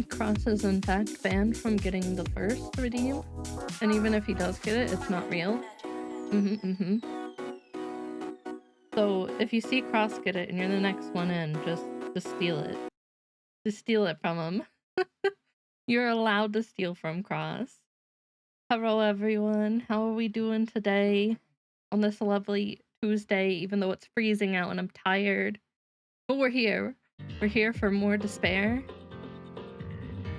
Cross is in fact banned from getting the first redeem, and even if he does get it, it's not real. So if you see Cross get it and you're the next one in, just steal it. Just steal it from him. You're allowed to steal from Cross. Hello everyone, how are we doing today on this lovely Tuesday, even though it's freezing out and I'm tired? But we're here. We're here for more despair.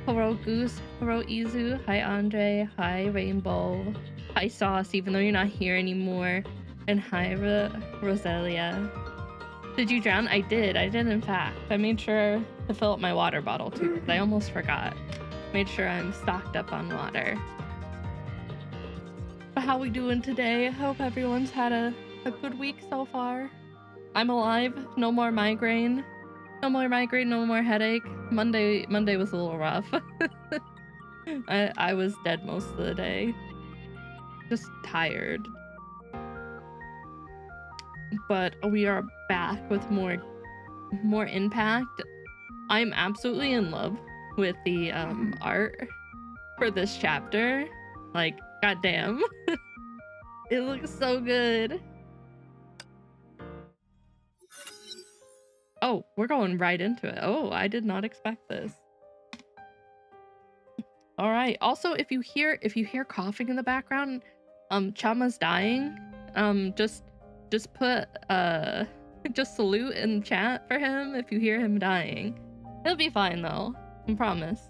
Hello Goose, hello Izu, hi Andre, hi Rainbow, hi Sauce, even though you're not here anymore, and hi Roselia. Did you drown? I did in fact. I made sure to fill up my water bottle too, because I almost forgot. made sure I'm stocked up on water. But how we doing today? I hope everyone's had a good week so far. I'm alive. No more migraine. No more migraine, no more headache. Monday was a little rough. I was dead most of the day. Just tired. But we are back with more impact. I'm absolutely in love with the art for this chapter. Like, goddamn. It looks so good. Oh, we're going right into it. Oh, I did not expect this. All right. Also, if you hear coughing in the background, Chama's dying. Just put just salute in chat for him if you hear him dying. He'll be fine though. I promise.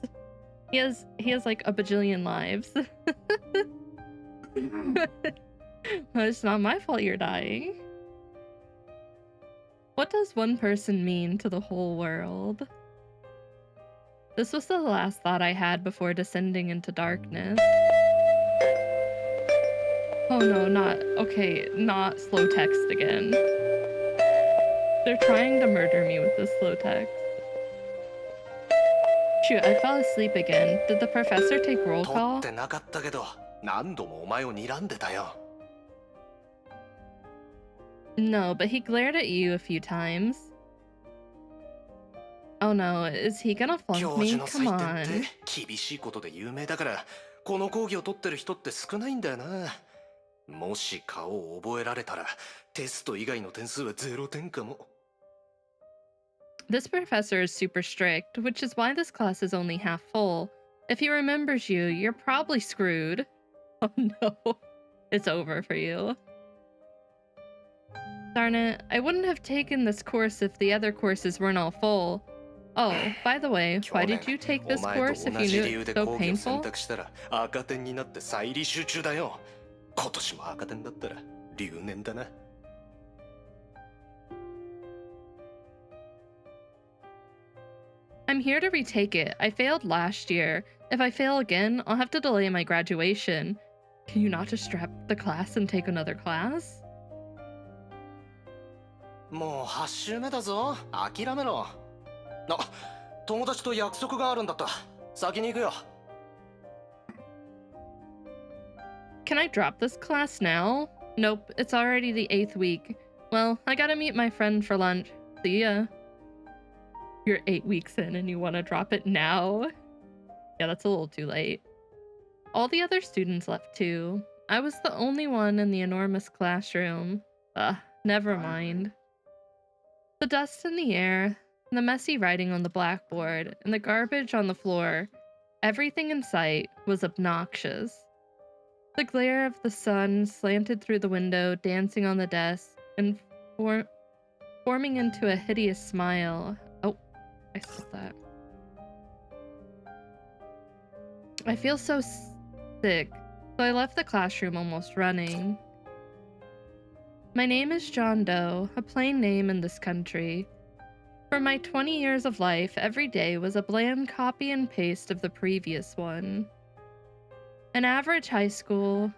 He has like a bajillion lives. It's not my fault you're dying. What does one person mean to the whole world? This was the last thought I had before descending into darkness. Oh no, not slow text again. They're trying to murder me with this slow text. Shoot, I fell asleep again. Did the professor take roll call? No, but he glared at you a few times. Oh no, is he gonna flunk me? Come on. This professor is super strict, which is why this class is only half full. If he remembers you, you're probably screwed. Oh no, it's over for you. Darn it, I wouldn't have taken this course if the other courses weren't all full. Oh, by the way, why did you take this course if you knew it was so painful? I'm here to retake it. I failed last year. If I fail again, I'll have to delay my graduation. Can you not just drop the class and take another class? もう8週目だぞ。諦めろ。友達と約束があるんだった。先に行くよ。Can I drop this class now? Nope, it's already the 8th week. Well, I gotta meet my friend for lunch. See ya. You're 8 weeks in and you want to drop it now? Yeah, that's a little too late. All the other students left too. I was the only one in the enormous classroom. Never mind. The dust in the air, the messy writing on the blackboard, and the garbage on the floor, everything in sight was obnoxious. The glare of the sun slanted through the window, dancing on the desk, and forming into a hideous smile. Oh, I saw that. I feel so sick, so I left the classroom almost running. My name is John Doe, a plain name in this country. For my 20 years of life, every day was a bland copy and paste of the previous one. An average high school,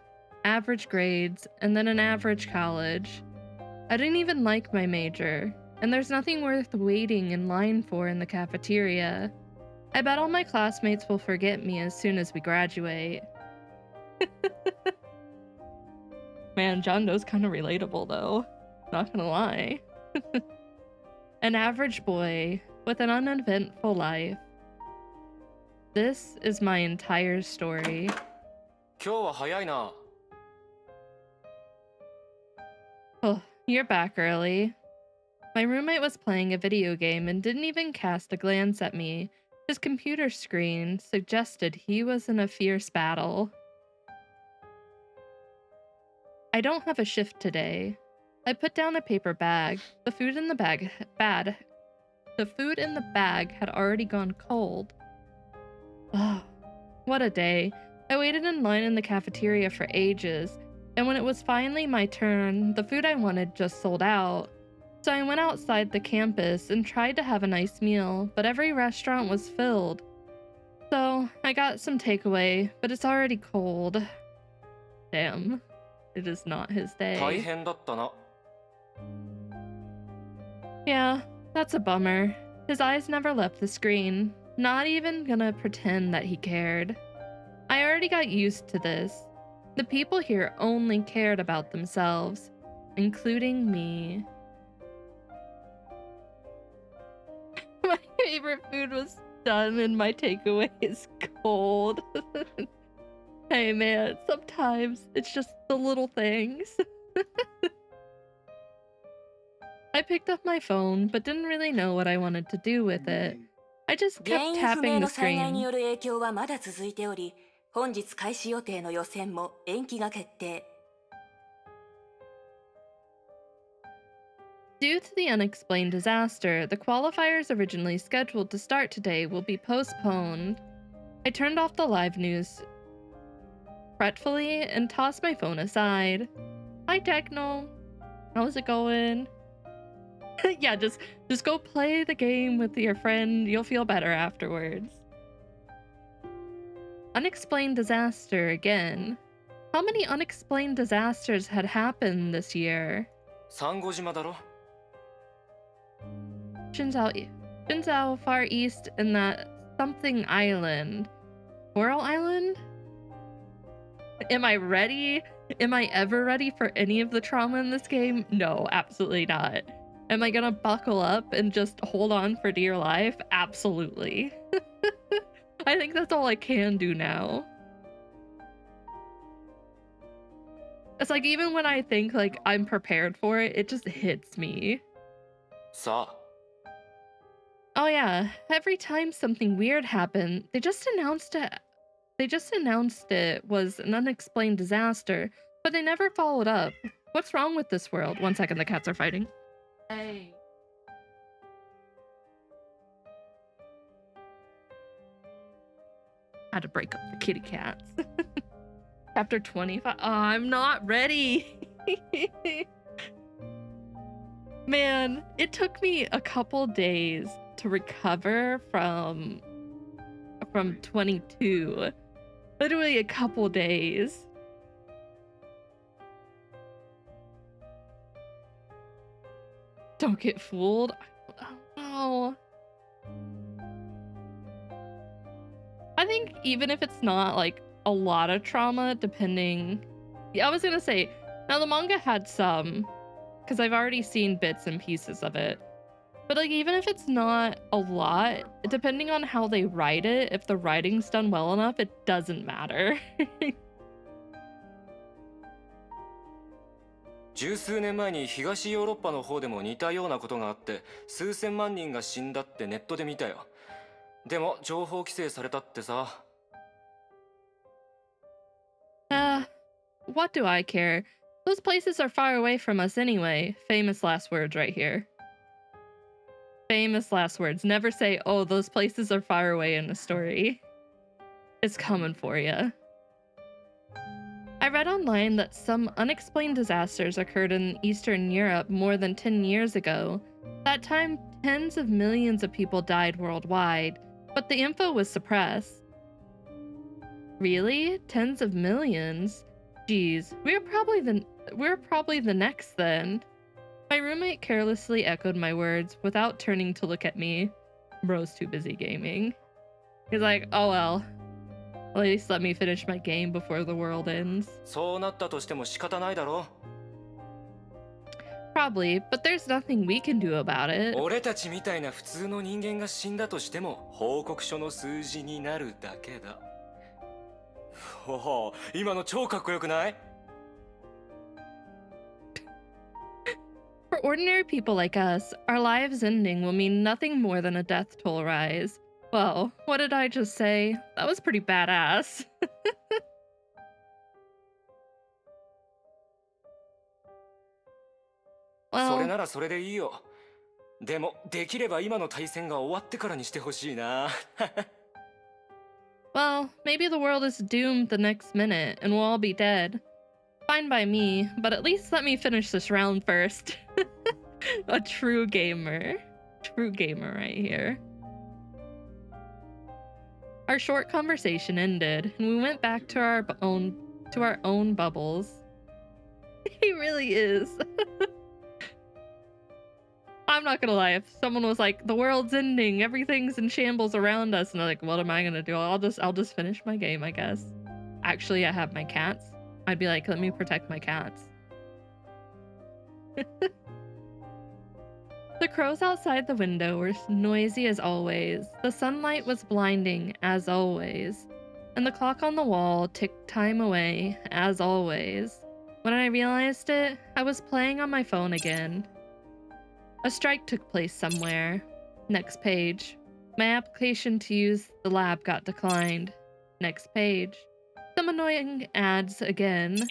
average grades, and then an average college. I didn't even like my major, and there's nothing worth waiting in line for in the cafeteria. I bet all my classmates will forget me as soon as we graduate. Man, John Doe's kind of relatable though. Not gonna lie. An average boy with an uneventful life. This is my entire story. 今日は早いな。 Oh, you're back early. My roommate was playing a video game and didn't even cast a glance at me. His computer screen suggested he was in a fierce battle. I don't have a shift today. I put down a paper bag. The food in the bag had already gone cold. Oh, what a day. I waited in line in the cafeteria for ages, and when it was finally my turn, the food I wanted just sold out. So I went outside the campus and tried to have a nice meal, but every restaurant was filled. So I got some takeaway, but it's already cold. Damn. It is not his 大 day. 変だったな。 Yeah, that's a bummer. His eyes never left the screen. Not even gonna pretend that he cared. I already got used to this. The people here only cared about themselves, including me. My favorite food was done and my takeaway is cold. Hey man, sometimes it's just the little things. I picked up my phone, but didn't really know what I wanted to do with it. I just 原 kept 因不明 tapping the の災害に screen. よる影響はまだ続いており、本日開始予定の予選も延期が決定。 Due to the unexplained disaster, the qualifiers originally scheduled to start today will be postponed. I turned off the live news fretfully and tossed my phone aside. Hi Techno. How's it going? Yeah, just go play the game with your friend. You'll feel better afterwards. Unexplained disaster again. How many unexplained disasters had happened this year? サンゴ島だろ。 Jinzhou far east in that something island. Coral Island? Am I ready? Am I ever ready for any of the trauma in this game? No, absolutely not. Am I gonna buckle up and just hold on for dear life? Absolutely. I think that's all I can do now. It's like even when I think like I'm prepared for it, it just hits me. さあ、 Oh yeah, every time something weird happened, they just announced it. They just announced it was an unexplained disaster, but they never followed up. What's wrong with this world? 1 second, the cats are fighting. Hey. Had to break up the kitty cats. Chapter 25. Oh, I'm not ready. Man, it took me a couple days to recover from 22. Literally a couple days. Don't get fooled. I don't know. I think even if it's not like a lot of trauma, depending... Yeah, I was gonna say, now the manga had some, because I've already seen bits and pieces of it. But like, even if it's not a lot, depending on how they write it, if the writing's done well enough, it doesn't matter. 十数年前に東ヨーロッパの方でも似たようなことがあって、数千万人が死んだってネットで見たよ。でも情報規制されたってさ。What do I care? Those places are far away from us anyway. Famous last words right here. Famous last words. Never say, oh, those places are far away in a story. It's coming for you. I read online that some unexplained disasters occurred in Eastern Europe more than 10 years ago. That time, tens of millions of people died worldwide, but the info was suppressed. Really? Tens of millions? Geez, we're probably the next then. My roommate carelessly echoed my words without turning to look at me. Bro's too busy gaming. He's like, oh well. At least let me finish my game before the world ends. そうなったとしても仕方ないだろ。 Probably, but there's nothing we can do about it. 俺たちみたいな普通の人間が死んだとしても報告書の数字になるだけだ。ほほ、今の超かっこよくない？ For ordinary people like us, our lives ending will mean nothing more than a death toll rise. Well, what did I just say? That was pretty badass. それ Well, ならそれでいいよ。でもできれば今の対戦が終わってからにしてほしいな。 well, maybe the world is doomed the next minute and we'll all be dead. Fine by me, but at least let me finish this round first. A true gamer. True gamer right here. Our short conversation ended, and we went back to our own bubbles. He really is. I'm not gonna lie, if someone was like, the world's ending, everything's in shambles around us, and I'm like, what am I gonna do? I'll just finish my game, I guess. Actually, I have my cats. I'd be like, let me protect my cats. The crows outside the window were noisy as always. The sunlight was blinding as always. And the clock on the wall ticked time away as always. When I realized it, I was playing on my phone again. A strike took place somewhere. Next page. My application to use the lab got declined. Next page. Some annoying ads again.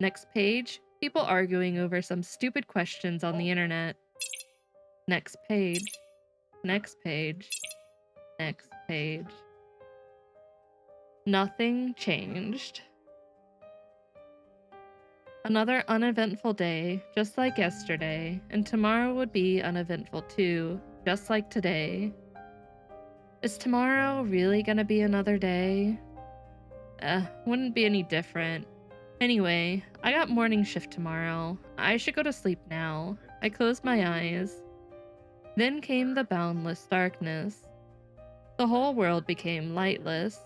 Next page. People arguing over some stupid questions on the internet. Next page. Next page. Next page. Nothing changed. Another uneventful day, just like yesterday, and tomorrow would be uneventful too, just like today. Is tomorrow really gonna be another day? Wouldn't be any different. Anyway, I got morning shift tomorrow. I should go to sleep now. I closed my eyes. Then came the boundless darkness. The whole world became lightless.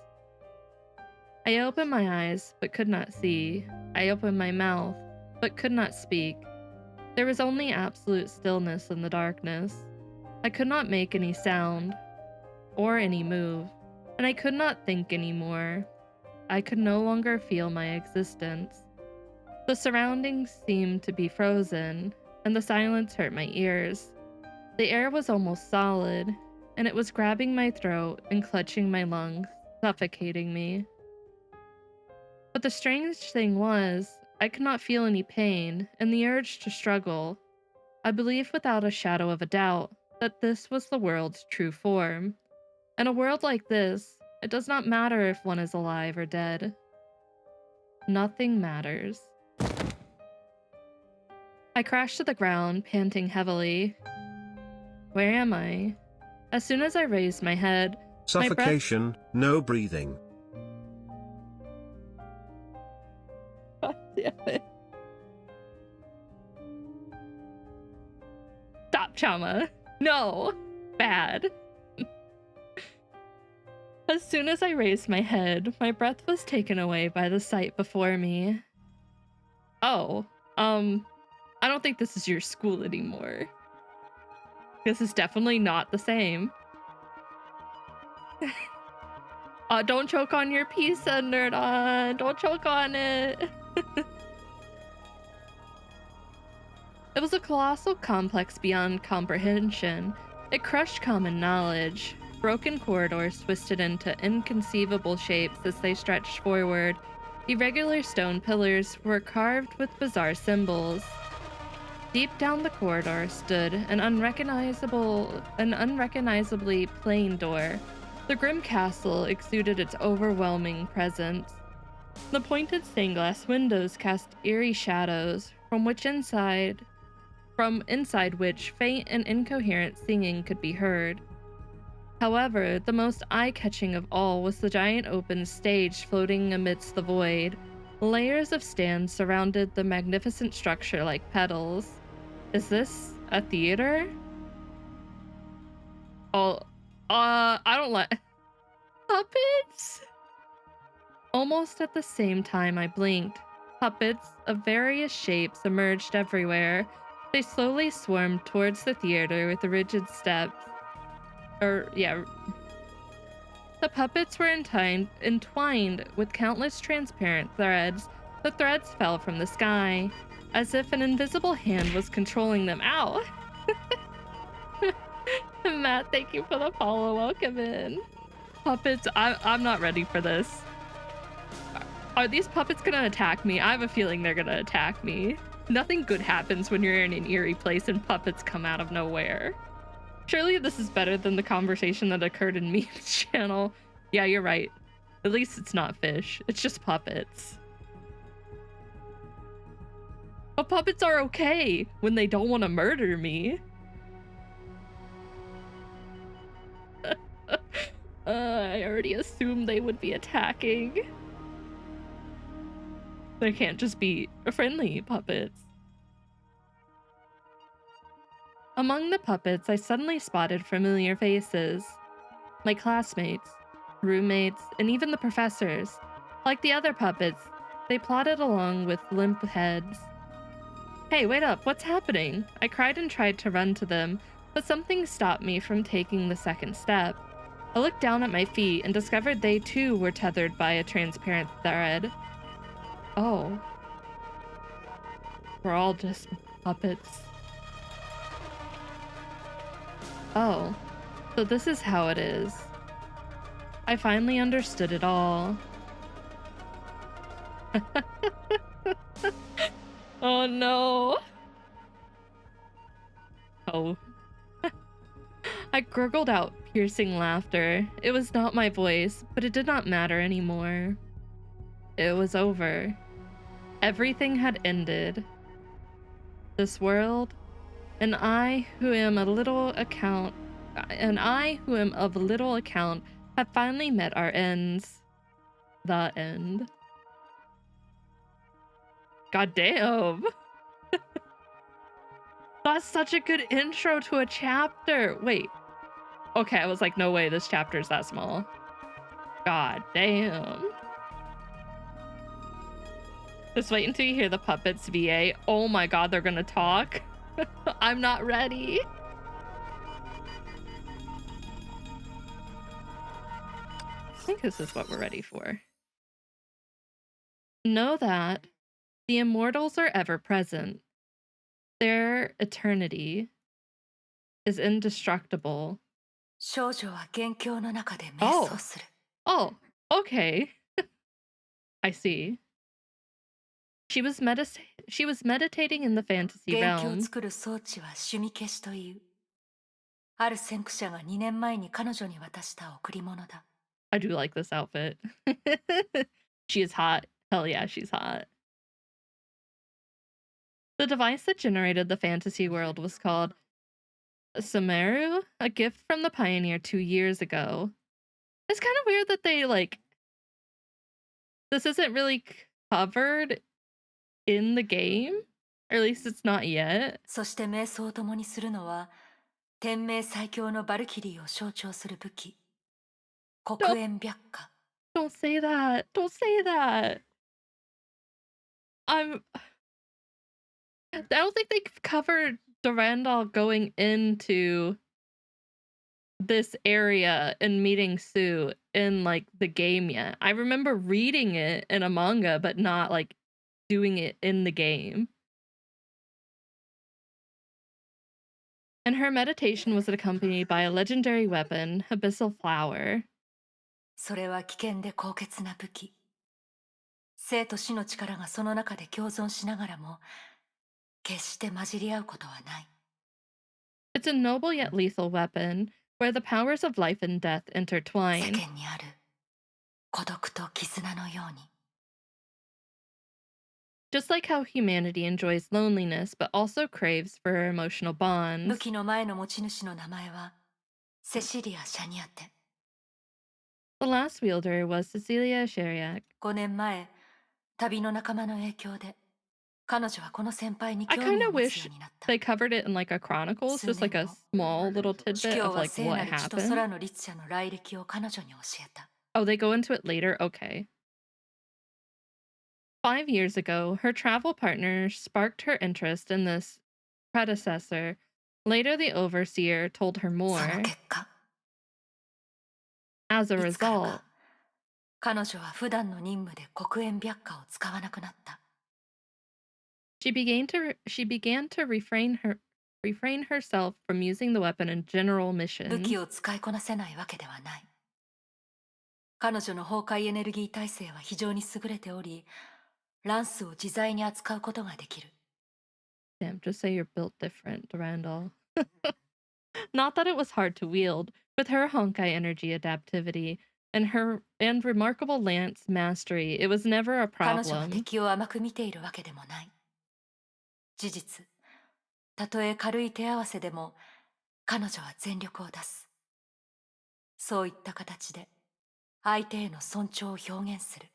I opened my eyes, but could not see. I opened my mouth, but could not speak. There was only absolute stillness in the darkness. I could not make any sound, or any move, and I could not think anymore. I could no longer feel my existence. The surroundings seemed to be frozen, and the silence hurt my ears. The air was almost solid, and it was grabbing my throat and clutching my lungs, suffocating me. But the strange thing was, I could not feel any pain and the urge to struggle. I believed without a shadow of a doubt that this was the world's true form. In a world like this, it does not matter if one is alive or dead. Nothing matters. I crashed to the ground, panting heavily. Where am I? As soon as I raised my head, Suffocation, no breathing. God damn it. Stop, Chama. No. Bad. As soon as I raised my head, my breath was taken away by the sight before me. Oh, I don't think this is your school anymore. This is definitely not the same. Don't choke on your pizza, nerd on. Don't choke on it. It was a colossal complex beyond comprehension. It crushed common knowledge. Broken corridors twisted into inconceivable shapes as they stretched forward. Irregular stone pillars were carved with bizarre symbols. Deep down the corridor stood an unrecognizably plain door. The grim castle exuded its overwhelming presence. The pointed stained glass windows cast eerie shadows, from inside which faint and incoherent singing could be heard. However, the most eye-catching of all was the giant open stage floating amidst the void. Layers of stands surrounded the magnificent structure like petals. Is this a theater? Oh, I don't like puppets? Almost at the same time I blinked, puppets of various shapes emerged everywhere. They slowly swarmed towards the theater with rigid steps. The puppets were entwined with countless transparent threads. The threads fell from the sky, as if an invisible hand was controlling them. Ow! Matt, thank you for the follow. Welcome in. Puppets, I'm not ready for this. Are these puppets gonna attack me? I have a feeling they're gonna attack me. Nothing good happens when you're in an eerie place and puppets come out of nowhere. Surely this is better than the conversation that occurred in Meme's channel. Yeah, you're right. At least it's not fish. It's just puppets. But puppets are okay when they don't want to murder me. I already assumed they would be attacking. They can't just be friendly puppets. Among the puppets, I suddenly spotted familiar faces. My classmates, roommates, and even the professors. Like the other puppets, they plodded along with limp heads. Hey, wait up, what's happening? I cried and tried to run to them, but something stopped me from taking the second step. I looked down at my feet and discovered they too were tethered by a transparent thread. Oh. We're all just puppets. Oh. So this is how it is. I finally understood it all. Oh no. Oh. I gurgled out piercing laughter. It was not my voice, but it did not matter anymore. It was over. Everything had ended. This world, and I who am of little account, have finally met our ends. The end. God damn. That's such a good intro to a chapter. Wait. Okay, I was like, no way, this chapter is that small. God damn. Just wait until you hear the puppets VA. Oh my god, they're gonna talk. I'm not ready. I think this is what we're ready for. Know that the immortals are ever present. Their eternity is indestructible. 少女は元凶の中で瞑 Oh. 想する。 Oh, okay. I see. She was meditating in the fantasy 元気を realm. 作る装置は趣味消しという。ある先駆者が2年前に彼女に渡した贈り物だ。 I do like this outfit. She is hot. Hell yeah, she's hot. The device that generated the fantasy world was called Samaru, a gift from the Pioneer 2 years ago. It's kind of weird that they, like, this isn't really covered in the game. Or at least it's not yet. そして瞑想を共にするのは、天命最強のバルキリーを象徴する武器、黒煙白花。 Don't say that. Don't say that. I don't think they've covered Durandal going into this area and meeting Sue in like the game yet. I remember reading it in a manga, but not like doing it in the game. And her meditation was accompanied by a legendary weapon, Abyssal Flower. それは危険で高潔な武器。生と死の力がその中で共存しながらも、決して混じり合うことはない。 It's a noble yet lethal weapon, where the powers of life and death 世 intertwine. 間にある孤独と絆のように。 Just like how humanity enjoys loneliness, but also craves for emotional 武 bonds. 器の前の持ち主の名前はセシリア・シャニアテ。 The last wielder was Cecilia Sheriak. 5年前、旅の仲間の影響で、彼女はこの先輩に I 興 kind 味を of 持つ wish ようになった。 they covered it in like a Chronicles, just like a small little 主 tidbit 教 of は like 聖 what なる地と happened. 空の律者の来歴を彼女に教えた。 Oh, they go into it later? Okay. 5 years ago, her travel partner sparked her interest in this predecessor. Later, the overseer told her その more. 結果、 As a いつから result, か彼女は普段の任務で黒煙白花を使わなくなった。 she began to refrain herself from using the weapon in general 武 missions. 器を使いこなせないわけではない。彼女の崩壊エネルギー耐性は非常に優れており、ランスを自在に扱うことができる。 Damn, just say you're built different, Durandal. Not that it was hard to wield, with her Honkai energy adaptivity and remarkable lance mastery, it was never a 彼女が problem. 敵を甘く見ているわけでもない。事実、たとえ軽い手合わせでも彼女は全力を出す。そういった形で相手への尊重を表現する。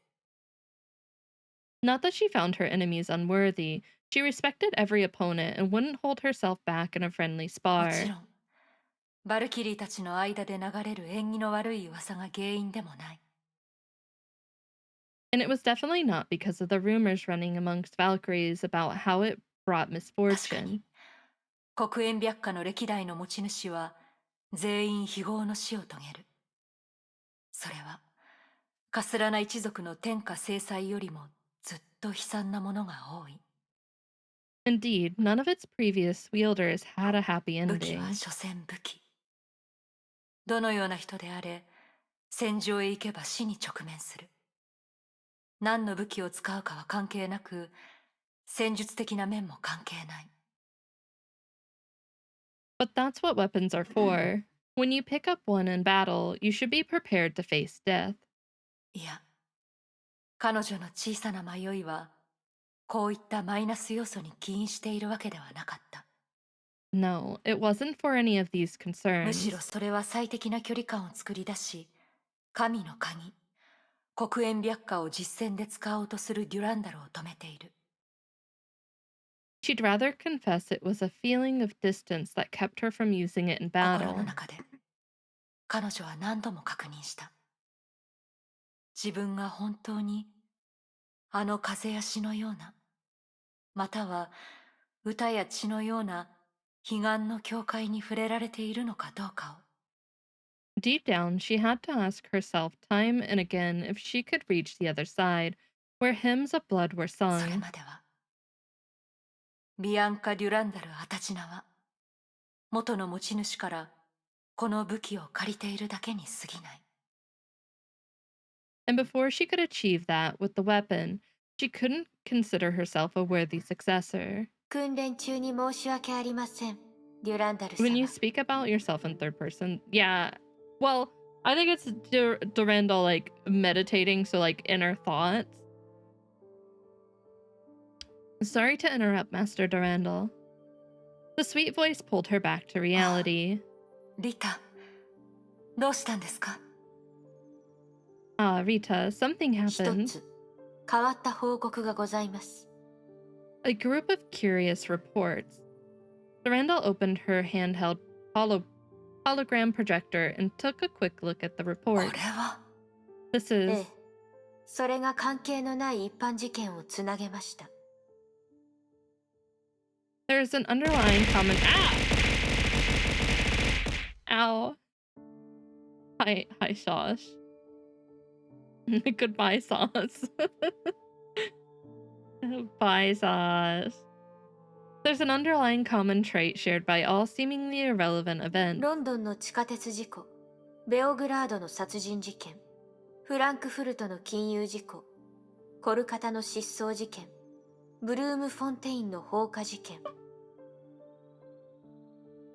Not that she found her enemies unworthy, she respected every opponent and wouldn't hold herself back in a friendly もち spar. ろんバルキリーたちの間で流れる縁起の悪い噂が原因でもない。 And it was definitely not because of the rumors running amongst Valkyries about how it brought 確かに misfortune. 黒煙白花の歴代の持ち主は全員非業の死を遂げる。それはかすらな一族の天下制裁よりもずっと悲惨なものが多い。 Indeed, none of its previous wielders had a happy 武器は ending. 所詮武器。どのような人であれ戦場へ行けば死に直面する。何の武器を使うかは関係なく戦術的な面も関係ない。 But that's what weapons are for. When you pick up one in battle, you should be prepared to face death. いや、彼女の小さな迷いはこういったマイナス要素に起因しているわけではなかった。 No, it wasn't for any of these むしろ concerns. それは最適な距離感を作り出し、神の鍵黒煙白花を実戦で使おうとするデュランダルを止めている。 She'd rather confess it was a feeling of distance that kept her from using it in 心の battle. 中で彼女は何度も確認した。自分が本当にあの風や詩のような、または歌や血のような彼岸の境界に触れられているのかどうかを。 Deep down, she had to ask herself time and again if she could reach the other side, where hymns of blood were それ sung. まではビアンカ・デュランダル・アタチナは元の持ち主からこの武器を借りているだけに過ぎない。 And before she could achieve that with the weapon, she couldn't consider herself a worthy successor. 訓練中に申し訳ありません、デュランダル When 様。 you speak about yourself in third person, yeah. Well, I think it's Durandal like meditating, so like inner thoughts. Sorry to interrupt, Master Durandal. The sweet voice pulled her back to reality. リタ、どうしたんですか？ Ah, Rita, something 一 happened. つ変わった報告がございます。 A group of curious reports. Durandal opened her handheld hologram projector and took a quick look at the こ report. れは This え is え、それが関係のない一般事件をつなげました。 there's an underlying common Ow. Hi Sauce. Goodbye Sauce. Bye Sauce. There's an underlying common trait shared by all seemingly irrelevant events. ロンドンの地下鉄事故、ベオグラードの殺人事件、フランクフルトの金融事故、コルカタの失踪事件、ブルームフォンテインの放火事件。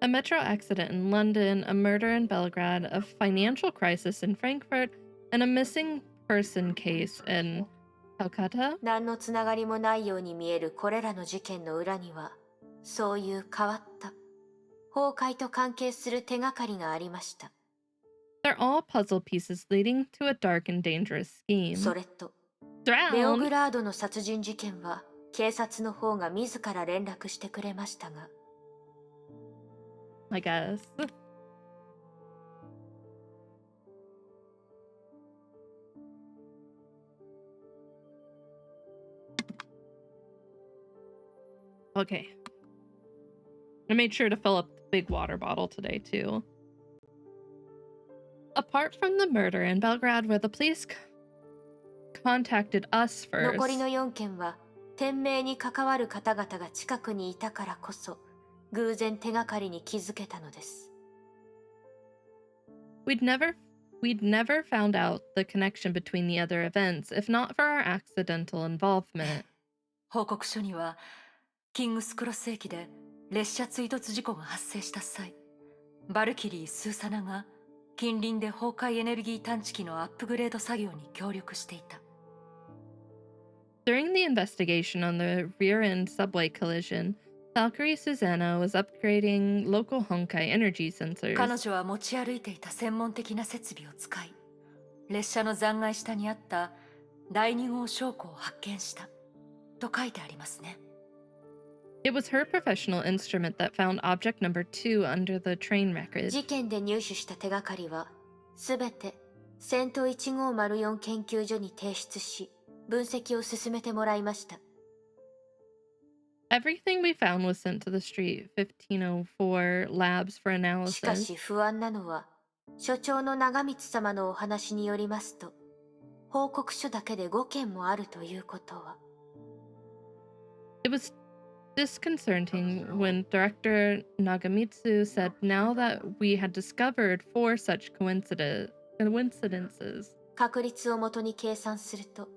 A metro accident in London, a murder in Belgrade, a financial crisis in Frankfurt, and a missing person case in Calcutta? 何のつながりもないように見えるこれらの事件の裏には、そういう変わった崩壊と関係する手がかりがありました。 They're all puzzle pieces leading to a dark and dangerous そ scheme. れと、ベオグ Drowned! ラードの殺人事件は警察の方が自ら連絡してくれましたが、 I guess. Okay. I made sure to fill up the big water bottle today, too. Apart from the murder in Belgrade, where the police contacted us 残り first, の4件は店名に関わる方々が近くにいたからこそ偶然手がかりに気づけたのです。 we'd never found out the connection between the other events if not for our accidental involvement. 報告書にはキングスクロス駅で列車追突事故が発生した際、バルキリー・スーサナが近隣で崩壊エネルギー探知機のアップグレード作業に協力していた。 During the investigation on the rear-end subway collision, Valkyrie Susanna was upgrading local Honkai energy 彼 sensors. 女は持ち歩いていた専門的な設備を使い、列車の残骸下にあった第2号証拠を発見したと書いてありますね。It was her professional instrument that found object number 2 under the train wreckage. 事件で入手した手がかりはすべて戦闘1504研究所に提出し分析を進めてもらいました。 Everything we found was sent to the Street 1504 labs for しか analysis. し不安なのは所長の長光様のお話によりますと報告書だけで5件もあるということは。 It was disconcerting when Director Nagamitsu said now that we had discovered 4 such coincidences. 確率をもとに計算すると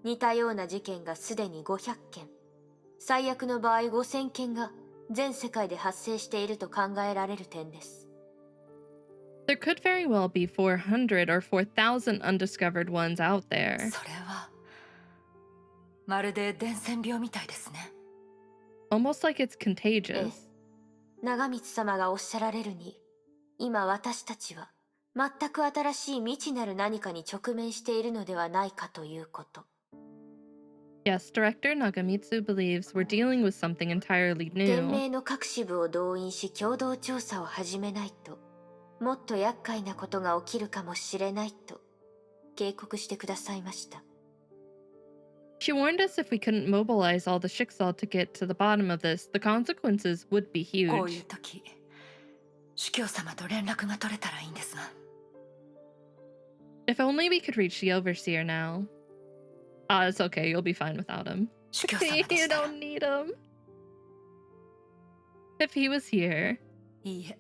似たような事件がすでに500件、最悪の場合5000件が全世界で発生していると考えられる点です。 There could very well be 400 or 4,000 undiscovered ones out there. それはまるで伝染病みたいですね。 Almost like it's え contagious. え、長光様がおっしゃられるに、今私たちは全く新しい未知なる何かに直面しているのではないかということ。 Yes, Director Nagamitsu believes we're dealing with something entirely 連 new. 盟の各支部を動員し共同調査を始めないと、もっと厄介なことが起きるかもしれないと警告してくださいました。 She warned us if we couldn't mobilize all the Shiksal to get to the bottom of this, the consequences would be こういう huge. 時、主教様と連絡が取れたらいいんですが。 If only we could reach the Overseer now. It's okay, you'll be fine without him. 主教様で You したら。 don't need him. If he was here, いいえ、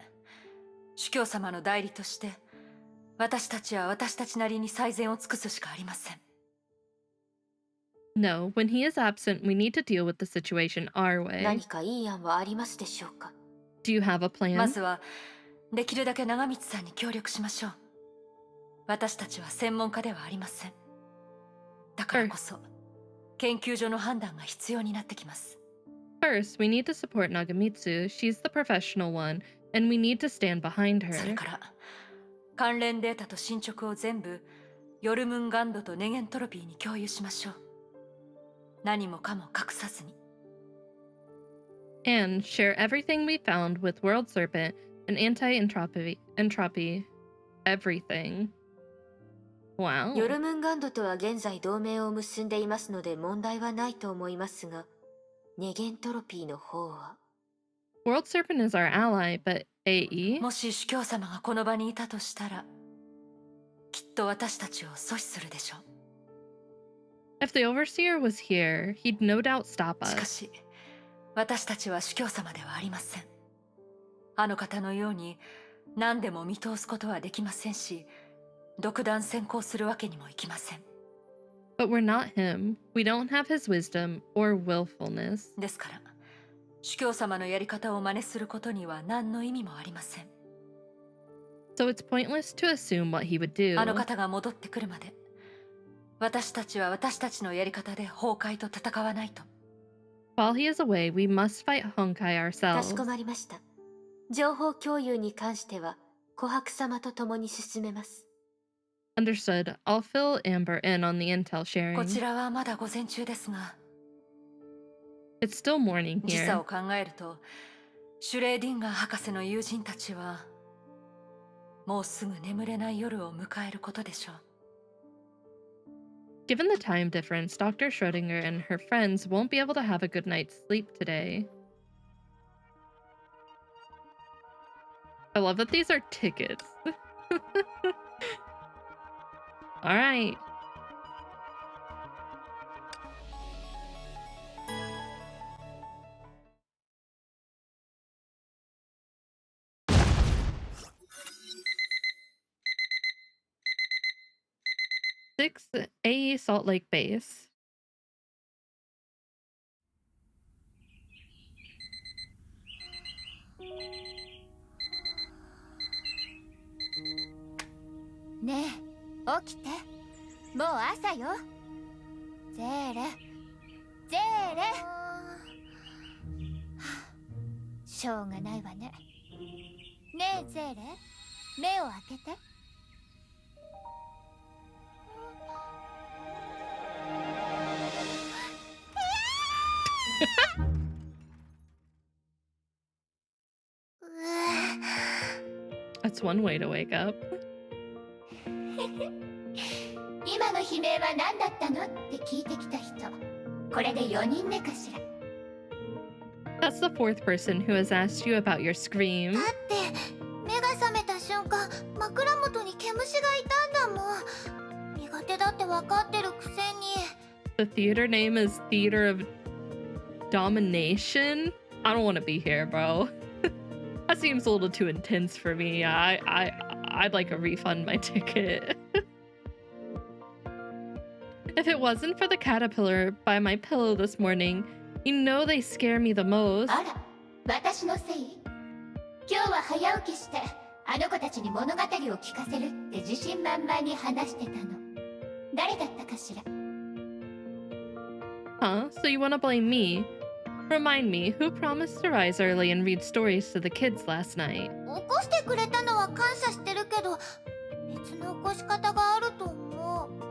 主教様の代理として私たちは私たちなりに最善を尽くすしかありません。 no, when he is absent, we need to deal with the situation our way. 何かいい案はありますでしょうか。 Do you have a ま plan? ずはできるだけ長光さんに協力しましょう。私たちは専門家ではありません。だからこそ研究所の判断が必要になってきます。 First, we need to support Nagamitsu. She's the professional one, and we need to stand behind それ her. から関連データと進捗を全部ヨルムンガンドとネゲントロピーに共有しましょう。何もかも隠さずに。 And share everything we found with World Serpent and anti-entropy, everything. Wow. ヨルムンガンドとは現在同盟を結んでいますので問題はないと思いますが、ネゲントロピーの方は。 World Serpent is our ally, but AE? もし主教様がこの場にいたとしたら、きっと私たちを阻止するでしょう。 If the Overseer was here, he'd no doubt stop しか us. し、私たちは主教様ではありません。あの方のように何でも見通すことはできませんし、独断専行するわけにもいきません。 But we're not him. We don't have his wisdom or willfulness. ですから、主教様のやり方を真似することには何の意味もありません。 So it's pointless to assume what he would do. あの方が戻ってくるまで、私たちは私たちのやり方で崩壊と戦わないと。 While he is away, we must fight Honkai か ourselves. しこまりました。情報共有に関しては琥珀様と共に進めます。 Understood. I'll fill Amber in on the intel こ sharing. ちらはまだ午前中ですが、 It's still morning 時差 here. を考えると、シュレーディンガー博士の友人たちはもうすぐ眠れない夜を迎えることでしょう。 Given the time difference, Dr. Schrodinger and her friends won't be able to have a good night's sleep today. I love that these are tickets. All right. Six AE Salt Lake Base. ねえ、起きて。もう朝よ。ゼーレ、ゼーレ。しょうがないわね。ねえゼーレ、目を開けて。That's one way to wake up. 今の悲鳴は何だったのって聞いてきた人。これで4人目かしら。That's the fourth person who has asked you about your scream. だって目が覚めた瞬間、枕元に毛虫がいたんだもん。苦手だって分かってるくせに。The theater name is Theater of Domination? I don't want to be here, bro. That seems a little too intense for me. I'd like a refund my ticket. If it wasn't for the caterpillar by my pillow this morning, you know they scare me the most. あら、私のせい？今日は早起きして、あの子たちに物語を聞かせるって自信満々に話してたの。誰だったかしら？ Huh? So you want to blame me? Remind me, who promised to rise early and read stories to the kids last night? 起こしてくれたのは感謝してるけど、別の起こし方があると思う。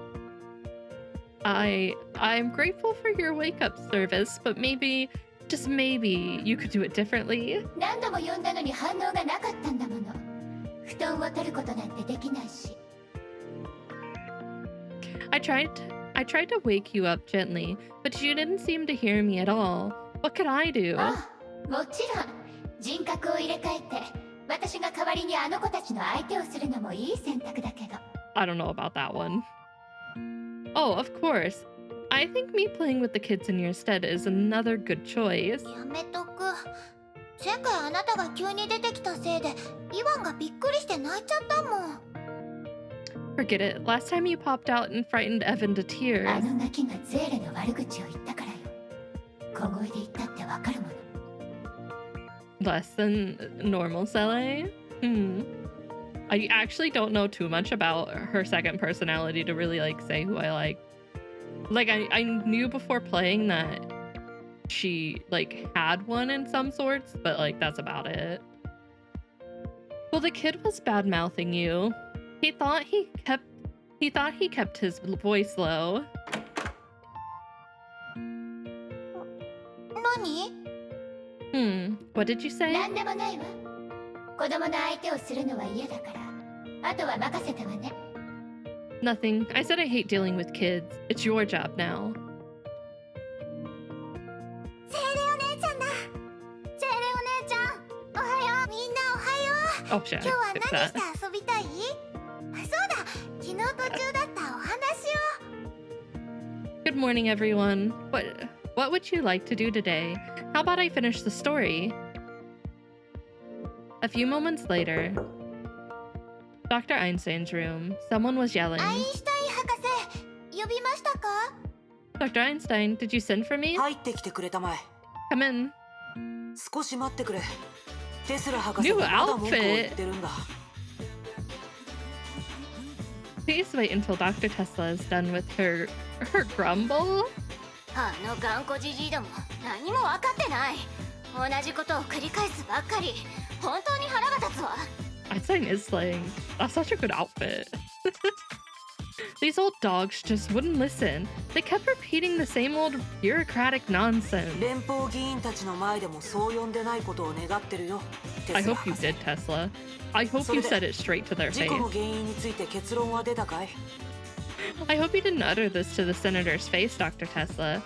I'm grateful for your wake-up service, but maybe, just maybe, you could do it differently. 何度も呼んだのに反応がなかったんだもの。布団を取ることなんてできないし。I tried to wake you up gently, but you didn't seem to hear me at all. What could I do? ああ、もちろん。人格を入れ替えて、私が代わりにあの子たちの相手をするのもいい選択だけど。I don't know about that one. Oh, of course. I think me playing with the kids in your stead is another good choice. やめとく。前回あなたが急に出てきたせいで、イワンがびっくりして泣いちゃったもん。Forget it. Last time you popped out and frightened Evan to tears. あの泣きがゼーレの悪口を言ったからよ。小声で言ったってわかるもの。Less than normal, Sele? I actually don't know too much about her second personality to really like say who I like. Like I knew before playing that she like had one in some sorts, but like that's about it. Well, the kid was bad mouthing you. He thought he kept his voice low. 何？ What did you say? なんでもないわ。子供の相手をするのは嫌だから、あとは任せたわね。Nothing. I said I hate dealing with kids. It's your job now. セーレお姉ちゃんだ。セーレお姉ちゃん、おはよう。みんなおはよう。 Oh shit. 今日は I 何 fixed して that. 遊びたい？あ、そうだ。昨日途中だったお話を。 Good morning, everyone. What would you like to do today? How about I finish the story? A few moments later, Dr. Einstein's room. Someone was yelling. アインシュタイン博士、呼びましたか？ Dr. Einstein, did you send for me? 入ってきてくれたまえ。 Come in. 少し待ってくれ。テスラ博士 New がまだ文句を言 outfit. ってるんだ。 Please wait until Dr. Tesla is done with her grumble. あの頑固じじいども、何も分かってない。同じことを繰り返すばっかり。本当に腹が立つわ。 Einstein is slaying. That's such a good outfit. These old dogs just wouldn't listen. They kept repeating the same old bureaucratic nonsense. 連邦議員たちの前でもそう呼んでないことを願ってるよ。 I テスラ hope you 博士。 did, Tesla. I hope you said it straight to their 事 face. 故の原因について結論は出たかい？ I hope you didn't utter this to the senator's face, Dr. Tesla.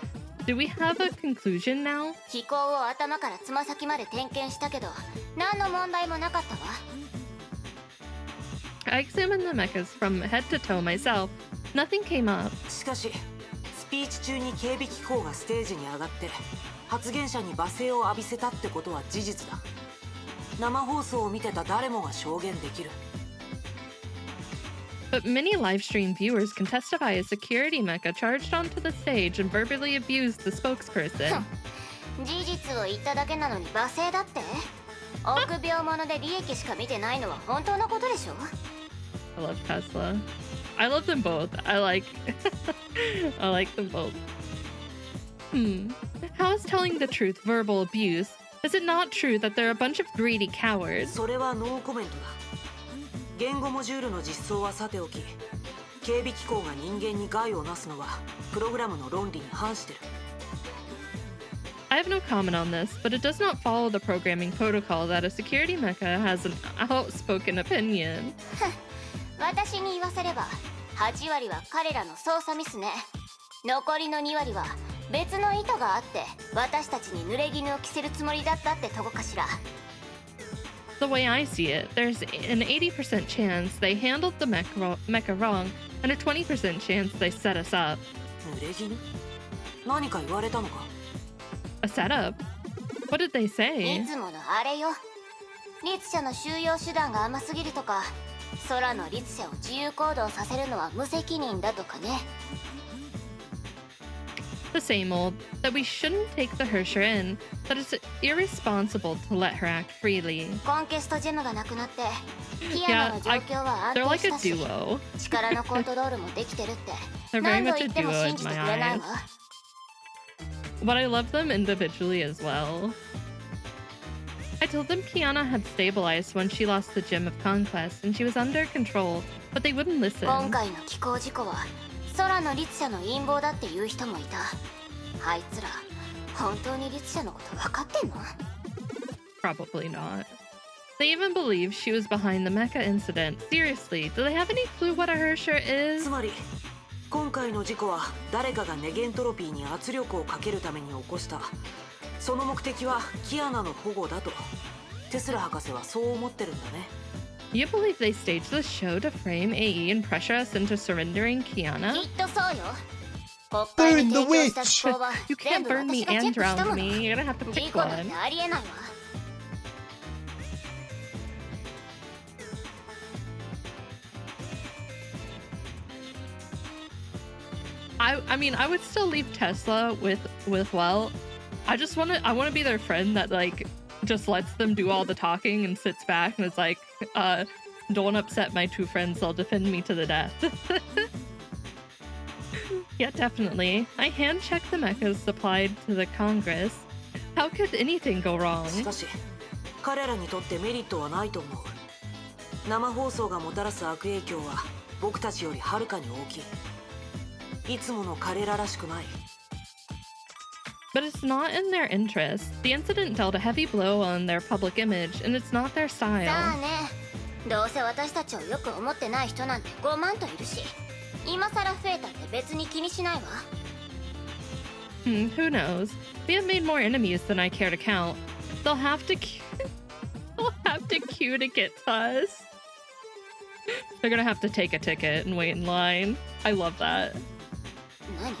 Do we have a conclusion now? 飛行を頭からつま先まで点検したけど、何の問題もなかったわ。 I examined the mechas from head to toe myself. Nothing came up. しかし、スピーチ中に警備機構がステージに上がって発言者に罵声を浴びせたってことは事実だ。生放送を見てた誰もが証言できる。 But many live stream viewers can testify a security mecha charged onto the stage and verbally abused the spokesperson. 事実を言っただけなのに罵声だって？臆病者で利益しか見てないのは本当のことでしょ？ I love Tesla. I love them both. I like them both. How is telling the truth verbal abuse? Is it not true that they're a bunch of greedy cowards? それはノーコメントだ。言語モジュールの実装はさておき、警備機構が人間に害をなすのはプログラムの論理に反してる。I have no comment on this, but it does not follow the programming protocol that a security mecha has an outspoken opinion. 私に言わせれば8割は彼らの操作ミスね。残りの2割は別の意図があって私たちに濡れ衣を着せるつもりだったってとこかしら。 The way I see it, there's an 80% chance they handled the mecha wrong and a 20% chance they set us up. 濡れ衣？何か言われたのか？ A setup? What did they い say? つものあれよ。律者の収容手段が甘すぎるとか、空の律者を自由行動させるのは無責任だとかね。 The same old, that we shouldn't take the Hersher in, that it's irresponsible to let her act freely. コンケストジェムがなくなってキアナの状況は安 They're 定 like し a たし、 duo. 力のコントロールもできてるって They're very 何度 much 言 a っても duo 信 in じて my くれない eyes. わ。 But I love them individually as well. I told them Kiana had stabilized when she lost the Gem of Conquest and she was under control, but they wouldn't 今 listen. 回の気候事故は空の律者の陰謀だっていう人もいた。あいつら本当に律者のこと分かってんの？ Probably not. They even believe she was behind the mecha incident. Seriously, do they have any clue what a Hersher つ is? まり今回の事故は誰かがネゲントロピーに圧力をかけるために起こした。その目的はキアナの保護だとテスラ博士はそう思ってるんだね。 You believe they staged this show to frame AE and pressure us into surrendering き Kiana? っとそうよ。国会に Burn the 提供した witch! 気候は You 全 can't 部 burn me 私がチェ and ックした drown もの。 me. You're gonna have to 事 pick 故なん one. てありえないわ。I mean, I would still leave Tesla with Well. I want to be their friend that like just lets them do all the talking and sits back and is like, don't upset my two friends, they'll defend me to the death. Yeah, definitely. I hand-checked the mechas supplied to the Congress. How could anything go wrong? しかし彼らにとってメリットはないと思う。生放送がもたらす悪影響は僕たちよりはるかに大きい。いつもの彼ららしくない。 But it's not in their interest. The incident dealt a heavy blow on their public image, and it's not their さあ style. ね、どうせ私たちをよく思ってない人なんて5万といるし、今さら増えたって別に気にしないわ。Who knows? We have made more enemies than I care to count. They'll have to they'll have to queue to get to us. They're gonna have to take a ticket and wait in line. I love that. 何？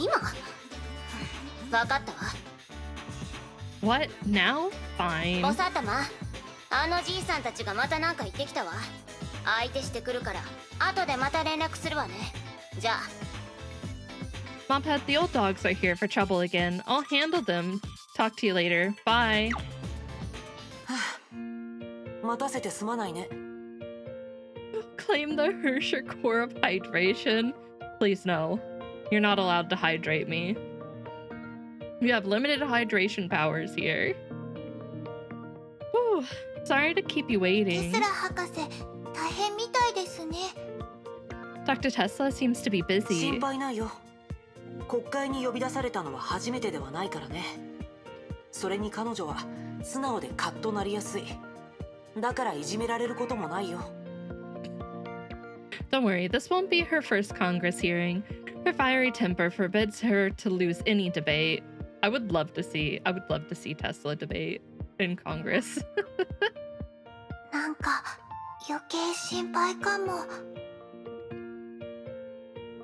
今？分かったわ。 What? Now? お Fine. さたま、あのじいさんたちがまたなんか言ってきたわ。相手してくるから後でまた連絡するわね。じゃあ。 Mophead, the old dogs are here for trouble again. I'll handle them. Talk to you later. Bye. 待たせてすまないね。 Claim the Hersher core of hydration. Please no. You're not allowed to hydrate me. You have limited hydration powers here. Whew. Sorry to keep you テ waiting. スラ博士、大変みたいですね。 Dr. Tesla seems to be 心 busy. 配ないよ。国会に呼び出されたのは初めてではないからね。それに彼女は素直でカッとなりやすい。だからいじめられることもないよ。 Don't worry, this won't be her first Congress hearing. Her fiery temper forbids her to lose any debate. I would love to see Tesla debate in Congress. なんか余計心配かも。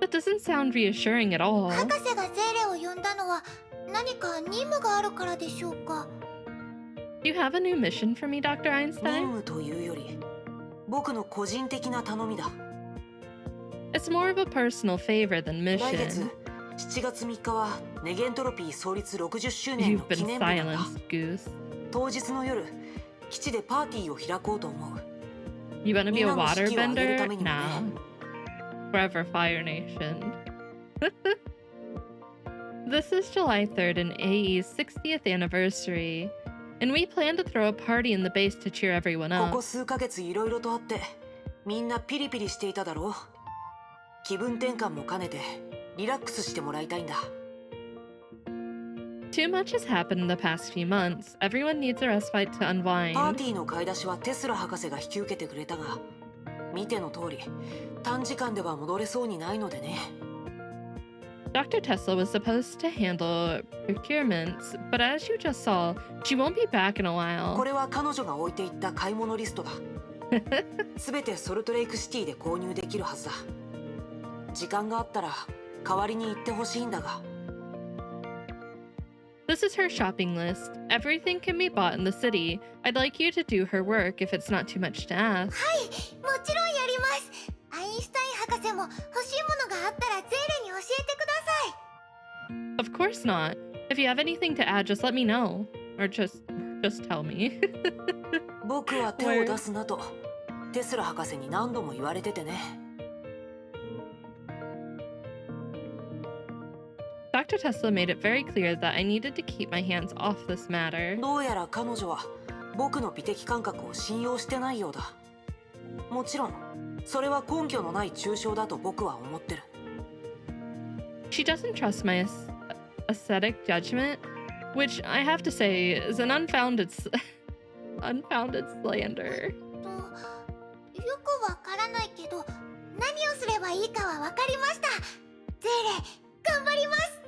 That doesn't sound reassuring at all. 博士がゼーレを呼んだのは何か任務があるからでしょうか。 Do you have a new mission for me, Dr. 任 Einstein? 務というより僕の個人的な頼みだ。 It's more of a personal favor than 来月 mission. 7月3日はネゲントロピー創立60周年の You've 記 been 念日なんだ。 silenced, Goose. 当日の夜基地でパーティーを開こうと思う。 You wanna be a みんなの士 water 気を上げるた bender? めにもね。 Nah. Forever Fire Nation. This is July 3rd and AE's 60th anniversary, and we plan to throw a party in the base to cheer everyone こ up. こ数ヶ月いろいろとあってみんなピリピリしていただろう。気分転換も兼ねてリラックスしてもらいたいんだ。 Too much has happened in the past few months. Everyone needs a respite to パー unwind. ティーの買い出しはテスラ博士が引き受けてくれたが、見ての通り短時間では戻れそうにないのでね。 Dr. Tesla was supposed to handle procurements, but as you just saw, she won't be back in a こ while. れは彼女が置いていった買い物リストだ。すべてソルトレイクシティで購入できるはずだ。時間があったら代わりに行ってほしいんだが。 This is her shopping list. Everything can be bought in the city. I'd like you to do her work if it's not too much to ask. はい、もちろんやります。アインシュタイン博士も欲しいものがあったらゼーレに教えてください。 Of course not. If you have anything to add, just let me know. Or just tell me. 僕は手を出すなとテスラ博士に何度も言われててね。 Dr. Tesla made it very clear that I needed to keep my hands off this matter. どうやら彼女は僕の美的感覚を信用してないようだ。もちろんそれは根拠のない抽象だと僕は思ってる。 She doesn't trust my aesthetic judgment, which I have to say is an unfounded slander. よくわからないけど、何をすればいいかはわかりました。ゼーレ、頑張ります。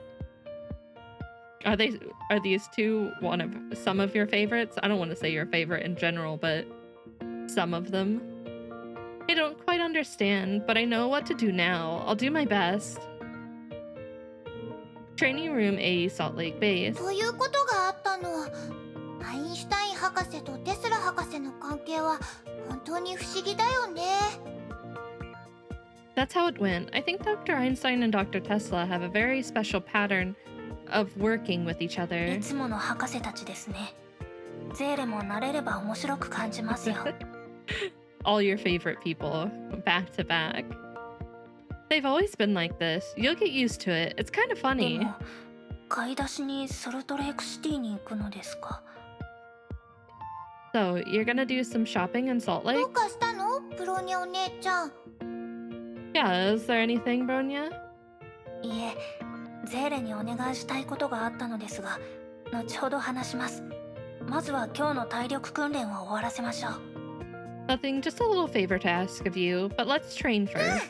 Are these two some of your favorites? I don't want to say your favorite in general, but some of them. I don't quite understand, but I know what to do now. I'll do my best. Training room A, Salt Lake Base. ということがあったの。アインシュタイン博士とテスラ博士の関係は本当に不思議だよね。 That's how it went. I think Dr. Einstein and Dr. Tesla have a very special pattern of working with each い other. つもの博士たちですね。ゼーレも慣れれば面白く感じますよ。 All your favorite people, back to back. They've always been like this. You'll get used to it. It's kind of で funny. も買い出しにソルトレイクシティに行くのですか。 So, you're gonna do some shopping in Salt ど Lake? うかしたの、ブローニャお姉ちゃん。 Yeah, is there anything, Bronya? いえ、ゼーレにお願いしたいことがあったのですが、後ほど話します。まずは今日の体力訓練を終わらせましょう。 Nothing, just a little favor to ask of you, but let's train first.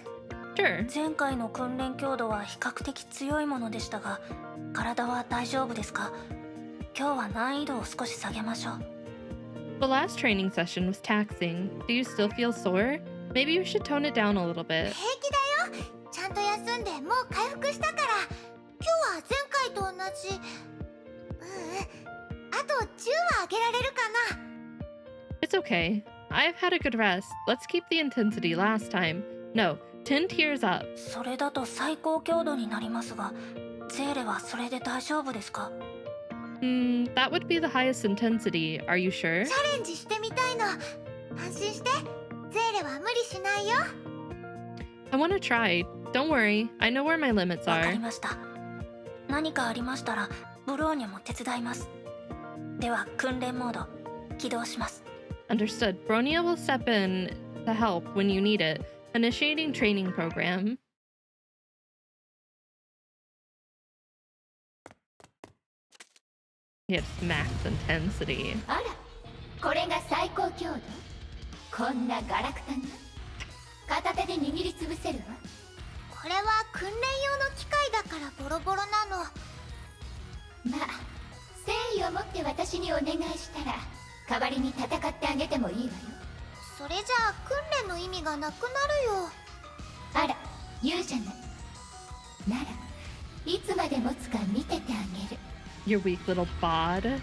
Sure. 前回の訓練強度は比較的強いものでしたが、体は大丈夫ですか？今日は難易度を少し下げましょう。 The last training session was taxing. Do you still feel sore? Maybe you should tone it down a little bit. 平気だよ。ちゃんと休んでもう回復したから。今日は前回と同じ。あと10は上げられるかな。 It's okay. I've had a good rest. Let's keep the intensity last time. No, 10 tiers up. それだと最高強度になりますが、ゼーレはそれで大丈夫ですか？ That would be the highest intensity. Are you sure? チャレンジしてみたいの。安心して。ゼーレは無理しないよ。 I want to try. Don't worry. I know where my limits わか are. りました。何かありましたら、ブローニャも手伝います。では、訓練モード、起動します。 Understood. Bronya will step in to help when you need it. Initiating training program. It's max intensity. あら、これが最高強度。こんなガラクタが片手で握りつぶせるわ。これは訓練用の機械だからボロボロなの。まあ、誠意を持って私にお願いしたら代わりに戦ってあげてもいいわよ。それじゃあ訓練の意味がなくなるよ。あら、言うじゃない。ならいつまで持つか見ててあげる。 Your weak little bod.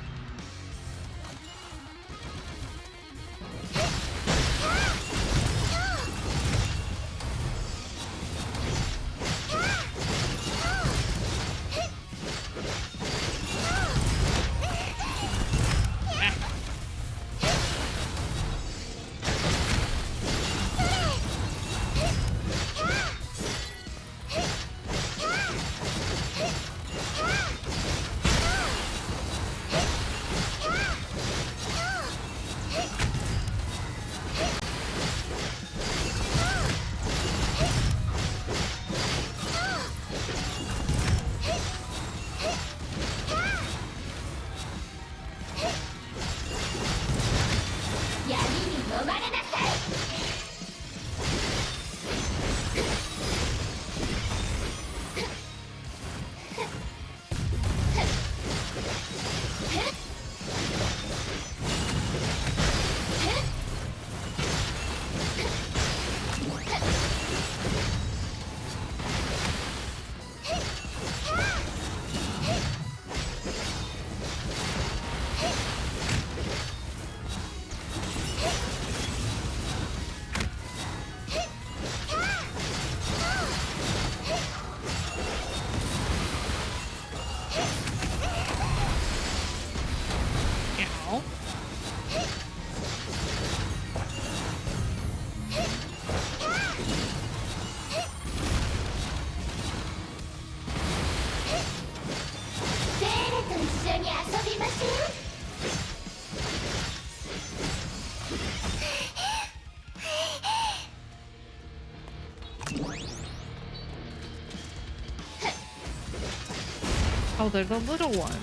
Oh, they're the little ones.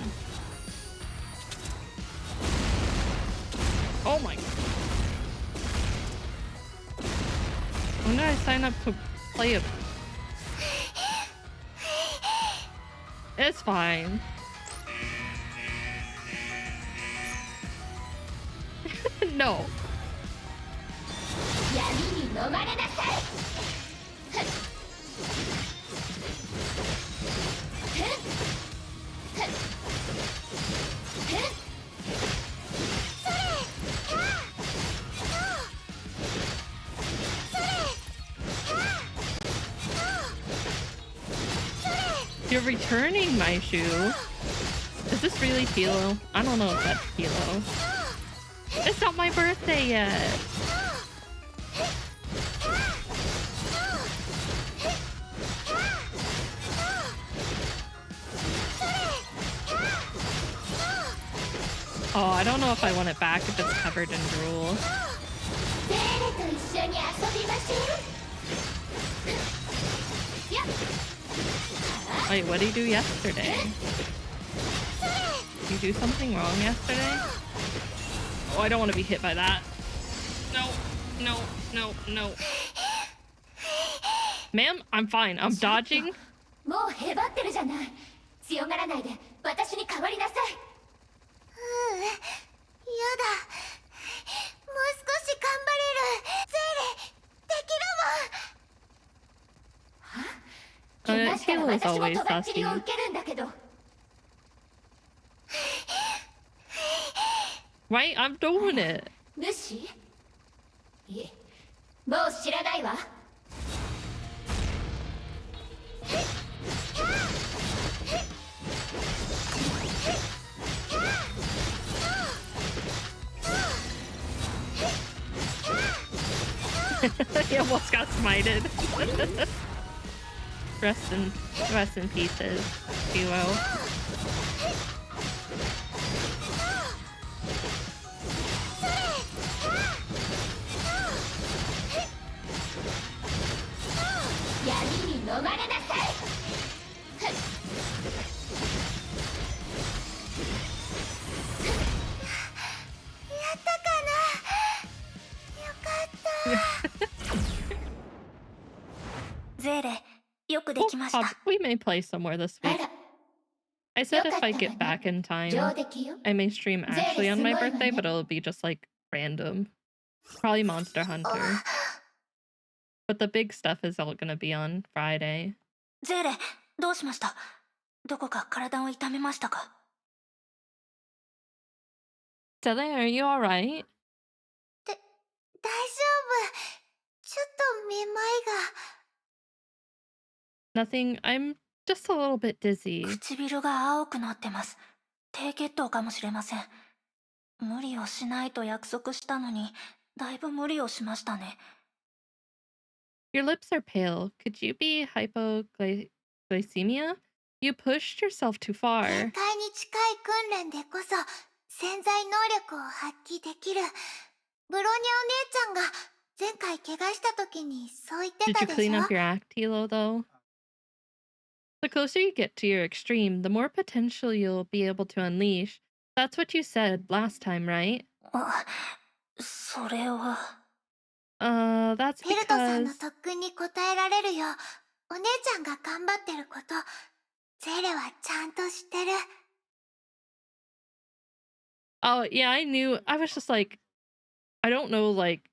Oh my god. When did I sign up to play it? It's fine. No. You're returning my shoe. Is this really Tilo? I don't know if that's Tilo. It's not my birthday yet. Oh, I don't know if I want it back if it's covered in drool. Wait, what did you do yesterday? Did you do something wrong yesterday? Oh, I don't want to be hit by that. No, no, no, no. Ma'am, I'm fine. I'm dodging. もうへばってるじゃない。強がらないで私に代わりなさい。やだ。もう少し頑張れる。ゼーレ、できるもん。は？怪我したら私もとばっちりを受けるんだけど。Right? I'm doing it. 無視？いえ、もう知らないわ。He almost got smited. rest in pieces, duo. We may play somewhere this week. I said if I get back in time, I may stream actually on my birthday, but it'll be just like random. Probably Monster Hunter. But the big stuff is all gonna be on Friday. ゼーレ、どうしました？どこか体を痛めましたか？ Sele, are you alright? 大丈夫。ちょっとめまいが。Nothing. I'm just a little bit dizzy. 唇が青くなってます。低血糖かもしれません。無理をしないと約束したのに、だいぶ無理をしましたね。Your lips are pale. Could you be hypoglycemia? You pushed yourself too far. 限界に近い訓練でこそ潜在能力を発揮できる。ブロニャお姉ちゃんが前回怪我した時にそう言ってたでしょ。 Did you clean up your act, Tilo, though? The closer you get to your extreme, the more potential you'll be able to unleash. That's what you said last time, right? それは。That's ペルトさんの because... 特訓に応えられるよう、お姉ちゃんが頑張ってること、ゼーレはちゃんと知ってる。Oh, yeah, I knew. I was just like, I don't know, like,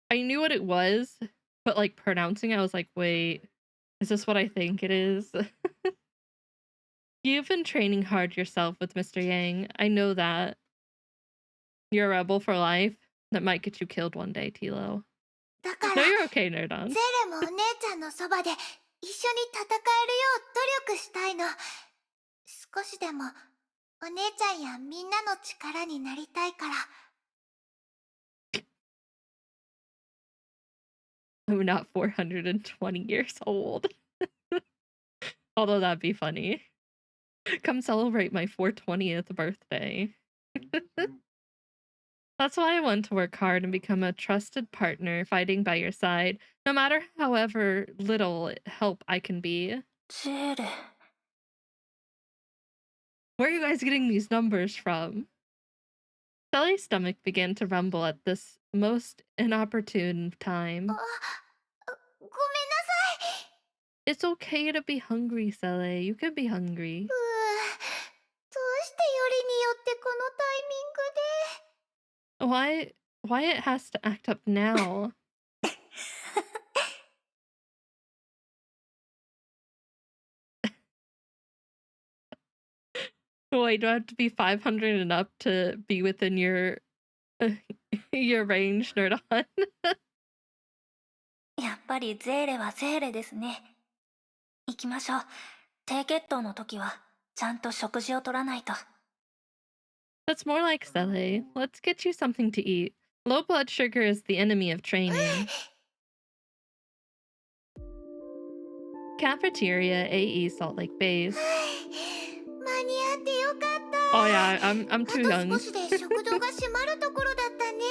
I knew what it was, but like pronouncing it, I was like, wait, is this what I think it is? You've been training hard yourself with Mr. Yang. I know that. You're a rebel for life. That might get you killed one day, Tilo. No, you're okay, Nerdon. ゼーレもお姉ちゃんのそばで一緒に戦えるよう努力したいの。少しでもお姉ちゃんやみんなの力になりたいから。I'm not 420 years old. Although that'd be funny. Come celebrate my 420th birthday. That's why I want to work hard and become a trusted partner fighting by your side, no matter however little help I can be. ゼーレ。Where are you guys getting these numbers from? Sally's stomach began to rumble at this most inopportune time. ごめんなさい。 It's okay to be hungry, Sally. You can be hungry. どうしてよりによってこのタイミングで。 Why it has to act up now? Wait, do I have to be 500 and up to be within your your range, Nerdon? やっぱりゼーレはゼーレですね。行きましょう。低血糖の時はちゃんと食事を取らないと。 That's more like Sally. Let's get you something to eat. Low blood sugar is the enemy of training. Cafeteria, AE Salt Lake Base. 間に合ってよかった。 Oh yeah, I'm too あと young. 少しで食堂が閉まるところだったね。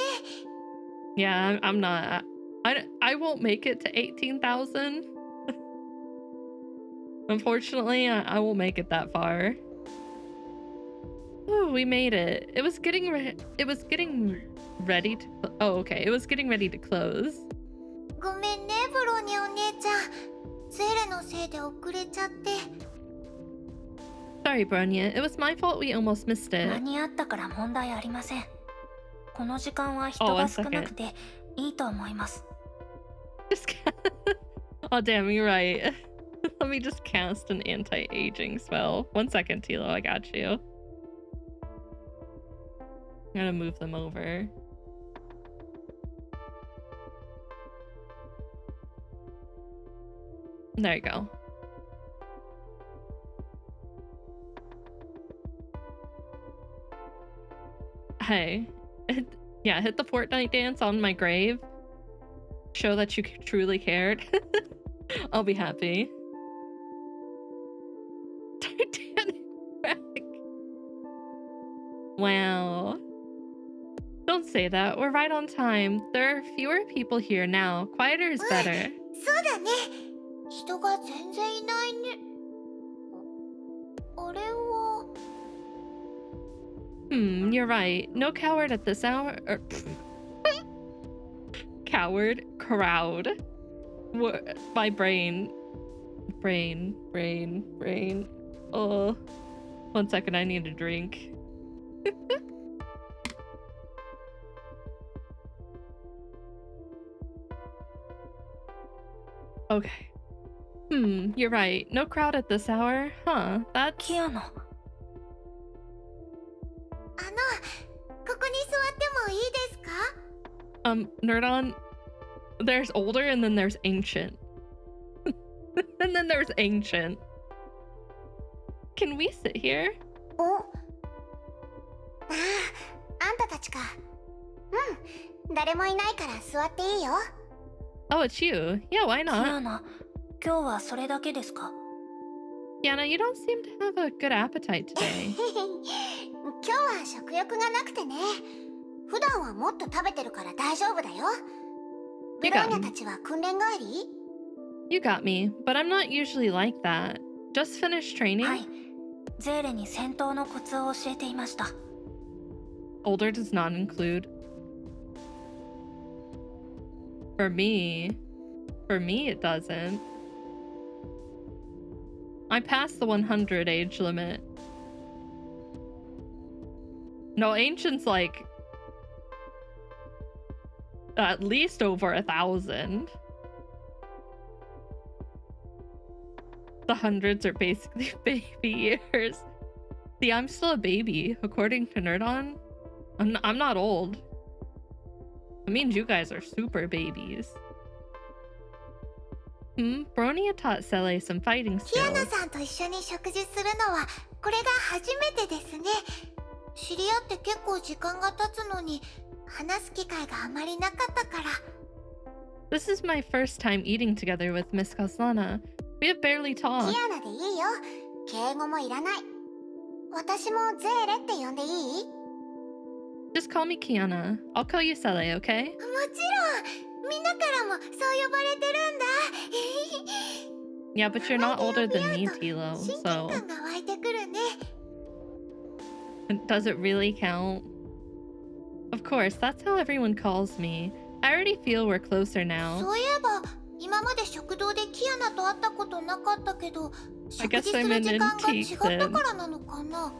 Yeah, I'm not. I won't make it to 18,000. Unfortunately, I won't make it that far. Ooh, we made it. It was getting ready to. Oh, okay. It was getting ready to close. ごめんね、ブロニーお姉ちゃん。ゼーレのせいで遅れちゃって。 Sorry, Bronya. It was my fault. We almost missed 間 it. に合ったから問題ありません。この時間は人が少なくていいと思います。 Just oh damn, you're right. Let me just cast an anti-aging spell. 1 second, Tilo. I got you. I'm gonna move them over. There you go. Hey, yeah, hit the Fortnite dance on my grave. Show that you truly cared. I'll be happy. Titanic wreck. Wow. Don't say that. We're right on time. There are fewer people here now. Quieter is better. そうだね。人が全然いないね。あれは。 You're right. No coward at this hour. Coward crowd. My brain. Brain. Oh. 1 second, I need a drink. Okay. You're right. No crowd at this hour. Huh, that's... キアナ。ここに座ってもいいですか？ Nerdon, there's older and then there's ancient. And then there's ancient. Can we sit here? お。あんたたちか。誰もいないから座っていいよ。 Oh, it's you. Yeah, why キア not? ナ、今日はそれだけですか？ Yana, you don't seem to have a good appetite today. 今日は食欲がなくてね。普段はもっと食べてるから大丈夫だよ。ブローニャたちは訓練帰り？ You got me, but I'm not usually like that. Just finished training? はい。ゼーレに戦闘のコツを教えていました。 Older does not include. For me, it doesn't. I passed the 100 age limit. No, ancient's like at least over 1,000. The hundreds are basically baby years. See, I'm still a baby, according to Nerdon. I'm not old. It means you guys are super babies. Bronia taught Sele some fighting キアナ skills. さんと一緒に食事するのはこれが初めてですね。知り合って結構時間が経つのに話す機会があまりなかったから。 This is my first time eating together with Miss Kaslana. We have barely キ talked. アナでいいよ。敬語もいらない。私もゼーレって呼んでいい？ Just call me Kiana. I'll call you Sele, okay? もちろん。みんなからもそう呼ばれてるんだ。 Yeah, but you're not older than me, 親 Tilo, 近 so... 感が湧いてくるね。Does it really count? Of course, that's how everyone calls me. I already feel we're closer now. そういえば今まで食堂でキアナと会ったことなかったけど、 I 食 guess 事す I'm る an 時間が違っ antique た then. からなのかな。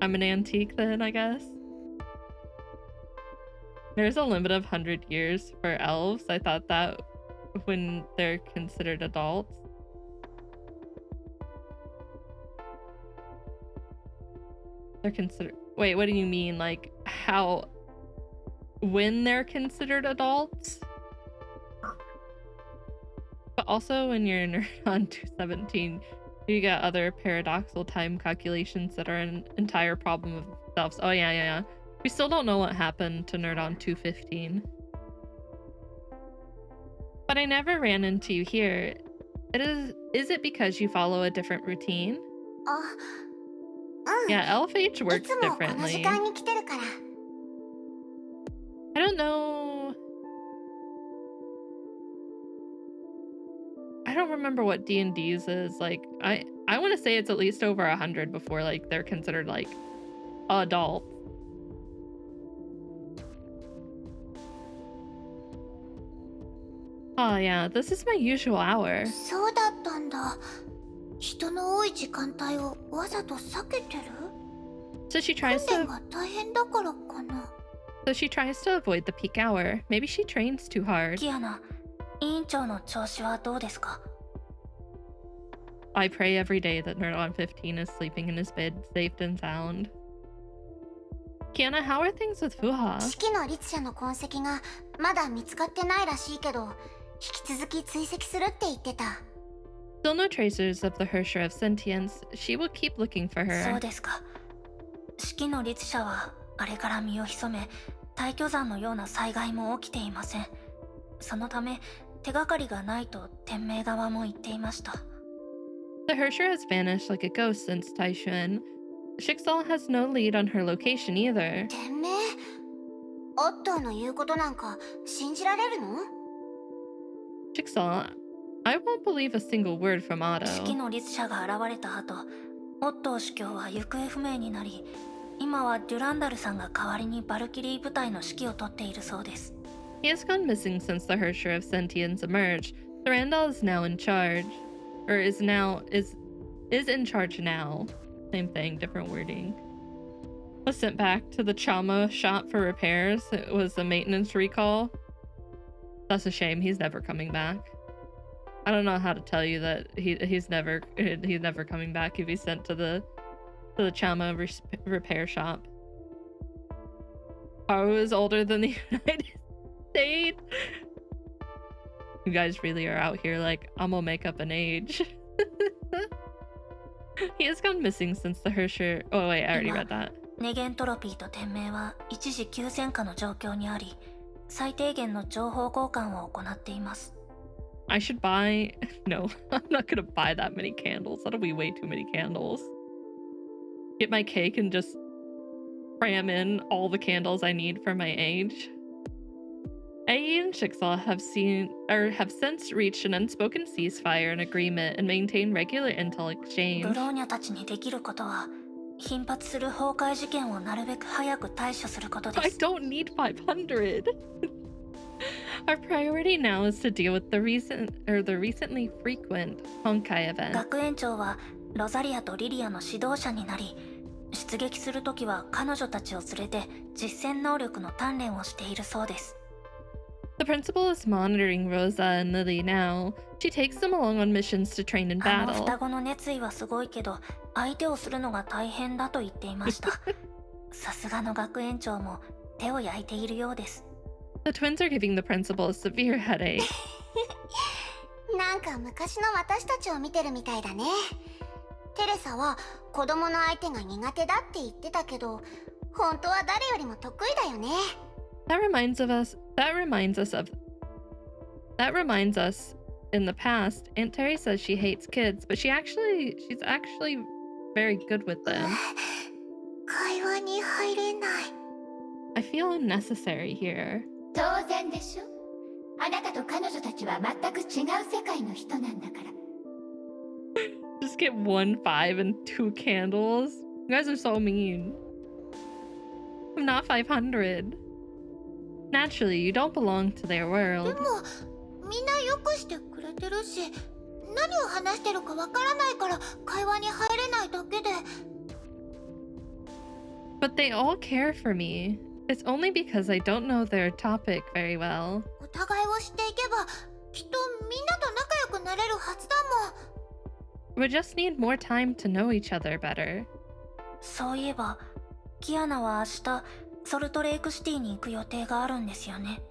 I'm an antique then, I guess. There's a limit of 100 years for elves. I thought that when they're considered adults. They're considered... Wait, what do you mean? Like, how... When they're considered adults? But also when you're nerd on 217, you get other paradoxical time calculations that are an entire problem of themselves. Oh yeah. We still don't know what happened to nerd on 215. But I never ran into you here. Is it because you follow a different routine? あ、うん。 Yeah, LFH い works つもこの時 differently. 間に来てるから。 I don't know. I don't remember what D&D's is. Like, I want to say it's at least over 100 before like they're considered like adults. Oh yeah, this is my usual hour. そうだったんだ。人の多い時間帯をわざと避けてる？ So she 訓 tries 練 to が大変だからかな。 avoid the peak hour. Maybe she trains too hard. キアナ、委員長の調子はどうですか？ I pray every day that Nerd on 15 is sleeping in his bed, safe and sound. Kiana, how are things with Fuha? 式の律者の痕跡がまだ見つかってないらしいけど、引き続き追跡するって言ってた。 Still no tracers of the Hersher of sentience. She will keep looking for そう her. ですか。式の律者はあれから身を潜め、大巨山のような災害も起きていません。そのため手がかりがないと天命側も言っていました。 The Hersher has vanished like a ghost since Taishuan. Shixal has no lead on her location either. 天命？オットーの言うことなんか信じられるの？ Shixal, I won't believe a single word from 式 Otto. の律者が現れた後、オットー司教は行方不明になり、今はデュランダルさんが代わりにバルキリー部隊の指揮を執っているそうです。 He has gone missing since the Hersher of sentience emerged. Thranduil is now in charge. Or is in charge now. Same thing, different wording. Was sent back to the Chama shop for repairs. It was a maintenance recall. That's a shame. He's never coming back. I don't know how to tell you that he's never coming back if he's sent to the Chama repair shop. Haru is older than the United States. You guys really are out here like, I'm gonna make up an age. He has gone missing since the Hersher... Oh wait, I already read that. ネゲントロピーと天命は一時急戦下の状況にあり、最低限の情報交換を行っています。 I should buy... No, I'm not gonna buy that many candles. That'll be way too many candles. Get my cake and just cram in all the candles I need for my age. Ai and Shixal have since reached an unspoken ceasefire and agreement and maintain regular intel ブ exchange. ローニャたちにできることは、頻発する崩壊事件をなるべく早く対処することで I す。 don't need 500. Our priority now is to deal with the recently frequent Honkai event. 学園長はロザリアとリリアの指導者になり、出撃するときは彼女たちを連れて実戦能力の鍛錬をしているそうです。 The principal is monitoring Rosa and Lily now. She takes them along on missions to train in あの battle. 双子の熱意はすごいけど、相手をするのが大変だと言っていました。さすがの学園長も手を焼いているようです。 The twins are giving the principal a severe headache. なんか昔の私たちを見てるみたいだね。テレサは子供の相手が苦手だって言ってたけど、本当は誰よりも得意だよね。That reminds us in the past, Aunt Terry says she hates kids, but she's actually very good with them. 会話に入れない。 I feel unnecessary here. 当然でしょ。あなたと彼女たちは全く違う世界の人なんだから。 Just get 1, 5, and 2 candles. You guys are so mean. I'm not 500. Naturally, you don't belong to their で world. もみんなよくしてくれてるし、何を話してるかわからないから会話に入れないだけで。 But they all care for me. It's only because I don't know their topic very well. お互いを知っていけばきっとみんなと仲良くなれるはずだもん。 We just need more time to know each other better. そういえばキアナは明日ソルトレイクシティに行く予定があるんですよね。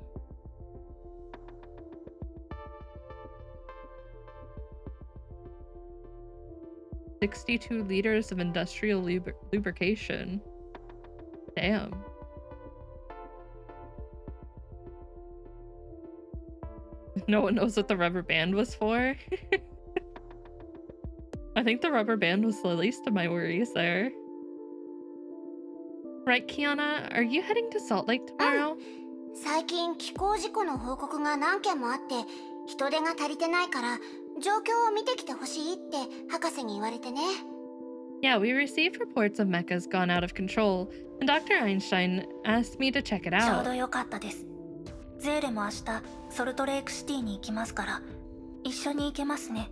$62 liters of industrial lubrication. Damn. No one knows what the rubber band was for. I think the rubber band was the least of my worries there. Right, Kiana, are you heading to Salt Lake tomorrow? 最近気候事故の報告が何件もあって人手が足りてないから状況を見てきてほしいって博士に言われてね。 Yeah, we received reports of mechas gone out of control, and Dr. Einstein asked me to check it ちょう out. どよかったです。ゼーレも明日ソルトレイクシティに行きますから一緒に行けますね。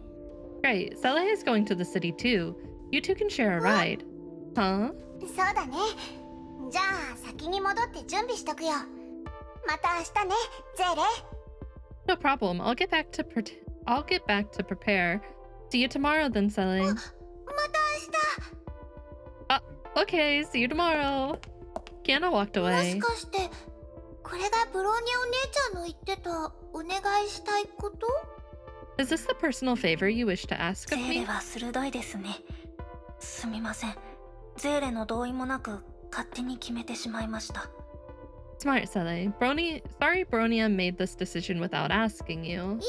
Great, Sele is going to the city too. You two can share a ride. Huh? そうだね。じゃあ先に戻って準備しとくよ。また明日ね、ゼーレ。 No problem. I'll get back to prepare. See you tomorrow then, Sele. また明日。 Okay, see you tomorrow. Kiana walked も away. しかしてこれがブローニャお姉ちゃんの言ってたお願いしたいこと？ Is this the personal favor you wish to ask ゼ of ーレ me? は鋭いですね。すみません。ゼーレの同意もなく勝手に決めてしまいました。 Smart, Sele. Sorry Bronia made this decision without asking you. いいの。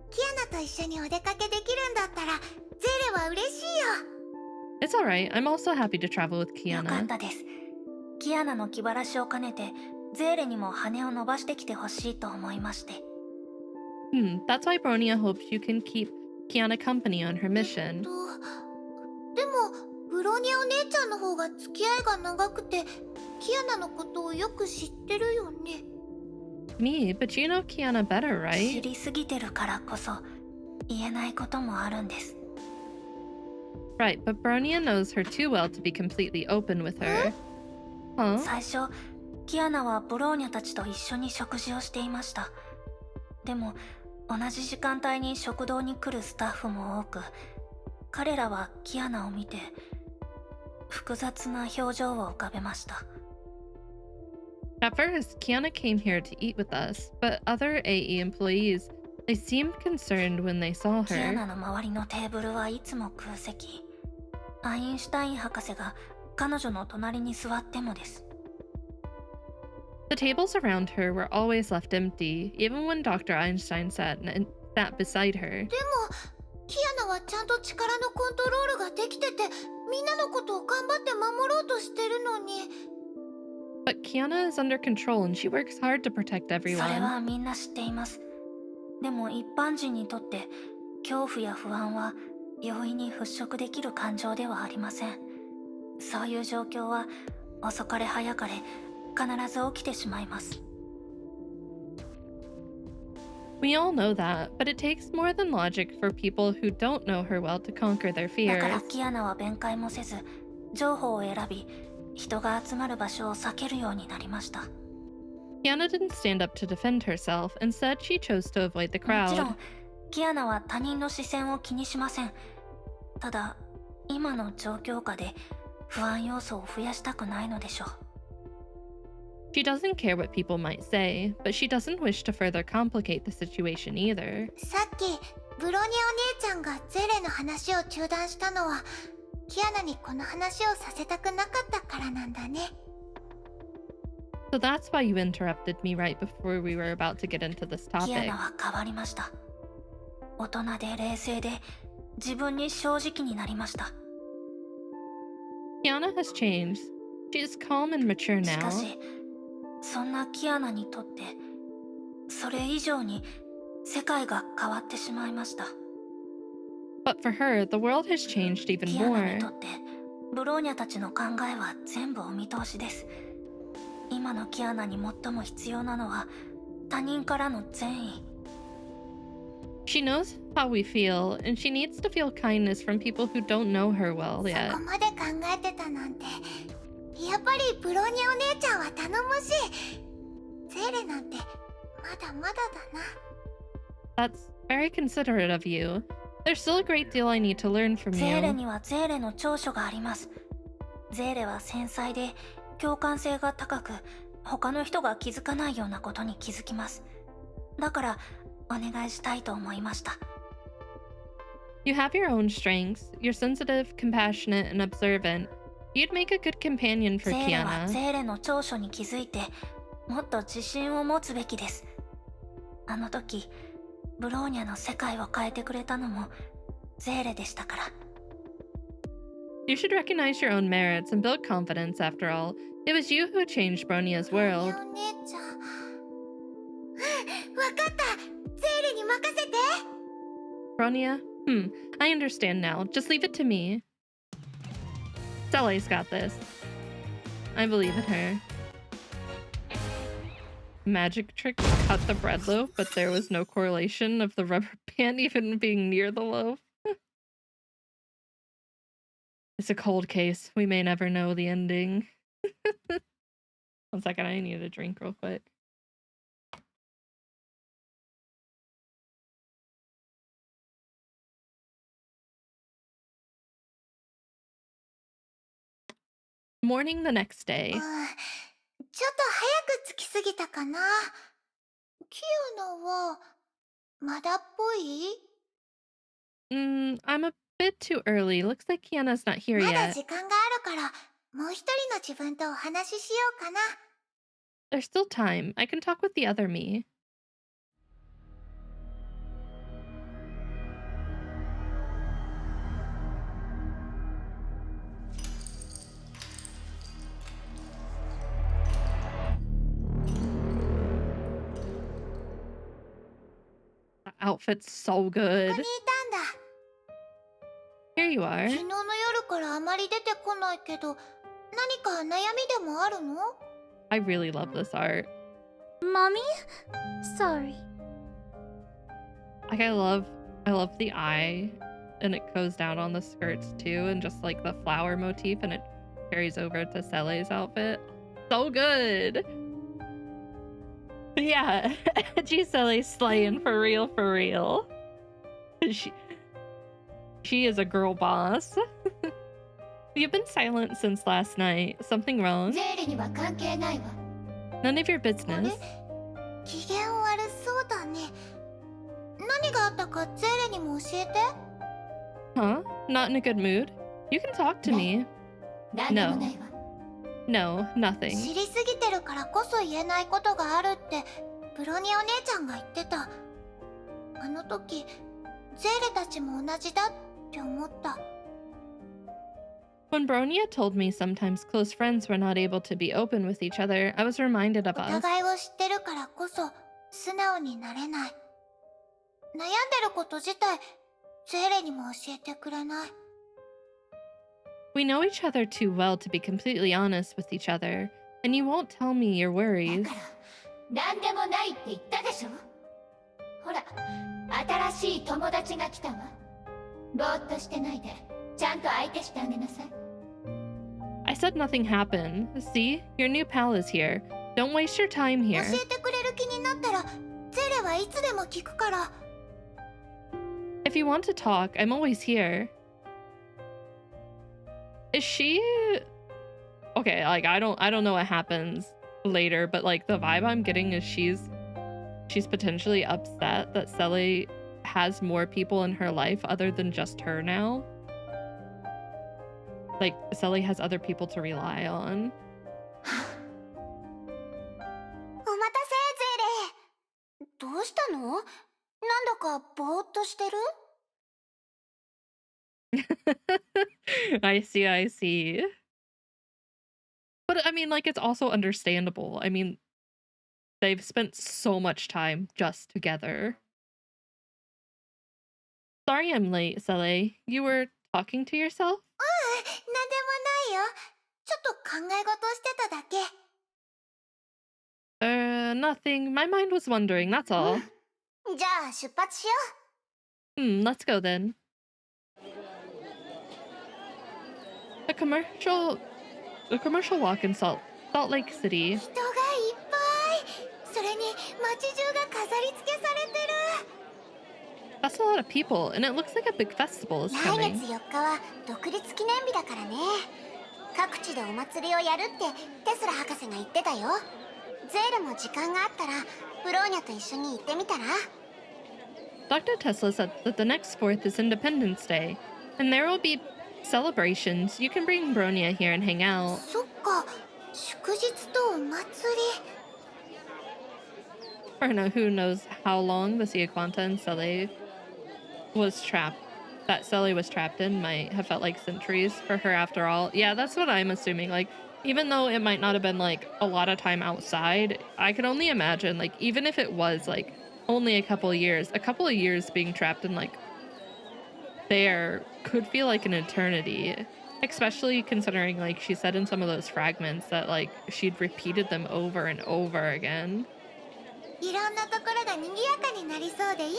キアナと一緒にお出かけできるんだったらゼーレは嬉しいよ。 It's alright. I'm also happy to travel with よかっ Kiana. たです。キアナの気晴らしを兼ねてゼーレにも羽を伸ばしてきてほしいと思いまして。That's why Bronia hopes you can keep Kiana company on her mission. でもブローニャお姉ちゃんの方が付き合いが長くてキアナのことをよく知ってるよね。 Me, but you know Kiana better, 知 right? りすぎてるからこそ言えないこともあるんです。 Right, but Bronia knows her too well to be completely open with her. Huh? 最初キアナはブローニャたちと一緒に食事をしていました。でも同じ時間帯に食堂に来るスタッフも多く、彼らはキアナを見て複雑な表情を浮かべました。 At first, Kiana came here to eat with us, but other AE employees, they seemed concerned when they saw キアナ her. の周りのテーブルはいつも空席。アインシュタイン博士が彼女の隣に座ってもです。 The tables around her were always left empty, even when Dr. Einstein sat beside her. でもキアナはちゃんと力のコントロールができててみんなのことを頑張って守ろうとしてるのに。 But Kiana is under control and she works hard to protect それ everyone. はみんな知っています。でも一般人にとって恐怖や不安は容易に払拭できる感情ではありません。そういう状況は遅かれ早かれ必ず起きてしまいます。 We all know that, but it takes more than logic for people who don't know her well to conquer their だから fears. キアナは弁解もせず情報を選び人が集まる場所を避けるようになりました。 Kiana didn't stand up to defend herself. Instead, she chose to avoid the もちろ crowd. んキアナは他人の視線を気にしません。ただ今の状況下で不安要素を増やしたくないのでしょう。 She doesn't care what people might say, but she doesn't wish to further complicate the situation either. さっきブローニャお姉ちゃんがゼレの話を中断したのはキアナにこの話をさせたくなかったからなんだね。 So that's why you interrupted me right before we were about to get into this キア topic. ナは変わりました。大人で冷静で自分に正直になりました。 Kiana has changed. She is calm and mature し now. かしそんなキアナにとってそれ以上に世界が変わってしまいました。 But for her, the world has changed even キアナに more. とってブローニャたちの考えは全部お見通しです。今のキアナに最も必要なのは他人からの善意。She knows how we feel, and she needs to feel kindness from people who don't know her well そ yet. こまで考えてたなんて。やっぱりブローニャお姉ちゃんは頼もしい。ゼーレなんてまだまだだな。That's very considerate of you. There's still a great deal I need to learn from ゼーレ you. にはゼーレの長所があります。ゼーレは繊細で共感性が高く、他の人が気づかないようなことに気づきます。だからお願いしたいと思いました。You have your own strengths. You're sensitive, compassionate, and observant. You'd make a good companion ゼ for ーレはゼ Kiana. ーレの長所に気づいて、もっと自信を持つべきです。あの時、ブローニャの世界を変えてくれたのもゼーレでしたから。You should recognize your own merits and build confidence, after all. It was you who changed Bronia's ブロー world. ニャお姉ちゃん。わかった。ゼーレに任せて。Bronia? I understand now. Just leave it to me. Sally's got this. I believe in her. Magic trick to cut the bread loaf, but there was no correlation of the rubber band even being near the loaf. It's a cold case. We may never know the ending. 1 second, I need a drink real quick. Morning the next day. ちょっと早く着きすぎたかな。キアナはまだっぽい？ I'm a bit too early. Looks like Kiana's not here まだ yet. 時間があるから、もう一人の自分とお話ししようかな。There's still time. I can talk with the other me. The outfit's so ここ good. にいたんだ。 Here you are. 昨日の夜からあまり出てこないけど、何か悩みでもあるの？ I really love this art. Mommy? Sorry. Like I love the eye, and it goes down on the skirts too, and just like the flower motif, and it carries over to Cele's outfit. So good. Yeah, G Cele's slaying for real, for real. She is a girl boss. You've been silent since last night. Something wrong? ゼーレには関係ないわ。 None of your business. 機嫌悪そうだね。何があったかゼーレにも教えて。 Huh? Not in a good mood? You can talk to me. 何でもないわ。 No, nothing. 知りすぎてるからこそ言えないことがあるってブロニアお姉ちゃんが言ってた。あの時ゼーレたちも同じだって思った。 When Bronia told me sometimes close friends were not able to be open with each other, I was reminded of お us. 互いを知ってるからこそ素直になれない。悩んでること自体ゼーレにも教えてくれない。 We know each other too well to be completely honest with each other, and you won't tell me your だ worries. から何でもないって言ったでしょ。ほら、新しい友達が来たわ。ぼーっとしてないで、ちゃんと相手してあげなさい。 I said nothing happened. See? Your new pal is here. Don't waste your time 教 here. えてくれる気になったらゼーレはいつでも聞くから。 If you want to talk, I'm always here. Is she okay, like I don't know what happens later, but like the vibe I'm getting is she's potentially upset that Cele has more people in her life other than just her now. Like Cele has other people to rely on. お待たせゼーレ。どうしたの？なんだかぼーっとしてる？ I see. But I mean, like, it's also understandable. I mean, they've spent so much time just together. Sorry I'm late, Cele. You were talking to yourself? なんでもなよ。ちょっと考え事してただけ。Nothing. My mind was wondering, that's all. じゃあ出発しよ Let's go then. A commercial walk in Salt Lake City. 人がいっぱい。それに街中が飾り付けされてる。 That's a lot of people, and it looks like a big festival う。 is 来 coming. 月4日は独立記念日だからね。各地でお祭りをやるってテスラ博士が言ってたよ。ゼールも時間があったらブローニャと一緒に行ってみたら？ Dr. Tesla said that the next 4th is Independence Day, and there will be celebrations. You can bring Bronya here and hang out. そっか、祝日とお祭り。 Or no, who knows how long the Sea Quanta and Cele was trapped. That Cele was trapped in might have felt like centuries for her after all. Yeah, that's what I'm assuming. Like, even though it might not have been like a lot of time outside, I could only imagine, like, even if it was like only a couple of years being trapped in like there could feel like an eternity. Especially considering, like, she said in some of those fragments that like she'd repeated them over and over again. いろんなところが賑やかになりそうでいいね。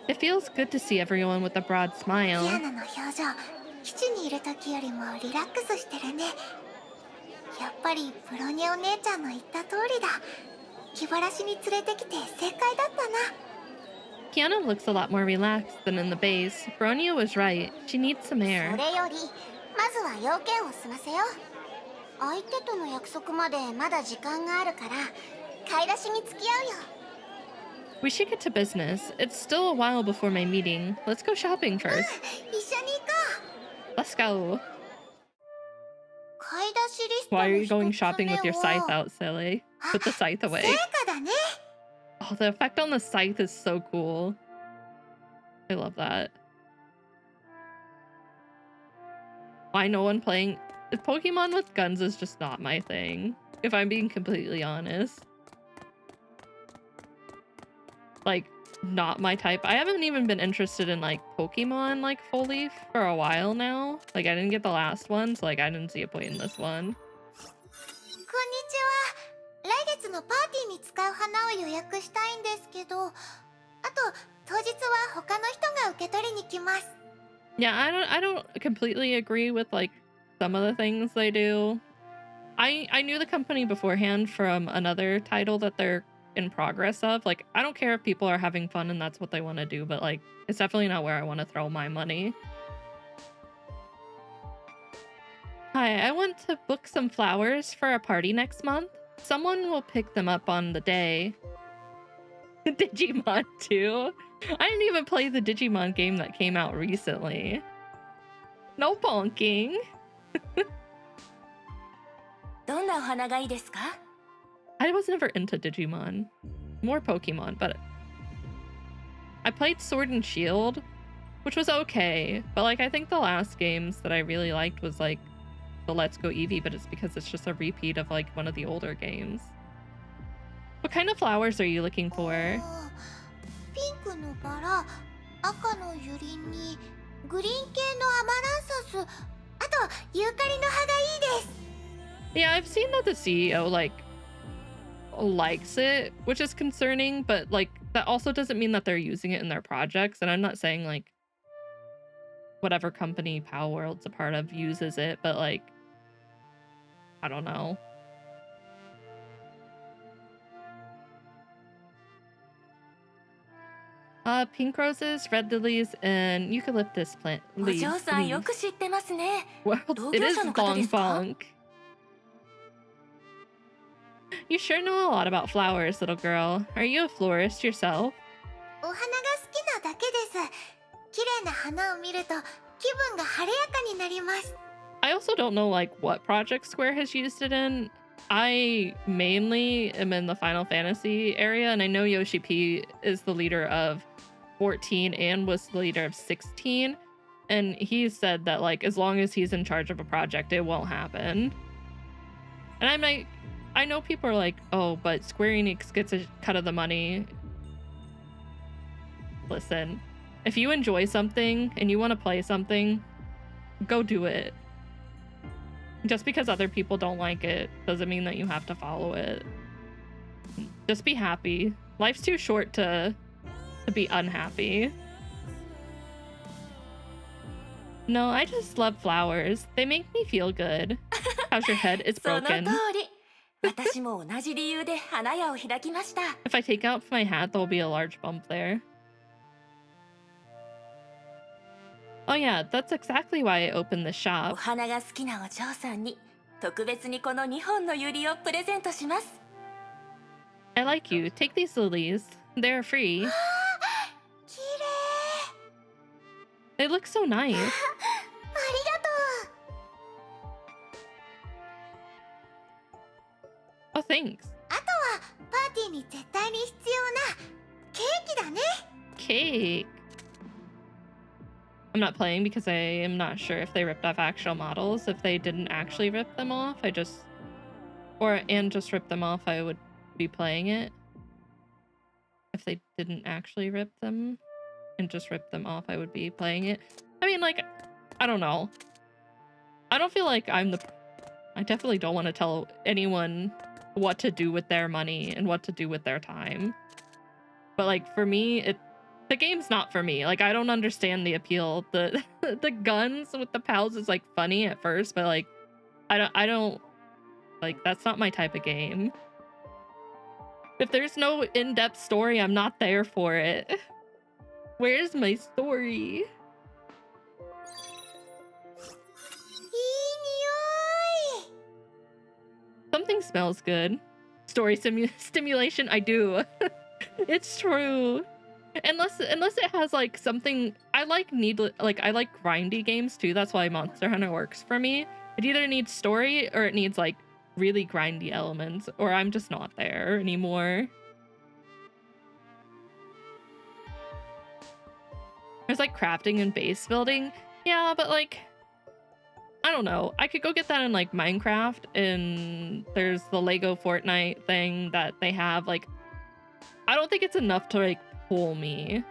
It feels good to see everyone with a broad ディ smile. アナの表情、基地にいる時よりもリラックスしてるね。やっぱりブロニャお姉ちゃんの言った通りだ。気晴らしに連れてきて正解だったな。 Kiana looks a lot more relaxed than in the base. Bronya was right. She needs some そ air. れよりまずは要件を済ませよう。相手との約束までまだ時間があるから買い出しに付き合うよ。 We should get to business. It's still a while before my meeting. Let's go shopping first. 一緒に行こう。 Let's go. 買い出しリスト Why の are you 一つ going 目 shopping with your scythe は out, silly? Put the scythe away. 成果だね。 Oh, the effect on the scythe is so cool. I love that. Why no one playing Pokemon with guns is just not my thing, if I'm being completely honest. Like, not my type. I haven't even been interested in like Pokemon like fully for a while now. Like, I didn't get the last one, so like I didn't see a point in this one. こんにちは。来月のパーティーに使う花を予約したいんですけど、あと当日は他の人が受け取りに来ます。 Yeah, I don't completely agree with like some of the things they do. I knew the company beforehand from another title that they're in progress of. Like, I don't care if people are having fun and that's what they want to do, but like it's definitely not where I want to throw my money. Hi, I want to book some flowers for a party next month. Someone will pick them up on the day. Digimon too? I didn't even play the Digimon game that came out recently. No bonking. どんなお花がいいですか？ I was never into Digimon. More Pokemon, but I played Sword and Shield, which was okay. But like, I think the last games that I really liked was like the Let's Go Eevee, but it's because it's just a repeat of like one of the older games. What kind of flowers are you looking for? ピンクのバラ、赤のユリに、グリーン系のアマランサス、あとユーカリの葉がいいです。 Yeah, I've seen that the CEO like likes it, which is concerning, but like that also doesn't mean that they're using it in their projects. And I'm not saying like whatever company Pow World's a part of uses it, but like I don't know. Pink roses, red lilies, and eucalyptus plant お leaves. 嬢さん leaves. よく知ってますね。 Well, it is 同業者の方 Bong ですか？ Bonk. You sure know a lot about flowers, little girl. Are you a florist yourself? お花が好きなだけです。綺麗な花を見ると気分が晴れやかになります。 I also don't know like what project Square has used it in. I mainly am in the Final Fantasy area, and I know Yoshi P is the leader of 14 and was the leader of 16. And he said that like as long as he's in charge of a project, it won't happen. And I'm like, I know people are like, oh, but Square Enix gets a cut of the money. Listen, if you enjoy something and you want to play something, go do it. Just because other people don't like it doesn't mean that you have to follow it. Just be happy. Life's too short to be unhappy. No, I just love flowers. They make me feel good. How's your head? It's その broken. 通り。私も同じ理由で花屋を開きました。 If I take out my hat, there'll be a large bump there. Oh yeah, that's exactly why I opened the お shop. 花が好きなお嬢さんに特別にこの2本のユリをプレゼントします。 I like you. Take these lilies. They're free. 綺麗。 They look so nice. ありがとう。 Oh, thanks. あとはパーティーに絶対に必要なケーキだね。 Cake. I'm not playing because I am not sure if they ripped off actual models. If they didn't actually rip them off, just rip them off, I would be playing it. If they didn't actually rip them and just rip them off, I would be playing it. I mean, like, I don't know. I don't feel like I definitely don't want to tell anyone what to do with their money and what to do with their time. But like, for me, the game's not for me. Like, I don't understand the appeal. The guns with the pals is like funny at first, but like, I don't like, that's not my type of game. If there's no in-depth story, I'm not there for it. Where's my story? いい匂い。 Something smells good. Story stimulation, I do. It's true. Unless it has like something. I like grindy games too. That's why Monster Hunter works for me. It either needs story or it needs like really grindy elements, or I'm just not there anymore. There's like crafting and base building. Yeah, but like, I don't know. I could go get that in like Minecraft, and there's the Lego Fortnite thing that they have. Like, I don't think it's enough to like pull me.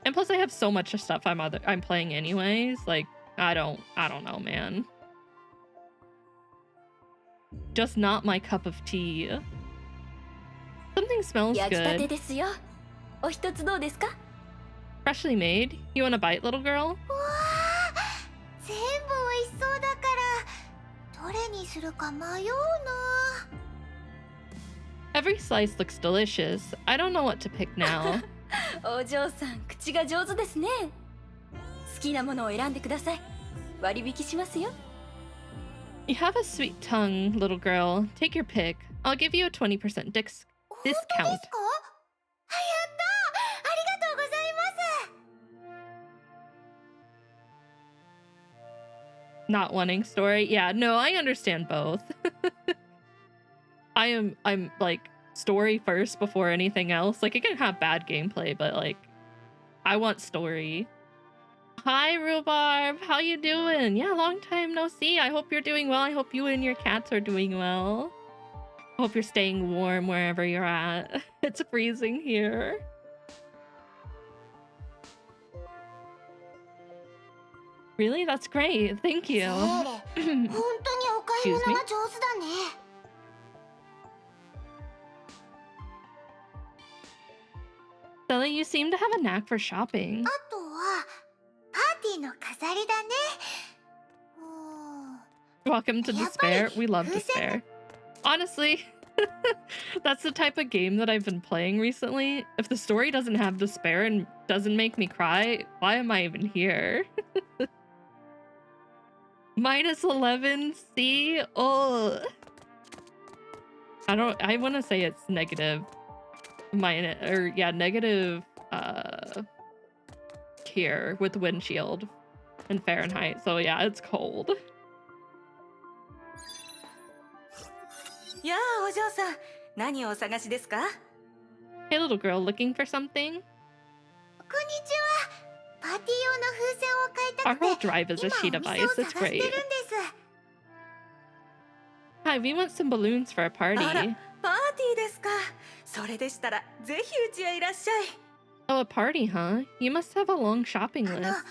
And plus I have so much stuff I'm playing anyways. Like, I don't know, man. Just not my cup of tea. Something smells 焼きたて good. ですよ。お一つどうですか？ Freshly made. You want a bite, little girl? わあ、全部美味しそうだからどれにするか迷うな。 Every slice looks delicious. I don't know what to pick now. お嬢さん、口が上手ですね。好きなものを選んでください。割引しますよ。 You have a sweet tongue, little girl. Take your pick. I'll give you a 20% 本当です discount. か？あ、やったー。ありがとうございます。 Not wanting story. Yeah, no, I understand both. I'm like story first before anything else. Like, it can have bad gameplay, but like, I want story. Hi, Rhubarb. How you doing? Yeah, long time no see. I hope you're doing well. I hope you and your cats are doing well. I hope you're staying warm wherever you're at. It's freezing here. Really? That's great. Thank you. 本当にお買い物が上手だね。 Sally, you seem to have a knack for shopping. あとはパーティーの飾りだね。Welcome to despair. We love despair. Honestly, that's the type of game that I've been playing recently. If the story doesn't have despair and doesn't make me cry, why am I even here? -11, see? Oh. I want to say it's negative. Negative here with windshield in Fahrenheit. So yeah, it's cold. やあ、お嬢さん、何をお探しですか？ Hey, little girl, looking for something? こんにちは。パーティー用の風船を買いた Our くて whole drive is a sheet 今 of お ice. 店を It's 探して great. るんです。 Hi, we want some balloons for a あら、 party. パーティーですか。それでしたら、ぜひうちへいらっしゃい。 Oh, a party, huh? You must have a long shopping 細 list. 長い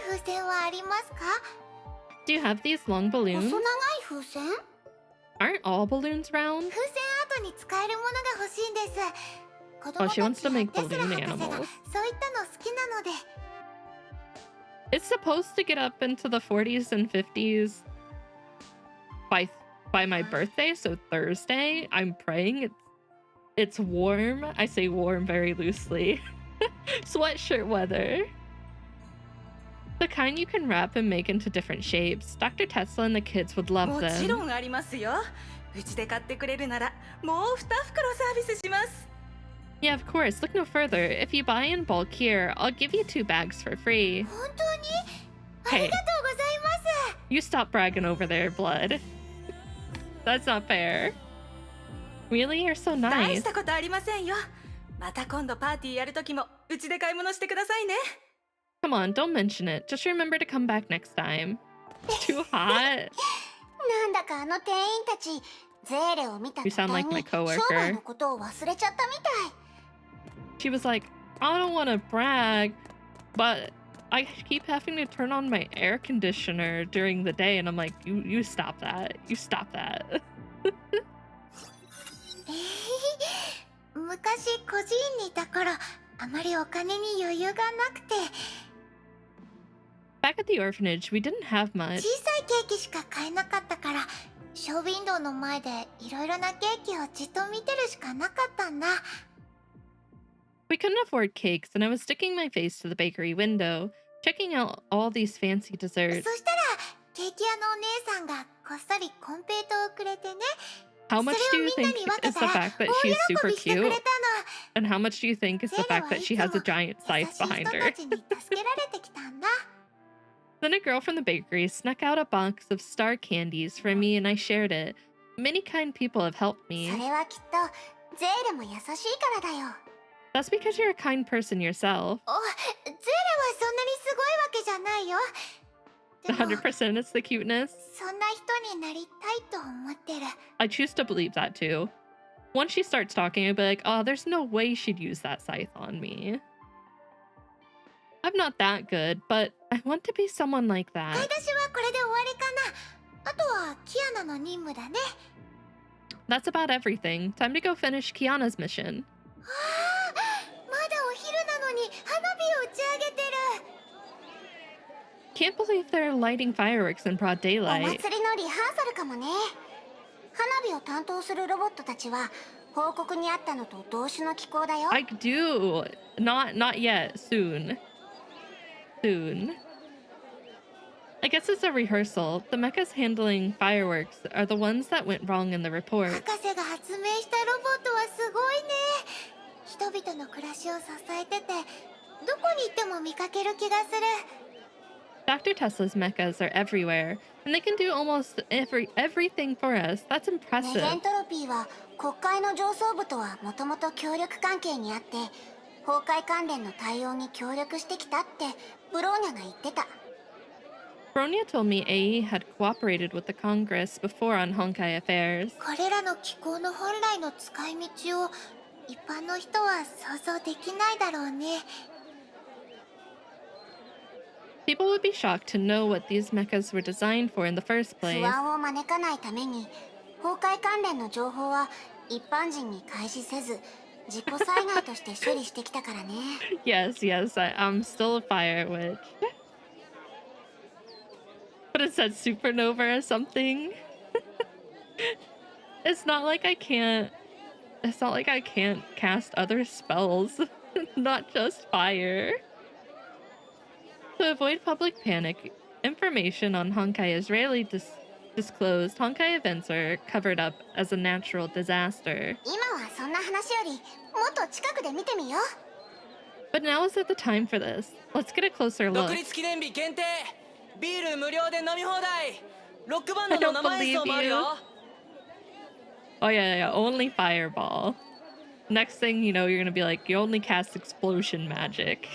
風船はありますか？ Do you have these long 細 balloons? 長い風船 Aren't all balloons round? 風船アートに使えるものが欲しいんです。子 Oh, 供 she た wants ち to や make テスラ balloon 博士が animals. そういったの好きなので。 It's supposed to get up into the 40s and 50s by my birthday, so Thursday. I'm praying it's warm. I say warm very loosely. Sweatshirt weather. The kind you can wrap and make into different shapes. Dr. Tesla and the kids would love もちろ them. んありますよ。うちで買ってくれるならもう2袋サービスします。 Yeah, of course. Look no further. If you buy in bulk here, I'll give you 2 bags for free. 本当にあり Hey, がとうございます。 you stop bragging over there, blood. That's not fair. Really? You're so 大 nice. したことありませんよ。また今度パーティーやるときもうちで買い物してくださいね。 Come on, don't mention it. Just remember to come back next time. Too hot. なんだかあの店員たちゼーレを見た You 途 sound 端 like に my 商 coworker. 売のことを忘れちゃったみたい。 She was like, I don't want to brag, but I keep having to turn on my air conditioner during the day. And I'm like, you stop that. You stop that. 昔孤児院にいた頃、あまりお金に余裕がなくて、 Back at the orphanage, we didn't have 小 much. さいケーキしか買えなかったから、ショーウィンドウの前でいろいろなケーキをじっと見てるしかなかったんだ。 We couldn't afford cakes, and I was sticking my face to the bakery window, checking out all these fancy そ desserts. したらケーキ屋のお姉さんがこっそりコンペイトをくれてね。 How much そ do れを you みんな think に分け is た the ら fact that 大 she's 喜 super びしてくれ cute? たの。 And how much do you think is ゼ the レ fact は that い she つ has も a giant 優 scythe しい人 behind た her? ちに助けられてきたんだ。 Then a girl from the bakery snuck out a box of star candies for me, and I shared it. Many kind people have helped そ me. れはきっとゼーレも優しいからだよ。 That's because you're a kind person yourself. ゼレはそんなにすごいわけじゃないよ。でも 100% it's the cuteness. そんな人になりたいと思ってる。 I choose to believe that too. Once she starts talking, I'd be like, oh, there's no way she'd use that scythe on me. I'm not that good, but I want to be someone like 買い that. 出しはこれで終わりかな。あとはキアナの任務だね。 That's about everything. Time to go finish Kiana's mission. まだお昼なのに花火を打ち上げてる。 Can't believe they're lighting fireworks in broad お daylight. 祭りのリハーサルかもね。花火を担当するロボットたちは報告にあったのと同種の機構だよ。 I do. Not yet. Soon. Soon. I guess it's a rehearsal. The mechas handling fireworks are the ones that went wrong in the report. 博士が発明したロボットはすごいね。人々の暮らしを支えてて、どこに行っても見かける気がする。 Dr. Tesla's mechas are everywhere, and they can do almost everything for us. That's ネゲ impressive. ントロピーは国会の上層部とはもともと協力関係にあって崩壊関連の対応に協力してきたってブローニャが言ってた。 Bronya told me AE had cooperated with the Congress before on Honkai affairs. これらの機構の本来の使い道を一般の人は想像できないだろうね。 People would be shocked to know what these mechas were designed for in the first 不 place. 安を招かないために崩壊関連の情報は一般人に開示せず自己災害として処理してきたからね。 Yes, I'm still a fire witch. But it said supernova or something. It's not like I can't cast other spells, not just fire. To avoid public panic, information on Honkai is rarely disclosed. Honkai events are covered up as a natural disaster. 今はそんな話よりもっと近くで見てみよう。 But now isn't the time for this. Let's get a closer 独 look. 立記念日限定ビール無料で飲み放題ロックバンドの生演奏もあるよ。 Oh yeah, only fireball. Next thing you know, you're gonna be like, you only cast explosion magic.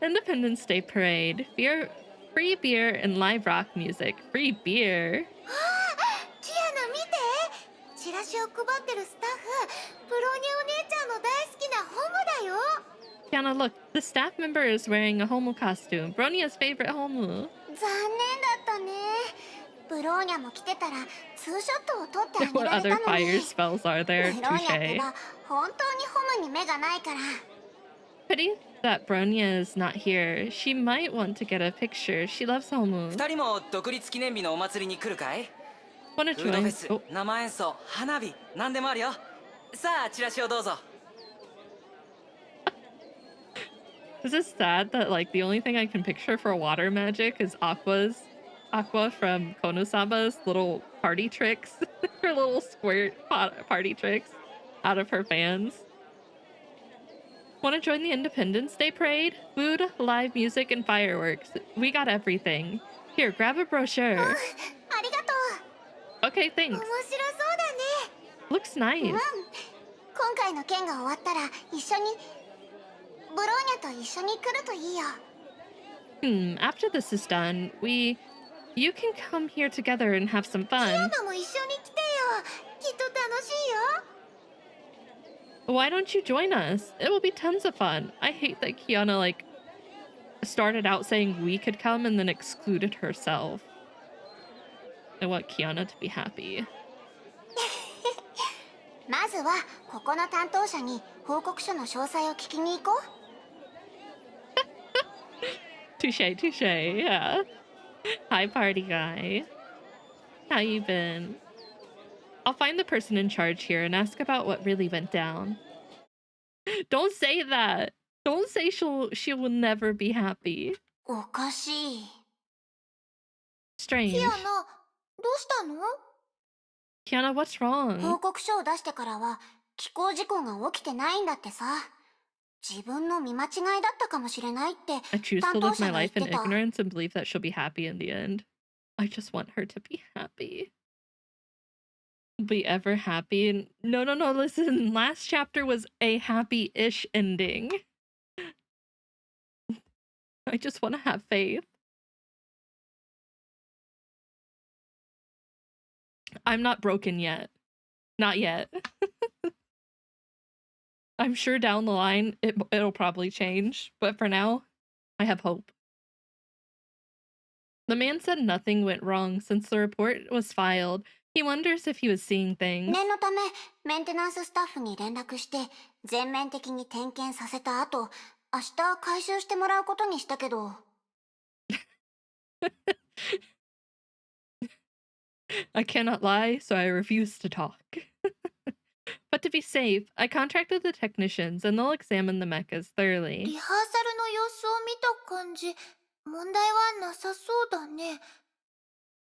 Independence Day Parade. Free beer and live rock music. Free beer. キアナ見て。チラシを配ってるスタッフ、ブローニャお姉ちゃんの大好きなホムだよ。 Kiana, look, the staff member is wearing a homo costume. Bronia's favorite homo. ゼだったね。ブローニャも来てたらツーショットを撮ってあげ What られ other たのに。 fire spells are there? ブローニャって Touche. ば本当にホムに目がないから。 Pity that Bronya is not here. She might want to get a picture. She loves Homu. 二人も独立記念日のお祭りに来るかい？ Wanna フードフェ join? ス、 Oh, 生演奏、花火、何でもあるよ。さあチラシをどうぞ。 is it sad that like the only thing I can picture for water magic is Aqua from Konosaba's little party tricks, her little squirt party tricks out of her fans. Want to join the Independence Day parade? Food, live music, and fireworks. We got everything. Here, grab a brochure. ありがと Okay, う。 thanks. 面白そうだね。 Looks nice. 今回の件が終わったら一緒にブローニャと一緒に来るといいよ。 After this is done, you can come here together and have some キア fun. ナも一緒に来てよ。きっと楽しいよ。 Why don't you join us? It will be tons of fun. I hate that Kiana, like, started out saying we could come and then excluded herself. I want Kiana to be happy. まずはここの担当者に報告書の詳細を聞きに行こう。 Touche, touche, yeah. Hi, party guy. How you been? I'll find the person in charge here and ask about what really went down. Don't say that. Don't say she will never be happy. おかしい。 Strange. キアナ、どうしたの？ Kiana, what's 報 wrong? 告書を出してからは気候事故が起きてないんだってさ。自分の見間違いだったかもしれないって I choose to 担当 live 者 my が言っ life in てた。 ignorance and believe that she'll be happy in the end. I just want her to be happy. Be ever happy. No, listen. Last chapter was a happy-ish ending. I just want to have faith. I'm not broken yet. Not yet. I'm sure down the line it'll probably change, but for now, I have hope. The man said nothing went wrong since the report was filed. He wonders if he was seeing things. 念のためメンテナンススタッフに連絡して全面的に点検させた後、明日回収してもらうことにしたけど。 I cannot lie, so I refuse to talk. But to be safe, I contracted the technicians and they'll examine the mechas thoroughly. リハーサルの様子を見た感じ、問題はなさそうだね。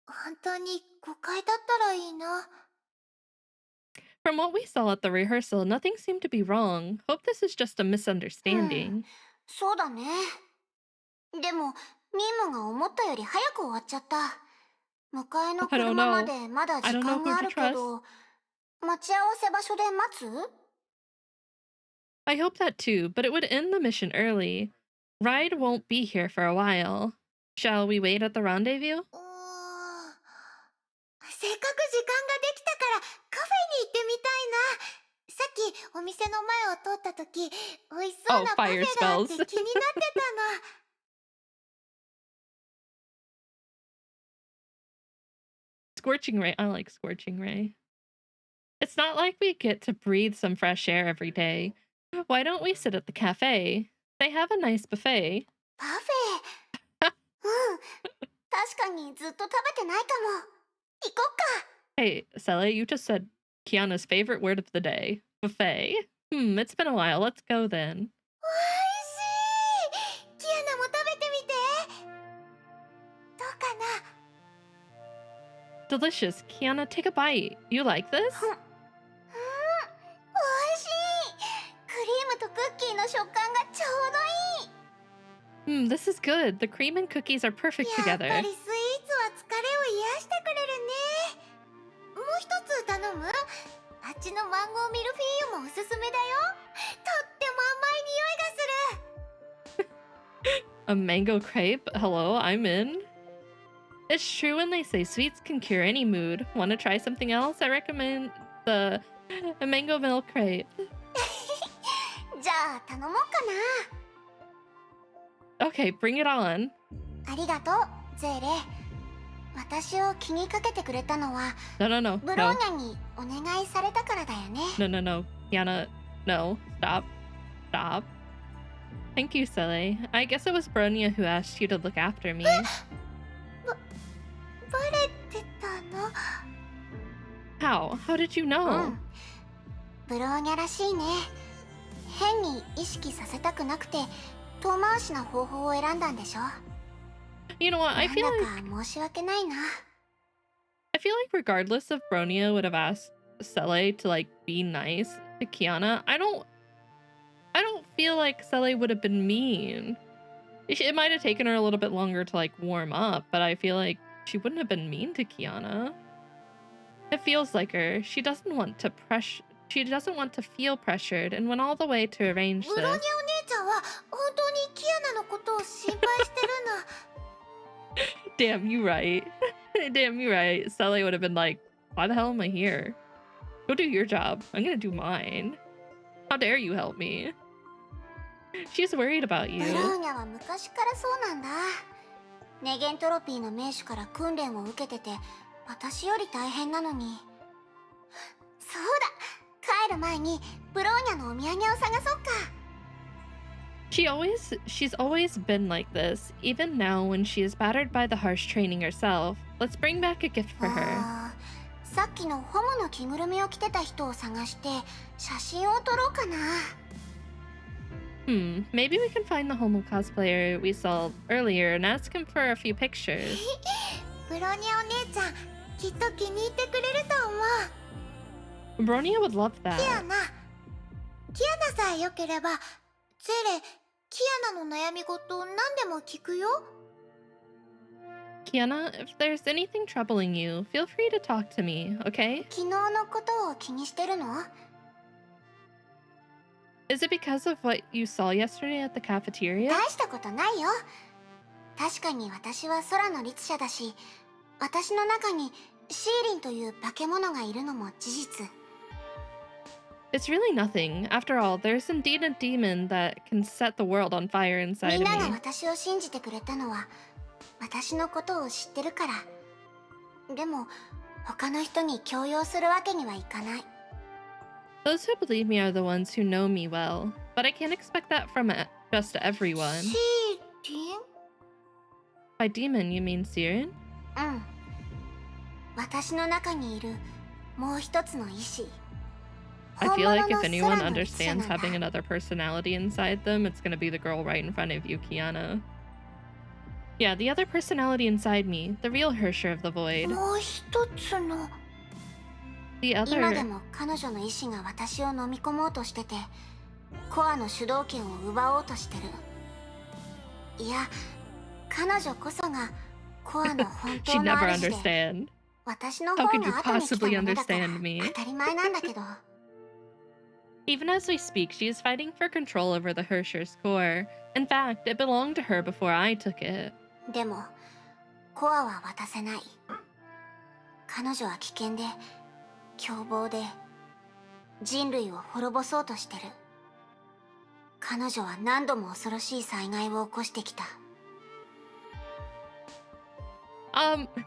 本当に誤解だったらいいな。 From what we saw at the rehearsal, nothing seemed to be wrong. Hope this is just a misunderstanding. そうだね。でも任務が思ったより早く終わっちゃった。迎えの車までまだ時間があるけど、待ち合わせ場所で待つ？ I hope that too, but it would end the mission early. Ride won't be here for a while. Shall we wait at the rendezvous? せっかく時間ができたからカフェに行ってみたいな。さっきお店の前を通った時、美味しそうなパフェがあって気になってたの。Scorching ray. I like scorching ray. It's not like we get to breathe some fresh air every day. Why don't we sit at the cafe? They have a nice buffet. パフェ。確かにずっと食べてないかも。行こっか。 Hey, Sele, you just said Kiana's favorite word of the day. Buffet. It's been a while. Let's go then. おいしい。キアナも食べてみて。どうかな。 Delicious. Kiana, take a bite. You like this? おいしい。クリームとクッキーの食感がちょうどいい。 This is good. The cream and cookies are perfect やっ together. ぱりスイーツは疲れを癒してくれるね。もう一つ頼む？あっちのマンゴーミルフィーユもおすすめだよ。とっても甘い匂いがする。 A mango crepe? Hello, I'm in. It's true when they say sweets can cure any mood. Want to try something else? I recommend the mango milk crepe. じゃあ頼もうかな。 Okay, bring it on. ありがとう。ゼーレ、私を気にかけてくれたのは No, no, no, ブロー no. ニャにお願いされたからだよね。 No, no, no. Kiana, no. Stop. Stop. Thank you, Silly. I guess it was Bronya who asked you to look after me. バレてたの？ How? How did you know? ブローニャらしいね。変に意識させたくなくて遠回しな方法を選んだんでしょ。 You know what? I feel なんだか申し訳ないな。 like regardless if Bronya would have asked Sele to like be nice to Kiana, I don't feel like Sele would have been mean. It might have taken her a little bit longer to like warm up, but I feel like she wouldn't have been mean to Kiana. It feels like her. She doesn't want to feel pressured and went all the way to arrange ブローニャお this. 姉ちゃんは本当にキアナのことを心配してるの。 Damn, you right. Damn, you right. Sele would have been like, why the hell am I here? Go do your job. I'm gonna do mine. How dare you help me? She's worried about ブ you. ローニャは昔からそうなんだ。ネゲントロピーの名手から訓練を受けてて私より大変なのに。そうだ、帰る前にブローニャのお土産を探そっか。 She's always been like this, even now when she is battered by the harsh training herself. Let's bring back a gift for her. さっきのホモの着ぐるみを着てた人を探して写真を撮ろうかな。 Maybe we can find the homo cosplayer we saw earlier and ask him for a few pictures. ブローニャお姉ちゃん、きっと気に入ってくれると思う。 Bronya would love キア that. ナさえ良ければ、ゼレ、キアナの悩み事何でも聞くよ。 Kiana, if there's anything troubling you, feel free to talk to me, okay? 昨日のことを気にしてるの？ Is it because of what you saw yesterday at the cafeteria? 大したことないよ。確かに私は空の律者だし、私の中にシーリンという化け物がいるのも事実。 It's really nothing. After all, there's indeed a demon that can set the world on fire み inside ん of なが me. 私を信じてくれたのは私のことを知ってるから。でも他の人に強要するわけにはいかない。 Those who believe me are the ones who know me well, but I can't expect that from just everyone. シーリン？ By demon, you mean Siren? うん。私の中にいるもう一つの意志。 I feel like if 本物の anyone 空の律者 understands なんだ。 having another personality inside them, it's gonna be the girl right in front of you, Kiana. Yeah, the other personality inside me, the real Hersher of the Void. もう一つの。 The 今で other... も彼女の意志が私を飲み込もうとしてて、コアの主導権を奪おうとしてる。いや、彼女こそがコアの本 She'd 当の never 主で、 understand. 私の How 方 could you が後に来た possibly ものだから understand me? 当たり前なんだけど。 Even as we speak, she is fighting for control over the Hersher's core. In fact, it belonged to her before I took it. でもコアは渡せない。彼女は危険で凶暴で人類を滅ぼそうとしてる。彼女は何度も恐ろしい災害を起こしてきた。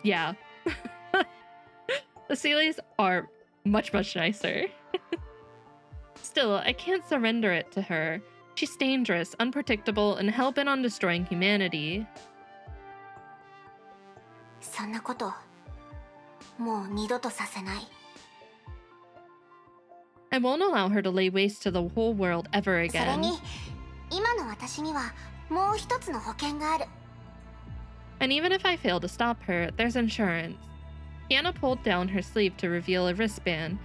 Yeah. The Sealies are much, much nicer. Still, I can't surrender it to her. She's dangerous, unpredictable, and hell-bent on destroying humanity. そんなこともう二度とさせない。 I won't allow her to lay waste to the whole world ever それ again. に今の私にはもう一つの保険がある。 And even if I fail to stop her, there's insurance. Kiana pulled down her sleeve to reveal a wristband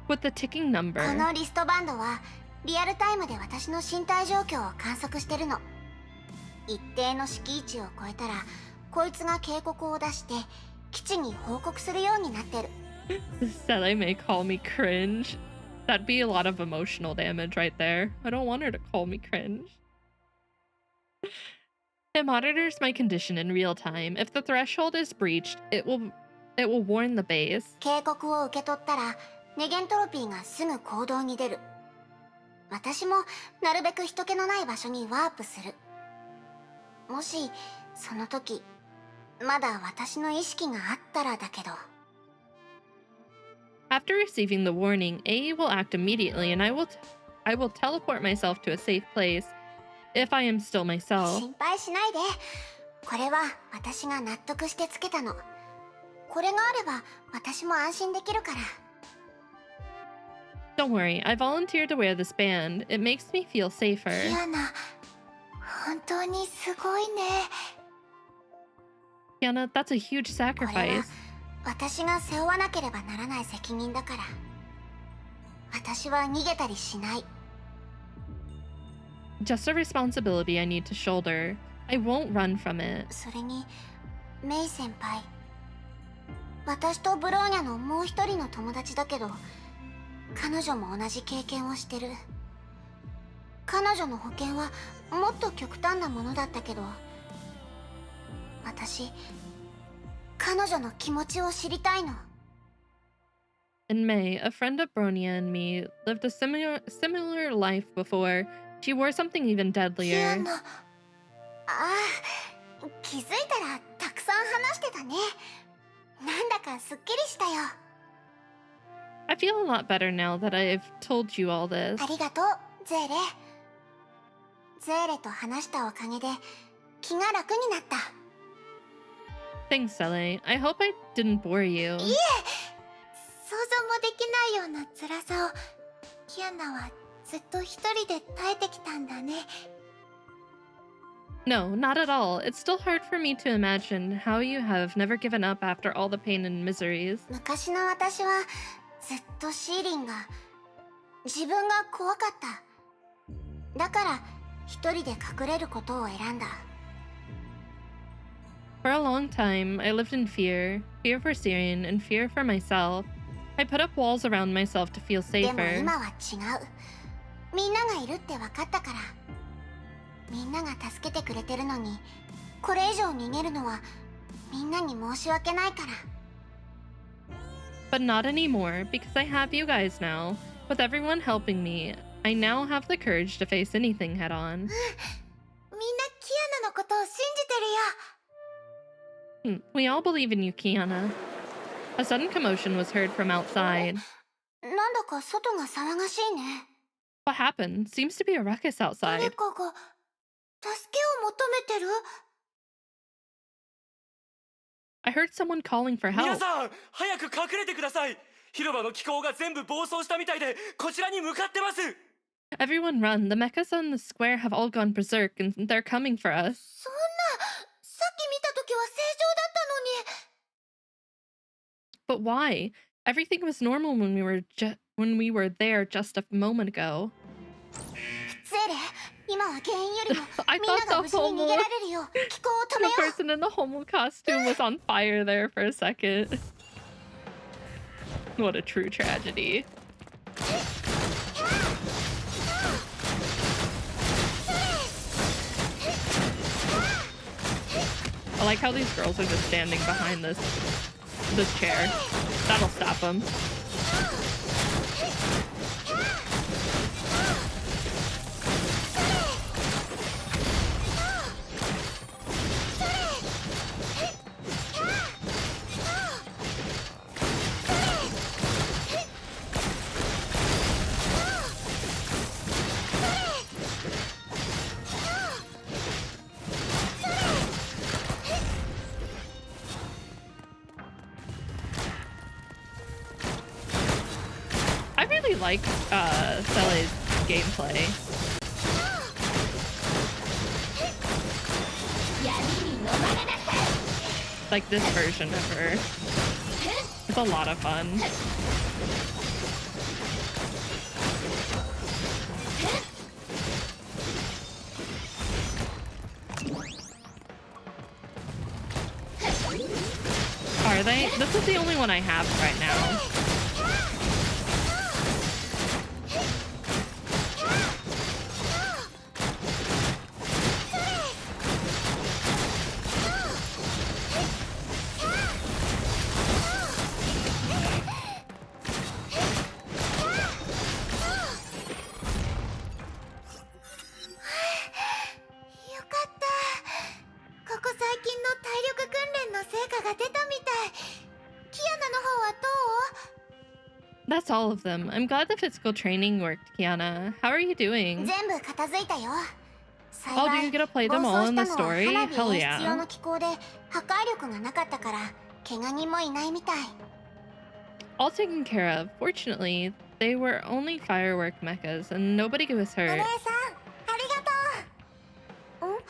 with the ticking number. このリストバンドはリアルタイムで私の身体状況を観測してるの。一定の敷地を超えたらこいつが警告を出して基地に報告するようになってる。 Sele may call me cringe. That'd be a lot of emotional damage right there. I don't want her to call me cringe. It monitors my condition in real time. If the threshold is breached, it will warn the base. 警告を受け取ったらネゲントロピーがすぐ行動に出る。私もなるべく人気のない場所にワープする。もしその時まだ私の意識があったらだけど。 After receiving the warning, A will act immediately, and I will teleport myself to a safe place if I am still myself. 心配しないで。これは私が納得してつけたの。これがあれば私も安心できるから。 Don't worry, I volunteered to wear this band. It makes me feel safer. キアナ、本当にすごいね。 Kiana, that's a huge これは sacrifice. 私が背負わなければならない責任だから。私は逃げたりしない。 Just a responsibility I need to shoulder. I won't run from it. それにメイ先輩、私とブローニャのもう一人の友達だけど、彼女も同じ経験をしてる。彼女の保険はもっと極端なものだったけど、私彼女の気持ちを知りたいの。 In May, a friend of Bronia and me lived a similar life before. She wore something even キア deadlier. ナ、ああ、気づいたらたくさん話してたね。なんだかすっきりしたよ。 I feel a lot better now that I've told you all this. ありがとう、ゼーレ。ゼーレと話したおかげで気が楽になった。 Thanks, Sele. I hope I didn't bore you. いえ、想像もできないような辛さをキアナはずっと一人で耐えてきたんだね。 No, not at all. It's still hard for me to imagine how you have never given up after all the pain and miseries. 昔の私はずっとシーリンが自分が怖かった。だから一人で隠れることを選んだ。 For a long time, I lived in fear for Syrian, and fear for myself. I put up walls around myself to feel でも safer. 今は違う。みんながいるって分かったから。みんなが助けてくれてるのに、これ以上逃げるのはみんなに申し訳ないから。 But not anymore, because I have you guys now. With everyone helping me, I now have the courage to face anything head on. みんなキアナのことを信じてるよ。 We all believe in you, Kiana. A sudden commotion was heard from outside. なんだか外が騒がしいね。 What happened? Seems to be a ruckus 誰 outside. かが助けを求めてる。 I heard someone calling for 皆 help. さん早く隠れてください。広場の気候が全部暴走したみたいでこちらに向かってます。 Everyone run. The mechas on the square have all gone berserk, and they're coming for us. そんな、さっき見た時は正常だったのに。 But why? Everything was normal when we were there just a moment ago. ゼーレ、今は原因よりも I みんな thought が無 the 事に逃げ homo, られるよう気候を止 the めよう。 person in the homo costume was on fire there for a second. What a true tragedy. I like how these girls are just standing behind this chair. That'll stop them. I really like Sele's gameplay. Like this version of her. It's a lot of fun. Are they? This is the only one I have right now. 果が出たみたい。キアナの方はどう？ That's all of them. I'm glad the physical training worked, Kiana. How are you doing? 全部片付いたよ。 Oh, do you get to play them all in the story? Hell 必要 yeah. の気候で破壊力がなかったから怪我人もいないみたい。 All taken care of. Fortunately, they were only firework mechas and nobody was お hurt. 姉さん、ありがとう。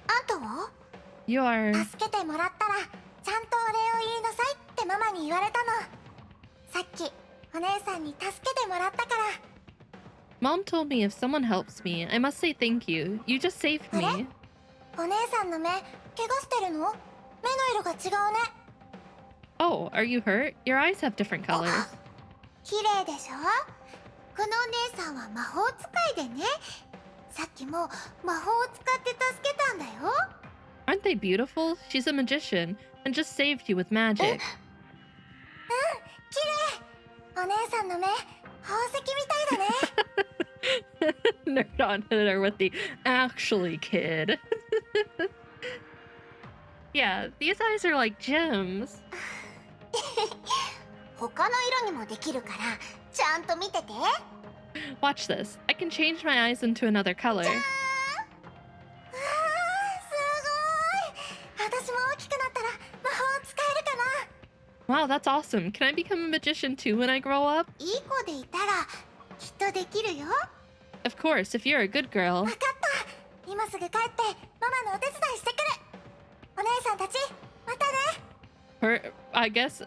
あんたは？ You are... 助けてもらったらちゃんとお礼を言いなさいってママに言われたの。さっきお姉さんに助けてもらったから。 Mom told me if someone helps me, I must say thank you. You just saved me. お姉さんの目、怪我してるの？目の色が違うね。 Oh, are you hurt? Your eyes have different colors. 綺麗でしょ？このお姉さんは魔法使いでね。さっきも魔法を使って助けたんだよ。 Aren't they beautiful? She's a magician and just saved you with magic. 綺麗。お姉さんの目、宝石みたいだね。Nerd on her with the actually kid. Yeah, these eyes are like gems. 他の色にもできるからちゃんと見てて。 Watch this. I can change my eyes into another color. すごい。私も大きくなったら魔法使えるかな。 Wow, that's awesome. Can I become a magician too when I grow up? いい子でいたらきっとできるよ。 Of course, if you're a good girl. わかった。今すぐ帰ってママのお手伝いしてくる。お姉さんたち、またね。 Her, I guess,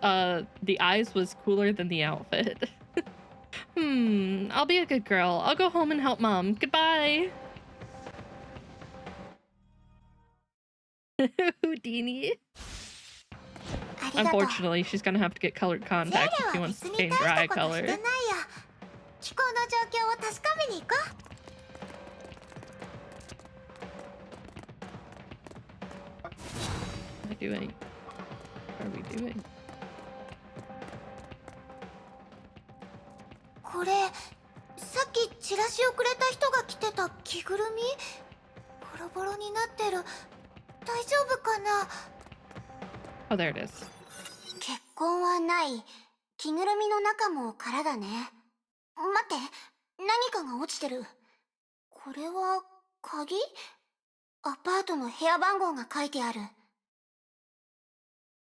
the eyes was cooler than the outfit. I'll be a good girl. I'll go home and help Mom. Goodbye. Houdini. Unfortunately, she's gonna have to get colored contacts if she wants to change her eye color. 気候の状況を確かめに行こう。 What are we doing? What are we doing? これ、さっきチラシをくれた人が着てた着ぐるみ？ボロボロになってる。大丈夫かな？ Oh, there it is. 血痕はない。着ぐるみの中も空だね。待って、何かが落ちてる。これは鍵？アパートの部屋番号が書いてある。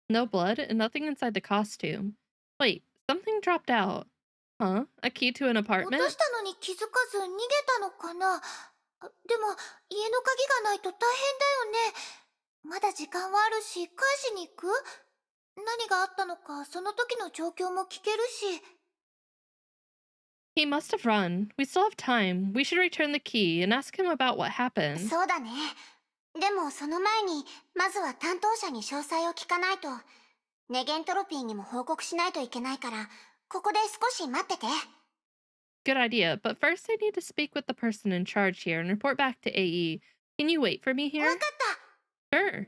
No blood and nothing inside the costume. Wait, something dropped out. Huh? A key to an 落 apartment? としたのに気づかず逃げたのかな。でも家の鍵がないと大変だよね。まだ時間はあるし返しに行く？何があったのかその時の状況も聞けるし。 He must have run. We still have time. We should return the key and ask him about what happened. そうだね。でもその前にまずは担当者に詳細を聞かないと。ネゲントロピーにも報告しないといけないからここで少し待ってて。 Good idea, but first I need to speak with the person in charge here and report back to AE. Can you wait for me わ here? かった。 Sure.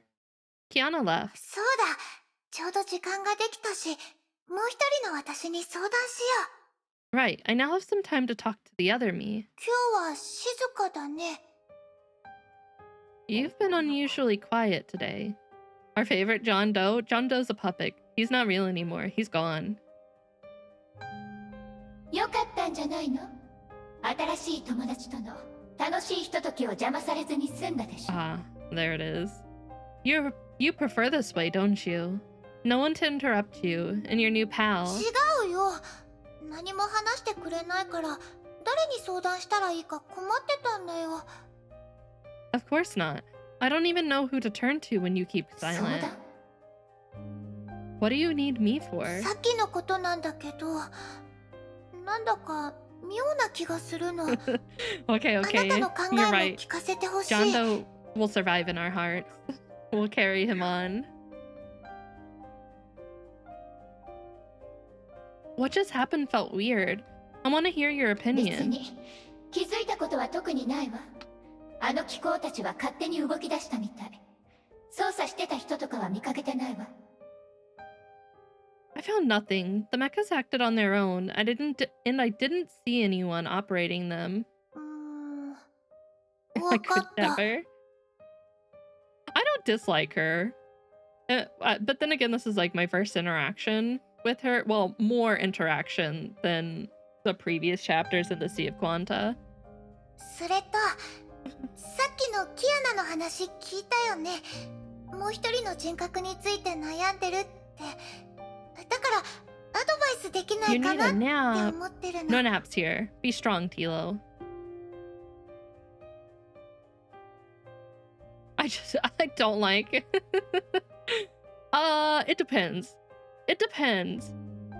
Kiana left. そうだ。ちょうど時間ができたし、もう一人の私に相談しよう。 Right, I now have some time to talk to the other me. 今日は静かだね。 You've been unusually quiet today. Our favorite John Doe? John Doe's a puppet. He's not real anymore. He's gone. よかったんじゃないの？新しい友達との楽しいひとときを邪魔されずに済んだでしょ。 Ah, there it is. You prefer this way, don't you? No one to interrupt you, and your new pal. 違うよ。何も話してくれないから誰に相談したらいいか困ってたんだよ。 Of course not. I don't even know who to turn to when you keep そう silent. だ。 What do you need me for? さっきのことなんだけど、なんだか妙な気がするの。 Okay, あな okay. たの考 You're えも right. 聞かせてほしい。 John Doe will survive in our hearts. We'll carry him on. What just happened felt weird. I want to hear your 別 opinion. に気づいたことは特にないわ。あの気候たちは勝手に動き出したみたい。操作してた人とかは見かけてないわ。 I found nothing. The mechas acted on their own. I didn't see anyone operating them. わ I か could った。 never. I don't dislike her. But then again, this is like my first interaction with her. Well, more interaction than the previous chapters in the Sea of Quanta. それとさっきのキアナの話聞いたよね。もう一人の人格について悩んでるって。だからアドバイスできないかなって思ってるの。No naps here. Be strong, Tilo. I don't like. It depends. It depends.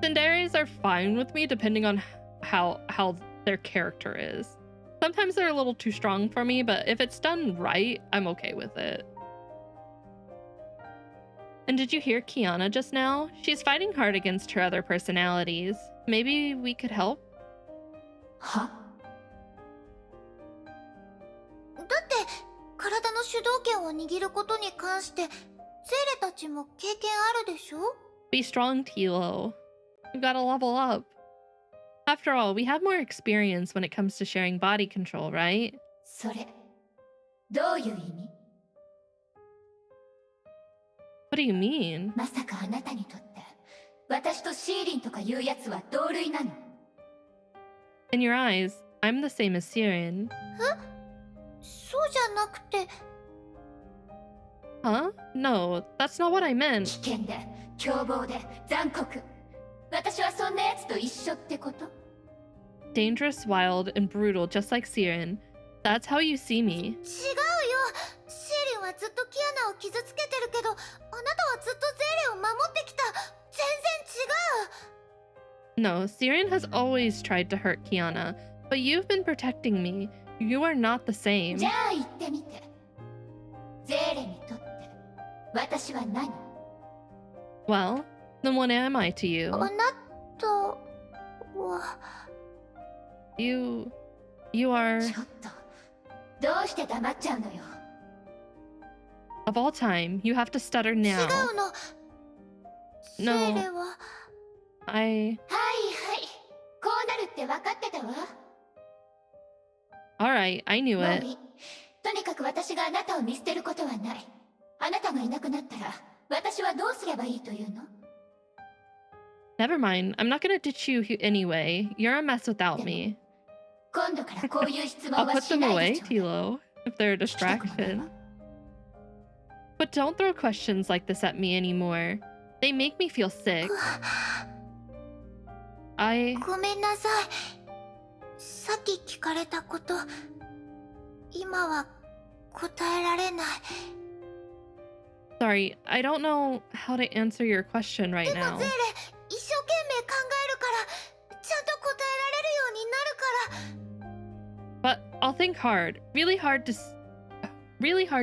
Tsunderes are fine with me depending on how their character is. Sometimes they're a little too strong for me, but if it's done right, I'm okay with it. And did you hear Kiana just now? She's fighting hard against her other personalities. Maybe we could help? Huh? だって体の主導権を握ることに関してゼーレたちも経験あるでしょ? Be strong, Tilo. You gotta level up. After all, we have more experience when it comes to sharing body control, right? それどういう意味? What do you mean? まさかあなたにとって私とシーリンとかいうやつは同類なの? In your eyes, I'm the same as Siren. そうじゃなくて。 Huh? No, that's not what I meant. 危険で凶暴で残酷。私はそんなやつと一緒ってこと? Dangerous, wild, and brutal, just like Siren. That's how you see me. 違うよ。シーリンはずっとキアナを傷つけてるけど、あなたはずっとゼーレを守ってきた。全然違う。 No, Siren has always tried to hurt Kiana, but you've been protecting me. You are not the same. じゃあ言ってみて。ゼーレにとって私は何? Well, then what am I to you? あなたは You are... ちょっとどうして黙っちゃうのよ? Of all time, you have to stutter now. 違うの。ゼーレは I... はいはい。こうなるって分かってたわ。Alright, I knew もう it. いい。とにかく私があなたを見捨てることはない。あなたがいなくなったら私はどうすればいいというの? Never mind, I'm not gonna ditch you anyway. You're a mess without me. 今度からこういう質問 I'll は put し them ない away, でちょうだい。 Tilo, if they're a distraction. But don't throw questions like this at me anymore. They make me feel sick. ごめんなさい。さっき聞かれたこと、今は答えられない。Sorry, I don't know how to answer your question right でも now. ゼーレ、一生懸命考えるから、ちゃんと答えられるようになるから。 But I'll think hard, really hard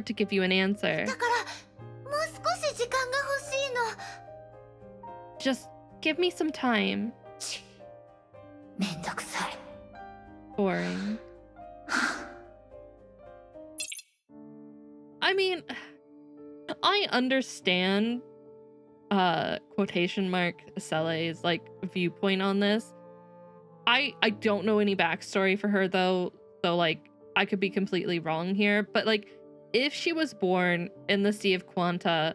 to give you an answer. だから、もう少し時間が欲しいの。 Just give me some time. めんどくさい。 Boring. I mean, I understand quotation mark Cele's like viewpoint on this. I don't know any backstory for her though, so like I could be completely wrong here, but like if she was born in the Sea of Quanta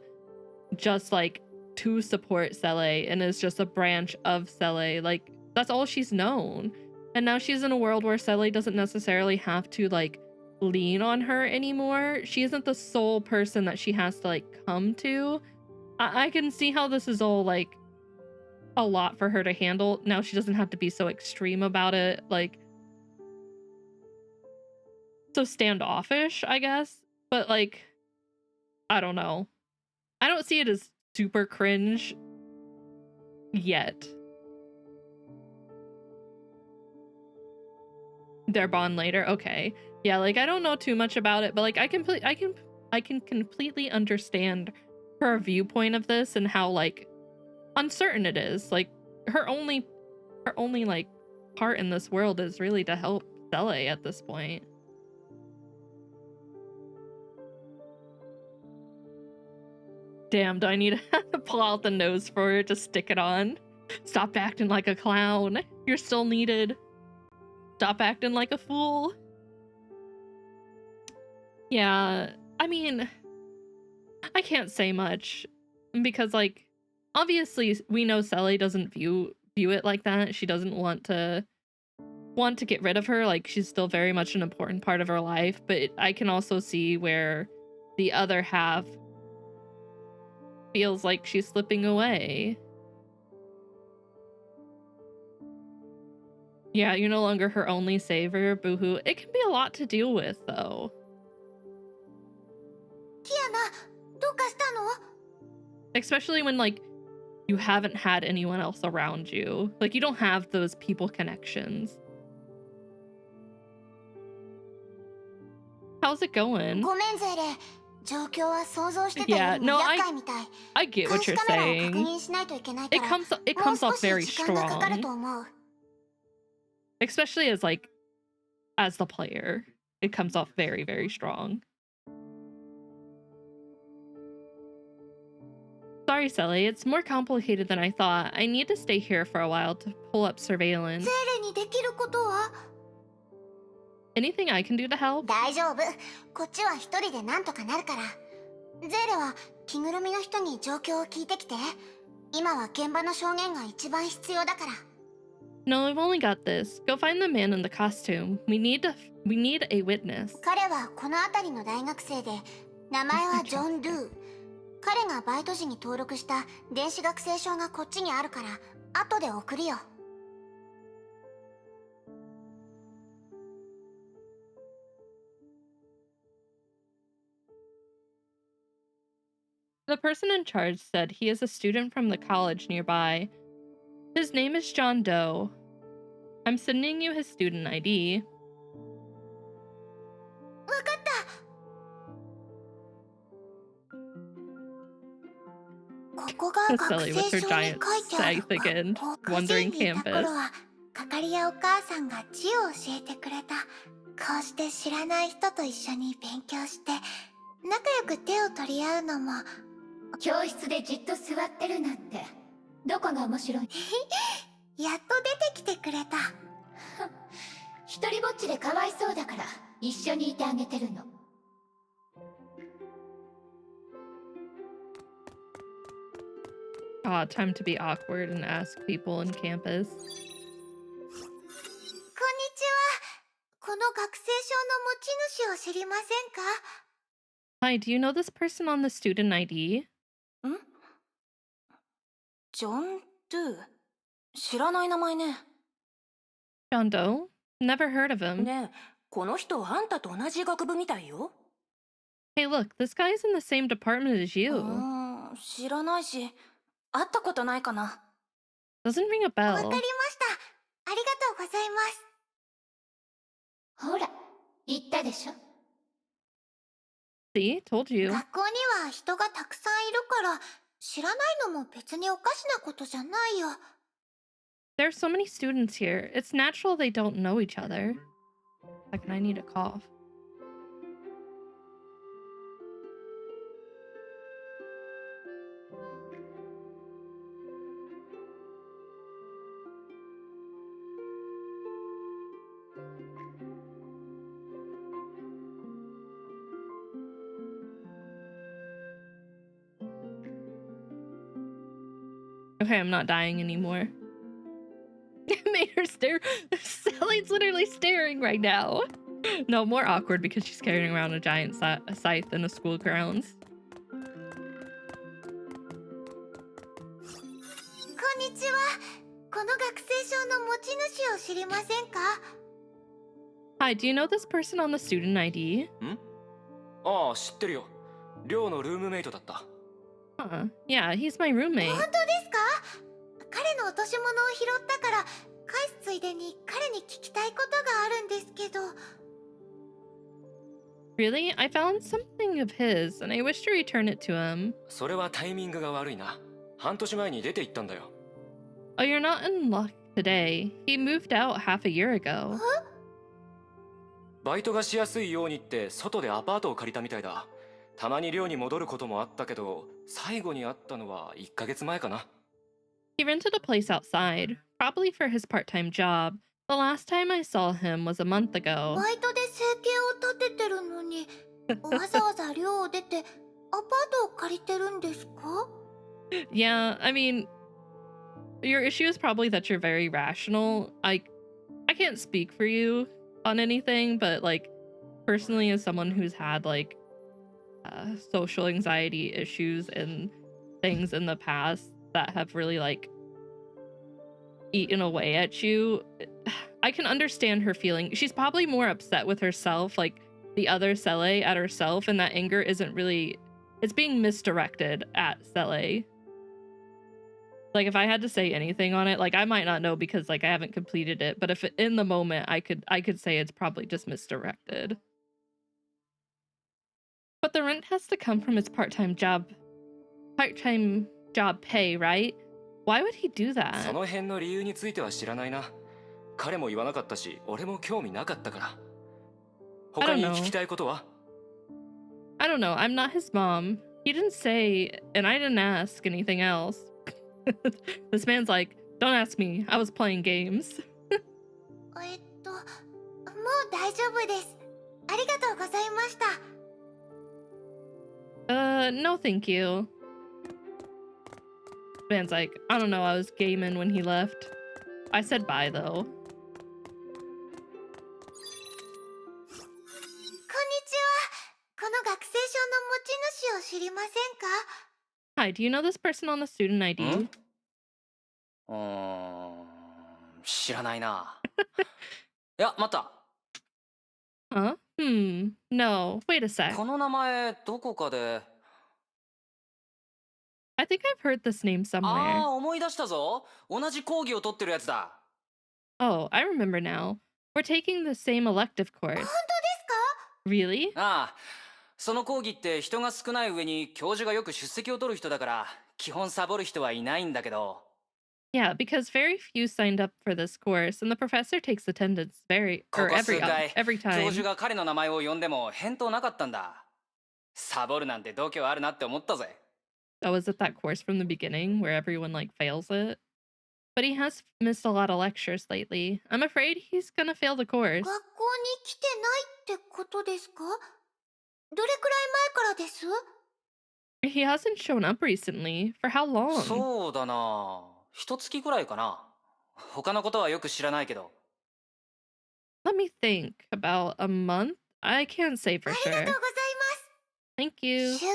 just like to support Cele and is just a branch of Cele, like that's all she's known. And now she's in a world where Cele doesn't necessarily have to like lean on her anymore. She isn't the sole person that she has to like come to. I can see how this is all like a lot for her to handle. Now she doesn't have to be so extreme about it, like so standoffish, I guess. But like, I don't know. I don't see it as super cringe yet. Their bond later, okay. Yeah, like I don't know too much about it, but like I can completely understand her viewpoint of this and how like uncertain it is. Like her only like part in this world is really to help Cele at this point. Damn, do I need to pull out the nose for her to stick it on? Stop acting like a clown. You're still needed. Stop acting like a fool. Yeah, I mean, I can't say much. Because, like, obviously we know Sally doesn't view it like that. She doesn't want to get rid of her. Like, she's still very much an important part of her life, but I can also see where the other half feels like she's slipping away. Yeah, you're no longer her only savior, boohoo. It can be a lot to deal with, though. ティアナ、どうかしたの？ Especially when, like, you haven't had anyone else around you. Like, you don't have those people connections. How's it going? ごめんゼレ。状況は想像してた Yeah, より no, も厄介みたい。 I get 監 what 視 you're カメラを確 saying. 認しないといけないか It ら、 comes もう off 少 very し時間がかかる strong. と思う。 Especially as, like, as the player. It comes off very, very strong. Sorry, Sally. It's more complicated than I thought. I need to stay here for a while to pull up surveillance. ゼレにできることは？ Anything I can do to help? 大丈夫。こっちは一人でなんとかなるから。ゼーレは着ぐるみの人に状況を聞いてきて。今は現場の証言が一番必要だから。 No, I've only got this. Go find the man in the costume. We need a witness. 彼はこの辺りの大学生で、名前はジョン・ドゥ。彼がバイト時に登録した電子学生証がこっちにあるから、後で送るよ。 The person in charge said he is a student from the college nearby. His name is John Doe. I'm sending you his student ID. わかった。ここが学 Silly 生 with her 証に giant 書いてある scythe again, 学校個 wandering 人にいた頃 campus. は、かかりやお母さんが字を教えてくれた。こうして知らない人と一緒に勉強して、仲良く手を取り合うのも。教室でじっと座ってるなんてどこが面白い？やっと出てきてくれた。一人ぼっちでかわいそうだから一緒にいてあげてるの。 Ah, time to be awkward and ask people in campus. こんにちは。この学生証の持ち主を知りませんか？ Hi, do you know this person on the student ID? ん？ジョン・ドゥ？知らない名前ね。 John Doe? Never heard of him. ねえ、この人あんたと同じ学部みたいよ。 Hey, look, this guy's in the same department as you. 知らないし、会ったことないかな。 Doesn't ring a わか bell. りました。ありがとうございます。ほら言ったでしょ。 See? Told you. 学校には人がたくさんいるから、知らないのも別におかしなことじゃないよ。 There's so many students here. It's natural they don't know each other. Second, I need a cough. Okay, I'm not dying anymore. It made her stare. Sally's literally staring right now. No, more awkward because she's carrying around a giant scythe in the school grounds. こんにちは。この学生証の持ち主を知りませんか？ Hi, do you know this person on the student ID? ん？ああ、知ってるよ。寮のルームメイトだった。 Yeah, he's my roommate. 本当ですか？彼の落とし物を拾ったから、返すついでに彼に聞きたいことがあるんですけど。 Really? I found something of his, and I wish to return it to him. それはタイミングが悪いな。半年前に出て行ったんだよ。Oh, you're not in luck today. He moved out half a year ago. バイトがしやすいようにって外でアパートを借りたみたいだ。たまに寮に戻ることもあったけど、最後に会ったのは1ヶ月前かな。He rented a place outside, probably for his part-time job. The last time I saw him was a month ago. バイトで生計を立ててるのに、わざわざ寮を出てアパートを借りてるんですか？ Yeah, I mean, your issue is probably that you're very rational. I can't speak for you on anything, but like personally, as someone who's had like social anxiety issues and things in the past that have really like eaten away at you, I can understand her feeling. She's probably more upset with herself, like the other Sele, at herself, and that anger isn't really, it's being misdirected at Sele. Like if I had to say anything on it, like I might not know because like I haven't completed it, but if in the moment I could say it's probably just misdirected. But the rent has to come from his part-time job pay, right? Why would he do that? その辺の理由については知らないな。彼も言わなかったし、俺も興味なかったから。他に聞きたいことは？ I don't know. I'm not his mom. He didn't say, and I didn't ask anything else. This man's like, don't ask me. I was playing games. もう大丈夫です。ありがとうございました。No thank you. Man's like, I don't know, I was gaming when he left. I said bye though. こんにちは。この学生証の持ち主を知りませんか？ Hi, do you know this person on the student ID? 知らないな。いや、待った。Huh? No. Wait a sec. この名前どこかで。I think I've heard this name somewhere. ああ、思い出したぞ。同じ講義を取ってるやつだ。Oh, I remember now. We're taking the same elective course. 本当ですか？ Really? ああ、その講義って人が少ない上に教授がよく出席を取る人だから、基本サボる人はいないんだけど。Yeah, because very few signed up for this course, and the professor takes attendance every ここ数 time. 回、教授が彼の名前を呼んでも返答なかったんだ。サボるなんて度胸あるなって思ったぜ。Oh, is it that course from the beginning where everyone like fails it? But he has missed a lot of lectures lately. I'm afraid he's gonna fail the course. 学校に来てないってことですか？どれくらい前からです？ He hasn't shown up recently. For how long? そうだな。一月くらいかな。他のことはよく知らないけど。Let me think. About a month? I can't say for ありがとう sure. ございます。 Thank you. 収穫あ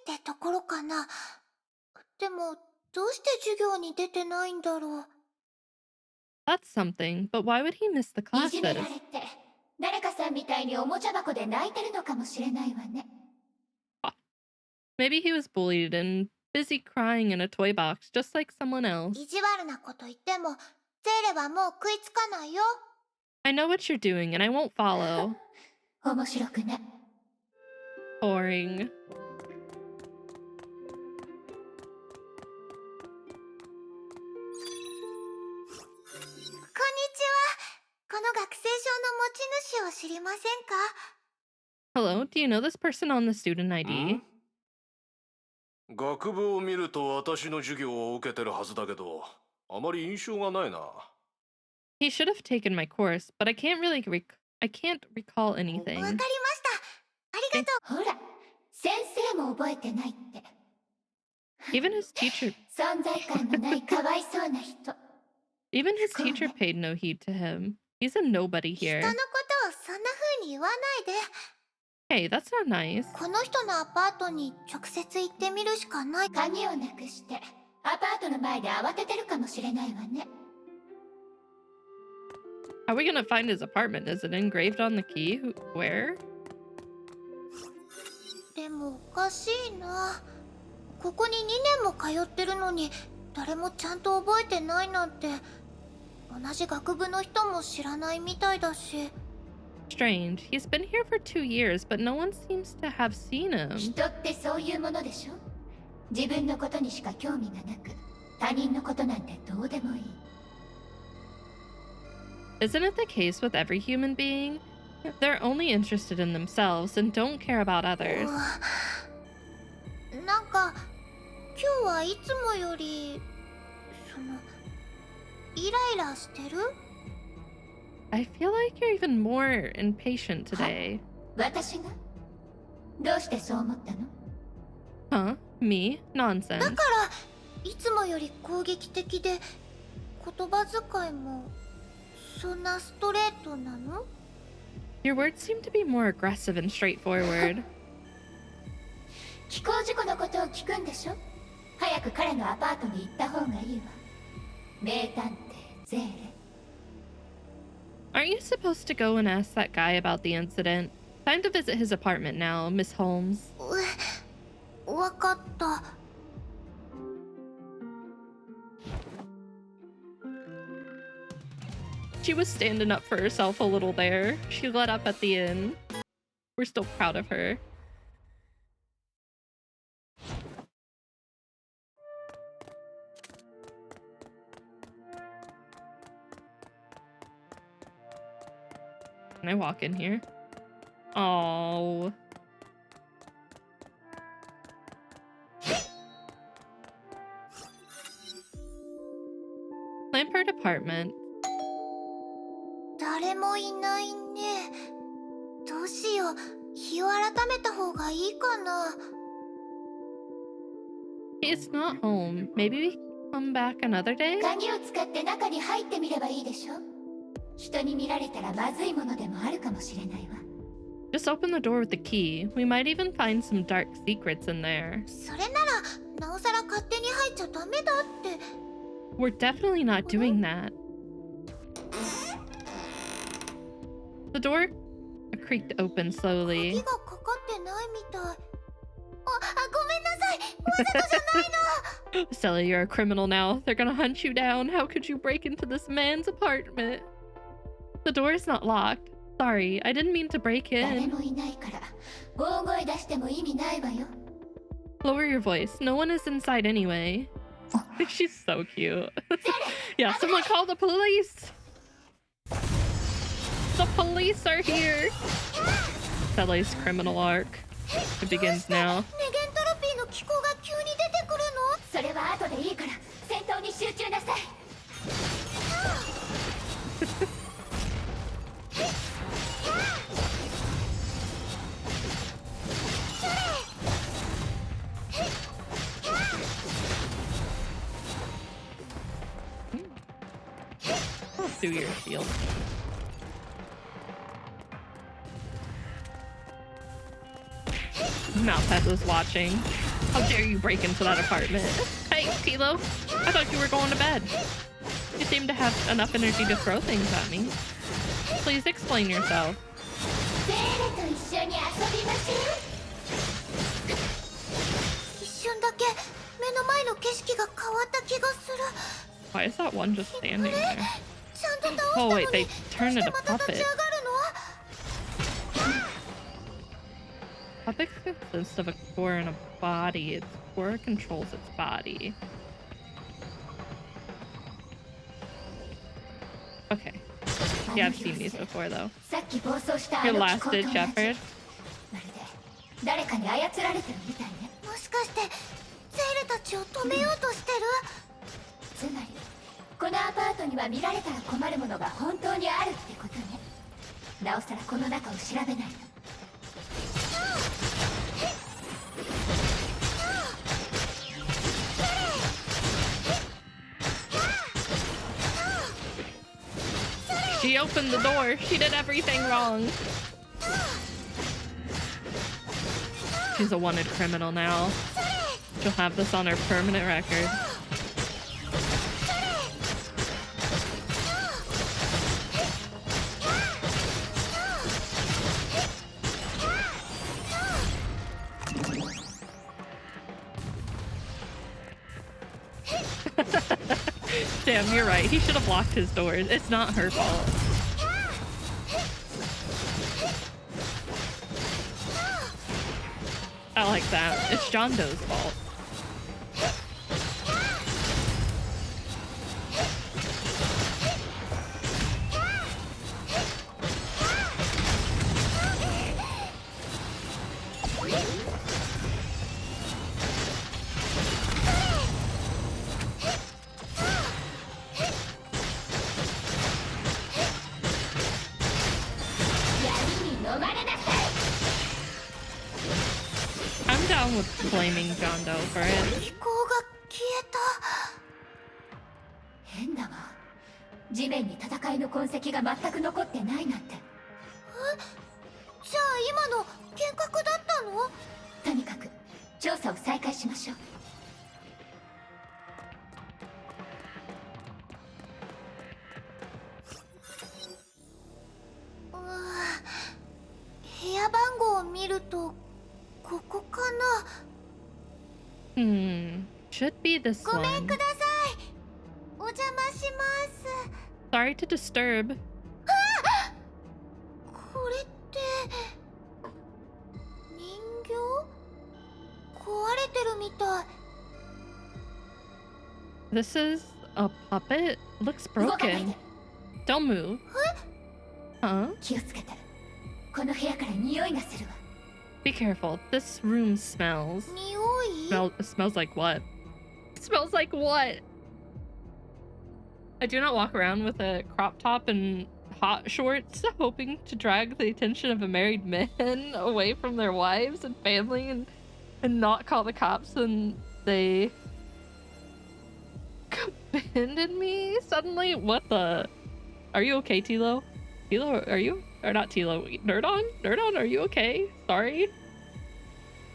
りってところかな。でも、どうして授業に出てないんだろう。That's something, but why would he miss the いじめら classes? れて誰かさんみたいにおもちゃ箱で泣いてるのかもしれないわね。 Maybe he was bullied and busy crying in a toy box, just like someone else. 意地悪なこと言っても、ゼーレはもう食いつかないよ。 I know what you're doing, and I won't follow. 面白くね。 Boring. こんにちは。この学生証の持ち主を知りませんか？ Hello, do you know this person on the student ID? 学部を見ると私の授業を受けてるはずだけど、あまり印象がないな。He should have taken my course, but I can't recall anything. わかりました。ありがとう。ほら、先生も覚えてないって。 Even his teacher 存在感のないかわいそうな人。 Even his teacher paid no heed to him. He's a nobody 人 here. のことをそんな風に言わないで。 Hey, that's not nice. この人のアパートに直接行ってみるしかない。鍵をなくしてアパートの前で慌ててるかもしれないわね。 How are we gonna find his apartment? Is it engraved on the key? Where? でもおかしいな。ここに2年も通ってるのに誰もちゃんと覚えてないなんて、同じ学部の人も知らないみたいだし。 Strange. He's been here for 2 years, but no one seems to have seen him. 人ってそういうものでしょ。自分のことにしか興味がなく、他人のことなんてどうでもいい。 Isn't it the case with every human being? They're only interested in themselves and don't care about others. なんか今日はいつもよりイライラしてる？ I feel like you're even more impatient today. 私が？どうしてそう思ったの？ Huh? Me? だ Nonsense. からいつもより攻撃的で言葉遣いもそんなストレートなの？ Your words seem to be more aggressive and straightforward. 気候事故のことを聞くんでしょ？早く彼のアパートに行った方がいいわ。名探偵ゼーレ。 Aren't you supposed to go and ask that guy about the incident? Time to visit his apartment now, Miss Holmes. わかった。 She was standing up for herself a little there. She let up at the end. We're still proud of her. Can I walk in here? Oh. Lampert apartment. 誰もいないね。どうしよう。日を改めた方がいいかな。 It's not home. Maybe we can come back another day? 鍵を使って中に入ってみればいいでしょ。人に見られたらまずいものでもあるかもしれないわ。 Just open the door with the key. We might even find some dark secrets in there. それならなおさら勝手に入っちゃダメだって。 We're definitely not doing that. The door creaked open slowly. 鍵がかかってないみたい。ごめんなさい。わざとじゃないの。 Stella, you're a criminal now. They're gonna hunt you down. How could you break into this man's apartment? The door is not locked. Sorry, I didn't mean to break 誰 in. もいないから大声出しても意味ないわよ。 Lower your voice. No one is inside anyway. She's so cute. Yeah, someone call the police. The police are here. Stella's criminal arc. It begins now. ネゲントロピーの気候が急に出てくるの？それは後でいいから戦闘に集中なさい。I'll do your shield. Mouthhead was watching. How dare you break into that apartment? Hey, Tilo. I thought you were going to bed. You seem to have enough energy to throw things at me. Please explain yourself. ゼーレと一緒に遊びましょう。一瞬だけ目の前の景色が変わった気がする。 Why is that one just standing there? ちゃんと倒した Oh のに wait, they turned it a また立ち puppet. 上がるの？ Puppet consists of a core and a body. Its core controls its body. Okay. Yeah, I've seen these before though. さっき暴走したあ Your の last 気候と同 ditch じ。 effort. まるで誰かに操られてるみたいね。もしかしてゼーレたちを止めようとしてる？つまりこのアパートには見られたら困るものが本当にあるってことね。なおさらこの中を調べないと。She opened the door. She did everything wrong. She's a wanted criminal now. She'll have this on her permanent record. Damn, you're right. He should have locked his doors. It's not her fault. I like that. It's John Doe's fault. blaming John Doe for it. 飛行が消えた。変だわ。地面に戦いの痕跡が全く残ってないなんて。じゃあ今の幻覚だったの？とにかく調査を再開しましょう。部屋番号を見るとここかな。Should be this ご one. めんください。お邪魔します。 Sorry to disturb. これって人形？壊れてるみたい。 This is a puppet? Looks broken. Don't move. Huh? 気をつけて。この部屋から匂いがするわ。Be careful. This room smells. 匂い？ Smells like what? Smells like what? I do not walk around with a crop top and hot shorts hoping to drag the attention of a married man away from their wives and family and not call the cops when they abandon me suddenly. What the? Are you okay, Tilo? Tilo, are you? Or not Tilo? Nerdon? Nerdon, are you okay? Sorry.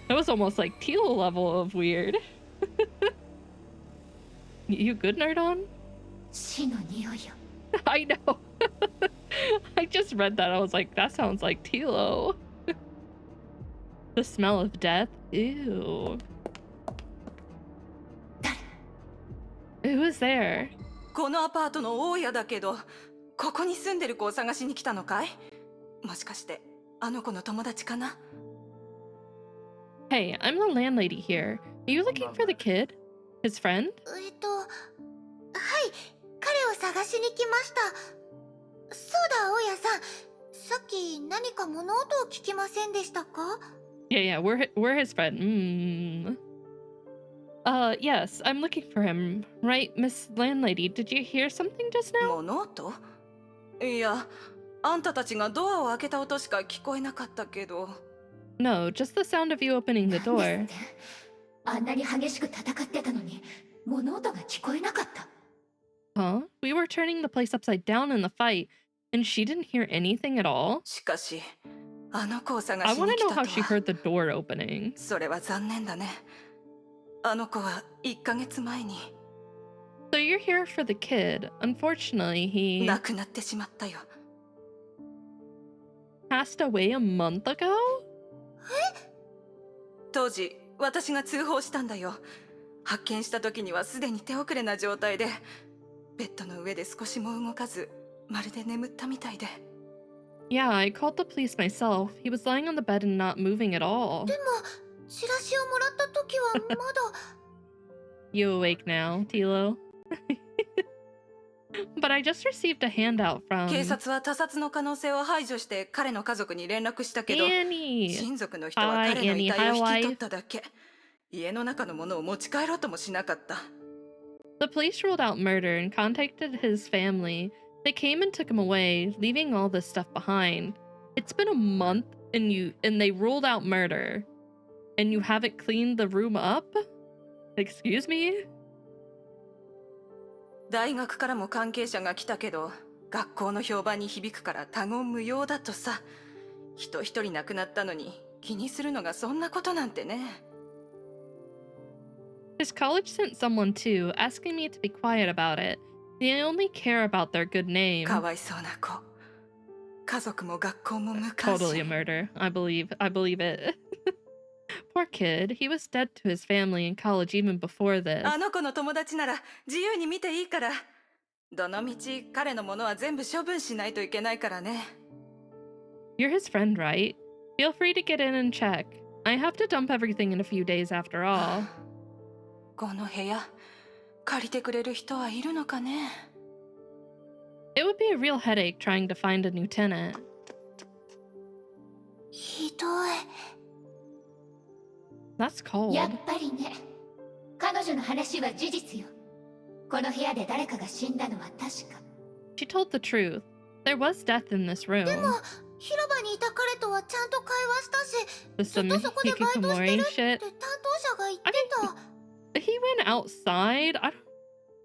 That was almost like Tilo level of weird. You good, Nerdon? 死の匂いよ。I know. I just read that. I was like, that sounds like Tilo. The smell of death? Ew. Who is there? このアパートの大家だけど、ここに住んでる子を探しに来たのかい？もしかしてあの子の友達かな？ Hey, I'm the landlady here. Are you looking for the kid? His friend? はい、彼を探しに来ました。そうだ、大家さん。さっき何か物音を聞きませんでしたか？ Yeah, we're his friend. Yes, I'm looking for him. Right, Miss Landlady, did you hear something just now? 物音？いや、あんたたちがドアを開けた音しか聞こえなかったけど。No, just the sound of you opening the door. あんなに激しく戦ってたのに物音が聞こえなかった。Huh? We were turning the place upside down in the fight, and she didn't hear anything at all? しかし、あの子を探 I し want に to 来 know たと how she は。 heard the door opening. それは残念だね。あの子は1ヶ月前に So you're here for the kid. Unfortunately, he 亡くなってしまったよ。 passed away a month ago? 当時、私が通報したんだよ。発見した時にはすでに手遅れな状態で、ベッドの上で少しも動かず、まるで眠ったみたいで。 Yeah, I called the police myself. He was lying on the bed and not moving at all. でも、チラシをもらった時はまだ。You awake now, Tilo? But I just received a handout from 警察は他殺の可能性を排除して彼の家族に連絡したけど、 Annie. 親族の人は Hi, 彼の遺 Annie. 体を Hi, 引き取 wife. っただけ。家の中のものを持ち帰ろうともしなかった。 The police ruled out murder and contacted his family. They came and took him away, leaving all this stuff behind. It's been a month and they ruled out murder. And you haven't cleaned the room up? Excuse me? 大学からも関係者が来たけど、学校の評判に響くから他言無用だとさ。人一人亡くなったのに気にするのがそんなことなんてね。 His college sent someone too, asking me to be quiet about it. They only care about their good name. かわいそうな子。家族も学校も無関 Totally a 心。 murder. I believe it. Poor kid. He was dead to his family in college even before this. あの子の友達なら自由に見ていいから。どのみち彼のものは全部処分しないといけないからね。 You're his friend, right? Feel free to get in and check. I have to dump everything in a few days after all. この部屋、借りてくれる人はいるのかね。 It would be a real headache trying to find a new tenant. ひどい。 That's cold. やっぱりね。彼女の話は事実よ。この部屋で誰かが死んだのは確か。 She told the truth. There was death in this room. でも、広場にいた彼とはちゃんと会話したし、ずっ Some とそこでバイトしてる hikikomori って shit. 担当者が言ってた。 He went outside. I don't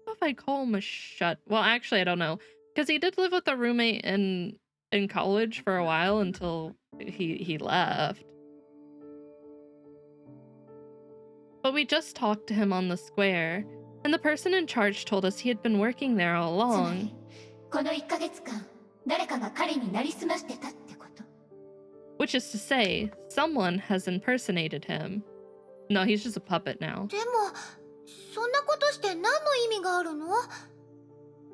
know if I call him a shut. Well, actually, I don't know, because he did live with a roommate in college for a while until he left. But we just talked to him on the square, and the person in charge told us he had been working there all つま along. りこの1ヶ月間誰かが彼になりすましてたってこと。 Which is to say, someone has impersonated him. No, he's just a puppet now. でもそんなことして何の意味があるの？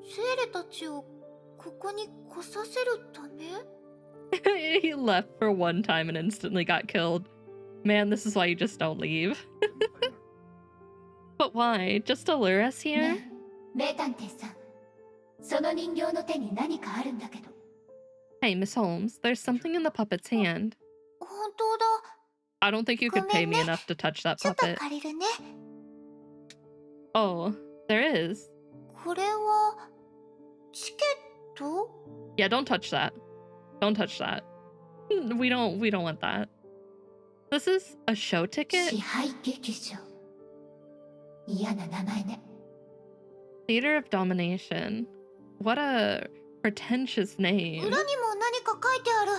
セーレたちをここに来させるため？ He left for one time and instantly got killed. Man, this is why you just don't leave. But why? Just to lure us here? ねえ、名探偵さん。その人形の手に何かあるんだけど。 Hey, Miss Holmes, there's something in the puppet's hand. 本当だ。 I don't think you could pay me enough to touch that ちょっと puppet. 借りるね。 Oh, there is. これはチケット？ Yeah, don't touch that. Don't touch that. We don't want that. This is a show ticket? 支配劇場。嫌な名前ね。 Theater of Domination. What a pretentious 裏 name. にも何か書いてある。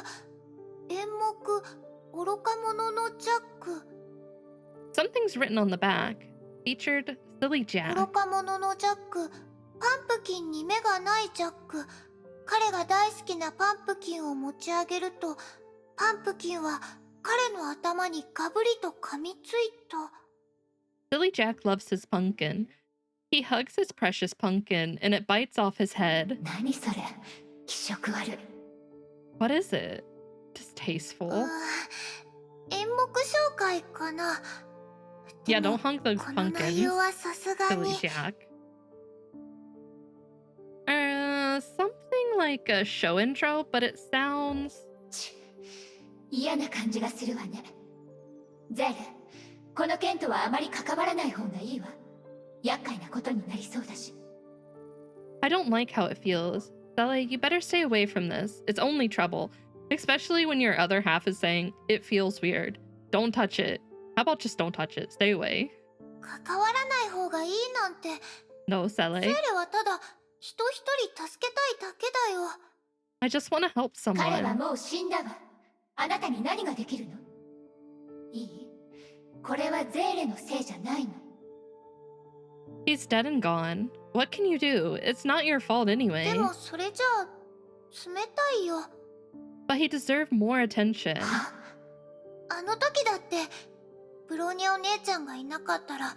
演目愚か者のジャック。 Something's written on the back. Featured Silly 愚 Jack. か者のジャック。パンプキンに目がないジャック。彼が大好きなパンプキンを持ち上げると、パンプキンは彼の頭にガブリと噛みついた。 Silly Jack loves his pumpkin. He hugs his precious pumpkin and it bites off his head. 何それ。気色悪い。 What is it? Distasteful. 演目紹介かな。 Yeah, don't hug those この内 pumpkins. 容はさすが Silly に。 Jack. Something like a show intro, but it sounds... 嫌な感じがするわね。ゼーレ、この件とはあまり関わらない方がいいわ。厄介なことになりそうだし。 I don't like how it feels. Sally, you better stay away from this. It's only trouble. Especially when your other half is saying, it feels weird. Don't touch it. How about just don't touch it? Stay away. 関わらない方がいいなんて。 No, セー Sally. レはただ人一人助けたいだけだよ。 I just want to help 彼は someone. もう死んだわ。あなたに何ができるの？いい？これはゼーレのせいじゃないの。 He's dead and gone. What can you do? It's not your fault で anyway. もそれじゃあ冷たいよ。 But he deserved more attention. あの時だってブローニャお姉ちゃんがいなかったら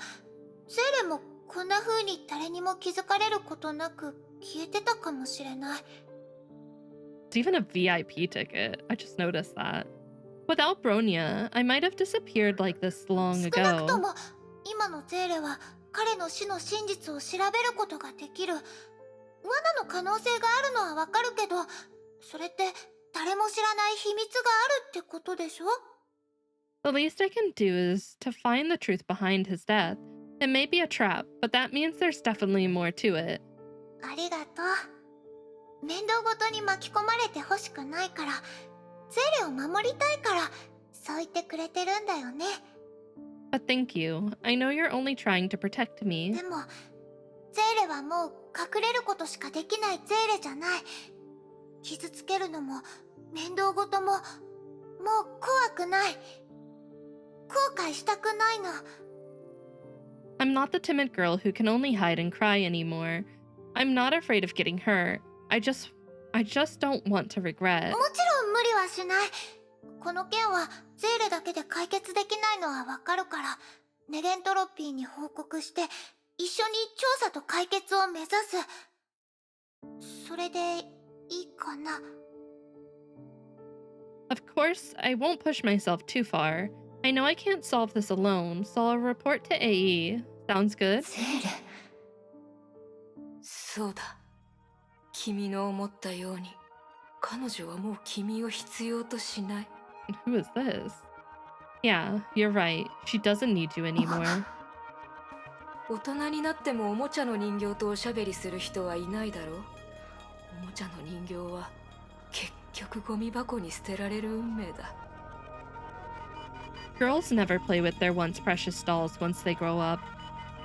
セーレもこんな風に誰にも気づかれることなく消えてたかもしれない。 It's even a VIP ticket. I just noticed that. Without Bronya, I might have disappeared like this long 少なくと ago. も今のセーレは彼の死の真実を調べることができる。罠の可能性があるのはわかるけど、それって誰も知らない秘密があるってことでしょ？ The least I can do is to find the truth behind his death. It may be a trap, but that means there's definitely more to it. ありがとう。面倒ごとに巻き込まれてほしくないから、ゼーレを守りたいから、そう言ってくれてるんだよね。 But thank you. I know you're only trying to protect me. でも、ゼーレはもう隠れることしかできないゼーレじゃない。傷つけるのも、面倒ごとも、もう怖くない。後悔したくないの。 I'm not the timid girl who can only hide and cry anymore. I'm not afraid of getting hurt. I just don't want to regret. もちろん無理はしない。この件はゼーレだけで解決できないのはわかるから、ネゲントロッピーに報告して、一緒に調査と解決を目指す。それでいいかな。 Of course, I won't push myself too far. I know I can't solve this alone, so I'll report to AE. Sounds good? ゼーレ。そうだ。君の思ったように、彼女はもう君を必要としない。 Who is this? Yeah, you're right. She doesn't need you anymore. 大人になってもおもちゃの人形とおしゃべりする人はいないだろう。おもちゃの人形は結局ゴミ箱に捨てられる運命だ。 Girls never play with their once precious dolls once they grow up.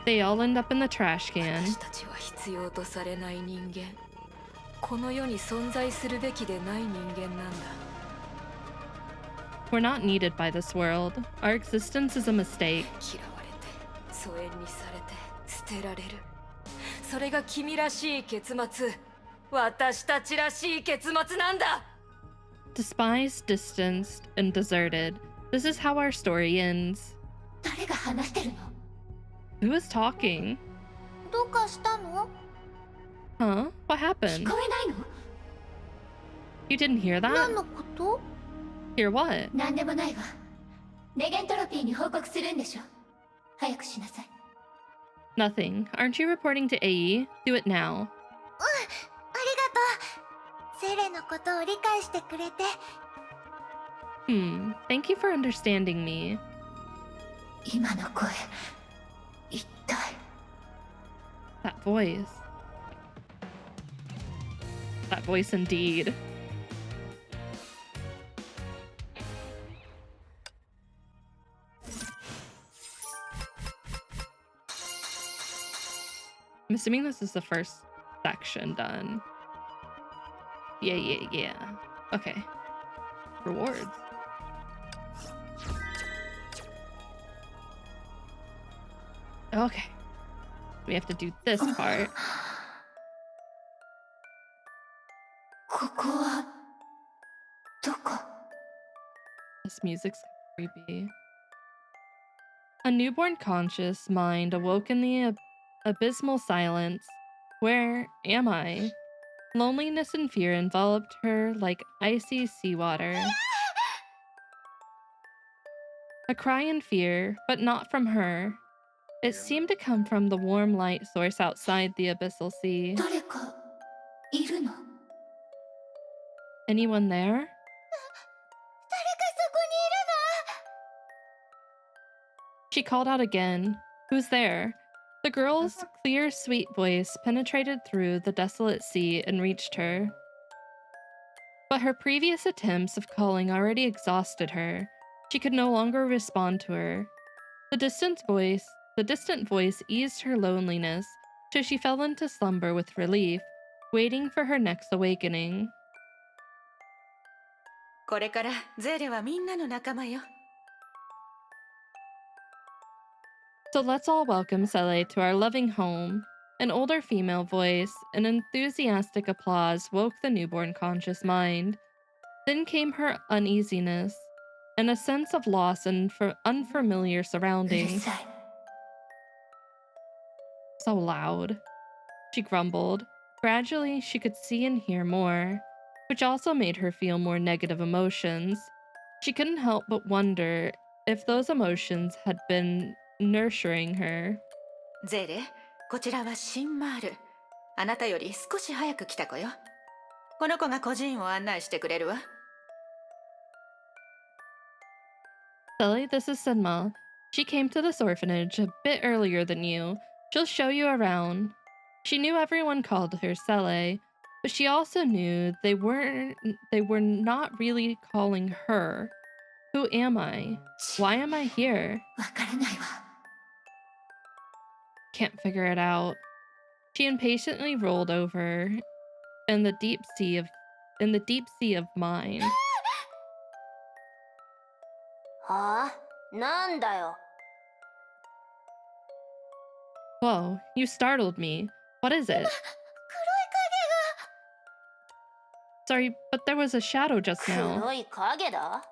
They all end up in the trash can. 私たちは必要とされない人間。この世に存在するべきでない人間なんだ。 We're not needed by this world. Our existence is a mistake. 嫌われて、疎遠にされて、捨てられる。それが君らしい結末。私たちらしい結末なんだ。 Despised, distanced, and deserted. This is how our story ends. 誰が話してるの？ Who is talking? どうかしたの？ Huh? What 聞 happened? こえないの？ You didn't hear 何 that? のこと？ Hear what? なんでもないわ。ネゲントロピーに報告するんでしょ。早くしなさい。 Nothing. Aren't you reporting to AE? Do it now. ありがとう。セレのことを理解してくれて。Thank you for understanding me. 今の声、一体。 That voice. That voice indeed. I'm assuming this is the first section done. Yeah. Okay. Rewards. Okay. We have to do this part. ここはどこ？ This music's creepy. A newborn conscious mind awoke in the abysmal silence. Where am I? Loneliness and fear enveloped her like icy seawater. A cry in fear, but not from her. It seemed to come from the warm light source outside the abyssal sea. 誰かいるの？ Anyone there? 誰かそこにいるの？ She called out again. Who's there? The girl's clear, sweet voice penetrated through the desolate sea and reached her. But her previous attempts of calling already exhausted her. She could no longer respond to her. The distant voice eased her loneliness, till she fell into slumber with relief, waiting for her next awakening. これからゼレはみんなの仲間よ。 So let's all welcome Sele to our loving home. An older female voice and enthusiastic applause woke the newborn conscious mind. Then came her uneasiness, and a sense of loss in unfamiliar うる surroundings. さい。 So loud. She grumbled. Gradually, she could see and hear more, which also made her feel more negative emotions. She couldn't help but wonder if those emotions had been nurturing her. ゼレ、こちらはシンマール。あなたより少し早く来た子よ。この子が孤児院を案内してくれるわ。 Sally, this is Senma. She came to this orphanage a bit earlier than you. She'll show you around. She knew everyone called her Sele, but she also knew they were not really calling her. Who am I? Why am I here? わからないわ。 Can't figure it out. She impatiently rolled over in the deep sea of mind. はあ？なんだよ。 Whoa, you startled me. What is it? 黒い影が。 Sorry, but there was a shadow just now. 黒い影だ？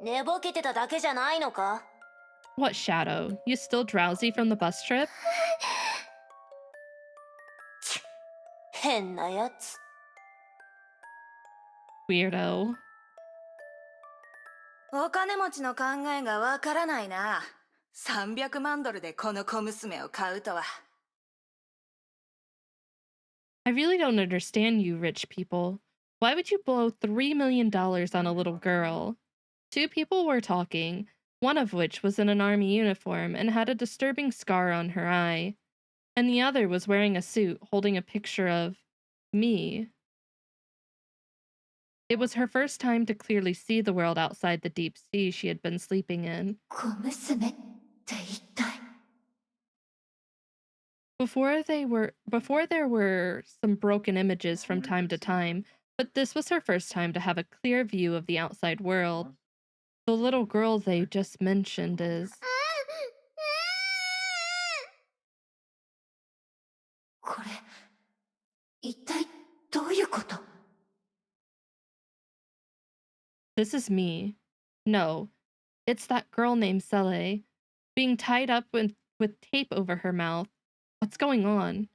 寝ぼけてただけじゃないのか？ What shadow? You still drowsy from the bus trip? 変なやつ。 Weirdo. お金持ちの考えがわからないな。300万ドルでこの小娘を買うとは。 I really don't understand you rich people. Why would you blow $3 million on a little girl? Two people were talking, one of which was in an army uniform and had a disturbing scar on her eye, and the other was wearing a suit holding a picture of me. It was her first time to clearly see the world outside the deep sea she had been sleeping in. 小娘って一体 Before there were some broken images from time to time, but this was her first time to have a clear view of the outside world. The little girl they just mentioned is これ一体どういうこと This is me. No, it's that girl named Sele, being tied up with tape over her mouth. What's going on?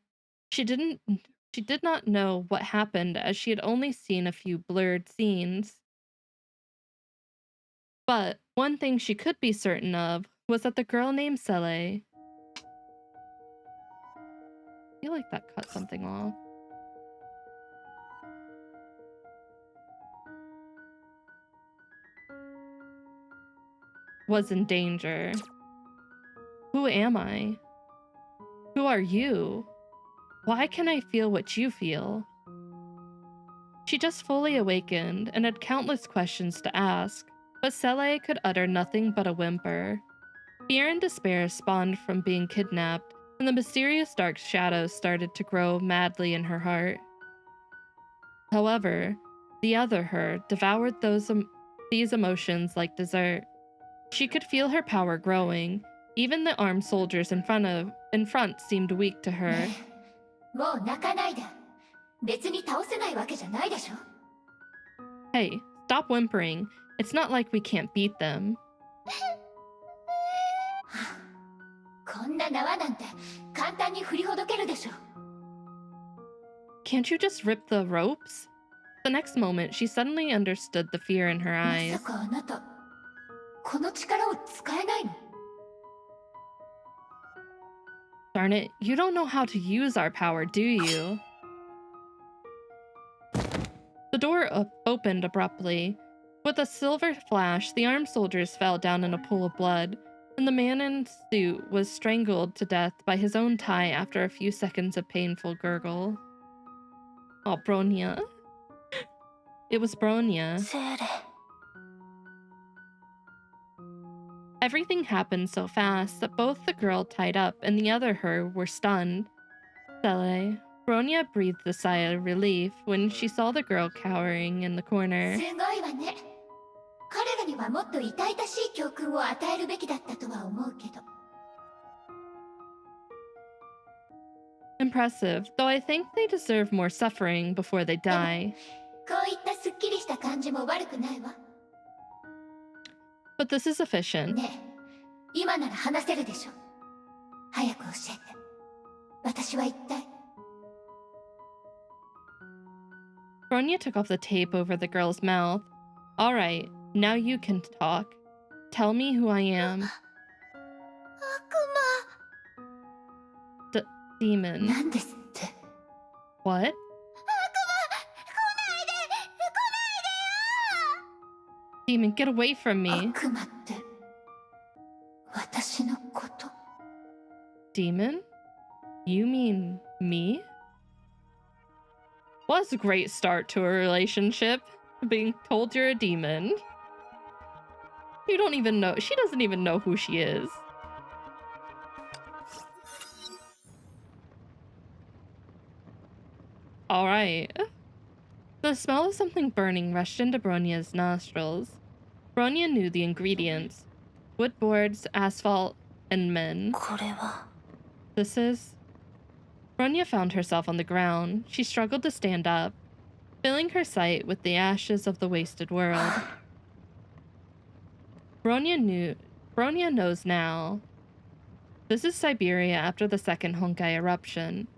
She did not know what happened as she had only seen a few blurred scenes. But one thing she could be certain of was that the girl named Sele. I feel like that cut something off. Was in danger. Who am I? Who are you? Why can I feel what you feel? She just fully awakened and had countless questions to ask, but Sele could utter nothing but a whimper. Fear and despair spawned from being kidnapped, and the mysterious dark shadows started to grow madly in her heart. However, the other her devoured these emotions like dessert. She could feel her power growing. Even the armed soldiers in front seemed weak to her. もう泣かないで別に倒せないわけじゃないでしょ Hey, stop whimpering. It's not like we can't beat them. こんな縄なんて簡単に振りほどけるでしょ Can't you just rip the ropes? The next moment, she suddenly understood the fear in her ま eyes. さかあなたこの力を使えないの Darn it, you don't know how to use our power, do you? The door opened abruptly. With a silver flash, the armed soldiers fell down in a pool of blood, and the man in suit was strangled to death by his own tie after a few seconds of painful gurgle. Oh, Bronya. It was Bronya. セーレ Everything happened so fast that both the girl tied up and the other her were stunned. Sele, Bronya breathed a sigh of relief when she saw the girl cowering in the corner. すごいわね彼らにはもっと痛々しい教訓を与えるべきだったとは思うけど Impressive, though I think they deserve more suffering before they die. こういったすっきりした感じも悪くないわ But this is efficient. ねえ今なら話せるでしょ早く教えて私は一体 Bronya took off the tape over the girl's mouth. All right, now you can talk. Tell me who I am. 悪 Demon. 魔なんですって What? 来ないで来 Demon, get away from me. 悪魔って私のこと Demon? You mean me? Well, that's a great start to a relationship. Being told you're a demon. You don't even know. She doesn't even know who she is. Alright. The smell of something burning rushed into Bronya's nostrils. Bronya knew the ingredients. Wood boards, asphalt, and men. これは This is... Bronya found herself on the ground. She struggled to stand up, filling her sight with the ashes of the wasted world. Bronya knows now. This is Siberia after the second Honkai eruption.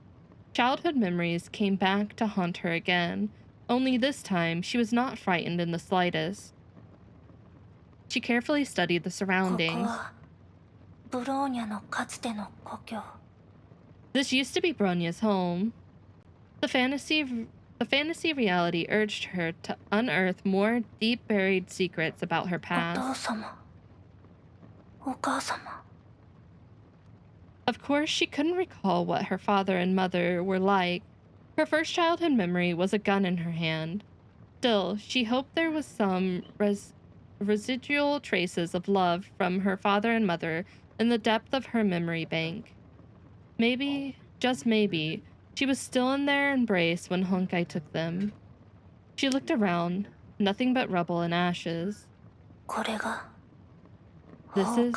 Childhood memories came back to haunt her again, only this time she was not frightened in the slightest. She carefully studied the ここ surroundings. はブローニャのかつての故郷 This used to be Bronya's home. The fantasy reality urged her to unearth more deep-buried secrets about her お父 past. 様お母様 Of course, she couldn't recall what her father and mother were like. Her first childhood memory was a gun in her hand. Still, she hoped there was some residual traces of love from her father and mother in the depth of her memory bank. Maybe, just maybe, she was still in their embrace when Honkai took them. She looked around, nothing but rubble and ashes. This is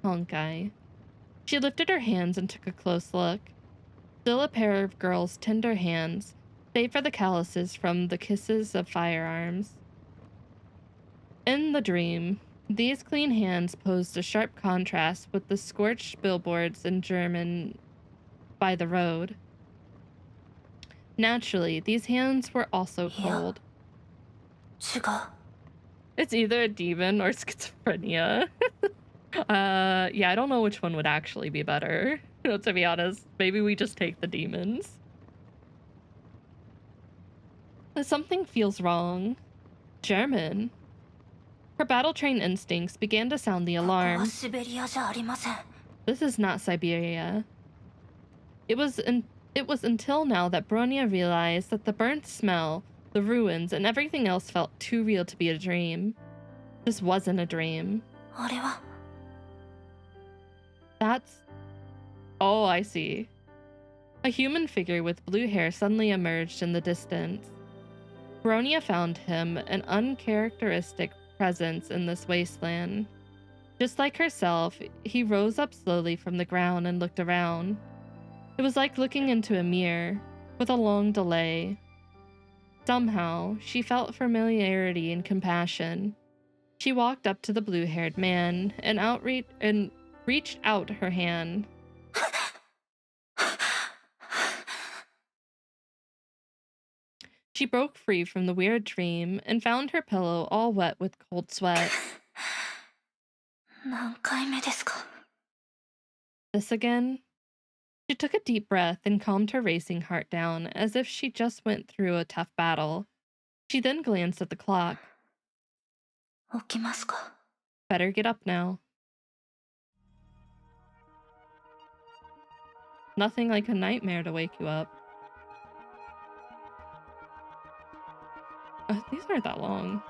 Honkai. She lifted her hands and took a close look. Still a pair of girls' tender hands, save for the calluses from the kisses of firearms. In the dream, these clean hands posed a sharp contrast with the scorched billboards in German by the road. Naturally, these hands were also cold. It's either a demon or schizophrenia. Yeah, I don't know which one would actually be better. To be honest, maybe we just take the demons. Something feels wrong. German. Her battle-trained instincts began to sound the alarm. This is not Siberia. It was until now that Bronya realized that the burnt smell, the ruins, and everything else felt too real to be a dream. This wasn't a dream. That's... Oh, I see. A human figure with blue hair suddenly emerged in the distance. Bronya found him an uncharacteristic presence in this wasteland. Just like herself, he rose up slowly from the ground and looked around. It was like looking into a mirror, with a long delay. Somehow, she felt familiarity and compassion. She walked up to the blue-haired man and reached out her hand. She broke free from the weird dream and found her pillow all wet with cold sweat. This again? She took a deep breath and calmed her racing heart down as if she just went through a tough battle. She then glanced at the clock. Better get up now. Nothing like a nightmare to wake you up. These aren't that long.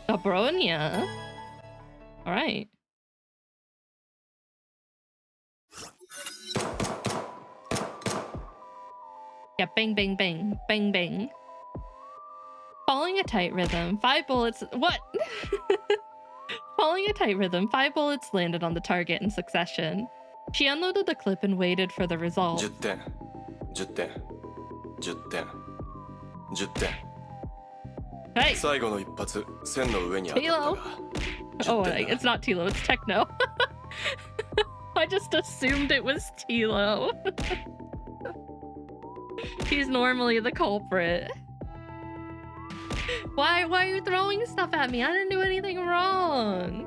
Bronya. All right. Yeah, bang, bang, bang, bang, bang. Following a tight rhythm, 5 bullets. What? Following a tight rhythm, 5 bullets landed on the target in succession. She unloaded the clip and waited for the result. 10点10点10点10点 Hey! 最後の一発線の上に当たったが Oh, it's not Tilo, it's Techno. I just assumed it was Tilo. He's normally the culprit. Why are you throwing stuff at me? I didn't do anything wrong.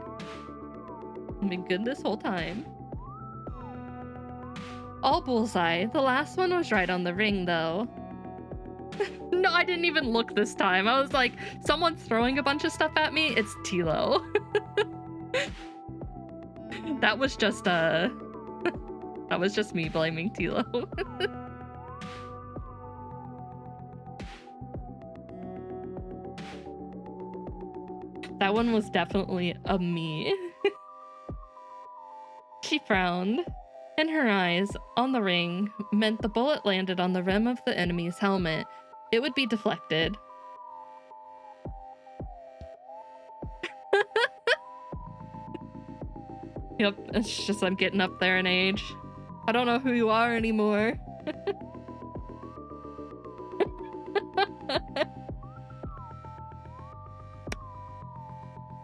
I've been good this whole time. All bullseye. The last one was right on the ring, though. No, I didn't even look this time. I was like, someone's throwing a bunch of stuff at me. It's Tilo. That was just me blaming Tilo. That one was definitely a me. She frowned. In her eyes, on the ring, meant the bullet landed on the rim of the enemy's helmet. It would be deflected. Yep, it's just I'm getting up there in age. I don't know who you are anymore.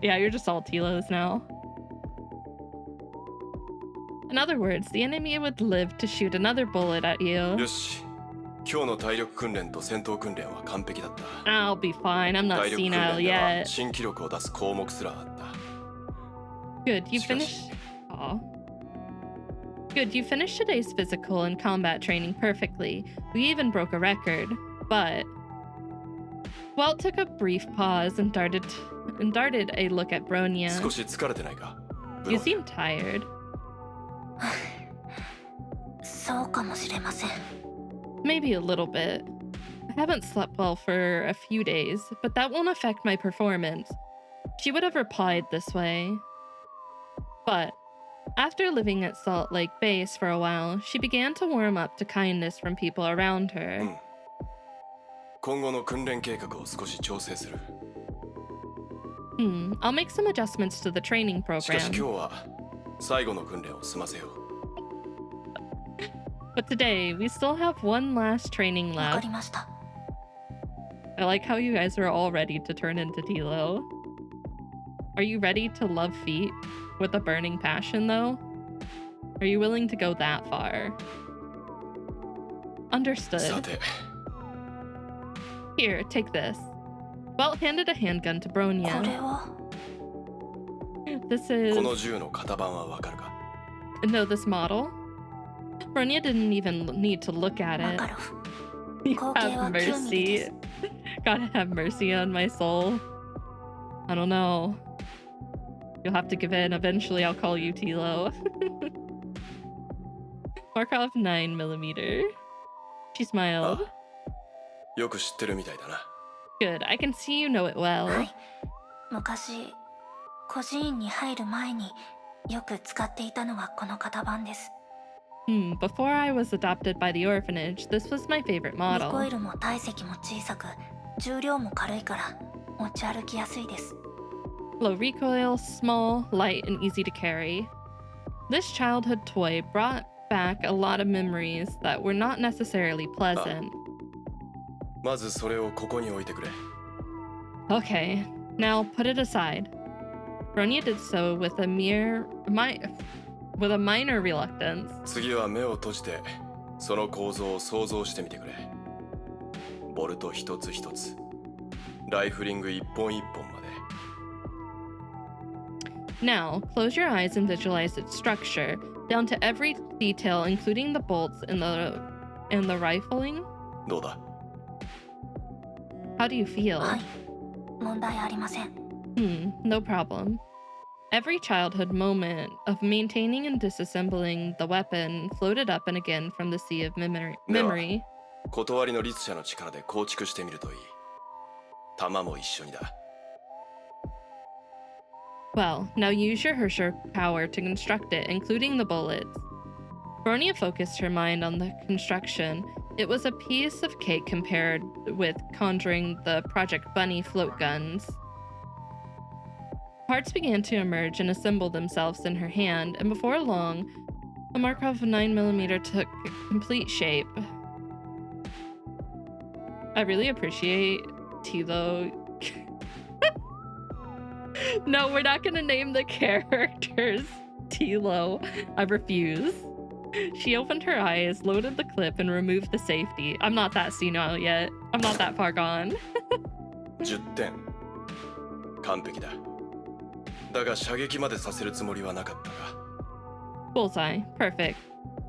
Yeah, you're just all Tilos now. In other words, the enemy would live to shoot another bullet at you. よし、今日の体力訓練と戦闘訓練は完璧だった。I'll be fine. I'm not senile yet. 新記録を出す項目すらあった。Good, you finished. Aw. Good, you finished today's physical and combat training perfectly. We even broke a record, but Walt took a brief pause and darted a look at Bronya. 少し疲れてないか? You seem tired. Maybe a little bit. I haven't slept well for a few days, but that won't affect my performance. She would have replied this way. But after living at Salt Lake Base for a while, she began to warm up to kindness from people around her. 今後の訓練計画を少し調整する。I'll make some adjustments to the training しかし program. 今日は最後の訓練を済ませよう。But today, we still have one last training わか left. りました。 I like how you guys are all ready to turn into Tilo. Are you ready to love feet with a burning passion, though? Are you willing to go that far? Understood. さて、 Here, take this. Welt handed a handgun to これ Bronya. は This この is... 銃の型番はわかるか？ No, this model? Bronya didn't even need to look at マ it. カロフ。 You 口径 have は9ミリで mercy. す。 Gotta have mercy on my soul. I don't know. You'll have to give in. Eventually, I'll call you Tilo. Markov 9mm. She smiled. よく知ってるみたいだな。 Good. I can see you know it well. はい。昔、孤児院に入る前によく使っていたのがこの型番です。 Before I was adopted by the orphanage, this was my favorite リコ model. イルも体積も小さく、重量も軽いから持ち歩きやすいです。 Low recoil, small, light, and easy to carry. This childhood toy brought back a lot of memories that were not necessarily pleasant. まずそれをここに置いてくれ。 Okay, now put it aside. Bronya did so with a minor reluctance. 次は目を閉じてその構造を想像してみてくれ。ボルト一つ一つ、ライフリング一本一本まで。 Now, close your eyes and visualize its structure, down to every detail, including the bolts and the rifling. どうだ？ How do you feel? はい。問題ありません。 No problem. Every childhood moment of maintaining and disassembling the weapon floated up and again from the sea of memory. 断りの律者の力で構築してみるといい。弾も一緒にだ。 Well, now use your Hersher power to construct it, including the bullets. Bronya focused her mind on the construction. It was a piece of cake compared with conjuring the Project Bunny float guns. Parts began to emerge and assemble themselves in her hand, and before long, a Markov 9mm took complete shape. I really appreciate Tilo. No, we're not gonna name the characters Tilo. I refuse. She opened her eyes, loaded the clip, and removed the safety. I'm not that senile yet. I'm not that far gone. 10点。完璧だ。だが射撃までさせるつもりはなかったが。 Bullseye. Perfect.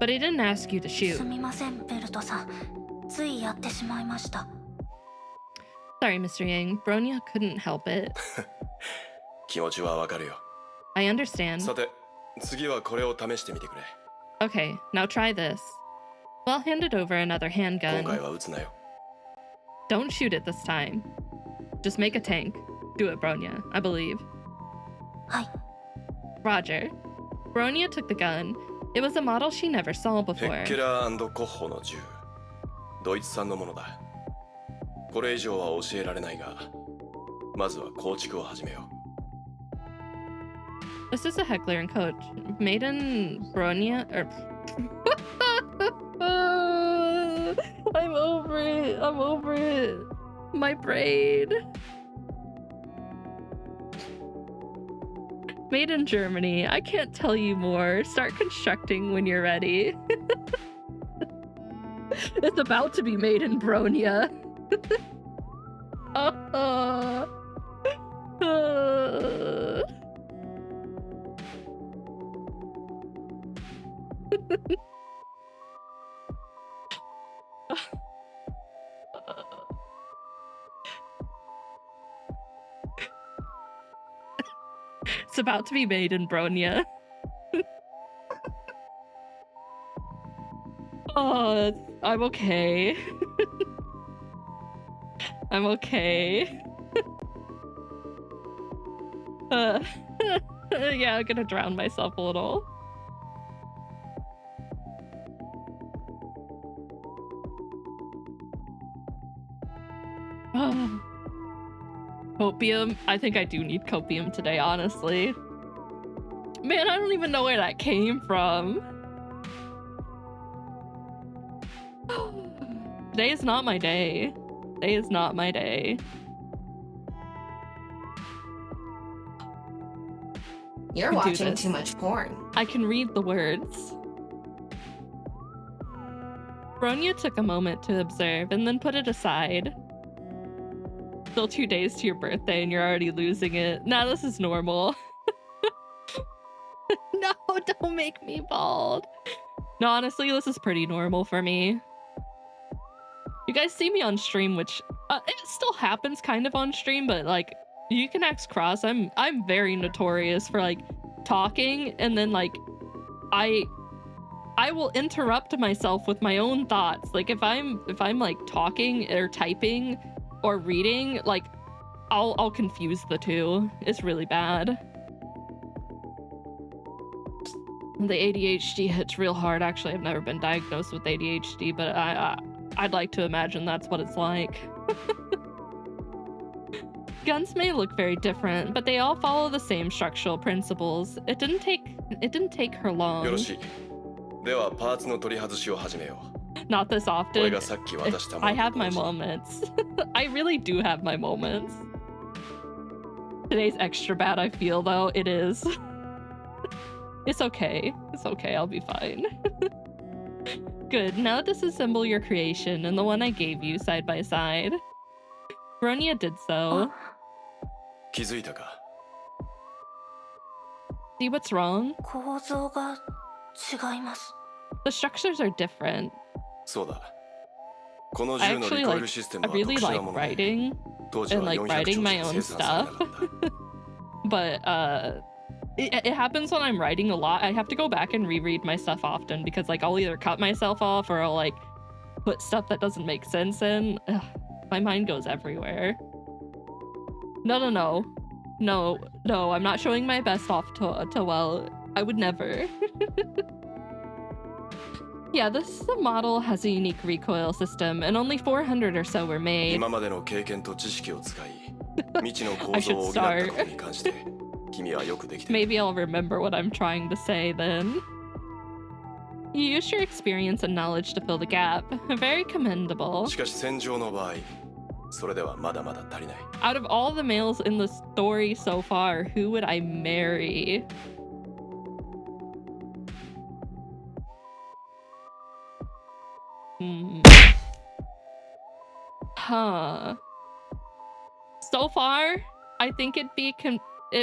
But I didn't ask you to shoot. すみません、ベルトさん。ついやってしまいました。 Sorry, Mr. Yang. Bronya couldn't help it. 気持ちはわかるよ。 I understand. さて、次はこれを試してみてくれ。 Okay, now try this. Well, handed over another 今回 handgun. は撃つなよ。 Don't shoot it this time. Just make a tank. Do it, Bronya. I believe. はい。 Roger. Bronya took the gun. It was a model she never saw ヘ before. ッケラーコッホの銃。ドイツ産のものだ。これ以上は教えられないが、まずは構築を始めよう。 This is a heckler and coach. Made in Bronya. I'm over it. I'm over it. My brain. Made in Germany. I can't tell you more. Start constructing when you're ready. It's about to be made in Bronya. It's about to be made in Bronya. Oh, I'm okay. I'm okay. Yeah, I'm gonna drown myself a little. Copium? I think I do need copium today, honestly. Man, I don't even know where that came from. Today is not my day. Today is not my day. You're watching too much porn. I can read the words. Bronya took a moment to observe and then put it aside. Still 2 days to your birthday and you're already losing it. Nah, this is normal. No, don't make me bald. No, honestly, this is pretty normal for me. You guys see me on stream, which it still happens kind of on stream, but like you can ask Cross. I'm very notorious for like talking and then like I will interrupt myself with my own thoughts. Like if I'm like talking or typing or reading, like I'll confuse the two. It's really bad. The ADHD hits real hard. Actually, I've never been diagnosed with ADHD, but I'd like to imagine that's what it's like. Guns may look very different, but they all follow the same structural principles. It didn't take her long. Not this often. I have my moments. I really do have my moments. Today's extra bad, I feel, though. It is. It's okay. It's okay. I'll be fine. Good. Now disassemble your creation and the one I gave you side by side. Bronya did so. See what's wrong? The structures are different. I really like writing and like writing my own stuff. But it happens when I'm writing a lot. I have to go back and reread my stuff often because like I'll either cut myself off or I'll like put stuff that doesn't make sense in. Ugh, my mind goes everywhere. No, I'm not showing my best off to well. I would never. Yeah, this model has a unique recoil system, and only 400 or so were made. I should start. Maybe I'll remember what I'm trying to say then. You used your experience and knowledge to fill the gap. Very commendable. Out of all the males in the story so far, who would I marry? Huh. So far, I think it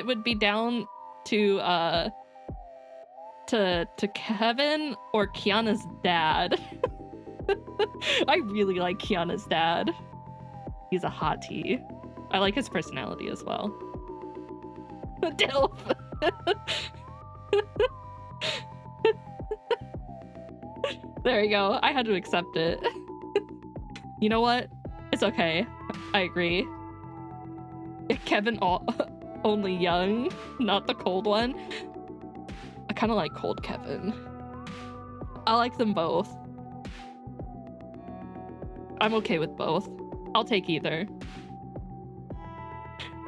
would be down to Kevin or Kiana's dad. I really like Kiana's dad. He's a hottie. I like his personality as well. Dilf. There you go. I had to accept it. You know what? It's okay. I agree. Kevin only young, not the cold one. I kind of like cold Kevin. I like them both. I'm okay with both. I'll take either.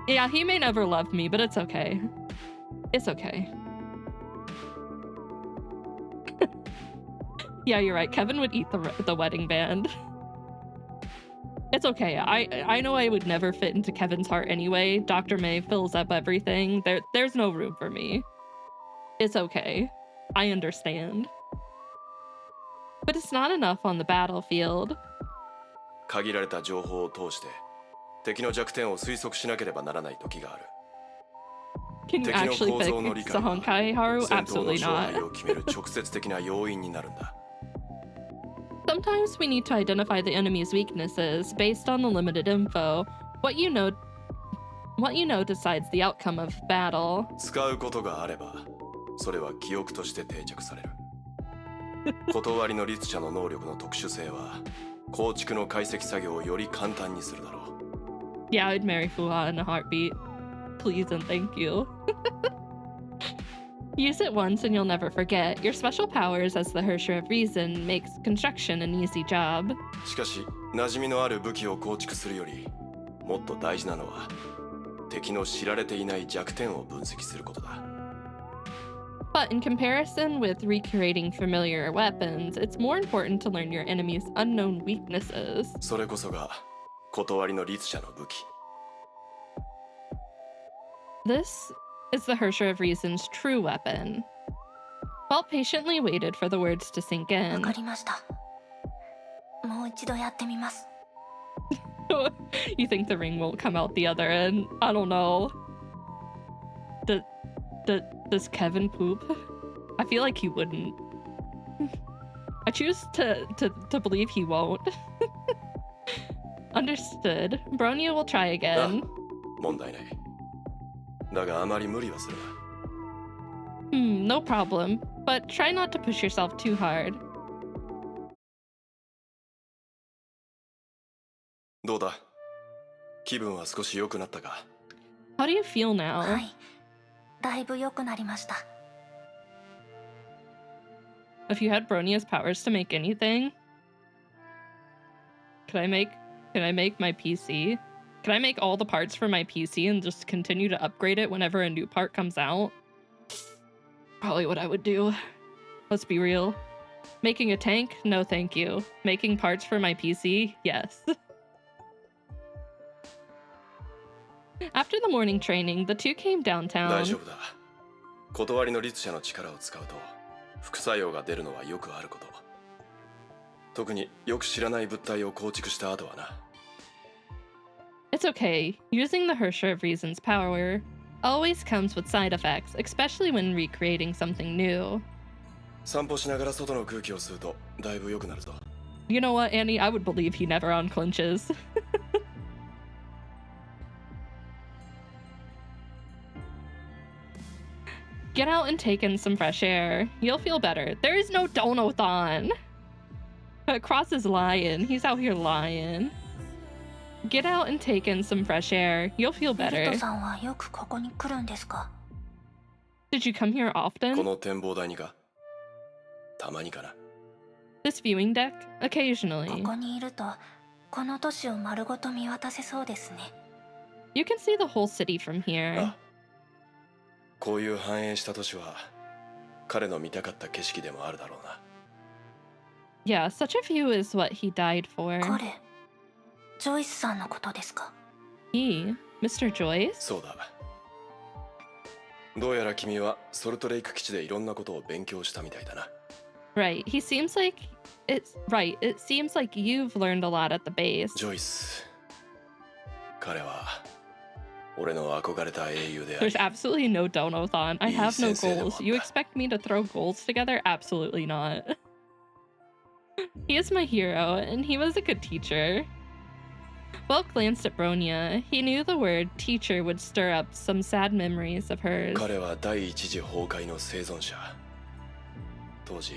Yeah, he may never love me, but it's okay. It's okay. Yeah, you're right. Kevin would eat the wedding band. It's okay. I know I would never fit into Kevin's heart anyway. Dr. May fills up everything. There's no room for me. It's okay. I understand. But it's not enough on the battlefield. Can you actually fix Honkai Haru? Absolutely not. Sometimes we need to identify the enemy's weaknesses based on the limited info. What you know decides the outcome of battle. 断りの律者の能力の特殊性は構築の解析作業をより簡単にするだろう。 Yeah, I'd marry Fuha in a heartbeat. Please and thank you. Use it once and you'll never forget. Your special powers as the Hersher of Reason makes construction an easy job. しかし馴染みのある武器を構築するよりもっと大事なのは敵の知られていない弱点を分析することだ。 But in comparison with recreating familiar weapons, it's more important to learn your enemy's unknown weaknesses. それこそが断りの律者の武器。 This is the Hersher of Reason's true weapon. Walt patiently waited for the words to sink in. わかりました。もう一度やってみます。You think the ring won't come out the other end? I don't know. Does Kevin poop? I feel like he wouldn't. I choose to believe he won't. Understood. Bronya will try again. 問題ない。だがあまり無理はするな。No problem. But try not to push yourself too hard. どうだ？気分は少し良くなったか？ How do you feel now? はい。だいぶ良くなりました。If you had Bronia's powers to make anything, can I make my PC? Can I make all the parts for my PC and just continue to upgrade it whenever a new part comes out? Probably what I would do. Let's be real. Making a tank? No thank you. Making parts for my PC? Yes. After the morning training, the two came downtown. 大丈夫だ。断りの律者の力を使うと副作用が出るのはよくあること。特によく知らない物体を構築した後はな。It's okay. Using the Hersher of Reason's power always comes with side effects, especially when recreating something new. 散歩しながら外の空気を吸うとだいぶ良くなるぞ。You know what, Annie? I would believe he never unclenches. Get out and take in some fresh air. You'll feel better. There is no Donothon. Cross is lying. He's out here lying. Get out and take in some fresh air. You'll feel better. さんはよくここに来るんですか? Did you come here こ often? の展望台にか？たまにかな。 This viewing deck? Occasionally. ここにいるとこの都市を丸ごと見渡せそうですね。You can see the whole city from here. あ、こういう繁栄した都市は彼の見たかった景色でもあるだろうな。 Yeah, such a view is what he died for. 彼、ジョイスさんのことですか? He? Mr. Joyce? そうだ。どうやら君はソルトレイク基地でいろんなことを勉強したみたいだな。Right. It seems like you've learned a lot at the base. ジョイス。彼は俺の憧れた英雄であり。 There's absolutely no Donothon. I have no goals. You expect me to throw goals together? Absolutely not. He is my hero, and he was a good teacher. Walt glanced at Bronya. He knew the word teacher would stir up some sad memories of hers. 彼は第一次崩壊の生存者。当時、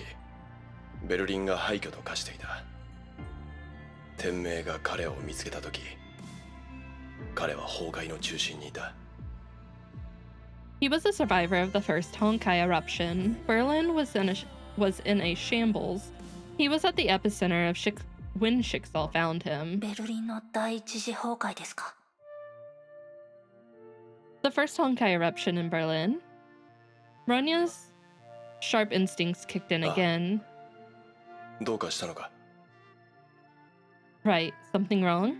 ベルリンが廃墟と化していた。天命が彼を見つけた時、彼は崩壊の中心にいた。He was a survivor of the first Honkai eruption. Berlin was in a shambles. He was at the epicenter of when Schicksal found him. ベルリンの第一次崩壊ですか? The first Honkai eruption in Berlin. Bronya's sharp instincts kicked in again. どうかしたのか? Right, something wrong?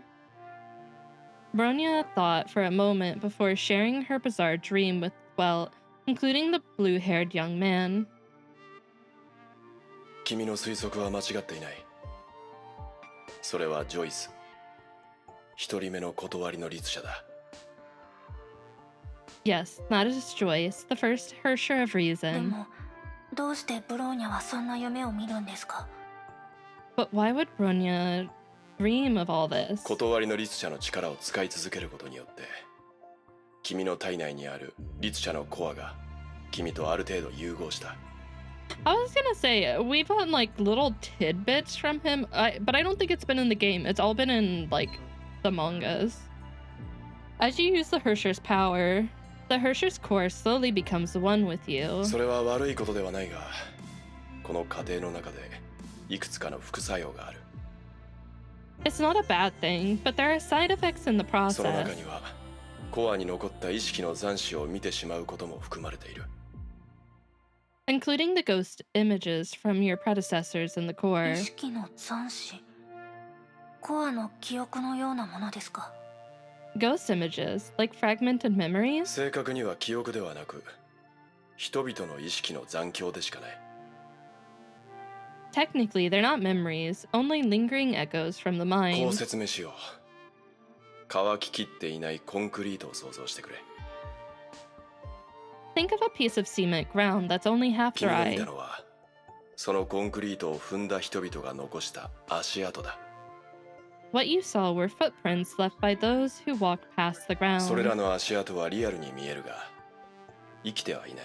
Bronya thought for a moment before sharing her bizarre dream with Welt, including the blue-haired young man. 君の推測は間違っていない。それはジョイス。一人目の断りの律者だ。Yes, that is Joyce, the first Hersher of で Reason. も、どうしてブローニャはそんな夢を見るんですか? But why would Bronya dream of all this? 断りの律者の力を使い続けることによって、君の体内にある律者のコアが君とある程度融合した。I was gonna say, we've gotten like little tidbits from him, but I don't think it's been in the game. It's all been in like the mangas. As you use the Hersher's power, the Hersher's core slowly becomes one with you. それは悪いことではないが、この過程の中でいくつかの副作用がある。It's not a bad thing, but there are side effects in the その process. 中にはコアに残った意識の残滓を見てしまうことも含まれている。Including the ghost images from your predecessors in the core. 意識の残滓。コアの記憶のようなものですか。Ghost images, like fragmented memories? 正確には記憶ではなく、人々の意識の残響でしかない。Technically, they're not memories, only lingering echoes from the こう mind. 説明しよう。乾ききっていないコンクリートを想像してくれ。Think of a piece of cement ground that's only half 君が見 dry. たのは、そのコンクリートを踏んだ人々が残した足跡だ。What you saw were footprints left by those who walked past the それら ground. の足跡はリアルに見えるが、生きてはいない。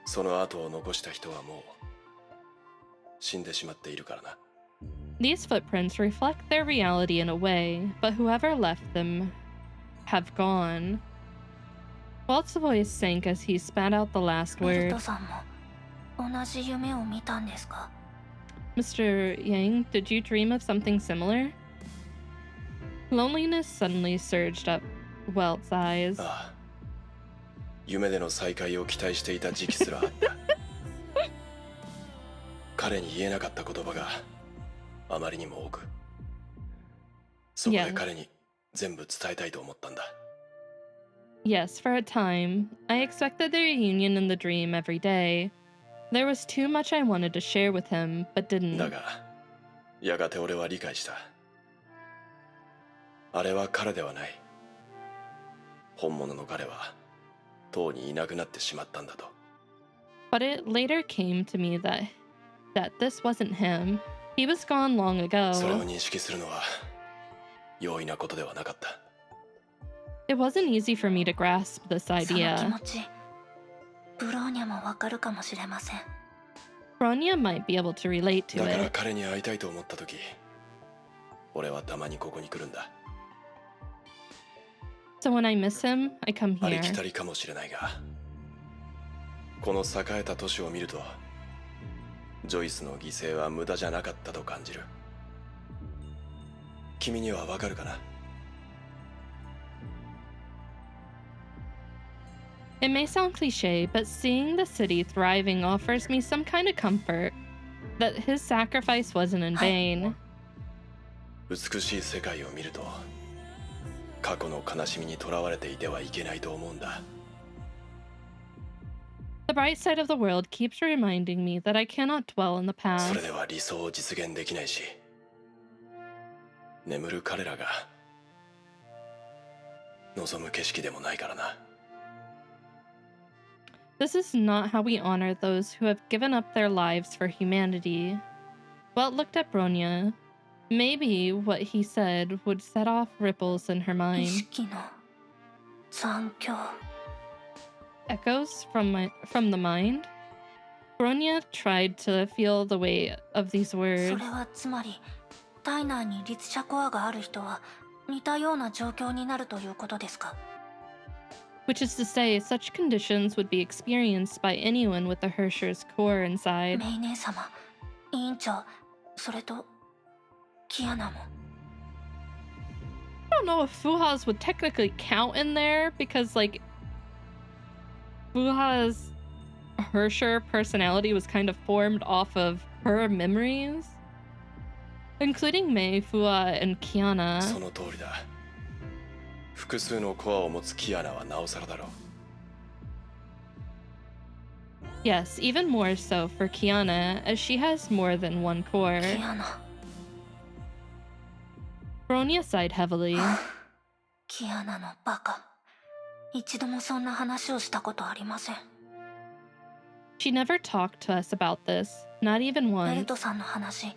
その跡を残した人はもう死んでしまっているからな。These footprints reflect their reality in a way, but whoever left them have gone. Walt's voice sank as he spat out the last ベル word. トさんも同じ夢を見たんですか。 Mr. Yang, did you dream of something similar? Loneliness suddenly surged up Welt's eyes. ああ、夢での再会を期待していた時期すらあった。彼に言えなかった言葉があまりにも多く、そこで彼に全部伝えたいと思ったんだ。Yes, for a time, I expected the reunion in the dream every day. There was too much I wanted to share with him, but だ didn't. が、やがて俺は理解した。あれは彼ではない。本物の彼は、とうにいなくなってしまったんだと。But it later came to me that this wasn't him. He was gone long それを ago. 認識するのは、容易なことではなかった。It wasn't easy for me to grasp this その気 idea. 持ち、ブローニャもわかるかもしれません。 Bronya might be able to relate to だから it. 彼に会いたいと思った時、俺はたまにここに来るんだ。So when I miss him, I come ありき here. たりかもしれないが、この栄えた都市を見ると、ジョイスの犠牲は無駄じゃなかったと感じる。君にはわかるかな？ It may sound cliche, but seeing the city thriving offers me some kind of comfort that his sacrifice wasn't in vain. 美しい世界を見ると、過去の悲しみにとらわれていてはいけないと思うんだ。The bright side of the world keeps reminding me that I cannot dwell in the そ past. れでは理想を実現できないし、眠る彼らが望む景色でもないからな。This is not how we honor those who have given up their lives for humanity. Welt looked at Bronya. Maybe what he said would set off ripples in her 意 mind. 識の残響。 Echoes from the mind? Bronya tried to feel the weight of these そ words. れはつまり、体内に律者コアがある人は似たような状況になるということですか。 Which is to say, such conditions would be experienced by anyone with the Hersher's core inside. メイ姉様、委員長、それとキアナも。 I don't know if Fuha's would technically count in there because, like, Fuha's Hersher personality was kind of formed off of her memories, including Mei, Fuha, and そ Kiana. の通りだ。複数のコアを持つキアナはなおさらだろう。 Yes, even more so for Kiana, as she has more than one core. キアナ。 Bronya sighed heavily. キアナのバカ。一度もそんな話をしたことありません。 She never talked to us about this, not even ベル once. トさんの話、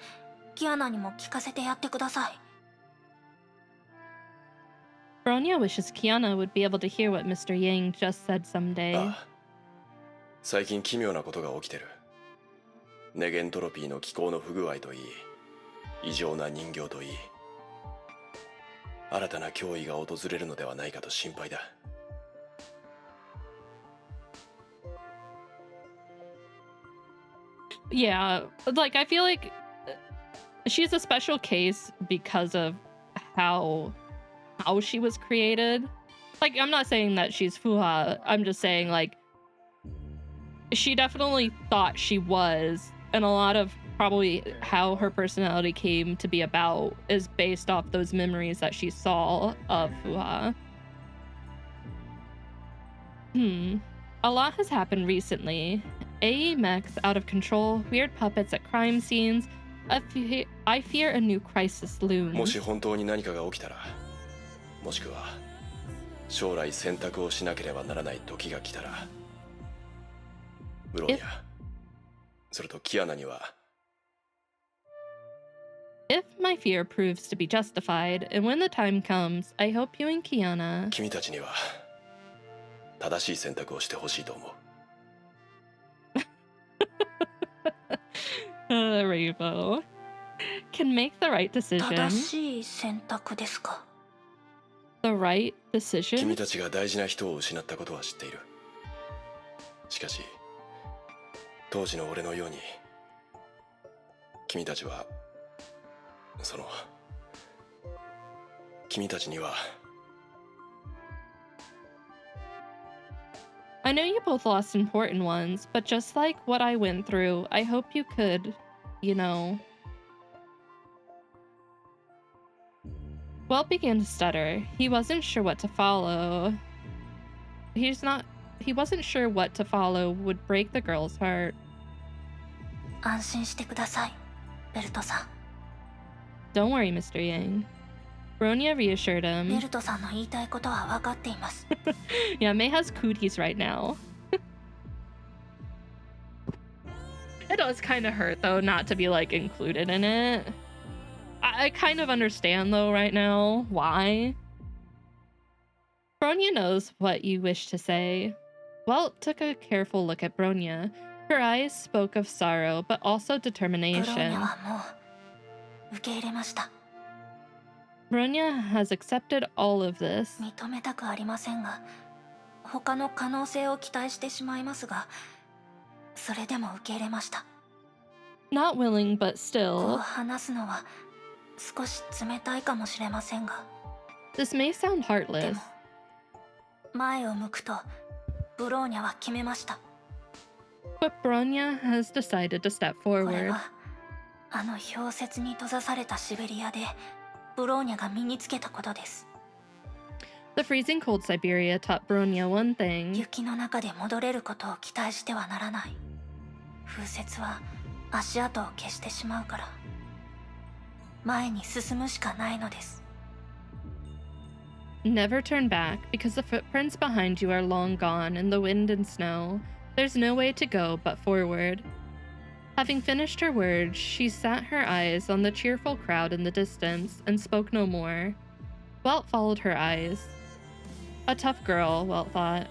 キアナにも聞かせてやってください。 Bronya wishes Kiana would be able to hear what Mr. Yang just said someday. ああ、最近奇妙なことが起きてる。ネゲントロピーの気候の不具合といい、異常な人形といい、新たな脅威が訪れるのではないかと心配だ。Yeah, like I feel like she's a special case because of how she was created. Like, I'm not saying that she's Fuha. I'm just saying, like, she definitely thought she was, and a lot of probably how her personality came to be about is based off those memories that she saw of Fuha. A lot has happened recently. AE mechs out of control, weird puppets at crime scenes. I fear a new crisis looms. もし本当に何かが起きたら、もしくは将来選択をしなければならない時が来たら、ブロニア、それとキアナには。If my fear proves to be justified, and when the time comes, I hope you and Kiana... 君たちには正しい選択をしてほしいと思う。Rainbow can make the right decision. 正しい選択ですか? The right decision? 君たちが大事な人を失ったことは知っている。しかし、当時の俺のように、君たちは、君たちには。I know you both lost important ones, but just like what I went through, I hope you could, you know... Welt began to stutter. He wasn't sure what to follow. He wasn't sure what to follow would break the girl's heart. 安心してください、ベルトさん。Don't worry, Mr. Yang. Bronya reassured him. ベルトさんの言いたいことは分かっています。Yeah, Mei has cooties right now. It does kind of hurt, though, not to be, like, included in it. I kind of understand, though, right now, why. Bronya knows what you wish to say. Welt took a careful look at Bronya. Her eyes spoke of sorrow, but also determination. ブローニャはもう受け入れました。Bronya has accepted all of this. 認めたくありませんが、他の可能性を期待してしまいますが、それでも受け入れました。Not willing, but こう still. 話すのは少し冷たいかもしれませんが。This may sound heartless. 前を向くと、ブローニャは決めました。But Bronya has decided to step これ forward. はあの氷雪に閉ざされたシベリアでブローニャが身につけたことです。The freezing cold Siberia taught Bronya one thing. 雪の中で戻れることを期待してはならない。風雪は足跡を消してしまうから前に進むしかないのです。Never turn back, because the footprints behind you are long gone in the wind and snow. There's no way to go but forward. Having finished her words, she sat her eyes on the cheerful crowd in the distance and spoke no more. Welt followed her eyes. A tough girl, Welt thought.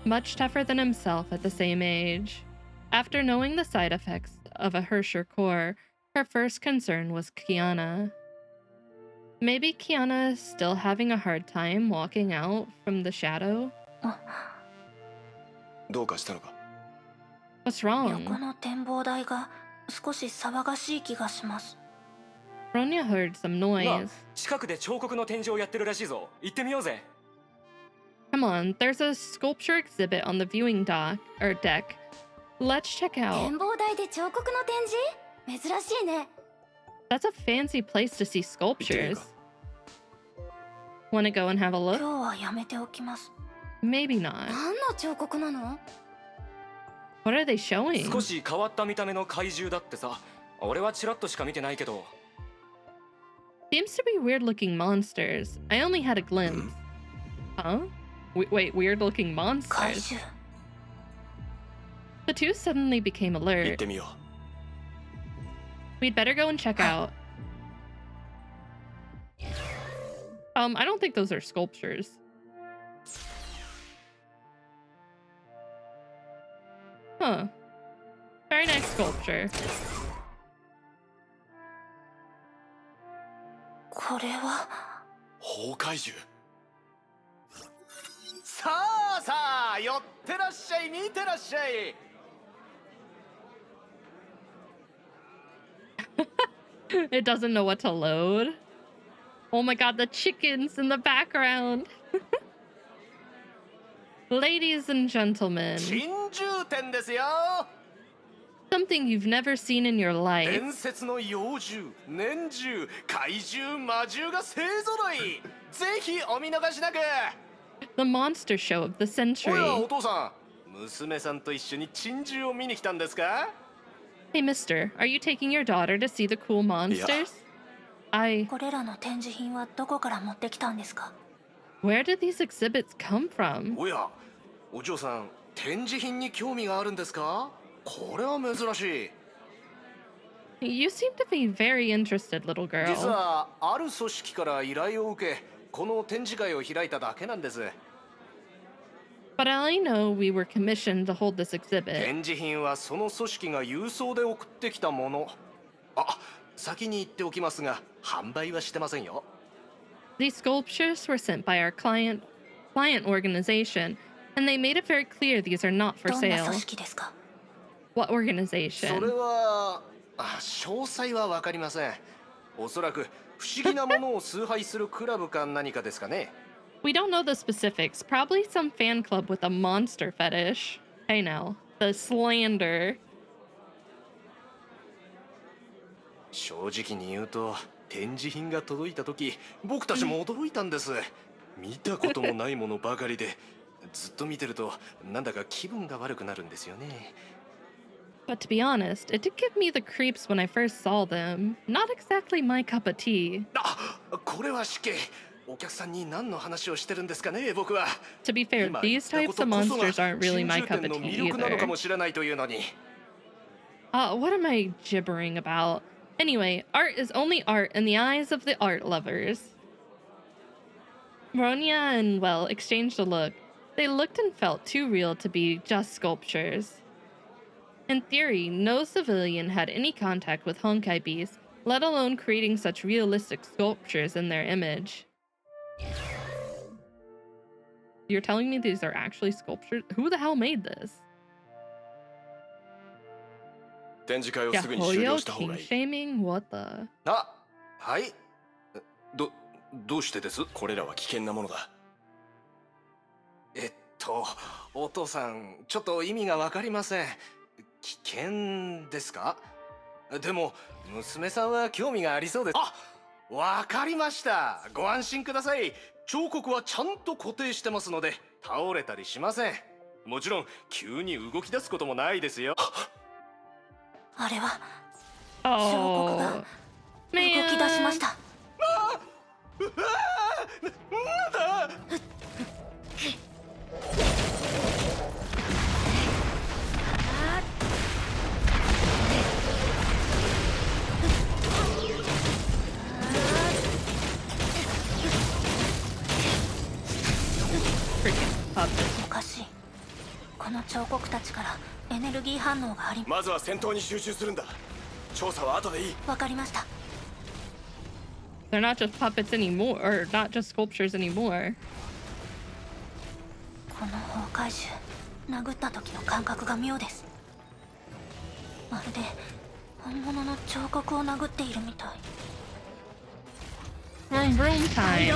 Much tougher than himself at the same age. After knowing the side effects of a Hersher core, her first concern was Kiana. Maybe Kiana is still having a hard time walking out from the shadow? どうかしたのか? What's wrong? 横の展望台が少し騒がしい気がします。Bronya heard some noise. 近くで彫刻の展示をやってるらしいぞ。行ってみようぜ。Come on, there's a sculpture exhibit on the viewing deck. Let's check out. 展望台で彫刻の展示？珍しいね。That's a fancy place to see sculptures. Want to go and have a look? 今日はやめておきます。Maybe not. 何の彫刻なの？ What are they showing? 少し変わった見た目の怪獣だってさ。俺はチラッとしか見てないけど。Seems to be weird-looking monsters. I only had a glimpse. Huh? Wait, weird-looking monsters? 怪獣。The two suddenly became 行っ alert. てみよ We'd better go and check out. I don't think those are sculptures. Huh. Very nice sculpture. これは崩壊獣。さあさあ、寄ってらっしゃい、見てらっしゃい。It doesn't know what to load. Oh my god, the chickens in the background. Ladies and gentlemen, 珍獣展ですよ。 something you've never seen in your life. 伝説の妖獣、年獣、怪獣、魔獣が勢ぞろい。ぜひお見逃しなく。 The monster show of the おや、 century. お父さん、娘さんと一緒に珍獣を見に来たんですか？ Hey, mister, are you taking your daughter to see the cool monsters? I... これらの展示品はどこから持ってきたんですか？ Where did these exhibits come from? おや、お嬢さん、展示品に興味があるんですか？これは珍しい。 You seem to be very interested, little 実 girl. はある組織から依頼を受け、この展示会を開いただけなんです。 But I know we were commissioned to hold this exhibit. 展示品はその組織が郵送で送ってきたもの。あ、先に言っておきますが、販売はしてませんよ。 These sculptures were sent by our client organization, and they made it very clear these are not for どんな sale. 組織ですか？ What それ organization? は、詳細はわかりません。おそらく不思議なものを崇拝するクラブか何かですかね。 We don't know the specifics. Probably some fan club with a monster fetish. Hey now, the slander. 正直に言うと、展示品が届いた時、僕たちも驚いたんです。見たこともないものばかりで、ずっと見てるとなんだか気分が悪くなるんですよね。 But to be honest, it did give me the creeps when I first saw them. Not exactly my cup of tea. あ、これは失敬。お客さんに何の話をしてるんですかね、僕は。 To be fair, these types of monsters aren't really my cup of の tea 魅力なのか either. もしれないというのに。 What am I gibbering about? Anyway, art is only art in the eyes of the art lovers. Bronya and, well, exchanged a look. They looked and felt too real to be just sculptures. In theory, no civilian had any contact with Honkai beasts, let alone creating such realistic sculptures in their image. You're telling me these are actually sculptures? Who the hell made this? 展示会をすぐに終了 Yahoyo した方が king いい。 shaming? What the? あ、はい。どうしてです？これらは危険なものだ。お父さん、ちょっと意味がわかりません。危険ですか？でも、娘さんは興味がありそうです。あ、わかりました。ご安心ください。彫刻はちゃんと固定してますので、倒れたりしません。もちろん、急に動き出すこともないですよ。あれは彫刻が動き出しました。なんだ？おかしい。この彫刻たちからエネルギー反応があり。まずは戦闘に集中するんだ。調査は後でいい。わかりました。 They're not just puppets anymore, or not just sculptures anymore. この崩壊獣、殴った時の感覚が妙です。まるで本物の彫刻を殴っているみたい。Room time.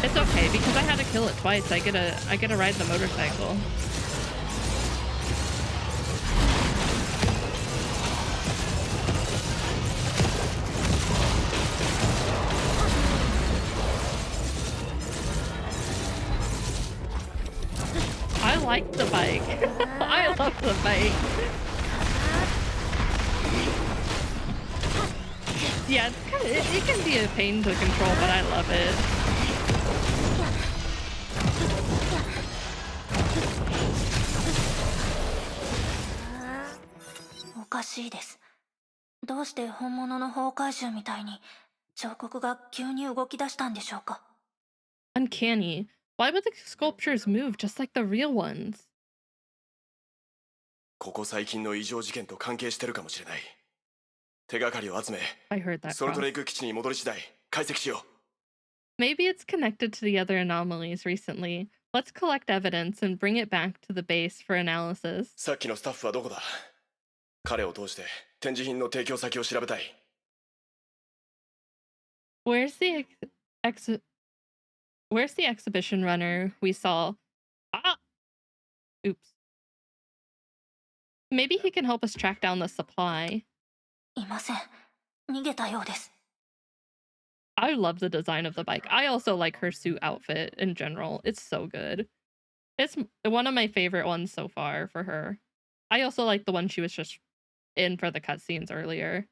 It's okay because I had to kill it twice. I get to ride the motorcycle. I like the bike. I love the bike. Yeah, it can be a pain to control, but I love it. おかしいです。どうして本物の崩壊獣みたいに彫刻が急に動き出したんでしょうか。 Uncanny. Why would the sculptures move just like the real ones? ここ最近の異常事件と関係してるかもしれない。手がかりを集め、 I heard that ソルトレイ cross. ク基地に戻り次第解析しよう。 Maybe it's connected to the other anomalies recently. Let's collect evidence and bring it back to the base for analysis. さっきのスタッフはどこだ？彼を通して展示品の提供先を調べたい。 Where's the Where's the exhibition runner we saw? Ah! Oops. Maybe he can help us track down the supply. いません。逃げたようです。 I love the design of the bike. I also like her suit outfit in general. It's so good. It's one of my favorite ones so far for her. I also like the one she was just in for the cutscenes earlier.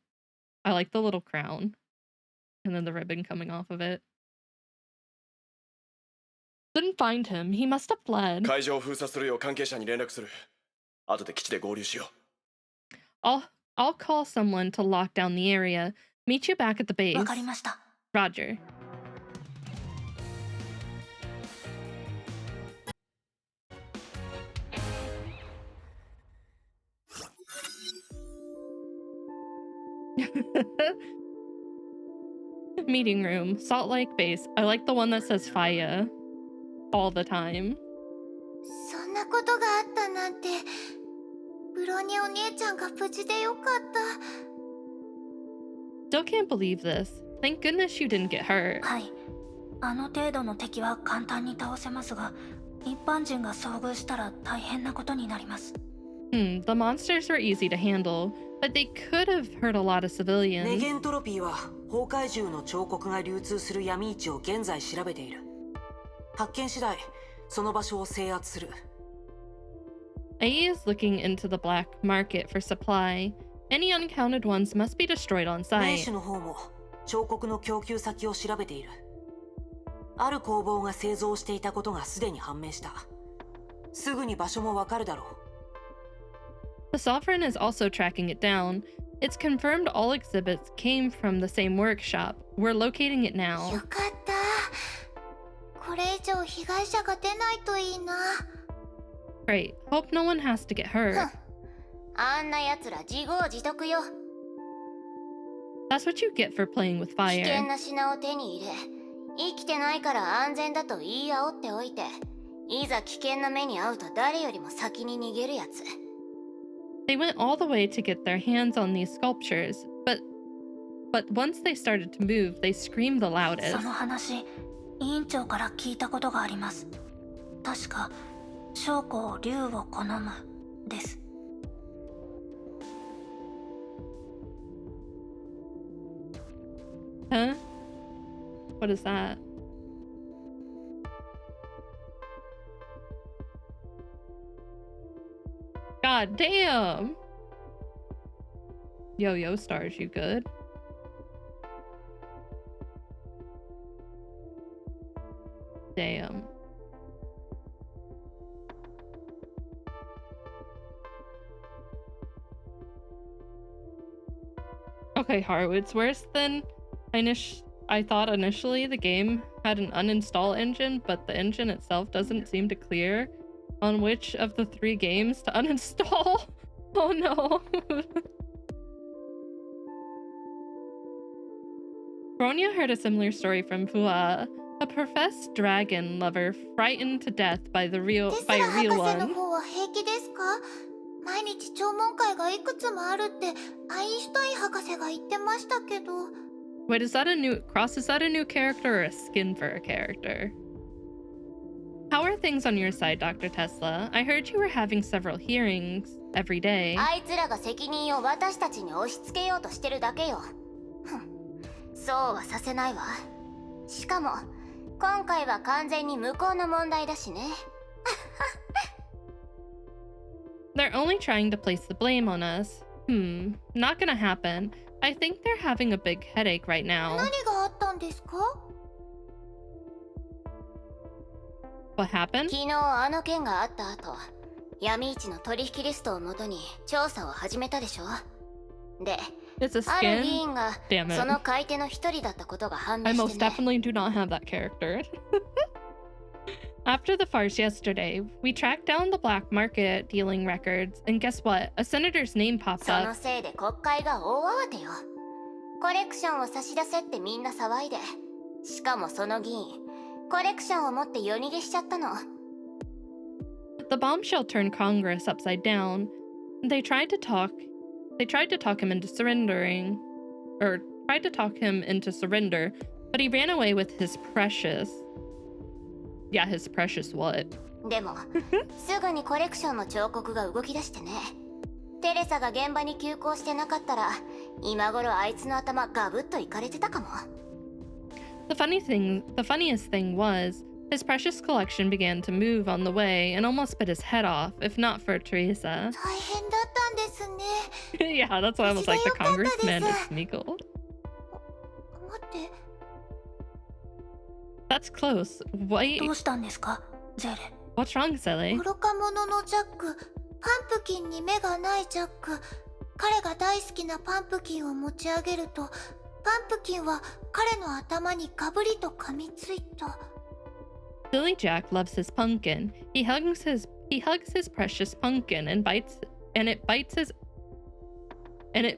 I like the little crown. And then the ribbon coming off of it. Didn't find him. He must have fled. 会場を封鎖するよう関係者に連絡する。後で基地で合流しよう。 I'll call someone to lock down the area. Meet you back at the base. わかりました。 Roger. Meeting room, Salt Lake Base. I like the one that says Faya all the time. そんなことがあったなんて。ブロニャお姉ちゃんが無事でよかった。 Still can't believe this. Thank goodness you didn't get hurt. はい。あの程度の敵は簡単に倒せますが、一般人が遭遇したら大変なことになります。 The monsters were easy to handle, but they could have hurt a lot of civilians. ネゲントロピーは崩壊獣の彫刻が流通する闇市を現在調べている。発見次第、その場所を制圧する。 A is looking into the black market for supply. Any uncounted ones must be destroyed on 名 site. 手の方も彫刻の供給先を調べている。ある工房が製造していたことがすでに判明した。すぐに場所もわかるだろう。 The Sovereign is also tracking it down. It's confirmed all exhibits came from the same workshop. We're locating it now. よかった。これ以上被害者が出ないといいな。 Great. Hope no one has to get hurt. あんな奴ら自業自得よ。 That's what you get for playing with 危 fire. 険な品を手に入れ、生きてないから安全だと言い煽っておいて、いざ危険な目に遭うと誰よりも先に逃げるやつ。 They went all the way to get their hands on these sculptures, but once they started to move, they screamed the loudest. その話、委員長から聞いたことがあります。確か、将校竜を好むです。 Huh? What is that? God damn! Yo-yo stars, you good? Damn. Okay, Harwood's worse than I thought initially. The game had an uninstall engine, but the engine itself doesn't seem to clear on which of the 3 games to uninstall. Oh no. Bronya heard a similar story from Fua, a professed dragon lover frightened to death by a real テスラ博士の one. 方は平気ですか？毎日聴聞会がいくつもあるってアインシュタイン博士が言ってましたけど。 Wait, is that a new Cross? Is that a new character or a skin for a character? How are things on your side, Dr. Tesla? I heard you were having several hearings every day. あいつらが責任を私たちに押し付けようとしてるだけよ。ふん、そうはさせないわ。しかも、今回は完全に向こうの問題だしね。They're only trying to place the blame on us. Not gonna happen. I think they're having a big headache right now. 何があったんですか？ What happened? 昨日あの件があった後、闇市の取引リストをもとに調査を始めたでしょ。で、It's a ある議 skin? 員が Damn その it. 買い手の一人だったことが判明 I し most てね。 definitely do not have that character. After the farce yesterday, we tracked down the black market dealing records, and guess what? A senator's name popped その up. せいで国会が大慌てよ。コレクションを差し出せってみんな騒いで。しかもその議員、コレクションを持って夜逃げしちゃったの。The bombshell turned Congress upside down. They tried to talk him into surrendering, or tried to talk him into surrender, but he ran away with his precious. Yeah, his precious what? でも、すぐにコレクションの彫刻が動き出してね。テレサが現場に急行してなかったら、今頃あいつの頭ガブッといかれてたかも。The funniest thing was, his precious collection began to move on the way and almost bit his head off, if not for Teresa. 大変だったんですね。 Yeah, that's why I was like, the congressman is Smeagol. 待って。 That's close. Wait. どうしたんですか、ゼーレ。 What's wrong, Sally? 愚か者のジャック、パンプキンに目がないジャック。彼が大好きなパンプキンを持ち上げると、パンプキンは彼の頭にガブリと噛みついた。 Silly Jack loves his pumpkin. He hugs his precious pumpkin and it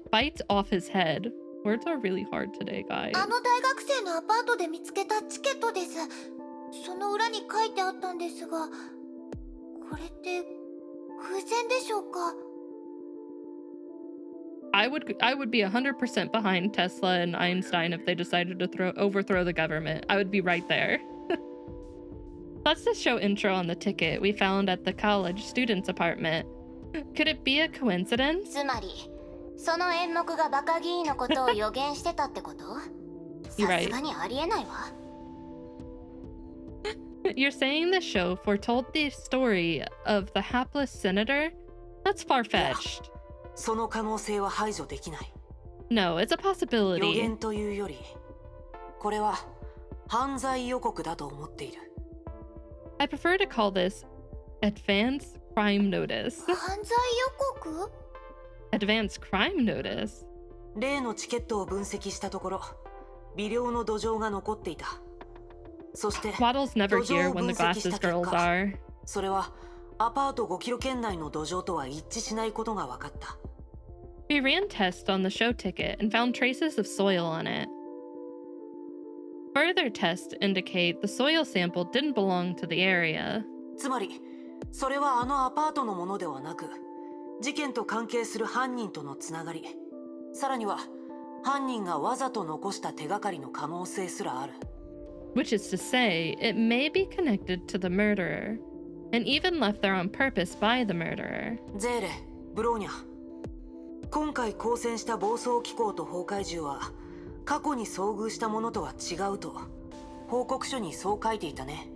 bites off his head. Words are really hard today, guys. あの大学生のアパートで見つけたチケットです。その裏に書いてあったんですが、これって偶然でしょうか？ I would be 100% behind Tesla and Einstein if they decided to overthrow the government. I would be right there. That's the show intro on the ticket we found at the college student's apartment. Could it be a coincidence? つまり、その演目がバカ議員のことを予言してたってこと？さすがにありえないわ。You're saying the show foretold the story of the hapless senator? That's far-fetched. その可能性は排除できない。 No, it's a 予 possibility. 言というより、これは犯罪予告だと思っている。 I prefer to call this advanced crime notice. 犯罪予告？ Advanced crime notice? 例のチケットを分析したところ、微量の土壌が残っていた。そして、 Waddle's never 土壌 here を when 分 the 析し glasses た結 girls 果、 are. それはアパート5キロ圏内の土壌とは一致しないことが分かった。 We ran tests on the show ticket and found traces of soil on it. Further tests indicate the soil sample didn't belong to the area. つまり、それはあのアパートのものではなく、事件と関係する犯人とのつながり、さらには犯人がわざと残した手がかりの可能性すらある。 Which is to say, it may be connected to the murderer, and even left there on purpose by the murderer. ゼーレ、ブローニャ。今回交戦した暴走機構と崩壊銃は、過去に遭遇したものとは違うと、報告書にそう書いていたね。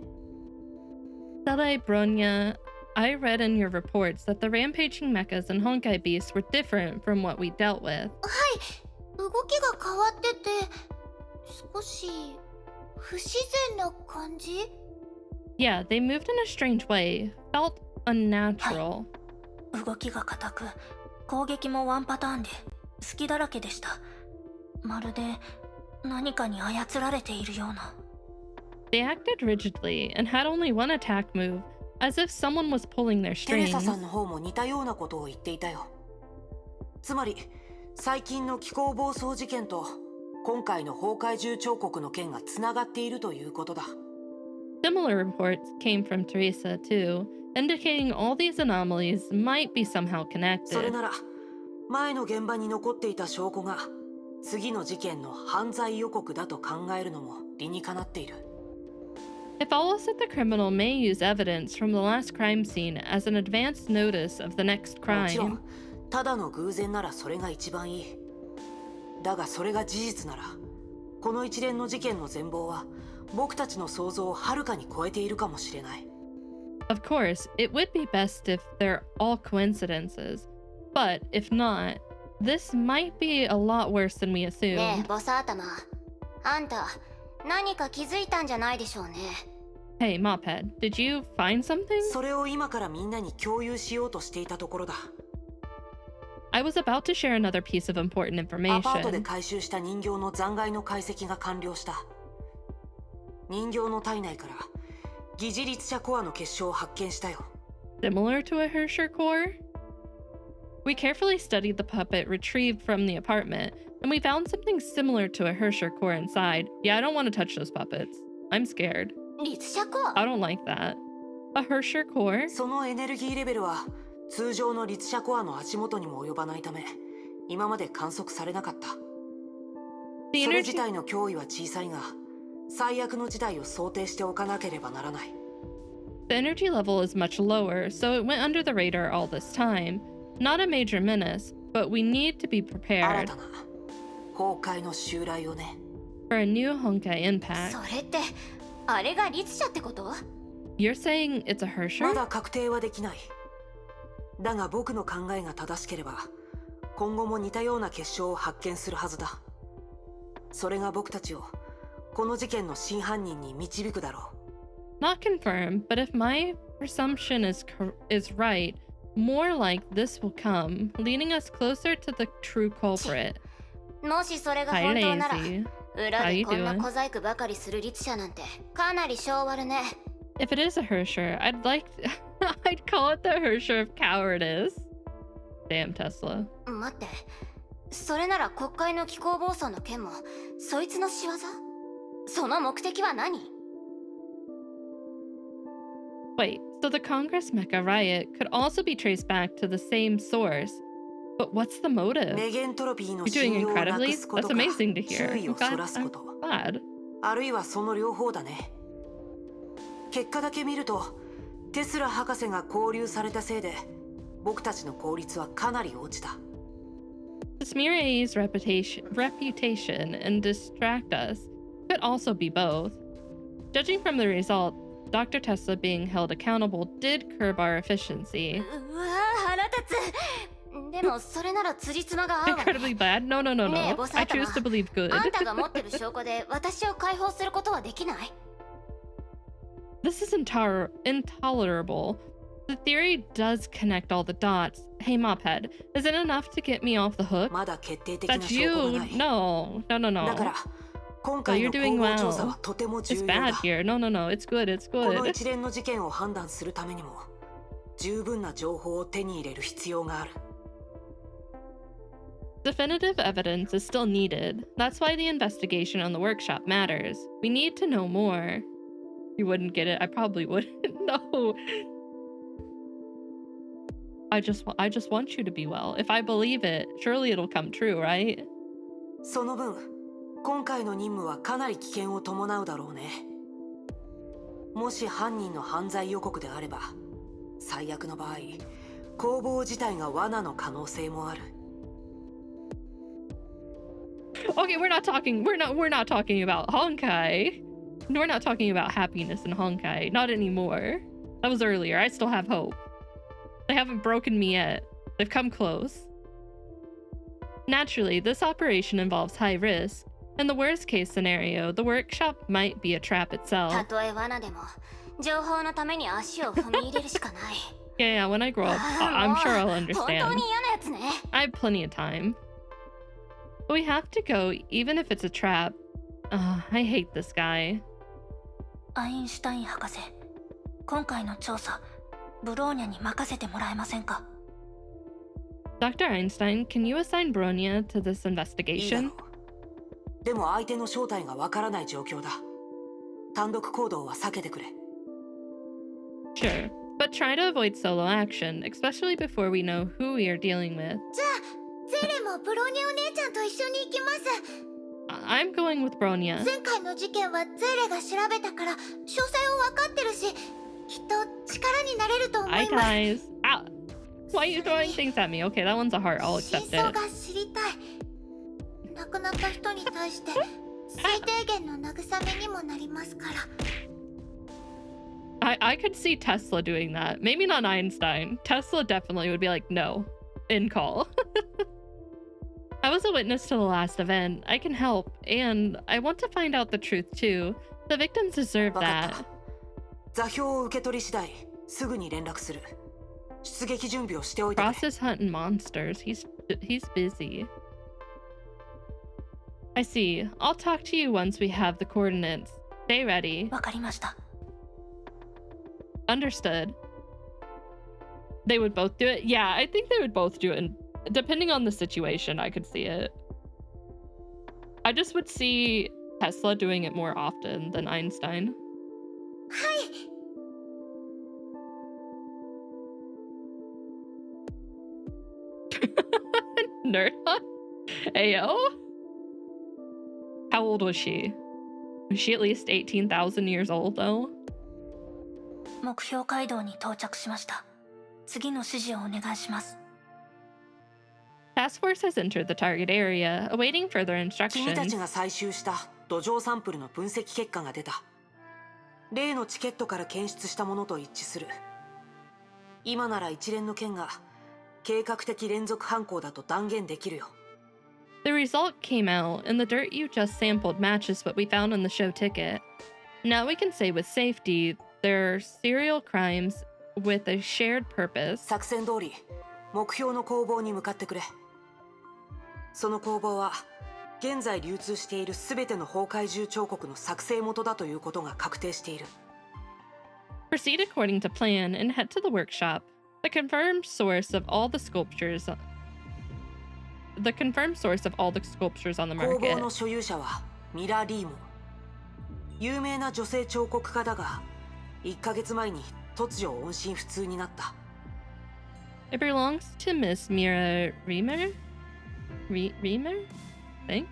Sele Bronya, I read in your reports that the rampaging mechas and Honkai beasts were different from what we dealt with. はい、動きが変わってて、少し不自然な感じ？ Yeah, they moved in a strange way. Felt unnatural. 動きが硬く、攻撃もワンパターンで隙だらけでした。まるで何かに操られているような。 They acted rigidly and had only one attack move, as if someone was pulling their テレ strings. サさんの方も似たようなことを言っていたよ。つまり、最近の気候暴走事件と今回の崩壊銃彫刻の件がつながっているということだ。 Similar reports came from Teresa, too, indicating all these anomalies might be somehow それ connected. なら、前の現場に残っていた証拠が次の事件の犯罪予告だと考えるのも理にかなっている。 It follows that the criminal may use evidence from the last crime scene as an advance notice of the next もちろ crime. ん、ただの偶然ならそれが一番いい。だがそれが事実なら、この一連の事件の全貌は僕たちの想像をはるかに超えているかもしれない。 Of course, it would be best if they're all coincidences, but if not, this might be a lot worse than we ね assumed. え、ボサ頭。あんた、何か気づいたんじゃないでしょうね。Hey, Mophead, did you find something? それを今からみんなに共有しようとしていたところだ。 I was about to share another piece of important アパートで information. 回収した人形の残骸の解析が完了した。人形の体内から疑似律者コアの結晶を発見したよ。 Similar to a Hersher core? We carefully studied the puppet retrieved from the apartment, and we found something similar to a Hersher core inside. Yeah, I don't want to touch those puppets. I'm scared. 律者コア I don't like that. A Hersher core? そのエネルギーレベルは通常の律者コアの足元にも及ばないため、今まで観測されなかった。それ自体の脅威は小さいが、最悪の事態を想定しておかなければならない。 The energy level is much lower, so it went under the radar all this time. Not a major menace, but we need to be 新 prepared たな崩壊の襲来をね。 for a new Honkai impact. それってあれが律者ってこと？ You're saying it's a ま Hersher? だ確定はできない。だが僕の考えが正しければ、今後も似たような結晶を発見するはずだ。それが僕たちをこの事件の真犯人に導くだろう。 Not confirmed, but if my presumption is right, more like this will come, leading us closer to the true culprit. もしそれが Hi, 本当なら、 Lazy. 裏 How で you こんな doing? 小細工ばかりする律者なんてかなり性悪ね。 If it is a Hersher, I'd call it the Hersher of cowardice. Damn Tesla. 待って、それなら国会の気候暴走の件もそいつの仕業？その目的は何？ Wait, so the Congress Mecha riot could also be traced back to the same source. But what's the motive? メゲントロピー You're の doing 信用をな incredibly? くすこと That's か、 amazing to hear. 注意 I'm をそらすこ glad. と、 I'm glad. あるいはその両方だね。結果だけ見ると、テスラ博士が勾留されたせいで、僕たちの効率はかなり落ちた。 To smear AE's reputation and distract us could also be both. Judging from the result, Dr. Tesla being held accountable did curb our efficiency. うわ腹立つ。でもそれなら辻褄が合うわね。 Incredibly bad? No. ねえボス I 頭、 choose to believe good. あんたが持ってる証拠で私を解放することはできない？ This is intolerable. The theory does connect all the dots. Hey, Mophead, is it enough to get me off the hook? まだ決定的な That's 証拠が you. ない。 No. だから No. 今 So 回 you're の doing 統合調査は well. とても重 It's 要 bad だ。 here. No. It's good. It's この good. 一連の事件を判断するためにも十分な情報を手に入れる必要がある。 Definitive evidence is still needed. That's why the investigation on the workshop matters. We need to know more. You wouldn't get it. I probably wouldn't. No. I just want you to be well. If I believe it, surely it'll come true, right? その分、今回の任務はかなり危険を伴うだろうね。もし犯人の犯罪予告であれば、最悪の場合、攻防自体が罠の可能性もある。 Okay, we're not talking about Honkai. We're not talking about happiness in Honkai. Not anymore. That was earlier. I still have hope. They haven't broken me yet. They've come close. Naturally, this operation involves high risk. In the worst case scenario, the workshop might be a trap itself. たとえ罠でも情報のために足を踏み入れるしかない。 Yeah, when I grow up, I'm sure I'll 本当 understand. に嫌なやつね。 I have plenty of time. But we have to go, even if it's a trap. I hate this guy. アインシュタイン博士、今回の調査、ブローニャに任せてもらえませんか？ Dr. Einstein, can you assign Bronya to this いいだろ investigation? う。でも相手の正体がわからない状況だ。単独行動は避けてくれ。 Sure, but try to avoid solo action, especially before we know who we are dealing with. じゃあゼレもブローニャお姉ちゃんと一緒に行きます。 I'm going with Bronya. 前回の事件はゼレが調べたから詳細を分かってるし、きっと力になれると思 Eye います。 ties. Ow. Why are you throwing things at me? Okay, that one's a heart. I'll 真 accept 相 it. が知りたい。亡くなった人に対して最低限の慰めにもなりますから。 I could see Tesla doing that. Maybe not Einstein. Tesla definitely would be like, no. In call. I was a witness to the last event. I can help. And I want to find out the truth too. The victims deserve わかった that. 座標を受け取り次第、すぐに連絡する。出撃準備をしておいてくれ。 Ross is hunting monsters. He's busy. I see. I'll talk to you once we have the coordinates. Stay ready. わかりました。Understood. They would both do it? Yeah, I think they would both do it. And depending on the situation, I could see it. I just would see Tesla doing it more often than Einstein. Hi. Nerd Hut? Ayo? How old was she? Was she at least 18,000 years old though? 目標街道に到着しました。次の指示をお願いします。Task Force has entered the target area, awaiting further 君た instructions. ちが採集した土壌サンプルの分析結果が出た。例のチケットから検出したものと一致する。今なら一連の件が計画的連続犯行だと断言できるよ。The result came out, and the dirt you just sampled matches what we found on the show ticket. Now we can say with safety, there are serial crimes with a shared purpose. 作戦通り、目標の工房に向かってくれ。その工房は、現在流通しているすべての崩壊獣彫刻の作成元だということが確定している。Proceed according to plan and head to the workshop. The confirmed source of all the sculptures on the market. 工房の所有者はミラ・リーモ。有名な女性彫刻家だが、1ヶ月前に突如音信不通になった。It belongs to Miss Mira Reamer? Reamer? I think?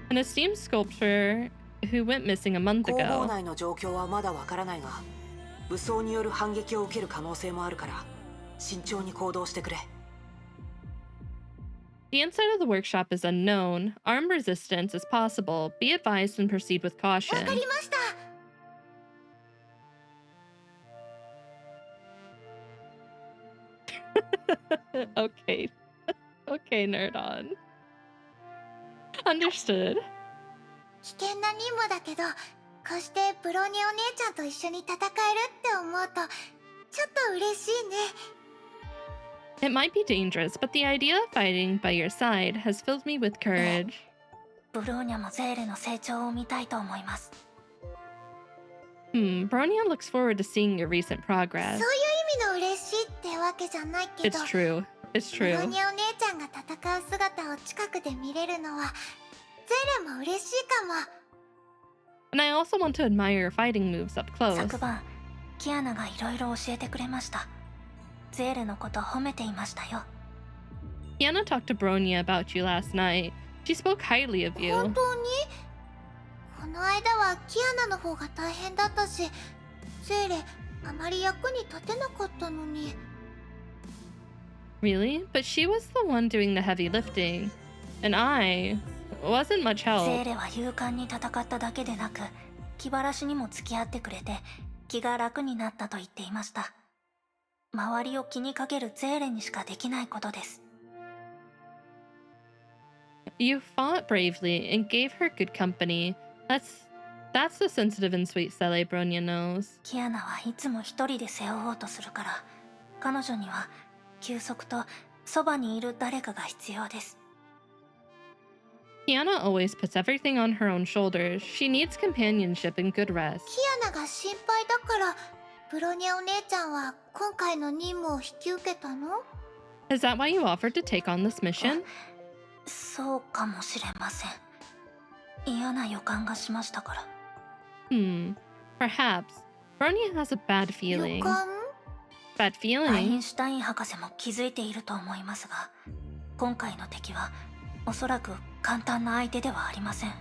An esteemed sculptor who went missing a month 工房 ago. 内の状況はまだわからないが、武装による反撃を受ける可能性もあるから、慎重に行動してくれ。The inside of the workshop is unknown. Armed resistance is possible. Be advised and proceed with caution. わかりました。Okay. Okay, nerd on. Understood. 危険な任務だけど、こうしてブローニャお姉ちゃんと一緒に戦えるって思うと、ちょっと嬉しいね。It might be dangerous, but the idea of fighting by your side has filled me with courage. ブローニャもゼーレの成長を見たいと思います。Bronia looks forward to seeing your recent progress. そういう意味の嬉しいってわけじゃないけど、 It's true. It's ブロ true. ーニャお姉ちゃんが戦う姿を近くで見れるのは、ゼーレも嬉しいかも。And I also want to admire your fighting moves up close. 昨晩、キアナがいろいろ教えてくれました。ゼーレのこと褒めていましたよ。Kiana talked to Bronia about you last night. She spoke highly of you. 本当に？この間はキアナの方が大変だったし、ゼーレあまり役に立てなかったのに。Really? But she was the one doing the heavy lifting. And I wasn't much ゼ help. ーレは勇敢に戦っただけでなく、気晴らしにも付き合ってくれて、気が楽になったと言っていました。周りを気にかけるゼーレにしかできないことです。You fought bravely and gave her good company. That's the sensitive and sweet Sele Bronia knows. キアナはいつも一人で背負おうとするから、彼女には休息とそばにいる誰かが必要です。Kiana always puts everything on her own shoulders. She needs companionship and good rest. キアナが心配だから、ブロニャお姉ちゃんは今回の任務を引き受けたの？ Is that why you offered to take on this mission? そうかもしれません。嫌な予感がしましたから。Perhaps. Bronia has a bad feeling. 予感？ Bad アイ feeling? ンシュタイン博士も気づいていると思いますが、今回の敵はおそらく簡単な相手ではありません。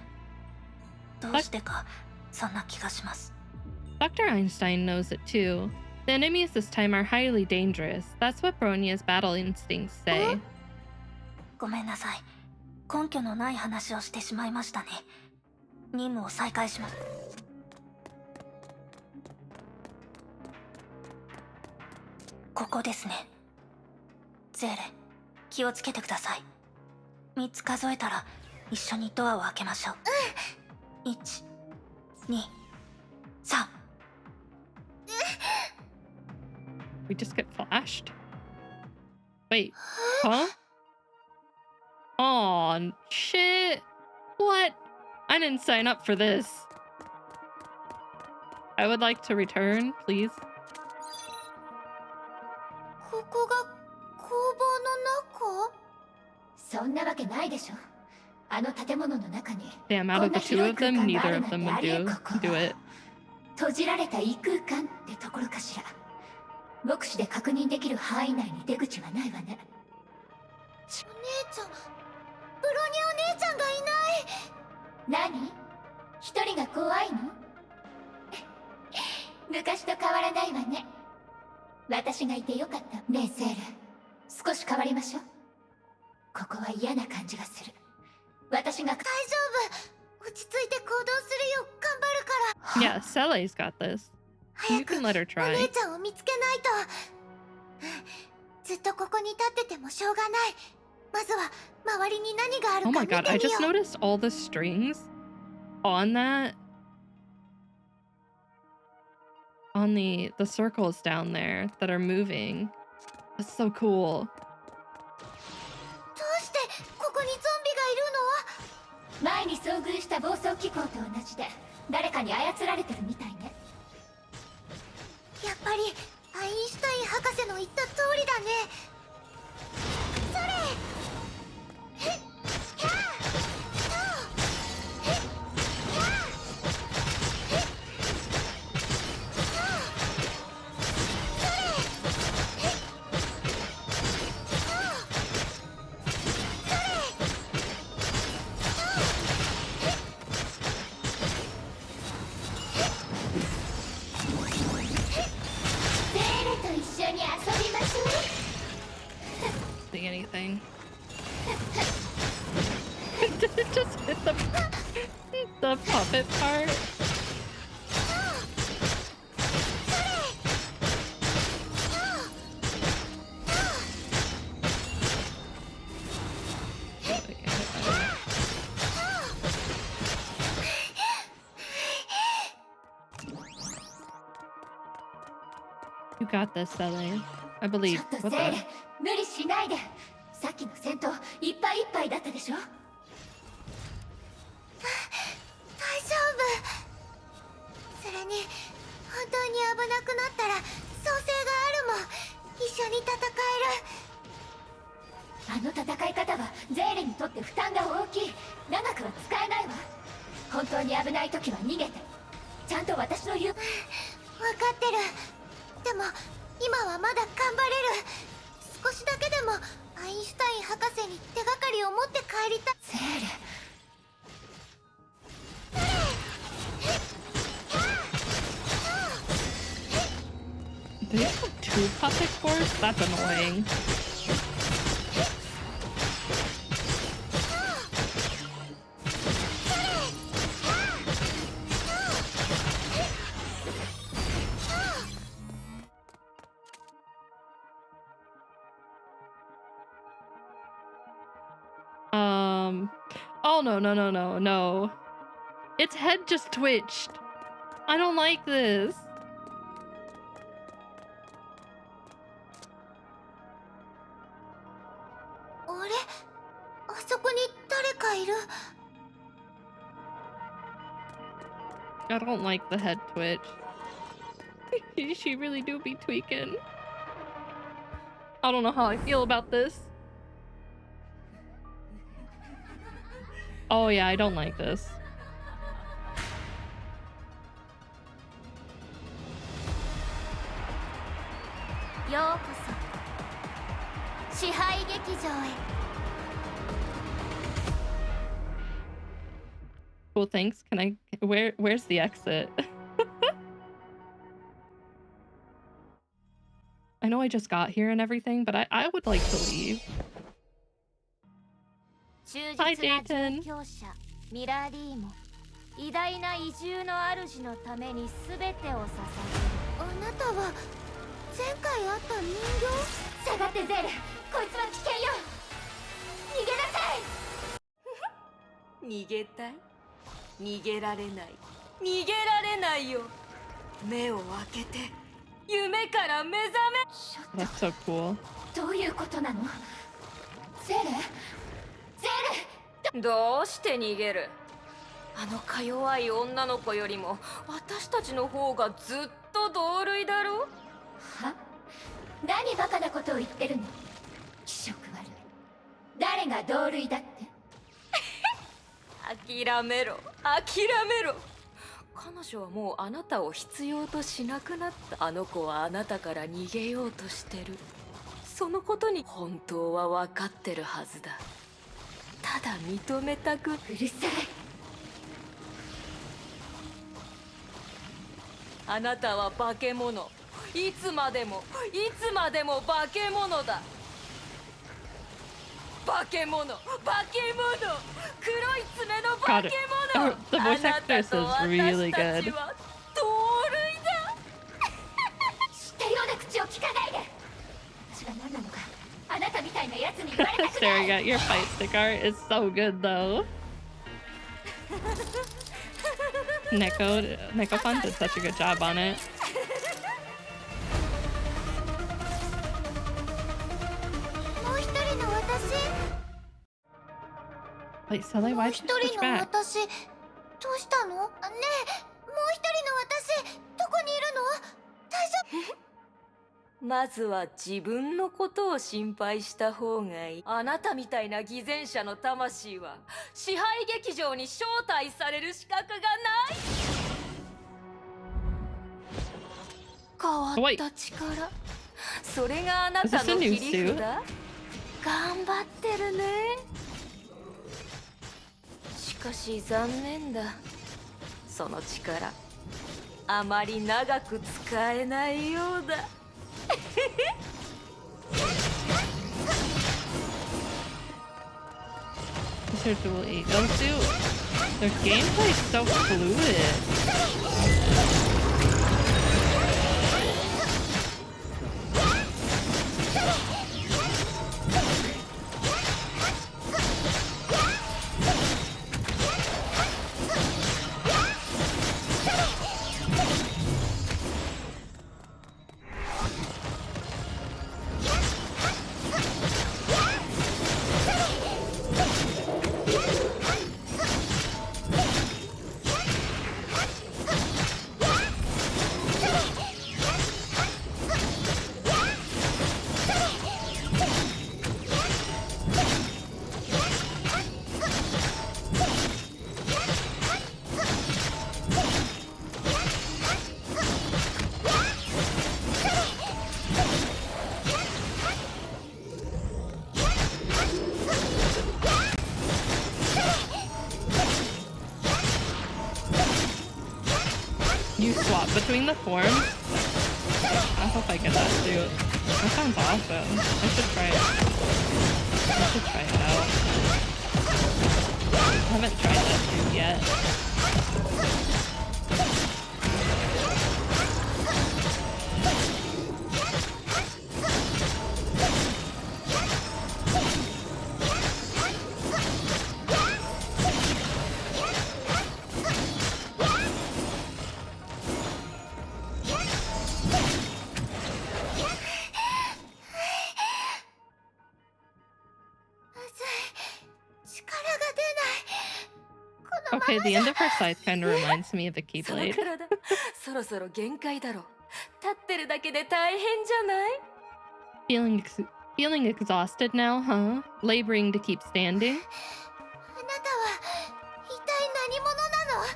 どうしてかそんな気がします。Dr. Einstein knows it too. The enemies this time are highly dangerous. That's what Bronia's battle instincts say. ごめんなさい。根拠のない話をしてしまいましたね。任務を再開します。ここですね。ゼーレ、気をつけてください。3つ数えたら一緒にドアを開けましょう。1、2、3。We just get flashed? Wait, huh? Aw, shit. What? I didn't sign up for this. I would like to return, please. ここが工房の中？そんなわけないでしょ。あの建物の中に Damn, out of the two of them, neither of them would do it. 閉じられた異空間ってところかしら。目視で確認できる範囲内に出口はないわね。お姉ちゃん、ブロニャお姉ちゃんがいない。何？一人が怖いの？昔と変わらないわね。私がいてよかった。ねえセール、少し変わりましょう。ここは嫌な感じがする。私が。大丈夫、落ち着いて行動するよ。頑張るから。Yeah, Sally's got this. You can let her お try. 姉ちゃんを見つけないと。ずっとここに立っててもしょうがない。まずは周りに何がある Oh か my 見てみよ god, I just う。 noticed all the strings on that. On the circles down there that are moving. That's so cool. どうしてここにゾンビがいるの？前に遭遇した暴走機構と同じで誰かに操られてるみたいね。やっぱりアインシュタイン博士の言った通りだね。それ！へっ！ひゃー！へっ！ひゃー！へっ！はー！それ！へっ！はー！それ！一緒に遊びましょう。See anything? Did it just hit the puppet part? You got this, Sally. I believe. ちょっと What セール、 the? 無理しないで。さっきの戦闘いっぱいいっぱいだったでしょ。大丈夫。それに本当に危なくなったら創生があるもん。一緒に戦あの戦い方はゼーレにとって負担が大きい。長くは使えないわ。本当に危ない時は逃げて。ちゃんと私の言う。分かってる。でも今はまだ頑張れる。少しだけでもアインシュタイン博士に手がかりを持って帰りたい。セール。Do they have 2 puppet cores? That's annoying. Oh no. Its head just twitched. I don't like this. あれ、あそこに誰かいる。 I don't like the head twitch. She really do be tweaking. I don't know how I feel about this. Oh yeah, I don't like this. ようこそ支配劇場へ。 Cool, thanks. Can I... Where's the exit? I know I just got here and everything, but I would like to leave. Hi, Dayton. ミラディーモ、偉大な移住の主のために全てを捧げる。あなたは前回会った人形？下がってゼール、こいつは危険よ。逃げなさい。逃げたい？逃げられない。逃げられないよ。目を開けて夢から目覚め。 That's so cool. どういうことなの？ゼール？ゼール！どうして逃げる？あのか弱い女の子よりも私たちの方がずっと同類だろ。は？何バカなこと言ってるの？気色悪い。誰が同類だって？諦めろ、諦めろ。彼女はもうあなたを必要としなくなった。あの子はあなたから逃げようとしてる。そのことに本当は分かってるはずだ。ただ認めたく。うるさい。あなたは化け物。いつまでもいつまでも化け物だ。化け物、化け物、黒い爪の化け物。 The voice あな actress たと is really 私たち good. は同類だ。知ったような口を聞かないで。私が何なのかあなたみたいなやつに言われたくない。 Staring at your fight stick art is so good though. Neko-fan did such a good job on it. Wait, so they why'd you switch back? どうしたの？ねえ、もう一人の私、どこにいるの？大丈夫？まずは自分のことを心配した方がいい。あなたみたいな偽善者の魂は支配劇場に招待される資格がない。変わった力、それがあなたの切り札。頑張ってるね。しかし残念だ。その力あまり長く使えないようだ。This is dual ego suit. Their gameplay is so fluid. You swap between the forms? I hope I get that suit. That sounds awesome. I should try it. I should try it out. I haven't tried that suit yet. Okay, the end of her scythe kind of reminds me of a Keyblade. そろそろ限界だろ。立ってるだけで大変じゃない？ Feeling exhausted now, huh? Laboring to keep standing? あなたは一体何者なの？もう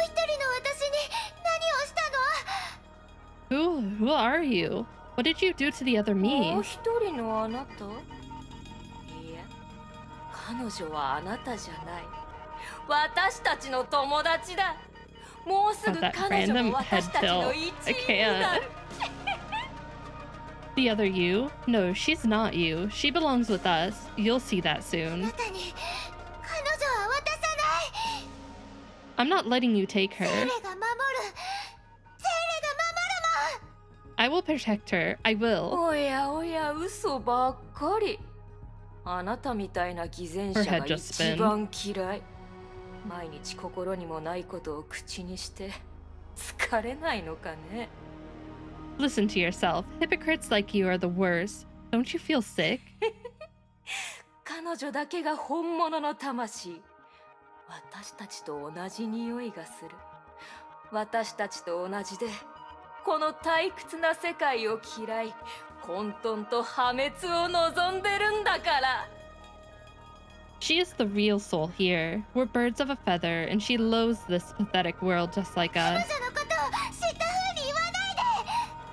一人の私に何をしたの？ Who are you? What did you do to the other もう me? 一人のあなた？いや、彼女はあなたじゃない。私たちの友達だ。もうすぐ That 彼女 random も head 私たちの tilt. 一 I 員にな can't. る。The other you? No, she's not you. She belongs with us. You'll see that あ soon. なたに彼女は渡さない。 I'm not letting you take セー her. レが守る。セーレが守るもん。 I will protect her. I will. おやおや、嘘ばっかり。あなたみたいな偽善者 Her が head just 一番嫌い。毎日心にもないことを口にして疲れないのかね。Listen to yourself. Hypocrites like you are the worst. Don't you feel sick? 彼女だけが本物の魂。私たちと同じ匂いがする。私たちと同じでこの退屈な世界を嫌い、混沌と破滅を望んでるんだから。She is the real soul here. We're birds of a feather, and she loathes this pathetic world just like us.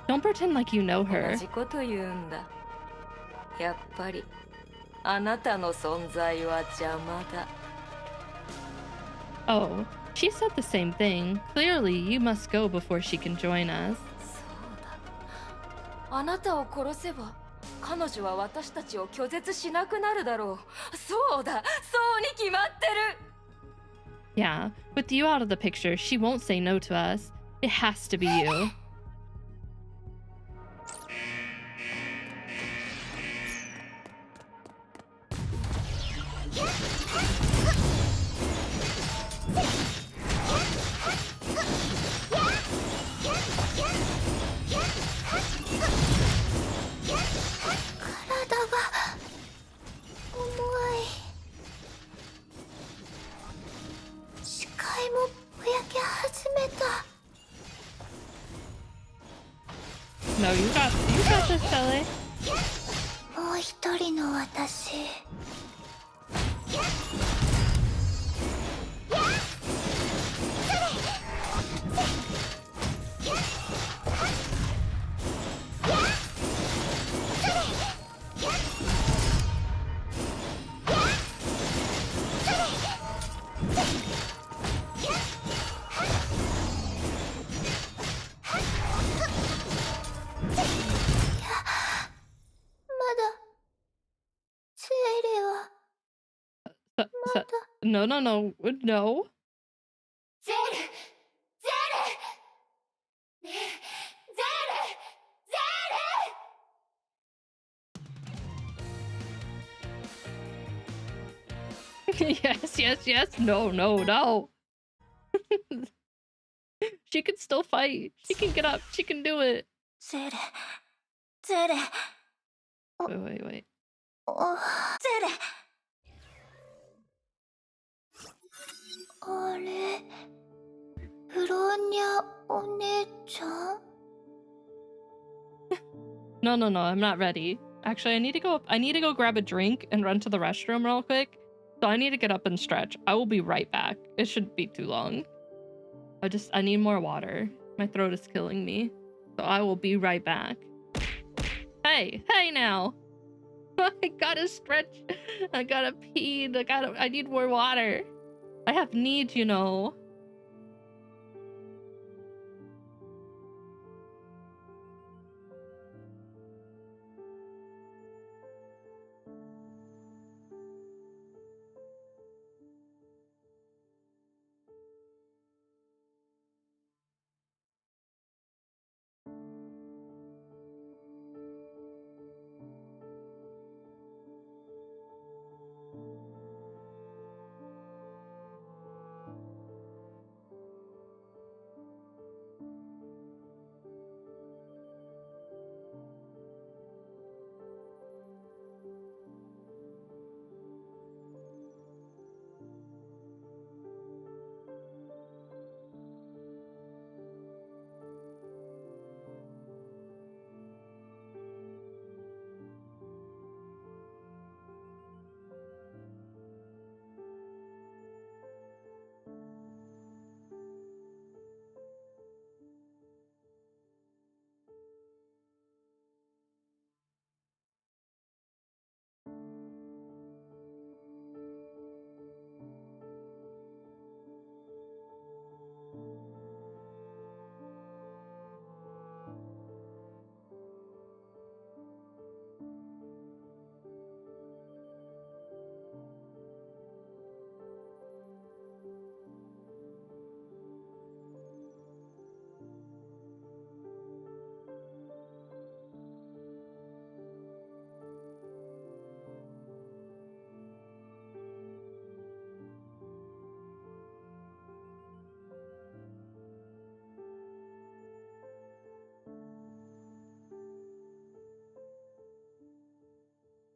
Don't pretend like you know her. 同じこと言うんだ。やっぱりあなたの存在は邪魔だ。Oh, she said the same thing. Clearly, you must go before she can join us. そうだ。あなたを殺せば彼女は私たちを拒絶しなくなるだろう。そうだ、そうに決まってる。Yeah, with you out of the picture, she won't say no to us. It has to be you. No, you got this, Kelly. もう一人の私。No. No. ゼール、ゼール、ねえ、ゼール、yes, yes, yes. No. She can still fight. She can get up. She can do it. ゼール、ゼール。Wait. ゼール。あれ、フローニャお姉ちゃん？ No. I'm not ready. Actually, I need to go up. I need to go grab a drink and run to the restroom real quick. So I need to get up and stretch. I will be right back. It shouldn't be too long. I need more water. My throat is killing me. So I will be right back. Hey now. I gotta stretch. I gotta pee. I need more water. I have needs, you know.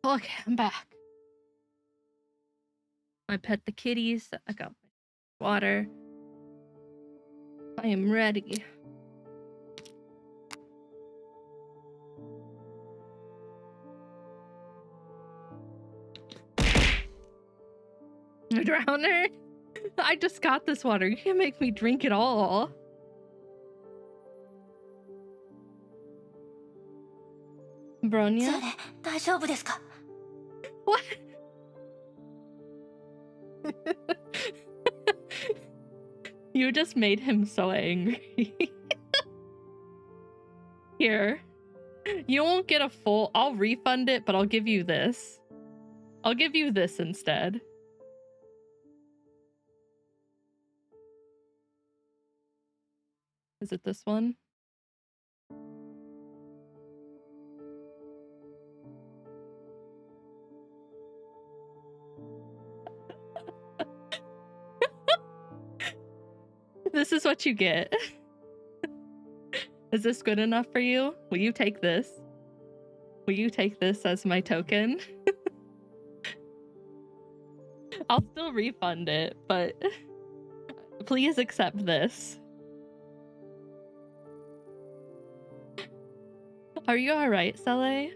Okay, I'm back. I pet the kitties. I got my water. I am ready. Drown her? I just got this water. You can't make me drink it all. Bronya? What? You just made him so angry. Here. You won't get a full... I'll refund it, but I'll give you this. I'll give you this instead. Is it this one? This is what you get. Is this good enough for you? Will you take this? Will you take this as my token? I'll still refund it, but please accept this. Are you alright, Sele?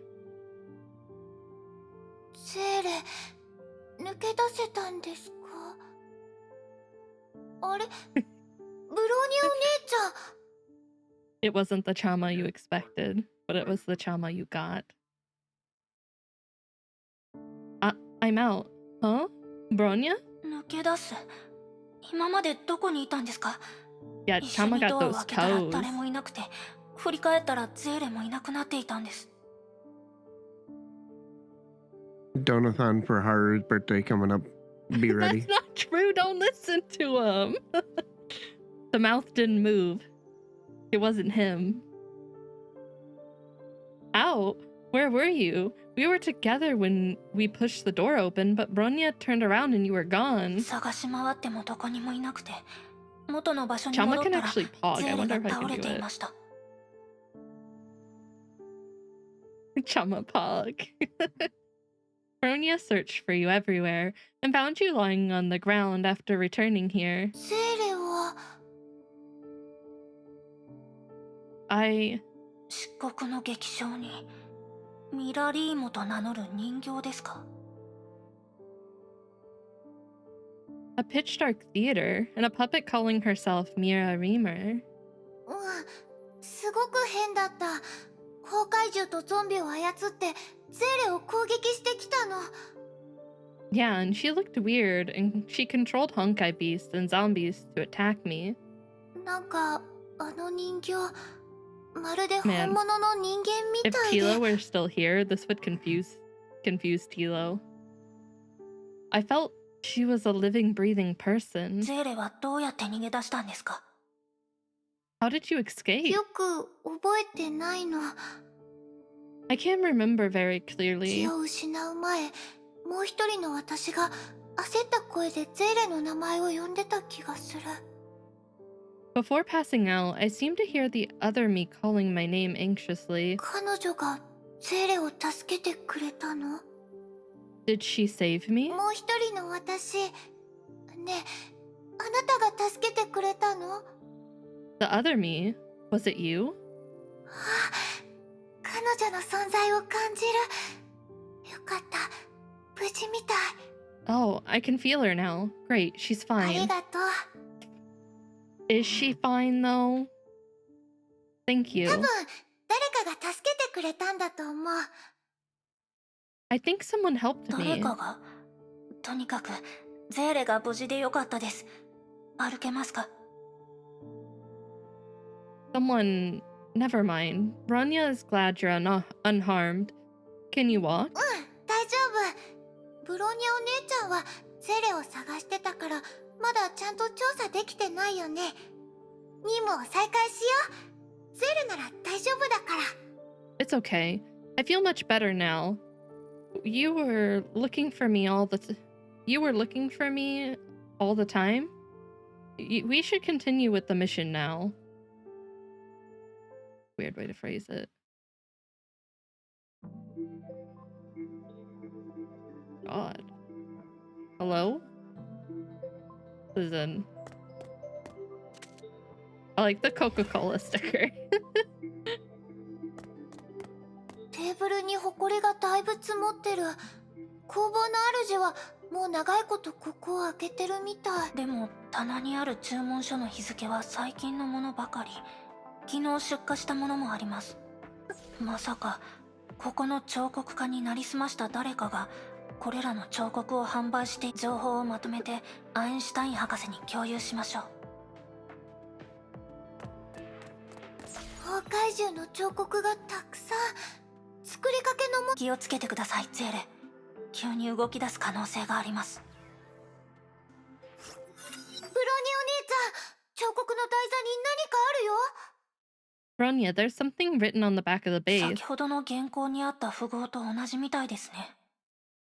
セーレ、抜け出せたんですか？あれ、ブローニャお姉ちゃん。 It wasn't the trauma you expected, but it was the trauma you got. I'm out. Huh? Bronya? 抜け出す。今までどこにいたんですか？ Yeah, 一緒 trauma に got ドアを those 開けたら toes. 誰もいなくて、振り返ったらゼーレもいなくなっていたんです。 Donathon for Haru's birthday coming up. Be ready. That's not true. Don't listen to him. The mouth didn't move. It wasn't him. Out? Where were you? We were together when we pushed the door open, but Bronya turned around and you were gone. 探し回ってもどこにもいなくて、元の場所に Chama 戻っ can たら actually pog. ゼ I ーレ wonder が if I 倒れ can て do い it. ました。 Chama pog. Bronya searched for you everywhere and found you lying on the ground after returning here. セーレは I... 漆黒の劇場にミラリーモと名乗る人形ですか？ A pitch dark theater and a puppet calling herself Mira Reamer. すごく変だった。崩壊獣とゾンビを操ってゼーレを攻撃してきたの。 Yeah, and she looked weird, and she controlled honkai beasts and zombies to attack me. なんかあの人形まるで本物の人間み If たいで。 Tilo were still here, this would confuse Tilo. I felt she was a living, breathing person. ゼーレはどうやって逃げ出したんですか？ How did you escape? よく覚えてないの。 I can't remember very 気 clearly. を失う前、もう一人の私が焦った声でゼーレの名前を呼んでた気がする。 Before passing out, I seemed to hear the other me calling my name anxiously. 彼女がゼーレを助けてくれたの？ Did she save me? もう一人の私、ねえ、あなたが助けてくれたの？ The other me? Was it you? 彼女の存在を感じる。よかった。無事みたい。 Oh, I can feel her now. Great, she's あり fine. がとう。 Is she fine though? Thank you. 多分誰かが助けてくれたんだと思う。 I think someone helped 誰 me. かが。とにかくゼーレが無事でよかったです。歩けますか？ Someone... Never mind. Bronya is glad you're unharmed. Can you walk? 大丈夫。ブロニアお姉ちゃんはゼーレを探してたからまだちゃんと調査できてないよね。任務を再開しよう。ゼーレなら大丈夫だから。 It's okay. I feel much better now. You were looking for me all the time? We should continue with the mission now. Weird way to phrase it. God. Hello? Listen. I like the Coca-Cola sticker. テーブルにホコリがだいぶ積もってる。工房の主はもう長いことここを開けてるみたい。でも棚にある注文書の日付は最近のものばかり。昨日出荷したものもあります。まさかここの彫刻家になりすました誰かがこれらの彫刻を販売して情報をまとめてアインシュタイン博士に共有しましょう。崩壊獣の彫刻がたくさん。作りかけのも。気をつけてください、ゼーレ。急に動き出す可能性があります。ブロニーお姉ちゃん、彫刻の台座に何かあるよ。Bronya, there's something written on the back of the base. 先ほどの原稿にあった符号と同じみたいですね。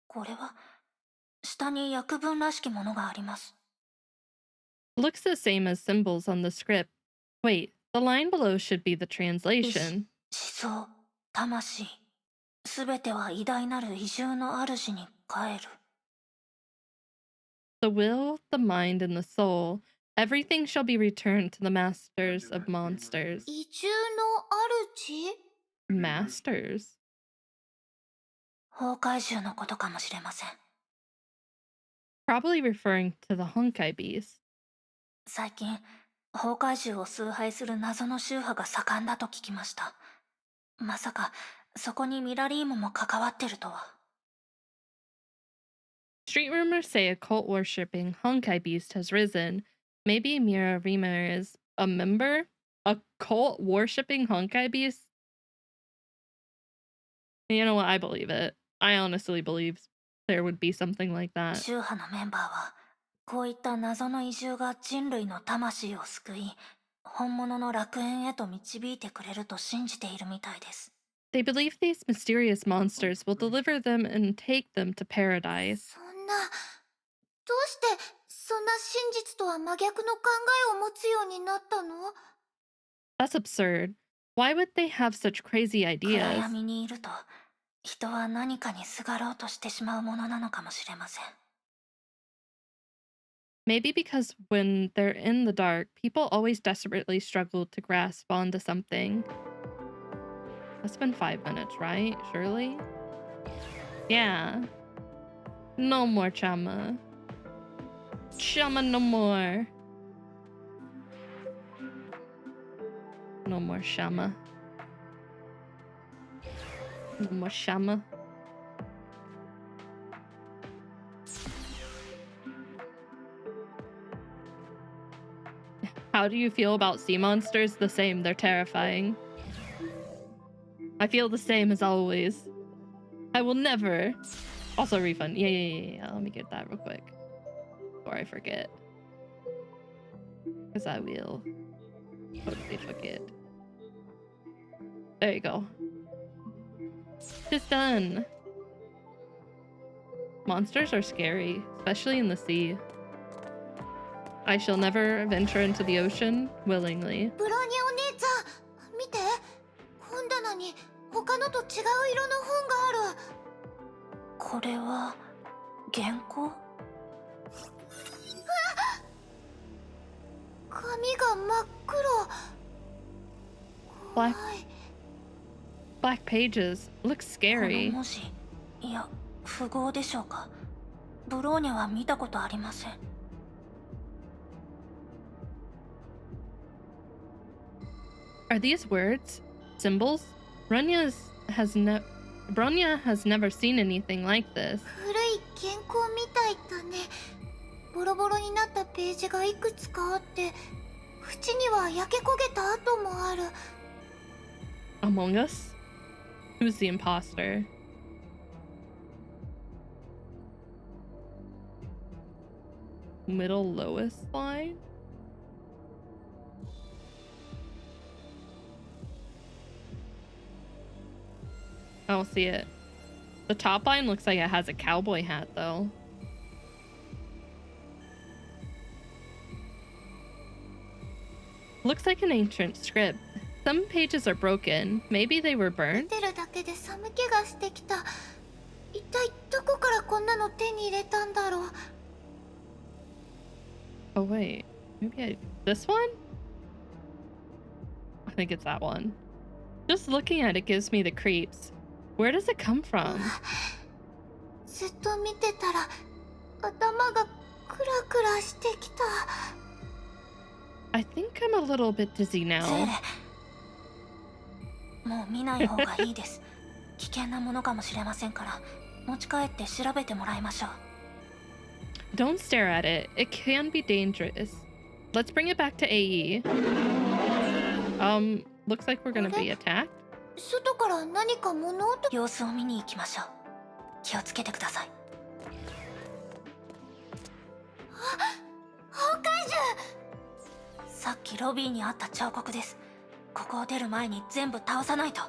これは下に訳文らしきものがあります。Looks the same as symbols on the script. Wait, the line below should be the translation. 思想、魂、すべては偉大なる移住の主に帰る。The will, the mind, and the soul, everything shall be returned to the masters of monsters. 移住の主？ Masters? 崩壊獣のことかもしれません。Probably referring to the Honkai beast. 最近、崩壊獣を崇拝する謎の宗派が盛んだと聞きました。まさか、そこにミラリーモも関わってるとは。Street rumors say a cult worshipping Honkai beast has risen. Maybe Mirarima is a member? A cult worshipping Honkai beast? You know what? I believe it. I honestly believe there would be something like that. 宗派のメンバーは、こういった謎の移住が人類の魂を救い、本物の楽園へと導いてくれると信じているみたいです。They believe these mysterious monsters will deliver them and take them to paradise. そんな、どうしてそんな真実とは真逆の考えを持つようになったの？ That's absurd. Why would they have such crazy 暗 ideas? 闇にいると、人は何かにすがろうとしてしまうものなのかもしれません。Maybe because when they're in the dark, people always desperately struggle to grasp onto something. That's been 5 minutes, right? Surely? Yeah. No more Chama. Chama no more. No more Shama. No more Shama. How do you feel about sea monsters? The same, they're terrifying. I feel the same as always. I will never. Also refund. Yeah. Let me get that real quick before I forget. Because I will totally forget. There you go. It's done. Monsters are scary, especially in the sea. I shall never venture into the ocean willingly. ブロニーお姉ちゃん、見て。本棚に他のと違う色の本がある。これは原稿？紙が真っ黒。Black pages. Looks こ scary. の文字、いや、符号でしょうか。ブローニャは見たことありません。Are these words? Symbols? Bronya has never seen anything like this. 古い原稿みたいだね。ボロボロになったページがいくつかあって、縁には焼け焦げた跡もある。Among Us? Who's the imposter? Middle lowest line? I don't see it. The top line looks like it has a cowboy hat, though. Looks like an ancient script. Some pages are broken. Maybe they were burnt? 見てるだけで寒気がしてきた。一体どこからこんなの手に入れたんだろう。Oh, wait. Maybe this one? I think it's that one. Just looking at it gives me the creeps. Where does it come from? ずっと見てたら頭がクラクラしてきた。 I think I'm a little bit dizzy now. もう見ない方がいいです。危険なものかもしれませんから、持ち帰って調べてもらいましょう。Don't stare at it. It can be dangerous. Let's bring it back to AE. Looks like we're gonna be attacked. 外から何か物音。様子を見に行きましょう。気をつけてください。崩壊獣。さっきロビーにあった彫刻です。ここを出る前に全部倒さないと。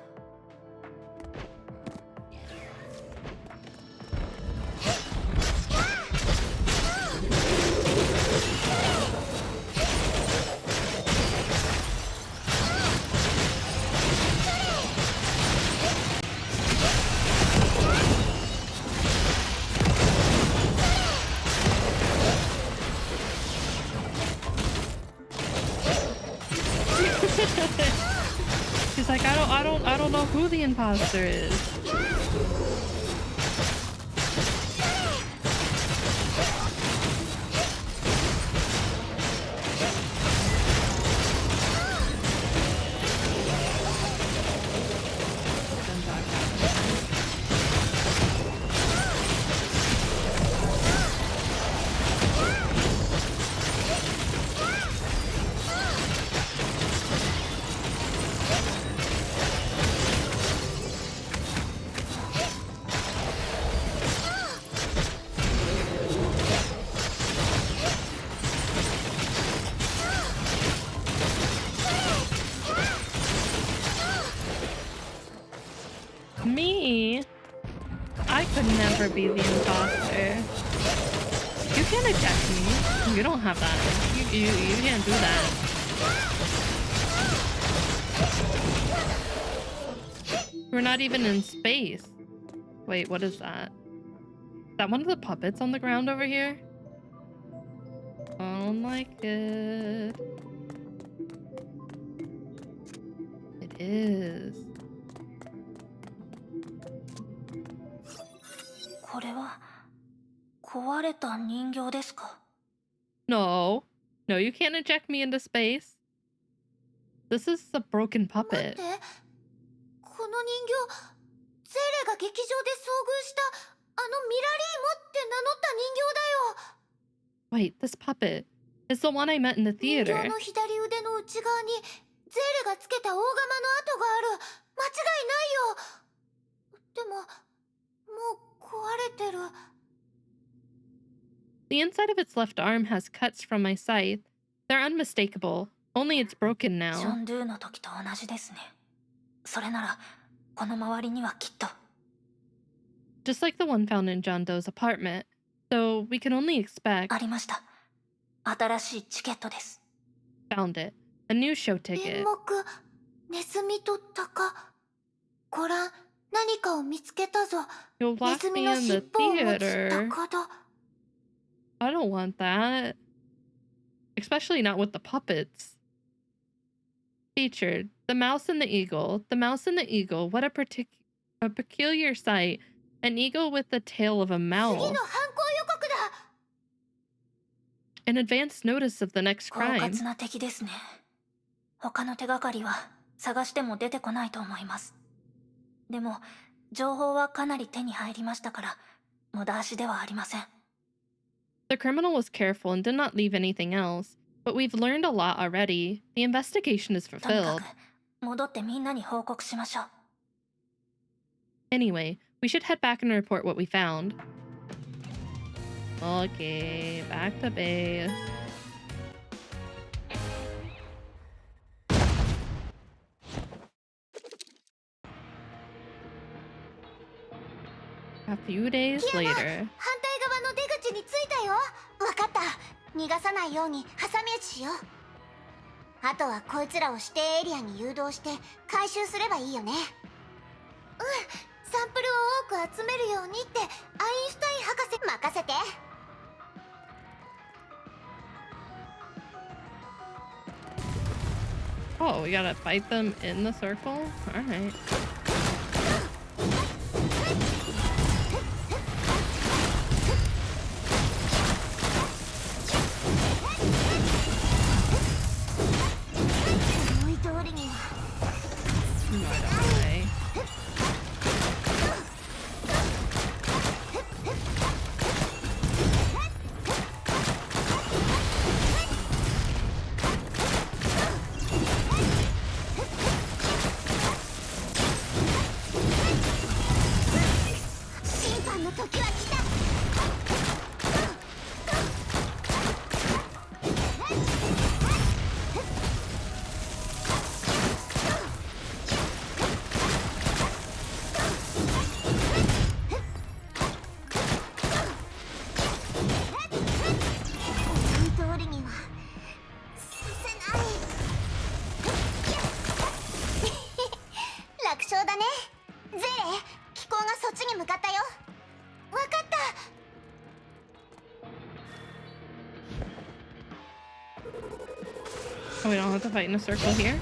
She's like, I don't know who the imposter is. Me? I could never be the imposter. You can't eject me. You don't have that. You can't do that. We're not even in space. Wait, what is that? Is that one of the puppets on the ground over here? I don't like it. It is. これは壊れた人形ですか? No. No, you can't eject me into space. This is a broken puppet. この人形、ゼレが劇場で遭遇したあのミラリーモって名乗った人形だよ。 Wait, this puppet is the one I met in the 人 theater. 形の左腕の内側にゼレがつけた大釜の跡がある。間違いないよ。でも、もう壊れてる。 The inside of its left arm has cuts from my scythe. They're unmistakable. Only it's broken ジョ now. ン・ドゥの時と同じですね。それならこの周りにはきっと。 Just like the one found in John Doe's apartment. So we can only expect. ありました。新しいチケットです。 Found it. A new show 演 ticket. 目、ネズミとタカ。ご覧、何かを見つけたぞ。 You'll ネ lock ズミ me の in 尻 the 尾を持つ theater. タカだ。 I don't want that. Especially not with the puppets. Featured. The mouse and the eagle. The mouse and the eagle. What a peculiar sight. An eagle with the tail of a 次 mouse. の犯行予告だ。 An advance notice of the next 狡 crime. 猾な敵ですね。他の手がかりは探しても出てこないと思います。でも情報はかなり手に入りましたから無駄足ではありません。 The criminal was careful and did not leave anything else, but we've learned a lot already. The investigation is とにか fulfilled. く戻ってみんなに報告しましょう。 Anyway, we should head back and report what we found. Okay, back to base. A few days キアナ、 later. 反対側の出口に着いたよ。わかった。逃がさないように挟み撃ちしよう。あとはこいつらを指定エリアに誘導して回収すればいいよね。うん。サンプルを多く集めるようにってアインシュタイン博士任せて。 Oh, we gotta fight them in the circle? Alright. 番の時は来た。思い通りにはさせない。楽勝だね。ゼーレ、機構がそっちに向かったよ。わかった。Oh, we don't have to fight in a circle here?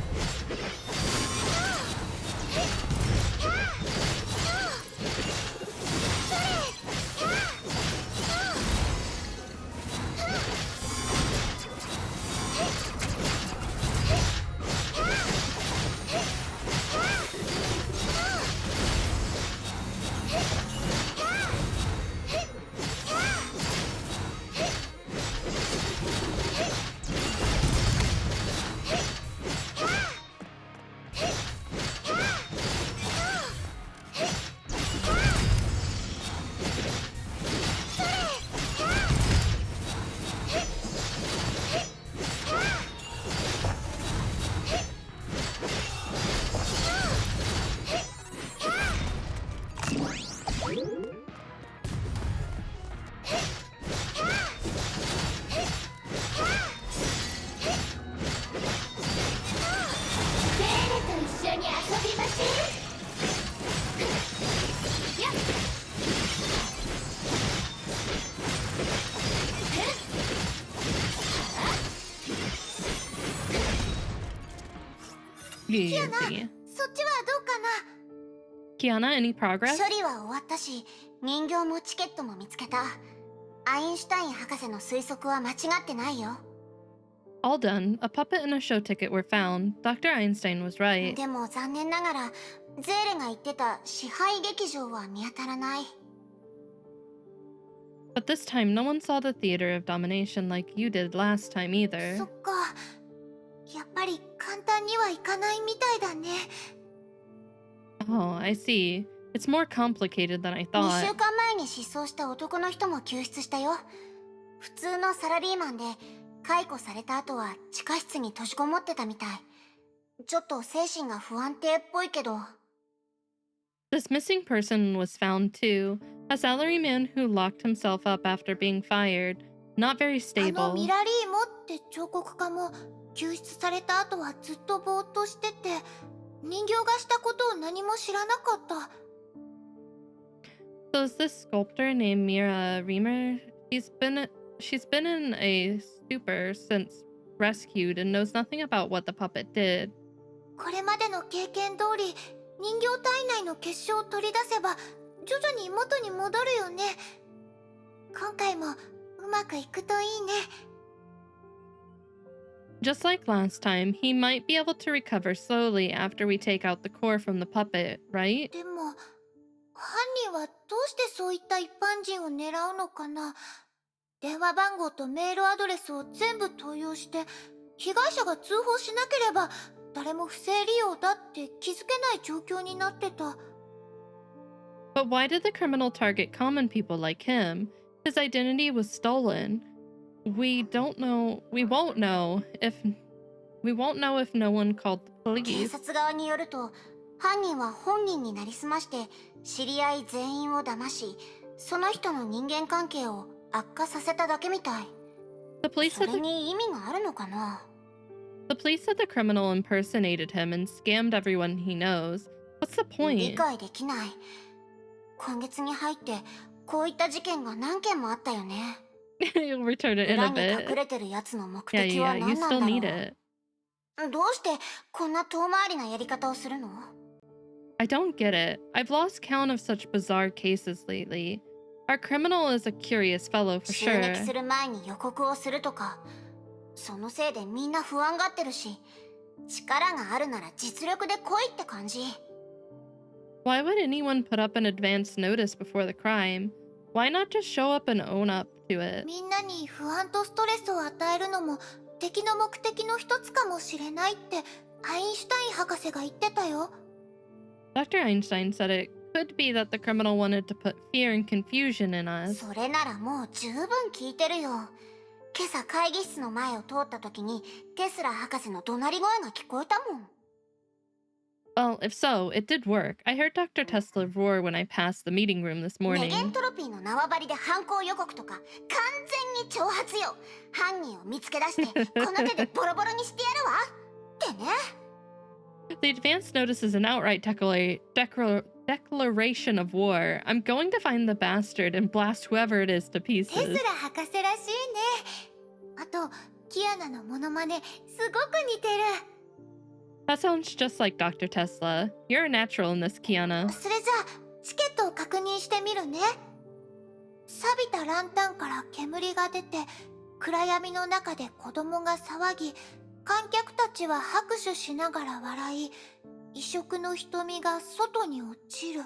Yeah. そっちはどうかな。 Kiana, any progress? 処理は終わったし、人形もチケットも見つけた。アインシュタイン博士の推測は間違ってないよ。All done. A puppet and a show ticket were found. Dr. Einstein was right. でも残念ながら、ゼーレが言ってた支配劇場は見当たらない。But this time, no one saw the theater of domination like you did last time either. そっか。やっぱり簡単にはいかないみたいだね。Oh, I see. It's more complicated than I 2 thought. 週間前に失踪した男の人も救出したよ。普通のサラリーマンで解雇された後は地下室に閉じこもってたみたい。ちょっと精神が不安定っぽいけど。This missing person was found too. A salaryman who locked himself up after being fired. Not very あの stable. ミラリーモって彫刻家も救出された後はずっとぼーっとしてて、人形がしたことを何も知らなかった。So is this sculptor named Mira Reamer? She's been in a stupor since rescued and knows nothing about what the puppet did. これまでの経験通り、人形体内の結晶を取り出せば徐々に元に戻るよね。今回もうまくいくといいね。Just like last time, he might be able to recover slowly after we take out the core from the puppet, right? でも犯人はどうしてそういった一般人を狙うのかな。電話番号とメールアドレスを全部盗用して、被害者が通報しなければ誰も不正利用だって気づけない状況になってた。But why did the criminal target common people like him? His identity was stolen. We won't know if no one called the 警 police. 察側によると、犯人は本人になりすまして知り合い全員を騙し、その人の人間関係を悪化させただけみたい。 The police そ said れに意味があるのかな。 the police said the criminal impersonated him and scammed everyone he knows. What's the 理 point? 解できない。今月に入ってこういった事件が何件もあったよね。You'll return it in 裏 a に隠 bit. れてるやつの目 Yeah, 的は yeah, you 何なんだ still ろ need う。 it. どうしてこんな遠回りなやり方をするの？ I don't get it. I've lost count of such bizarre cases lately. Our criminal is a curious fellow for 襲 sure. 撃する前に予告をするとか、そのせいでみんな不安がってるし、力があるなら実力で来いって感じ。 Why would anyone put up an advance notice before the crime? Why not just show up and own up to it? みんなに不安とストレスを与えるのも敵の目的の一つかもしれないってアインシュタイン博士が言ってたよ。Dr. Einstein said it could be that the criminal wanted to put fear and confusion in us. それならもう十分聞いてるよ。今朝会議室の前を通った時にテスラ博士の怒鳴り声が聞こえたもん。Well, if so, it did work. I heard Dr. Tesla roar when I passed the meeting room this ネ morning. ゲントロピーの縄張りで犯行予告とか完全に挑発よ。犯人を見つけ出してこの手でボロボロにしてやるわってね。The advance notice is an outright declaration of war. I'm going to find the bastard and blast whoever it is to テ pieces. スラ博士らしいね。あとキアナのモノマネすごく似てる。 That sounds just like Dr. Tesla. You're a natural in this, Kiana. それじゃあチケットを確認してみるね。錆びたランタンから煙が出て暗闇の中で子供が騒ぎ、観客たちは拍手しながら笑い、異色の瞳が外に落ちる。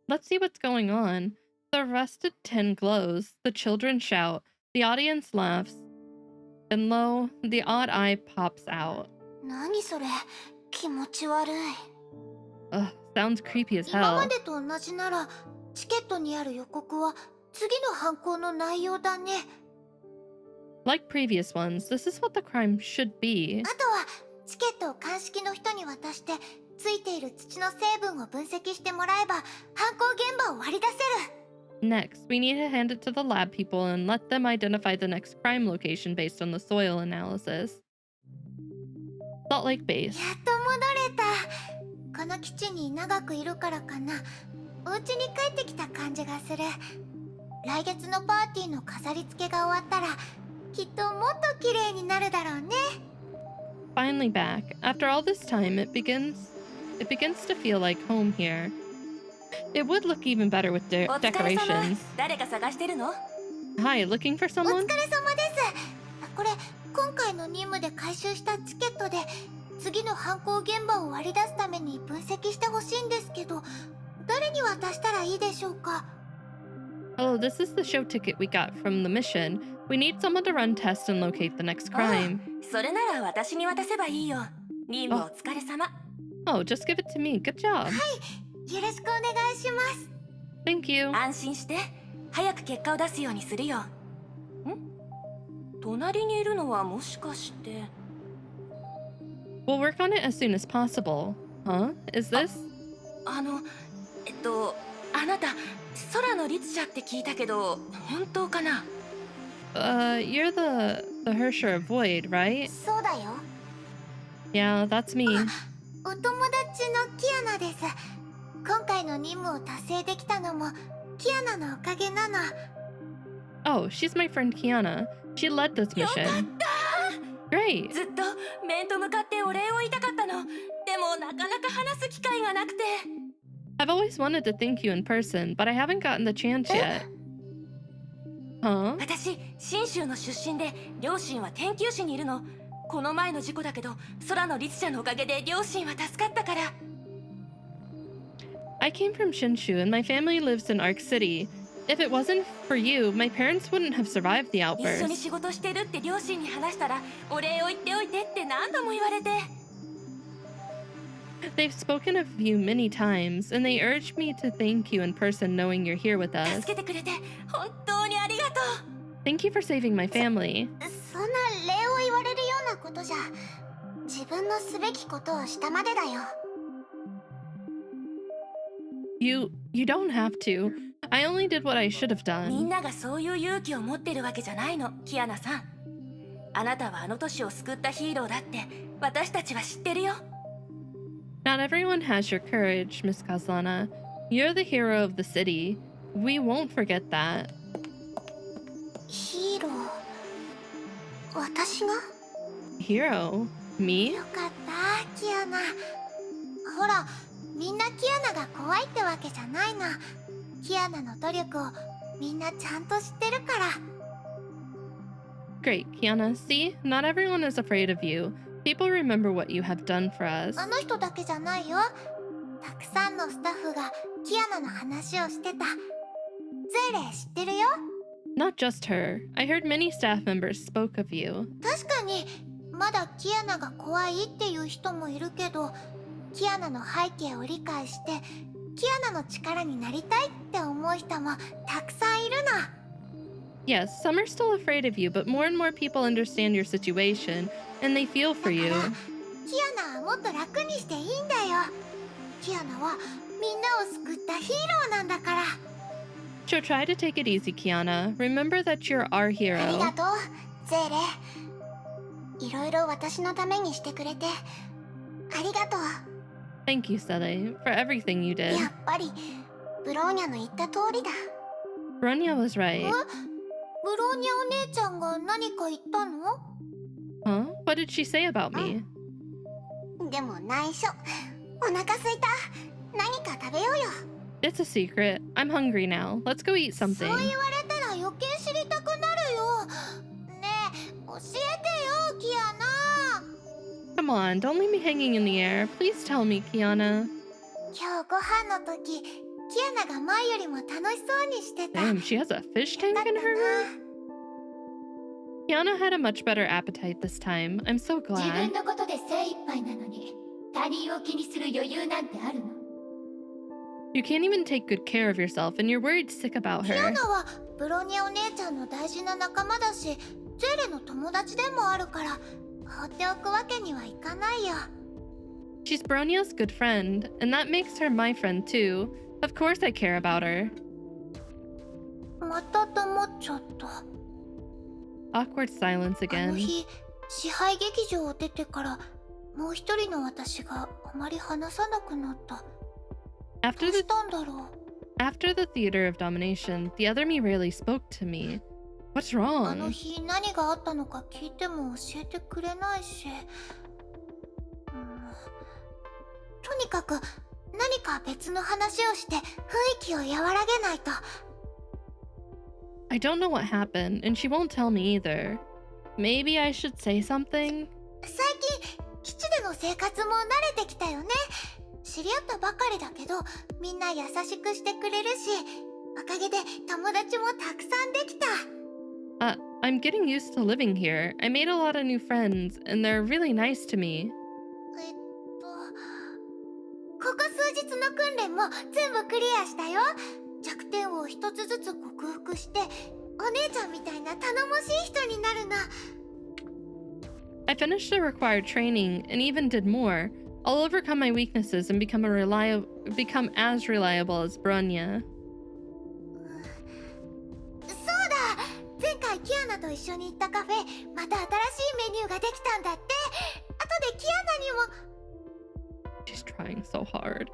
Let's see what's going on. The rusted tin glows, the children shout, the audience laughs, and lo, the odd eye pops out. 何それ、気持ち悪い。 Ugh, sounds creepy as 今ま hell. でと同じならチケットにある予告は次の犯行の内容だね。 Like previous ones, this is what the crime should be. あとはチケットを鑑識の人に渡してついている土の成分を分析してもらえば犯行現場を割り出せる。 Next, we need to hand it to the lab people and let them identify the next crime location based on the soil analysis. Salt Lake Base. やっと戻れた。この基地に長くいるからかな。お家に帰ってきた感じがする。来月のパーティーの飾り付けが終わったらきっともっと綺麗になるだろうね。 Finally back. After all this time, it begins to feel like home here. It would look even better with decorations. 誰か探してるの？ Hi, looking for お someone? 疲れ様です。これ今回の任務で回収したチケットで次の犯行現場を割り出すために分析してほしいんですけど、誰に渡したらいいでしょうか？ Oh, this is the show ticket we got from the mission. We need someone to run tests and locate the next crime. それなら私に渡せばいいよ。任務お疲れ様。 Oh, just give it to me. Good job. よろしくお願いします。 Thank you. 安心して、早く結果を出すようにするよ。ん？隣にいるのはもしかして。 We'll work on it as soon as possible. Huh? Is this? あなた、空の律者って聞いたけど、本当かな？ You're the HI3 VOD, right? そうだよ。 Yeah, that's me. お友達のキアナです。今回の任務を達成できたのもキアナのおかげなの。 Oh, she's my friend Kiana. She led this mission. Great. ずっと面と向かってお礼を言いたかったの。でもなかなか話す機会がなくて。 I've always wanted to thank you in person, but I haven't gotten the chance yet. Huh? 私、信州の出身で両親は研究士にいるの。この前の事故だけど、空の律者のおかげで両親は助かったから。 I came from Shinshu and my family lives in Arc City. If it wasn't for you, my parents wouldn't have survived the 一緒に outburst. 仕事してるって両親に話したら、お礼を言っておいてって何度も言われて。 They've spoken of you many times, and they urged me to thank you in person knowing you're here with us. 助けてくれて本当にありがとう。 Thank you for saving my family. そんな礼を言われるようなことじゃ、自分のすべきことをしたまでだよ。 You don't have to. I only did what I should have みん done. ながそういう勇気を持ってるわけじゃないの、キアナさん。あなたはあの都市を救ったヒーローだって私たちは知ってるよ。 Not everyone has your courage, Miss Kaslana. You're the hero of the city. We won't forget that. ヒーロー、私が？ Hero? Me? よかった、キアナ。ほら、みんなキアナが怖いってわけじゃないの。キアナの努力をみんなちゃんと知ってるから。 Great, Kiana. See? Not everyone is afraid of you. People remember what you have done for us. あの人だけじゃないよ。たくさんのスタッフがキアナの話をしてた。ゼーレ知ってるよ。 Not just her. I heard many staff members spoke of you. 確かにまだキアナが怖いっていう人もいるけど、キアナの背景を理解してキアナの力になりたいって思う人もたくさんいるの。 Yes, some are still afraid of you, but more and more people understand your situation, and they feel for you. キアナはもっと楽にしていいんだよ。キアナはみんなを救ったヒーローなんだから。 So try to take it easy, Kiana. Remember that you're our ありが hero. とうゼーレ。いろいろ私のためにしてくれてありがとう。 Thank you, Sele, for everything you did. やっぱりブローニャの言った通りだ。 Bronya was right. ブローニャお姉ちゃんが何か言ったの？ Huh? What did she say about me? でも内緒。お腹すいた。何か食べようよ。 It's a secret. I'm hungry now. Let's go eat そう something. 言われたら余計知りたくなるよ。ねえ、教えてよ、キアナ。 Come on, don't leave me hanging in the air. Please tell me, Kiana. 今日ご飯の時、キアナが前よりも楽しそうにしてた。 Damn, she has a fish tank in her room? Kiana had a much better appetite this time. I'm so 自分 glad. のことで精一杯なのに他人を気にする余裕なんてあるの？ You can't even take good care of yourself, and you're worried sick about キア her. ナはブローニャお姉ちゃんの大事な仲間だし、ゼーレの友達でもあるから放っておくわけにはいかないよ。 She's Bronya's good friend, and that makes her my friend too. Of course I care about her. また黙っちゃった。 Awkward silence あの again. 日、支配劇場を出てからもう一人の私があまり話さなくなった。 After どう the したんだろう。 After the theater of domination, the other me rarely spoke to me. What's あの wrong? 日何があったのか聞いても教えてくれないし、とにかく何か別の話をして雰囲気を和らげないと。 I don't know what happened, and she won't tell me either. Maybe I should say something? 最近基地での生活も慣れてきたよね。知り合ったばかりだけどみんな優しくしてくれるし、おかげで友達もたくさんできた。 I'm getting used to living here. I made a lot of new friends, and they're really nice to me. ここ数日の訓練も全部クリアしたよ。弱点を一つずつ克服してお姉ちゃんみたいな頼もしい人になるの。 I finished the required training and even did more. I'll overcome my weaknesses and become as reliable as Bronya. そうだ、前回キアナと一緒に行ったカフェ、また新しいメニューができたんだって。後でキアナにも。 She's trying so hard.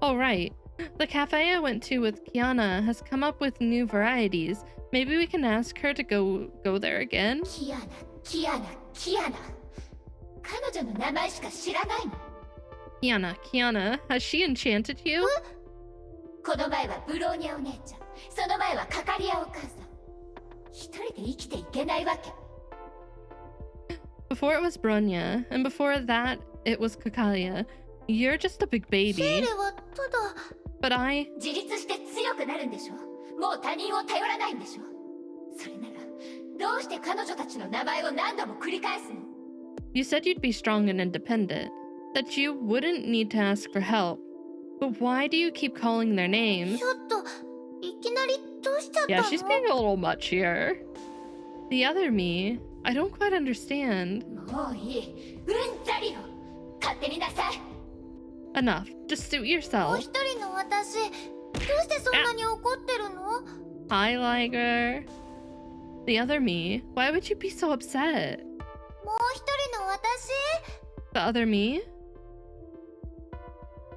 Oh, right. The cafe I went to with Kiana has come up with new varieties. Maybe we can ask her to go there again? キアナ、キアナ、キアナ。彼女の名前しか知らないの。 Kiana, has she enchanted you? この前はブローニャお姉ちゃん、その前はカカリアお母さん。一人で生きていけないわけ。 Before it was Bronya, and before that it was Kakalia. You're just a big セー baby. レはただ。 But I... 自立して強くなるんでしょ。もう他人を頼らないんでしょ。それならどうして彼女たちの名前を何度も繰り返すの？ You said you'd be strong and independent, that you wouldn't need to ask for help. But why do you keep calling their names? ちょっといきなりどうしちゃった Yeah, の？ she's being a little much here. The other me, I don't quite understand. もういい。うんざりよ。勝手になさい。 Enough. Just suit もう yourself. 一人の私、どうしてそんなに怒ってるの？ Hi, Liger. The other me, why would you be so upset? もう一人の私。 The other me?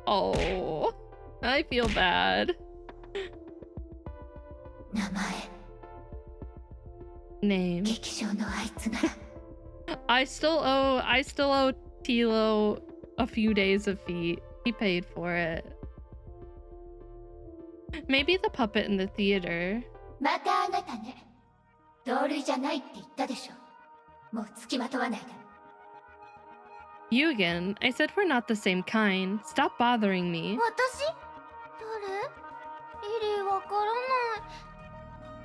Oh, I feel bad. 名前。 Name. 劇場のあいつなら。I still owe Tilo a few days of feet. He paid for it. Maybe the puppet in the theater. またあなたね。同類じゃないって言ったでしょ。もう付きまとわないで。 You again. I said we're not the same kind. Stop bothering me. 私？誰？リリーわからない。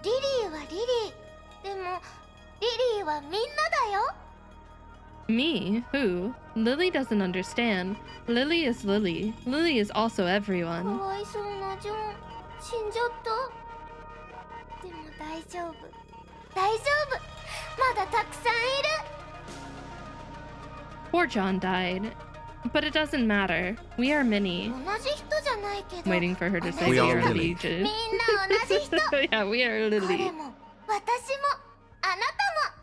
リリーはリリー。でもリリーはみんなだよ。Me? Who? Lily doesn't understand. Lily is Lily. Lily is also か everyone. わいそうなジョン死んじゃったでも大丈夫大丈夫まだたくさんいる Poor John died. But it doesn't matter. We are many. 同じ人じゃないけど Waiting for her to say We we are are Lily. Legion. みんな同じ人 Yeah, we are 彼 Lily. も私もあなたも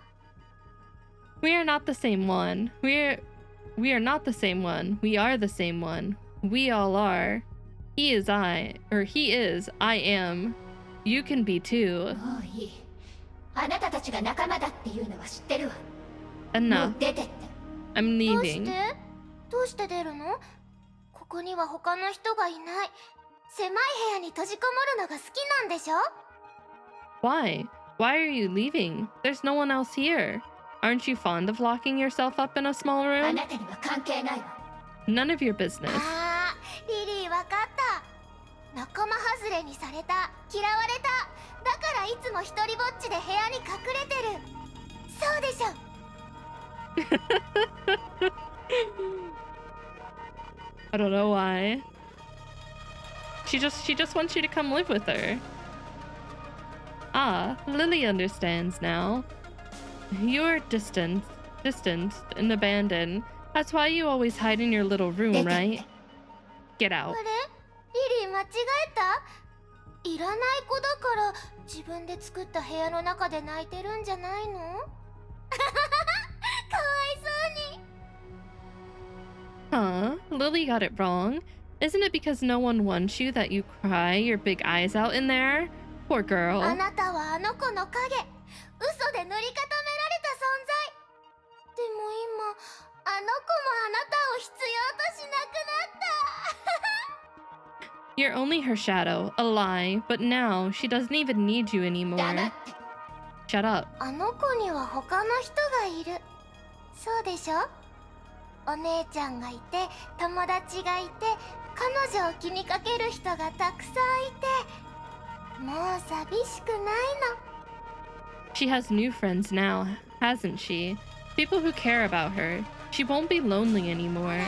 We are not the same one. We are not the same one. We are the same one. We all are. He is I, or he is I am. You can be too. もういいあなたたちが仲間だっていうのは知ってるわ Enough. もう出てって I'm どうし leaving. てどうして出るのここには他の人がいない狭い部屋に閉じこもるのが好きなんでしょ Why? Why are you leaving? There's no one else here. Aren't you fond of locking yourself up in a small あ room? なたには関係ないわ None of your business. あーリリーわかった仲間外れにされた嫌われただからいつも一人ぼっちで部屋に隠れてるそうでしょ I don't know why. She just wants you to come live with her. Ah, Lily understands now. You're distanced and abandoned. That's why you always hide in your little room, right? Get あ out. れリリー間違えたいらない子だから自分で作った部屋の中で泣いてるんじゃないのかわいそうに Huh? Lily got it wrong. Isn't it because no one wants you that you cry your big eyes out in there? Poor あ girl. なたはあの子の影嘘で塗り固められた存在でも今あの子もあなたを必要としなくなった You're only her shadow, a lie, but now she doesn't even need you anymore. Shut up. あの子には他の人がいるそうでしょお姉ちゃんがいて友達がいて彼女を気にかける人がたくさんいてもう寂しくないの She has new friends now, hasn't she? People who care about her. She won't be lonely anymore.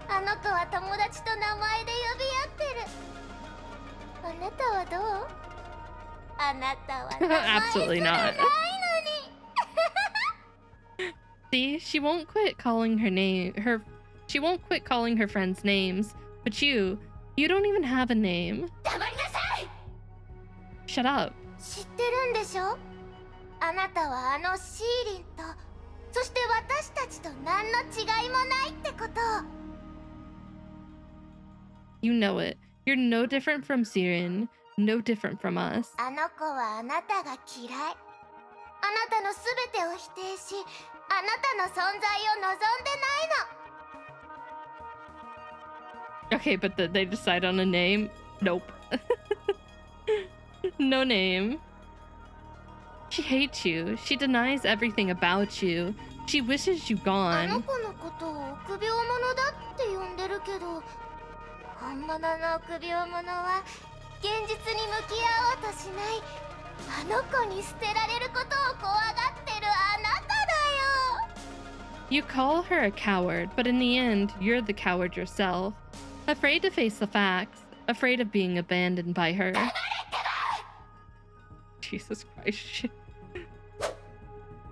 あの子は友達と名前で呼び合ってるあなたはどうあなたは名前すら Absolutely ない not. のに See, she won't quit calling she won't quit calling her friends names. But you don't even have a name. 黙りなさい Shut up. 知ってるんでしょあなたはあのシーリンとそして私たちと何の違いもないってことを You know it. You're no different from Siren, no different from us. あの子はあなたが嫌いあなたの全てを否定しあなたの存在を望んでないの Okay, but they decide on a name? Nope. No name. She hates you. She denies everything about you. She wishes you あの gone. 子のことを臆病者だって呼んでるけど本物の臆病者は現実に向き合おうとしないあの子に捨てられることを怖がってるあなただよ You call her a coward, but in the end, you're the coward yourself. Afraid to face the facts. Afraid of being abandoned by her. Jesus Christ.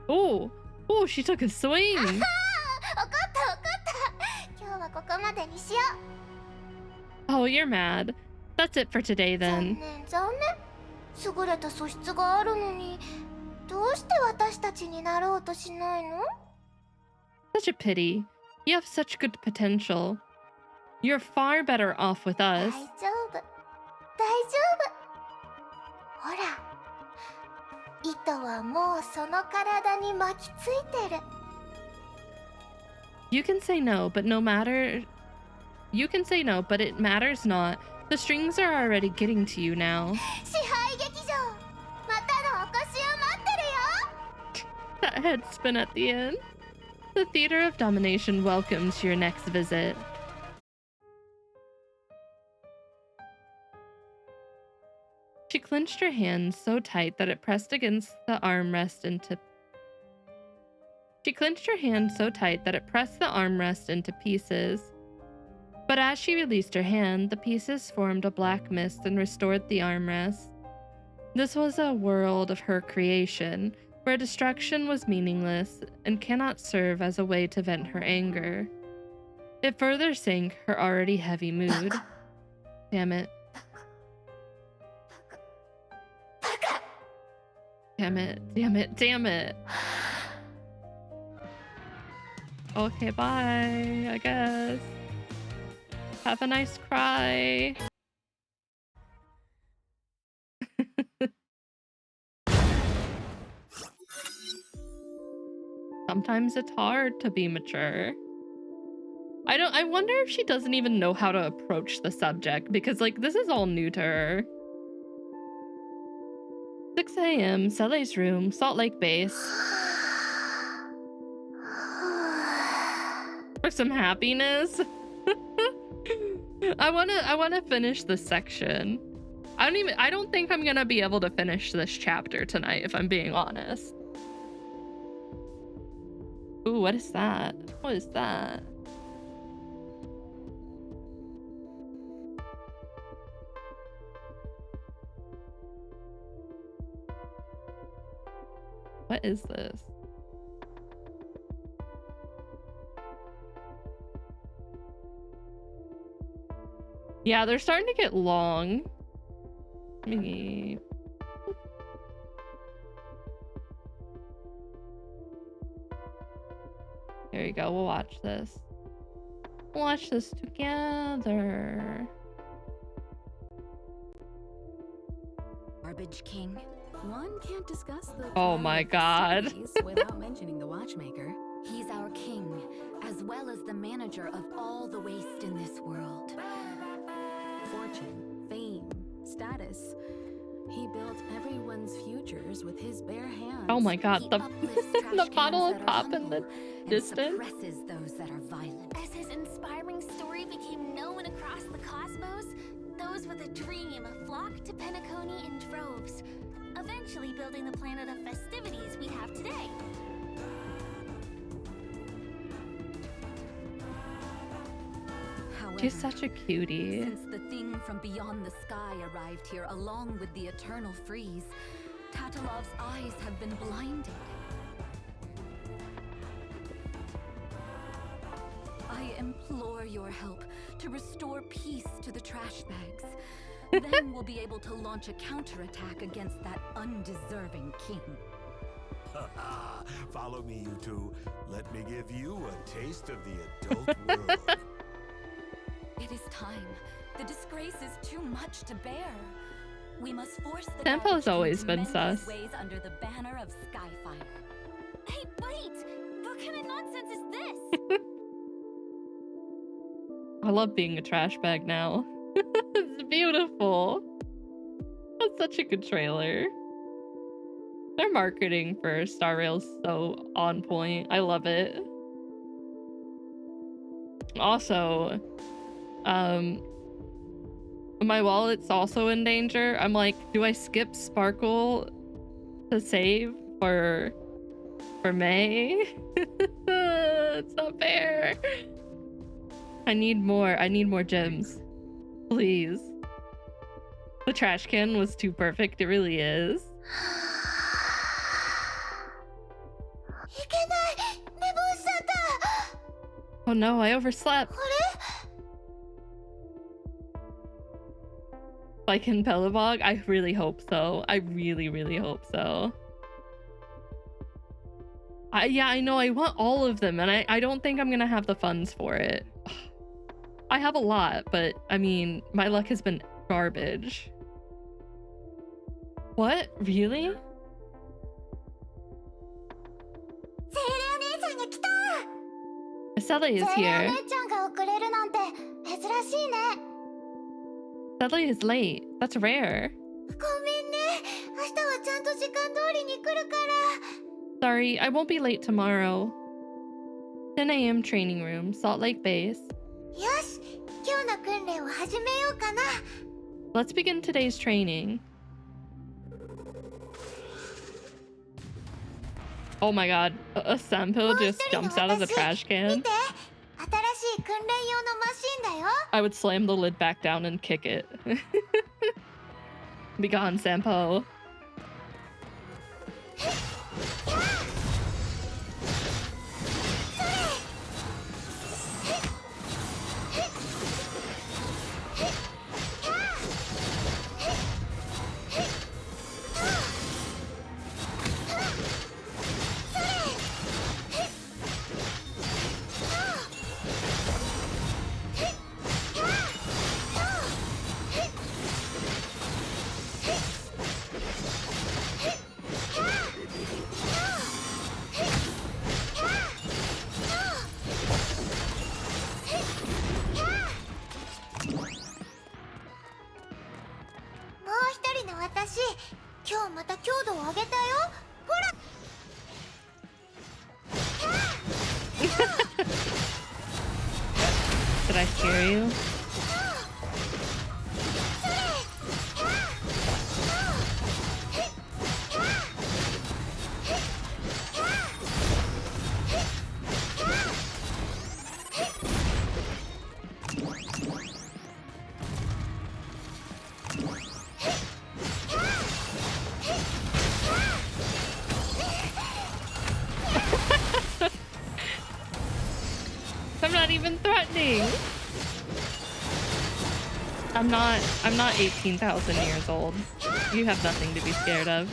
Oh, she took a swing. 分かった分かった今日はここまでにしよ Oh, you're mad. That's it for today う残 then. 念残念優れた素質があるのにどうして私たちになろうとしないの Such a pity. You have such good potential. You're far better off with 大 us. 丈夫大丈夫ほら糸はもうその体に巻きついてる You can say no, but it matters not. The strings are already getting to you now. 支配劇場またのお越しを待ってるよ That head spin at the end. The Theater of Domination welcomes your next visit. She clenched her hands so tight that it pressed against the armrest and tipped. She clenched her hand so tight that it pressed the armrest into pieces. But as she released her hand, the pieces formed a black mist and restored the armrest. This was a world of her creation, where destruction was meaningless and cannot serve as a way to vent her anger. It further sank her already heavy mood. Damn it. Damn it, damn it, damn it. Okay, bye, I guess. Have a nice cry. Sometimes it's hard to be mature. I wonder if she doesn't even know how to approach the subject, because like this is all new to her. 6 a.m. Sally's room, Salt Lake Base. For some happiness. I wanna finish this section. I don't think I'm gonna be able to finish this chapter tonight, if I'm being honest. Ooh, what is that? What is that? What is this? Yeah, they're starting to get long. Me. There you go. We'll watch this. We'll watch this together. Garbage King. One can't discuss the Oh my god. without mentioning the watchmaker. He's our king, as well as the manager of all the waste in this world. Fortune, fame, status. He built everyone's futures with his bare hands. Oh my god, the the bottle of that are pop in the humble distance. and suppresses those that are violent. As his inspiring story became known across the cosmos, those with a dream flocked to Penacony in droves, eventually building the planet of festivities we have today. She's such a cutie. Since the thing from beyond the sky arrived here along with the eternal freeze, Tatalov's eyes have been blinded. I implore your help to restore peace to the trash bags. Then we'll be able to launch a counterattack against that undeserving king. Follow me, you two. Let me give you a taste of the adult world. It is time. The disgrace is too much to bear. We must force the Tempo has Garbage King always to been mend sus. his ways under the banner of Skyfire. Hey, wait! What kind of nonsense is this? I love being a trash bag now. It's beautiful. That's such a good trailer. Their marketing for Star Rail's so on point. I love it. Also, my wallet's also in danger. I'm like, do I skip Sparkle to save for May? It's not fair. I need more gems. Please. The trash can was too perfect. It really is. Oh no, I overslept. Like in Pelibog? I really hope so. I really, really hope so. Yeah, I know. I want all of them, and I don't think I'm gonna have the funds for it. I have a lot, but I mean, my luck has been garbage. What? Really? Sally is here. Sally is late. That's rare. Sorry, I won't be late tomorrow. 10 a.m. training room, Salt Lake Base. Let's begin today's training. Oh my god, a sample just jumps out of the trash can. I would slam the lid back down and kick it. Be gone, Sampo. Did I scare you? I'm not even threatening. I'm not 18,000 years old. You have nothing to be scared of.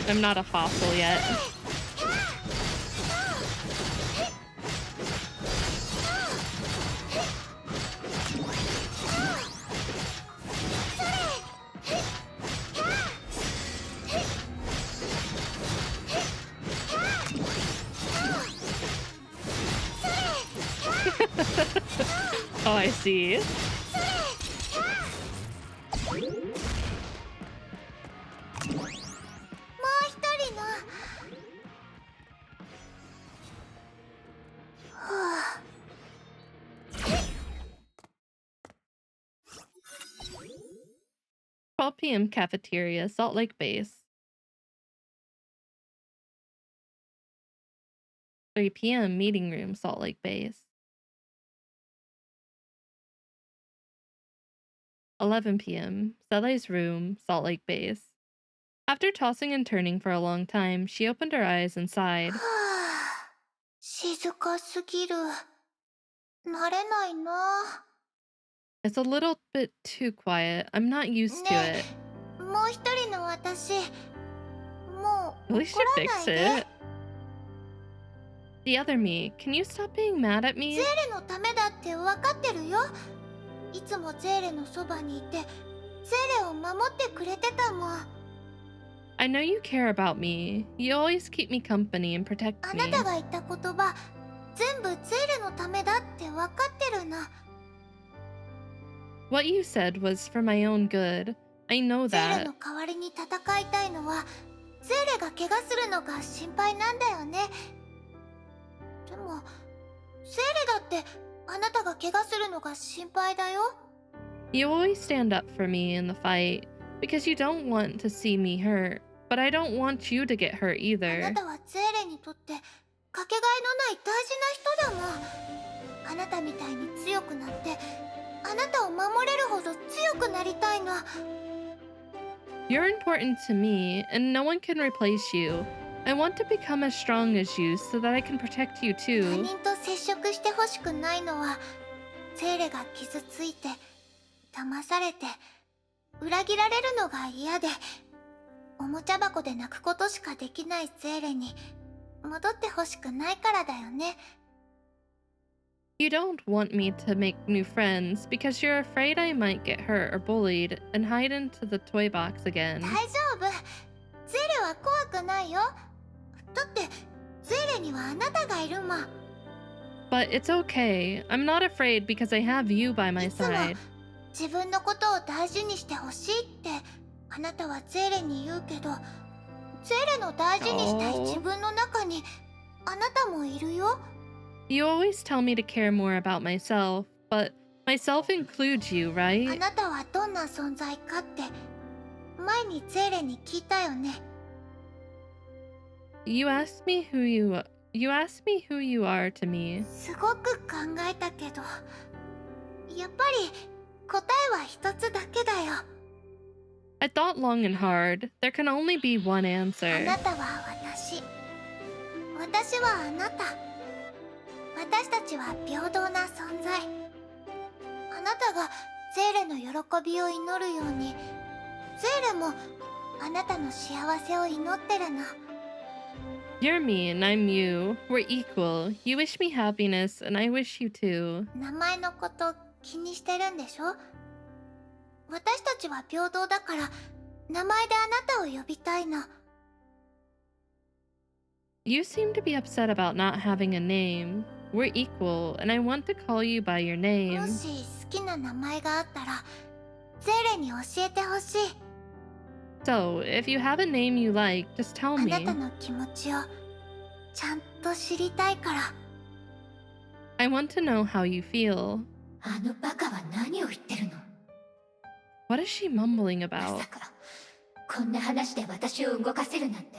I'm not a fossil yet. Oh, I see. PM cafeteria, Salt Lake Base. 3 PM meeting room, Salt Lake Base. 11 PM, Sally's room, Salt Lake Base. After tossing and turning for a long time, she opened her eyes and sighed. 静かすぎる。慣れないな。 It's a little bit too quiet. I'm not used to it. もう一人の私、もう At least you fix it. The other me, can you stop being mad at me? ゼーレのためだって分かってるよ。いつもゼーレのそばにいて、ゼーレを守ってくれてたもん。I know you care about me. You always keep me company and protect me. あなたが言った言葉、全部ゼーレのためだって分かってるな。What you said was for my own good. I know ゼーレ that. の代わりに戦いたいのは、ゼーレが怪我するのが心配なんだよね。でも、ゼーレだってあなたが怪我するのが心配だよ。You always stand up for me in the fight because you don't want to see me hurt, but I don't want you to get hurt あ either. なたはゼーレにとってかけがえのない大事な人だもん。あなたみたいに強くなって、あなたを守れるほど強くなりたいの。 You're important to me, and no one can replace you. I want to become as strong as you so that I can protect you 他 too. 人と接触してほしくないのは、ゼーレが傷ついて、騙されて、裏切られるのが嫌で、おもちゃ箱で泣くことしかできないゼーレに戻ってほしくないからだよね。 You don't want me to make new friends because you're afraid I might get hurt or bullied and hide into the toy box again. 大丈夫。ゼーレは怖くないよ。だって、ゼーレにはあなたがいるもん。 But it's okay. I'm not afraid because I have you by my いつも side. 自分のことを大事にしてほしいってあなたはゼーレに言うけど、ゼーレの大事にしたい自分の中にあなたもいるよ。 You always tell me to care more about myself, but myself includes you, あ right? なたはどんな存在かって前にゼーレに聞いたよね。 You asked me who you are to me. すごく考えたけど、やっぱり答えは一つだけだよ。 I thought long and hard. There can only be one あ answer. なたは私、私はあなた。私たちは平等な存在。あなたがゼーレの喜びを祈るように、ゼーレもあなたの幸せを祈ってるの。 You're me and I'm you. We're equal. You wish me happiness and I wish you too. 名前のこと気にしてるんでしょ？私たちは平等だから名前であなたを呼びたいの。 You seem to be upset about not having a name. We're equal and I want to call you by your も name. し好きな名前があったらゼーレに教えてほしい。 So, if you have a name you like, just tell あ me. なたの気持ちをちゃんと知りたいから。 I want to know how you feel. あのバカは何を言ってるの？ What is she mumbling ま about? さかこんな話で私を動かせるなんて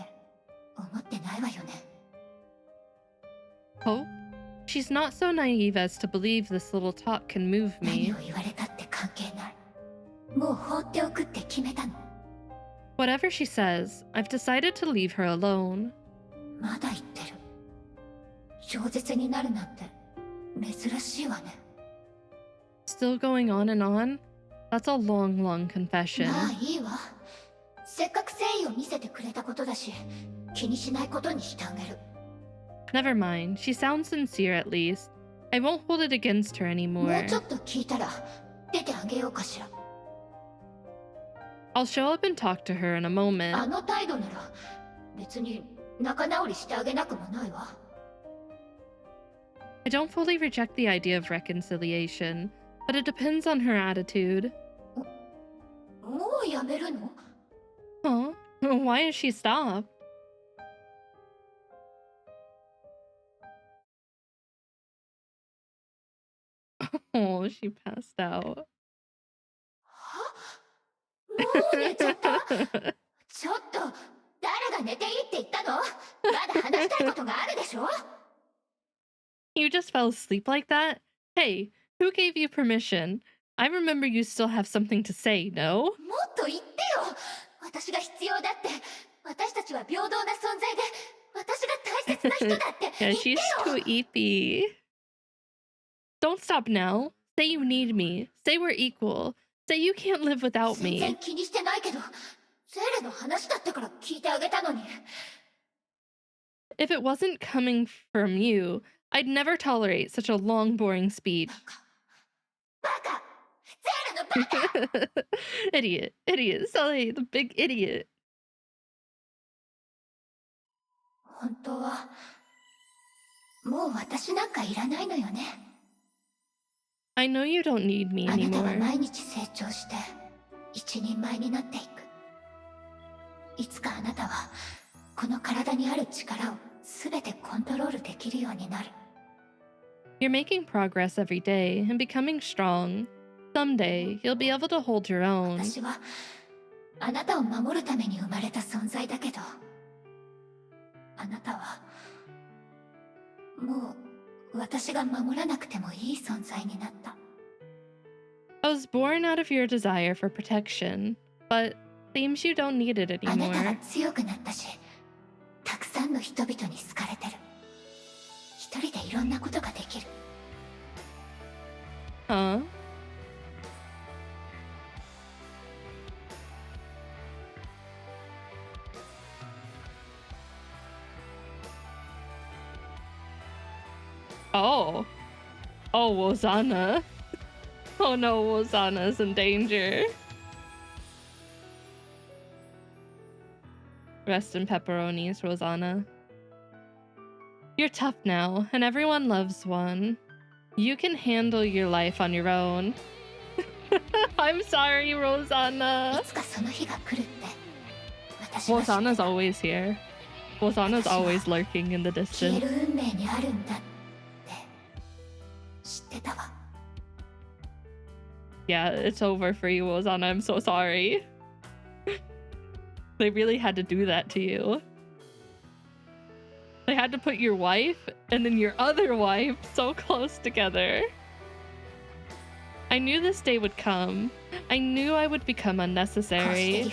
思ってないわよね。 Hope? She's not so naive as to believe this little talk can move 何 me. を言われたって関係ない。もう放っておくって決めたの。 Whatever she says, I've decided to leave her alone. まだ言ってる。饒舌になるなんて珍しいわね。 Still going on and on? That's a long, long confession. まあいいわ。せっかく誠意を見せてくれたことだし、気にしないことにしてあげる。 Never mind, she sounds sincere at least. I won't hold it against her もう anymore. ちょっと聞いたら出てあげようかしら。 I'll show up and talk to her in a あ moment. の態度なら別に仲直りしてあげなくもないわ。 I don't fully reject the idea of reconciliation, but it depends on her attitude. もうやめるの？ Huh? Why has she stopped? Oh, she passed out. もう寝ちゃった？ちょっと誰が寝ていいって言ったの？まだ話したいことがあるでしょ？ You just fell asleep like that? Hey, who gave you permission? I remember you still have something to say, no? もっと言ってよ。私が必要だって。私たちは平等な存在で、私が大切な人だって言 Yeah, ってよ。 she's too eepy. Don't stop now. Say you need me. Say we're equal. Say you can't live without 全然 me. 気にしてないけど、ゼーレの話だったから聞いてあげたのに。 If it wasn't coming from you, I'd never tolerate such a long, boring speech. バカ！ゼーレのバカ！ Idiot. Idiot. Sully, the big idiot. 本当はもう私なんかいらないのよね。 I know you don't need me あなたは anymore. 毎日成長して一人前になっていく。いつかあなたはこの体にある力を全てコントロールできるようになる。 You're making progress every day and becoming strong. Someday, you'll be able to hold your own. 私はあなたを守るために生まれた存在だけど、あなたはもう私が守らなくてもいい存在になった。 I was born out of your desire for protection, but seems you don't need it あなたは anymore. 強くなったし、たくさんの人々に好かれてる。一人でいろんなことができる。 Huh? Oh. Oh, Wozana. Oh no, Wozana's in danger. Rest in pepperonis, Rosanna. You're tough now, and everyone loves one. You can handle your life on your own. I'm sorry, Rosanna. いつかその日が来るって私 Wozana's always here. Wozana's always lurking in the 消え distance. る運命にあるんだって知ってたわ。 Yeah, it's over for you, Wozana. I'm so sorry. They really had to do that to you. They had to put your wife and then your other wife so close together. I knew this day would come. I knew I would become unnecessary.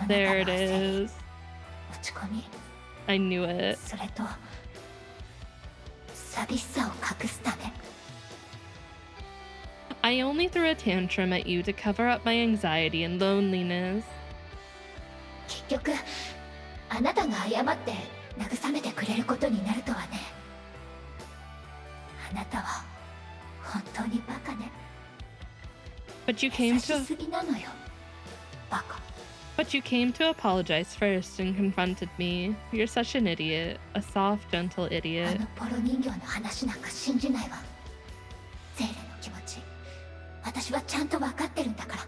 There it is. I knew it. I only threw a tantrum at you to cover up my anxiety and loneliness. 結局あなたが謝って慰めてくれることになるとはね。あなたは本当にバカね。 But you came 優し to すぎなのよ。バカ。 But you came to apologize first and confronted me. You're such an idiot. A soft, gentle あ idiot. のポロ人形の話なんか信じないわ。ゼーレの気持ち、私はちゃんと分かってるんだから。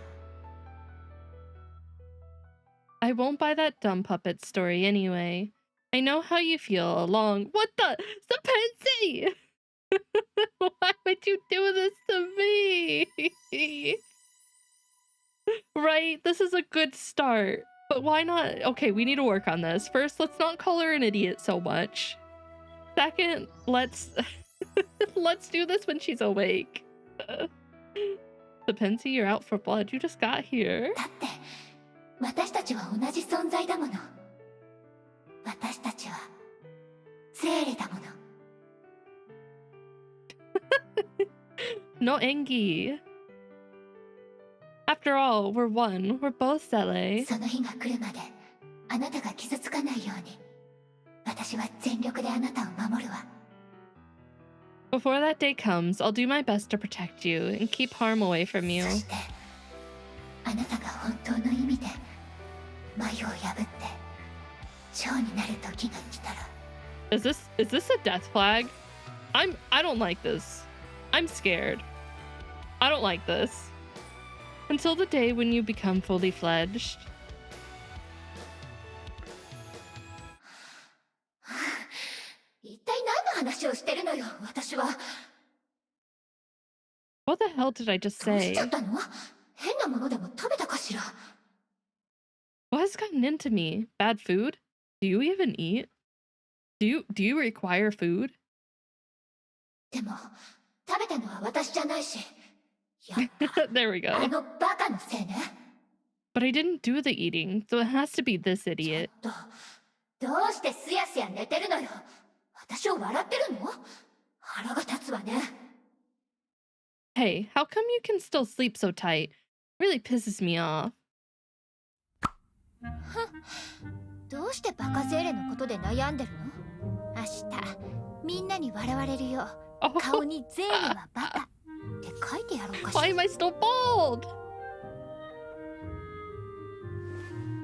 I won't buy that dumb puppet story anyway. I know how you feel along. What the? Sapensi! Why would you do this to me? Right? This is a good start. But why not? Okay, we need to work on this. First, let's not call her an idiot so much. Second, let's let's do this when she's awake. Sapensi, you're out for blood. You just got here. 私たちは同じ存在だもの。私たちはゼーレだもの。 No engi. After all, we're one. We're both Sele. その日が来るまであなたが傷つかないように私は全力であなたを守るわ。 Before that day comes, I'll do my best to protect you and keep harm away from you. そしてあなたが本当の意味で眉を破って蝶になる時が来たら。 Is this a death flag? I don't like this. I'm scared. I don't like this. Until the day when you become fully fledged. 一体何の話をしてるのよ、私は。 What the hell did I just どうし say? ちゃったの？変なものでも食べたかしら。 What has gotten into me? Bad food? Do you even eat? Do you require food? でも食べたのは私じゃないし。 There we あ go. のバカのせいね。 But I didn't do the eating, so it has to be this idiot. どうしてすやすや寝てるのよ。私を笑ってるの？腹が立つわね。 Hey, how come you can still sleep so tight? Really pisses me off. どうしてバカゼーレのことで悩んでるの？明日みんなに笑われるよ。顔にゼーレはバカって書いてやろうかしら。 Why am I still bald?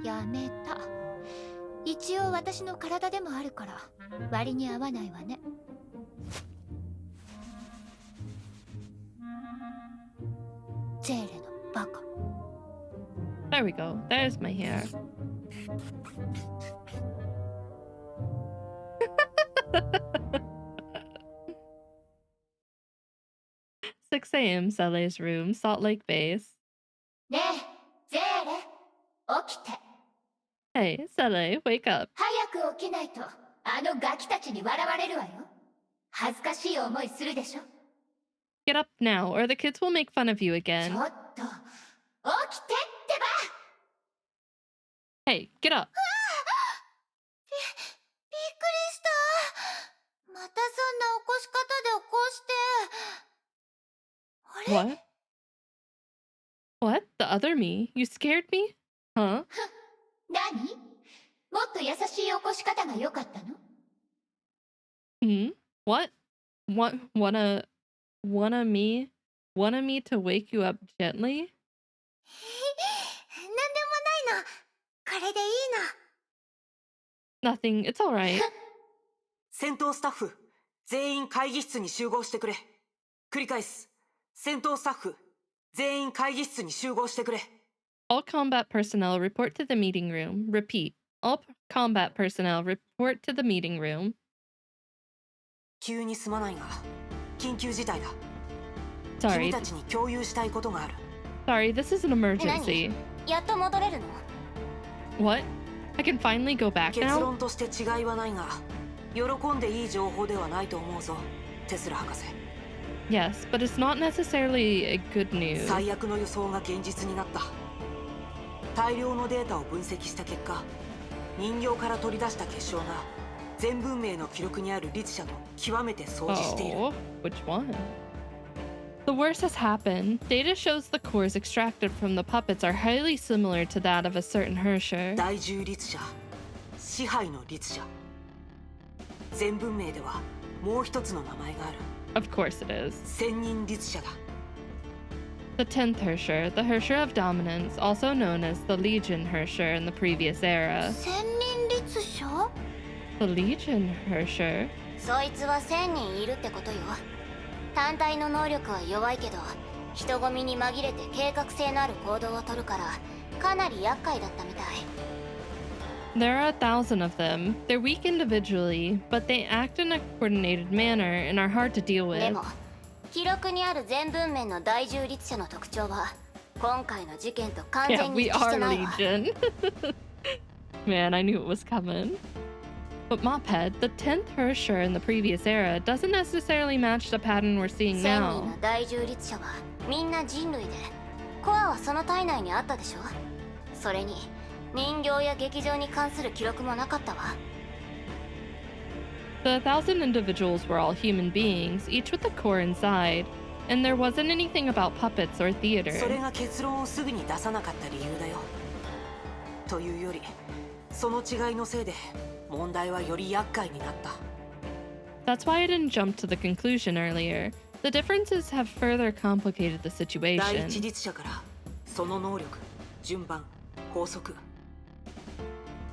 やめた。一応私の体でもあるから割に合わないわね。ゼーレのバカ。 There we go. There's my hair. Six a.m. Sele's room, Salt Lake Base. ねえ、ゼーレ、起きて。 Hey, Sele, wake up. 早く起きないとあのガキたちに笑われるわよ。恥ずかしい思いするでしょ。 Get up now, or the kids will make fun of you ち again. ょっと起きてってば。 Hey, get up. びっくりした。またそんな起こし方で起こして。あれ？ What? What? The other me? You scared me? Huh? 何？もっと優しい起こし方が良かったの？ Hmm? What? Wanna me to wake you up gently? なんでもないの。これでいいの。 Nothing. It's alright. 戦闘スタッフ全員会議室に集合してくれ。繰り返す。戦闘スタッフ全員会議室に集合してくれ。 All combat personnel report to the meeting room. Repeat. All combat personnel report to the meeting room. 急にすまないが緊急事態だ。 Sorry. 君たちに共有したいことがある。Sorry, this is an emergency. やっと戻れるの？ What? I can finally go back 結 now? 論として違いはないが、喜んでいい情報ではないと思うぞ、テスラ博士。Yes, but it's not necessarily a good news. 最悪の予想が現実になった。大量のデータを分析した結果、人形から取り出した結晶が全文明の記録にある律者と極めて相似している。Oh, which one? The worst has happened. Data shows the cores extracted from the puppets are highly similar to that of a certain Hersher. 第10律者、支配の律者。全文明ではもう一つの名前がある。Of course it is. 千人律者だ。The 10th Hersher, the Hersher of Dominance, also known as the Legion Hersher in the previous era. 千人律者？ The Legion Hersher? そいつは1000人いるってことよ。単体の能力は弱いけど、人混みに紛れて計画性のある行動をとるから、かなり厄介だったみたい。There are 1,000 of them. They're weak individually, but they act in a coordinated manner and are hard to deal で with. も、記録にある全文面の第10律者の特徴は、今回の事件と完 Yeah, 全に we 一致し are てないわ。Legion. Man, I knew it was coming. But Mophead, the 10th Hersher in the previous era, doesn't necessarily match the pattern we're seeing 1000人 now. の第10律者はみんな人類で、コアはその体内にあったでしょ。それに人形や劇場に関する記録もなかったわ。The 1,000 individuals were all human beings, each with a core inside, and there wasn't anything about puppets or theater. それが結論をすぐに出さなかった理由だよ。というより、その違いのせいで問題はより厄介になった。That's why I didn't jump to the conclusion earlier. The differences have further complicated the 第 situation. 一律者からその能力、順番、法則。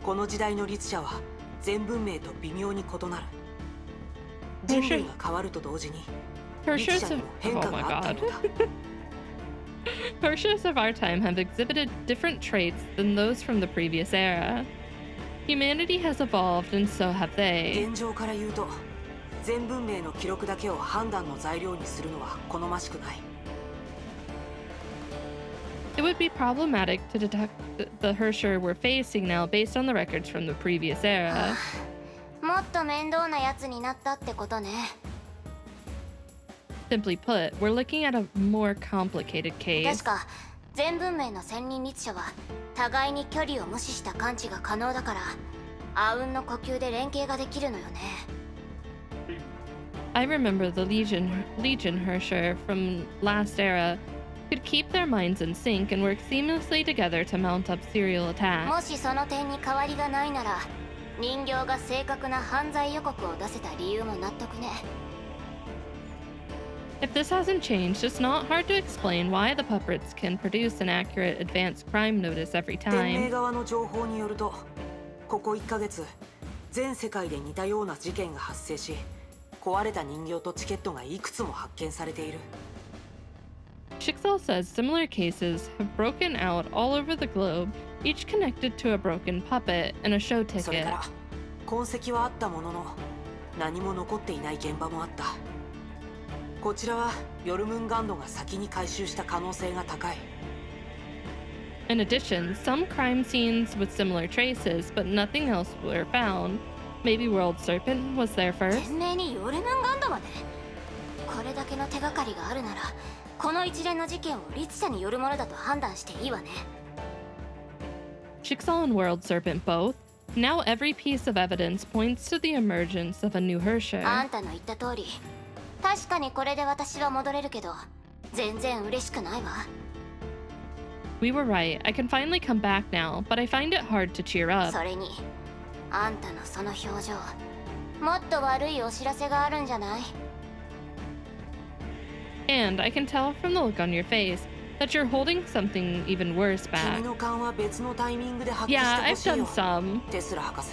この時代の律者は全文明と微妙に異なる。人類が変わると同時に律者にも変化があったのだ。Hershers of our time have exhibited different traits than those from the previous era. Humanity has evolved, and so have they. 現状から言うと、全文明の記録だけを判断の材料にするのは好ましくない。It would be problematic to detect the Hersher we're facing now based on the records from the previous era. もっと面倒なやつになったってことね。Simply put, we're looking at a more complicated case. 確か全文明の千人律者は互いに距離を無視した感知が可能だから、あうんの呼吸で連携ができるのよね。I remember the Legion Hersher from last era could keep their minds in sync and work seamlessly together to mount up serial も attacks. しその点に変わりがないなら、人形が正確な犯罪予告を出せた理由も納得ね。If this hasn't changed, it's not hard to explain why the puppets can produce an accurate advanced crime notice every 天明 time. 側の情報によると、ここ1ヶ月、全世界で似たような事件が発生し、壊れた人形とチケットがいくつも発見されている。Shixel says similar cases have broken out all over the globe, each connected to a broken puppet and a show それか ticket. ら痕跡はあったものの、何も残っていない現場もあった。こちらはヨルムンガンドが先に回収した可能性が高い。In addition, some crime scenes with similar traces, but nothing else were found. Maybe World Serpent was there first? 天明にヨルムンガンドまで。これだけの手がかりがあるなら、この一連の事件を律者によるものだと判断していいわね。Shixel and World Serpent both. Now every piece of evidence points to the emergence of a new あ Hersher. んたの言った通り、確かにこれで私は戻れるけど、全然嬉しくないわ。We were right. I can finally come back now, but I find it hard to cheer up. それに、あんたのその表情、もっと悪いお知らせがあるんじゃない？ And I can tell from the look on your face that you're holding something even worse 君 back. の勘は別のタイミングで発揮 Yeah, してほ I've しいよ done some. テスラ博士。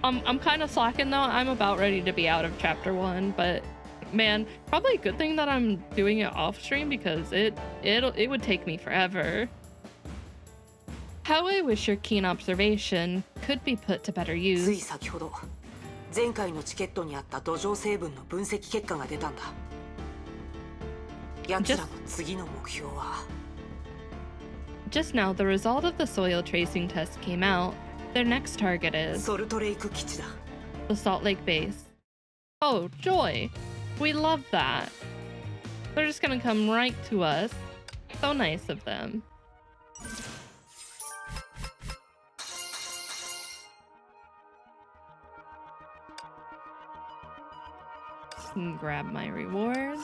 I'm kind of slacking though. I'm about ready to be out of chapter 1, but man, probably a good thing that I'm doing it off stream because it would take me forever. How I wish your keen observation could be put to better つい use. 先ほど、前回のチケットにあった土壌成分の分析結果が出たんだ。Just now, the result of the soil tracing test came out. Their next target is the Salt Lake base. Oh, joy! We love that. They're just gonna come right to us. So nice of them. Grab my reward.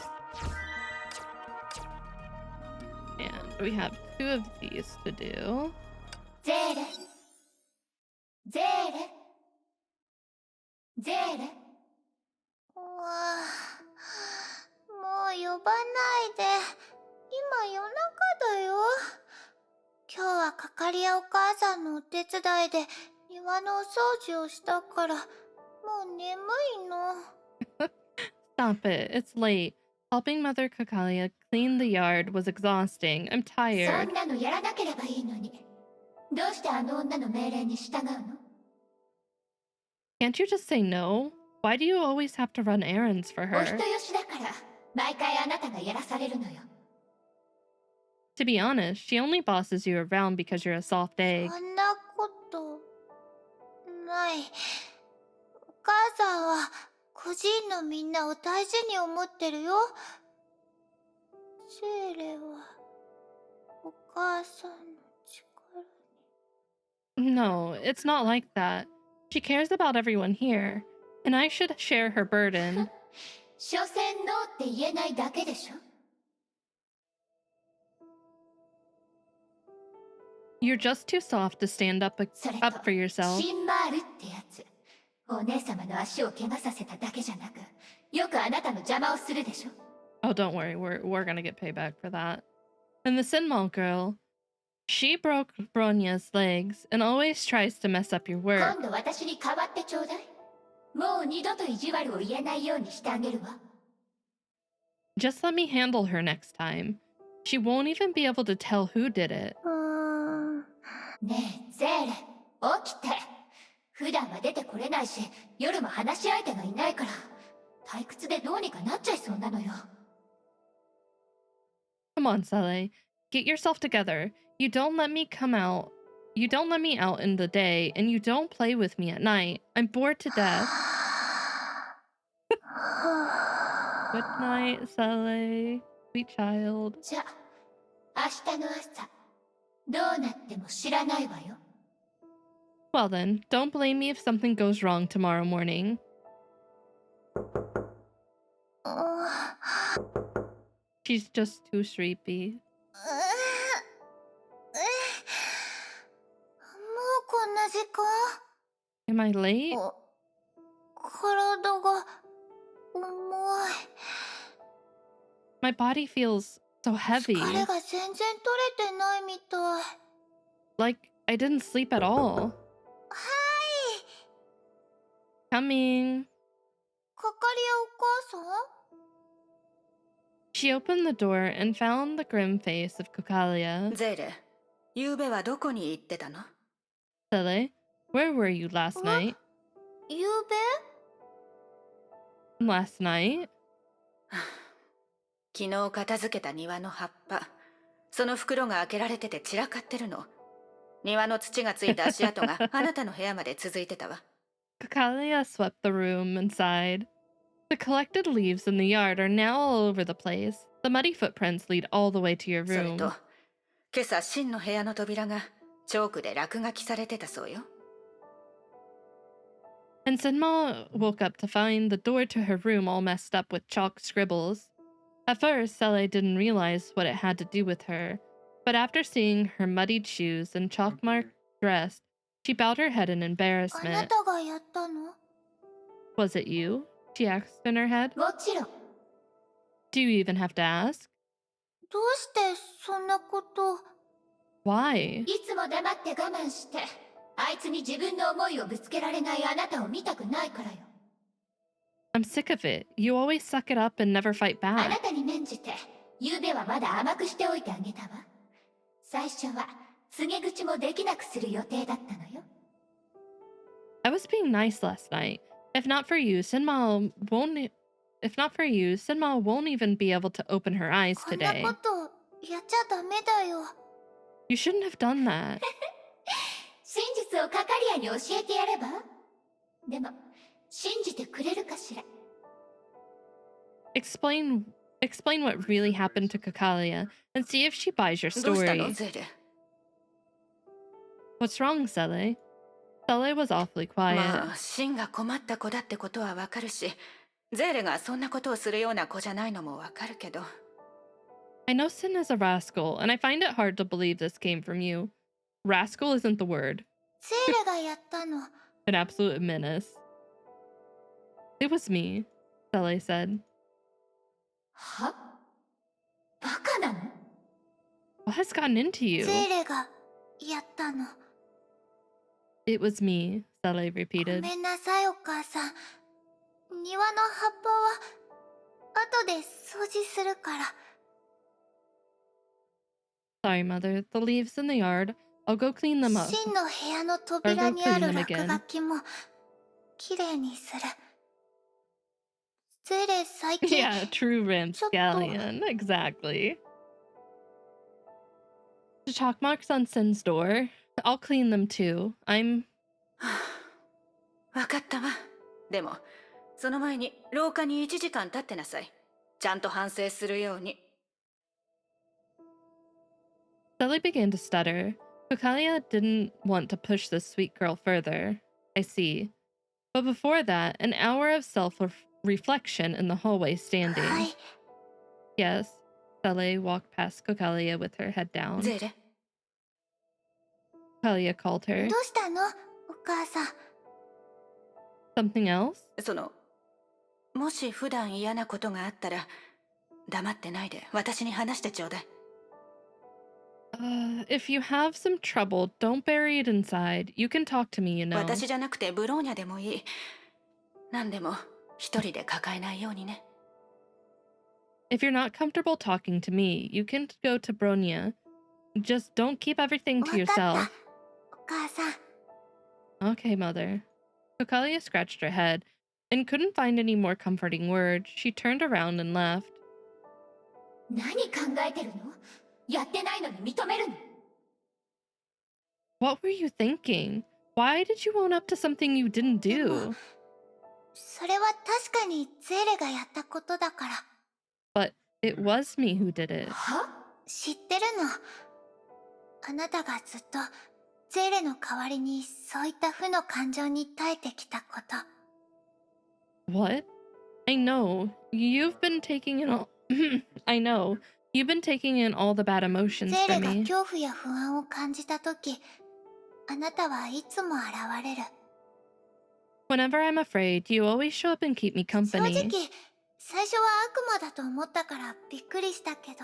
And we have 2 of these to do. Zere. Zere. Zere. もう呼ばないで。今夜中だよ。今日はかかりやお母さんのお手伝いで庭のお掃除をしたからもう眠いの。Stop it. It's late. Helping Mother Kakalia clean the yard was exhausting. I'm そ tired. んなのやらなければいいのに。どうしてあの女の命令に従うの？ Can't you just say no? Why do you always have to run errands for お her? 人よしだから毎回あなたがやらされるのよ。 To be honest, she only bosses you around because you're a soft egg. そんなことない。お母さんは孤児院のみんなを大事に思ってるよ。セーレはお母さんの力に。 No, it's not like that. She cares about everyone here, and I should share her burden. 所詮ノーって言えないだけでしょ。 You're just too soft to stand up for yourself. シンマールってやつ。お姉様の足を怪我させただけじゃなく、よくあなたの邪魔をするでしょ。 Oh, don't worry, we're gonna get payback for that. And the Sinmal girl, she broke Bronya's legs and always tries to mess up your work. 今度私に代わってちょうだい。もう二度と意地悪を言えないようにしてあげるわ。 Just let me handle her next time. She won't even be able to tell who did it. ねえ、ゼーレ、起きて。普段は出てこれないし、夜も話し相手がいないから、退屈でどうにかなっちゃいそうなのよ。 Come on, Sele. Get yourself together. You don't let me come out. You don't let me out in the day, and you don't play with me at night. I'm bored to death. Good night, Sele. Sweet child. じゃあ、明日の朝、どうなっても知らないわよ。 Well then, don't blame me if something goes wrong tomorrow morning. She's just too sleepy. もうこんな時間？ Am I late? 体が重い。 My body feels so heavy. 疲れが全然取れてないみたい。 Like I didn't sleep at all. はい。 Coming. かかりやお母さん？ She opened the door and found the grim face of Kokalia. ゼーレ、ゆうべはどこに行ってたの？ Sele, where were you last night? ゆうべ？ Last night? 昨日片付けた庭の葉っぱ、その袋が開けられてて散らかってるの。庭の土がついた足跡があなたの部屋まで続いてたわ。Kokalia swept the room and sighed. The collected leaves in the yard are now all over the place. The muddy footprints lead all the way to your それ room. と、今朝シンの部屋の扉がチョークで落書きされてたそうよ。And Senma woke up to find the door to her room all messed up with chalk scribbles. At first, Sele didn't realize what it had to do with her, but after seeing her muddied shoes and chalk-marked dress, she bowed her head in あな embarrassment. たがやったの？ Was it you? She asked in her head. もちろん。 Do you even have to ask? どうしてそんなこと？ Why? いつも黙って我慢して、あいつに自分の思いをぶつけられないあなたを見たくないからよ。 I'm sick of it. You always suck it up and never fight あな back. たに免じて、ゆうべはまだ甘くしておいてあげたわ。最初は告げ口もできなくする予定だったのよ。 I was being nice last night. If not for you, Senma won't If not for you, Senma won't even be able to open her eyes こんなこ today. とやっちゃダメだよ。 You shouldn't have done that. 真実をカカリアに教えてやれば？でも信じてくれるかしら？ Explain what really happened to Kakalia and see if she buys your どうしたの story. ゼレ？ What's wrong, Sele? Sele was awfully quiet. まあシンが困った子だってことはわかるし、ゼーレがそんなことをするような子じゃないのもわかるけど。 I know Sin is a rascal, and I find it hard to believe this came from you. Rascal isn't the word. ゼーレがやったの。 An absolute menace. It was me, Sele said. は？バカなの？ What has gotten into you? ゼーレがやったの。 It was me, Sele ご repeated. めんなさいお母さん。庭の葉っぱは後で掃除するから。 Sorry, Mother. The leaves in the yard. I'll go clean them up. シンの部屋の扉にある落書きもきれいにする。ゼーレ最近 Yeah, true ramscallion. Exactly. The chalk marks on Sin's door. I'll clean them too. I'm... わかったわ。でもその前に廊下に1時間経ってなさい。ちゃんと反省するように。 Sally began to stutter. Kokalia didn't want to push this sweet girl further. I see. But before that, an hour of self-reflection in the hallway standing. Yes. Sally walked past Kokalia with her head down. ゼーレ、 Kokalia called her. どうしたのお母さん。 Something else? そのもし普段嫌なことがあったら黙ってないで私に話してちょうだい。 If you have some trouble, don't bury it inside. You can talk to me, you know. 私じゃなくてブローニャでもいい。何でも一人で抱えないようにね。 If you're not comfortable talking to me, you can go to Bronya. Just don't keep everything to yourself. お母さん。 Okay, Mother. Kokalia scratched her head and couldn't find any more comforting words. She turned around and left. 何考えてるの？やってないのに認めるの？ What were you thinking? Why did you own up to something you didn't do? それは確かにゼーレがやったことだから。 But it was me who did it. 知ってるの。あなたがずっとゼーレの代わりにそういった負の感情に耐えてきたこと。 What? I know. You've been taking in all... I know. You've been taking in all the bad emotions ゼー for レが me. 恐怖や不安を感じたとき、あなたはいつも現れる。 Whenever I'm afraid, you always show up and keep me 正 company. 直、最初は悪魔だと思ったからびっくりしたけど。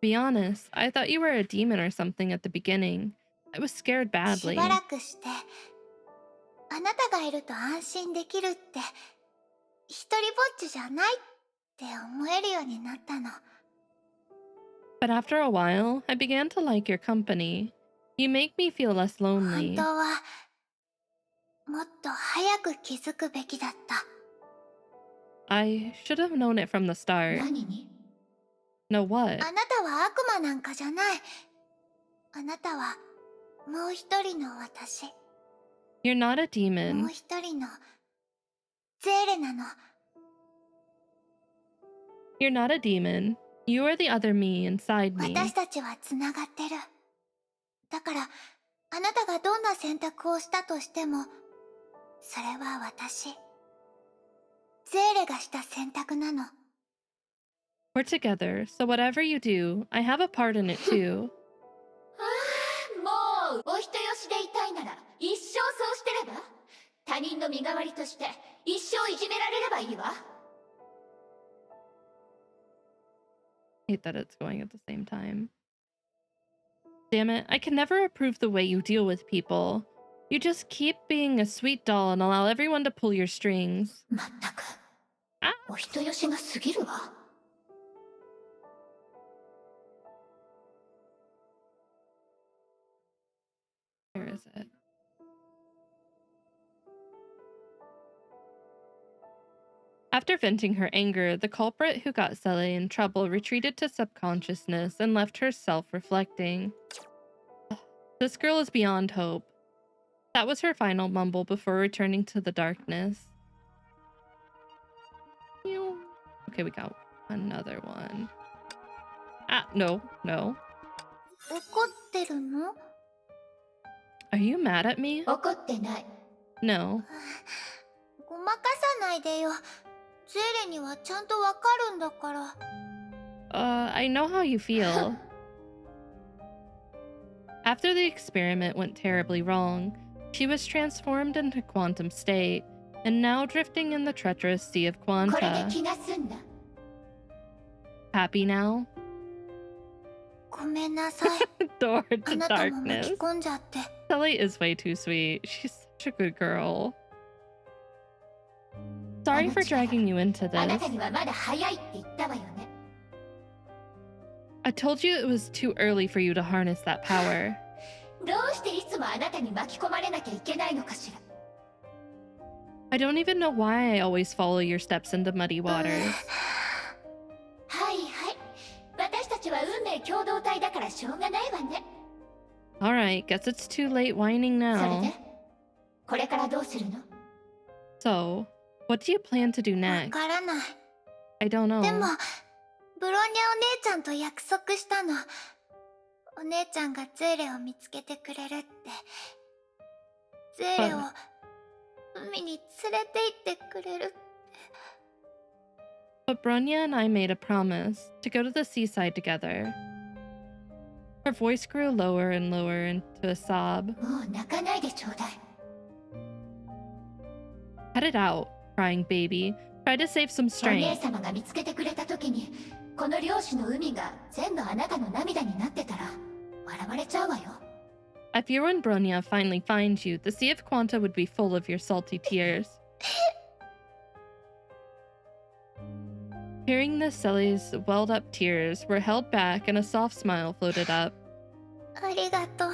Be honest, I thought you were a demon or something at the beginning. I was scared し badly. ばらくして、あなたがいると安心できるって、一人ぼっちじゃないって思えるようになったの。 But after a while, I began to like your company. You make me feel less 本 lonely. 当は、もっと早く気づくべきだった。 I should have known it from the start. 何に？ No, what? あなたは悪魔なんかじゃない。あなたはもう一人の私。 You're not a も demon. う一人のゼーレなの。 You're not a demon. You are the other me inside me. 私たちはつながってる。だから、あなたがどんな選択をしたとしても、それは私。ゼーレがした選択なの。 We're together, so whatever you do, I have a part in it too. もうお人よしでいたいなら一生そうしてれば？他人の身代わりとして一生いじめられればいいわ。 I hate that it's going at the same time. Damn it, I can never approve the way you deal with people. You just keep being a sweet doll and allow everyone to pull your strings. まったく、お人よしが過ぎるわ。 Where is it? After venting her anger, the culprit who got Sele in trouble retreated to subconsciousness and left her self-reflecting. This girl is beyond hope. That was her final mumble before returning to the darkness. Okay, we got another one. Ah, no. 怒ってるの？ Are you mad at me? 怒ってない。 No. ごまかさないでよ。ゼレにはちゃんとわかるんだから。I know how you feel. After the experiment went terribly wrong, she was transformed into quantum state, and now drifting in the treacherous sea of これで quanta. 気が済んだ。 Happy now? ごめんなさい。 Door あ to なたも巻 darkness. き込んじゃって。 Sally is way too sweet. She's such a good girl. Sorry for dragging you into あな this. たにはまだ早いって言ったわよね。 I told you it was too early for you to harness that power. どうしていつもあなたに巻き込まれなきゃいけないのかしら。 I don't even know why I always follow your steps into muddy waters. はいはい。私たちは運命共同体だからしょうがないわね。 Alright, guess it's too late whining それ now. で、これからどうするの？ So, what do you plan to do わ next? からない。 I don't know. でも、ブロニャお姉ちゃんと約束したの。お姉ちゃんがゼーレを見つけてくれるって。ゼーレを海に連れて行ってくれるって。 But Bronya and I made a promise to go to the seaside together. Her voice grew lower and lower into a sob. もう泣かないでちょうだい。 Cut it out, crying baby. Try to save some お姉 strength. 様が見つけてくれた時に、この漁師の海が全部あなたの涙になってたら、笑われちゃうわよ。 I fear when Bronya finally finds you, the Sea of Quanta would be full of your salty tears. Hearing this, Sully's welled-up tears were held back and a soft smile floated up. ありがとう。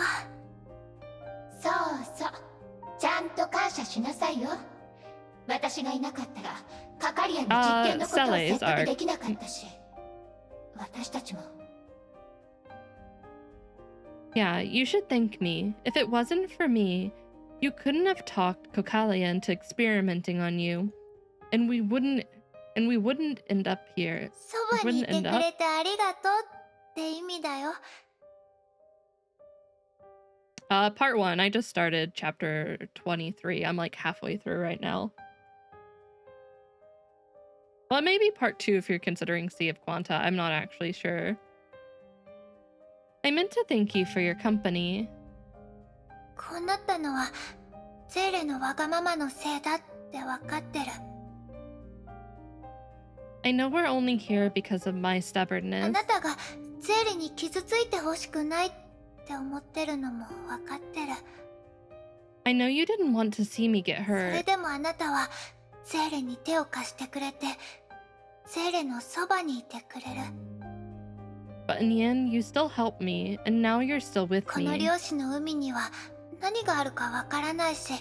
そうそう。ちゃんと感謝しなさいよ。私がいなかったら、カカリアの実験のことを説得できなかったし、私たちも。 Yeah, you should thank me. If it wasn't for me, you couldn't have talked Kokalia into experimenting on you, and we wouldn't end up here. そばにいてくれてありがとうって意味だよ。 Part 1. I just started chapter 23. I'm like halfway through right now. Well, maybe part 2 if you're considering Sea of Quanta. I'm not actually sure. I meant to thank you for your company. こうなったのはゼーレのわがままのせいだってわかってる。 I know we're only here because of my あ stubbornness. なたがゼーレに傷ついてほしくないって思ってるのもわかってる。 I know you didn't want to see me get それ hurt. でもあなたはゼーレに手を貸してくれて、ゼーレのそばにいてくれる。 But in the end, you still helped me, and now you're still with この me. 漁師の海には何があるかわからないし、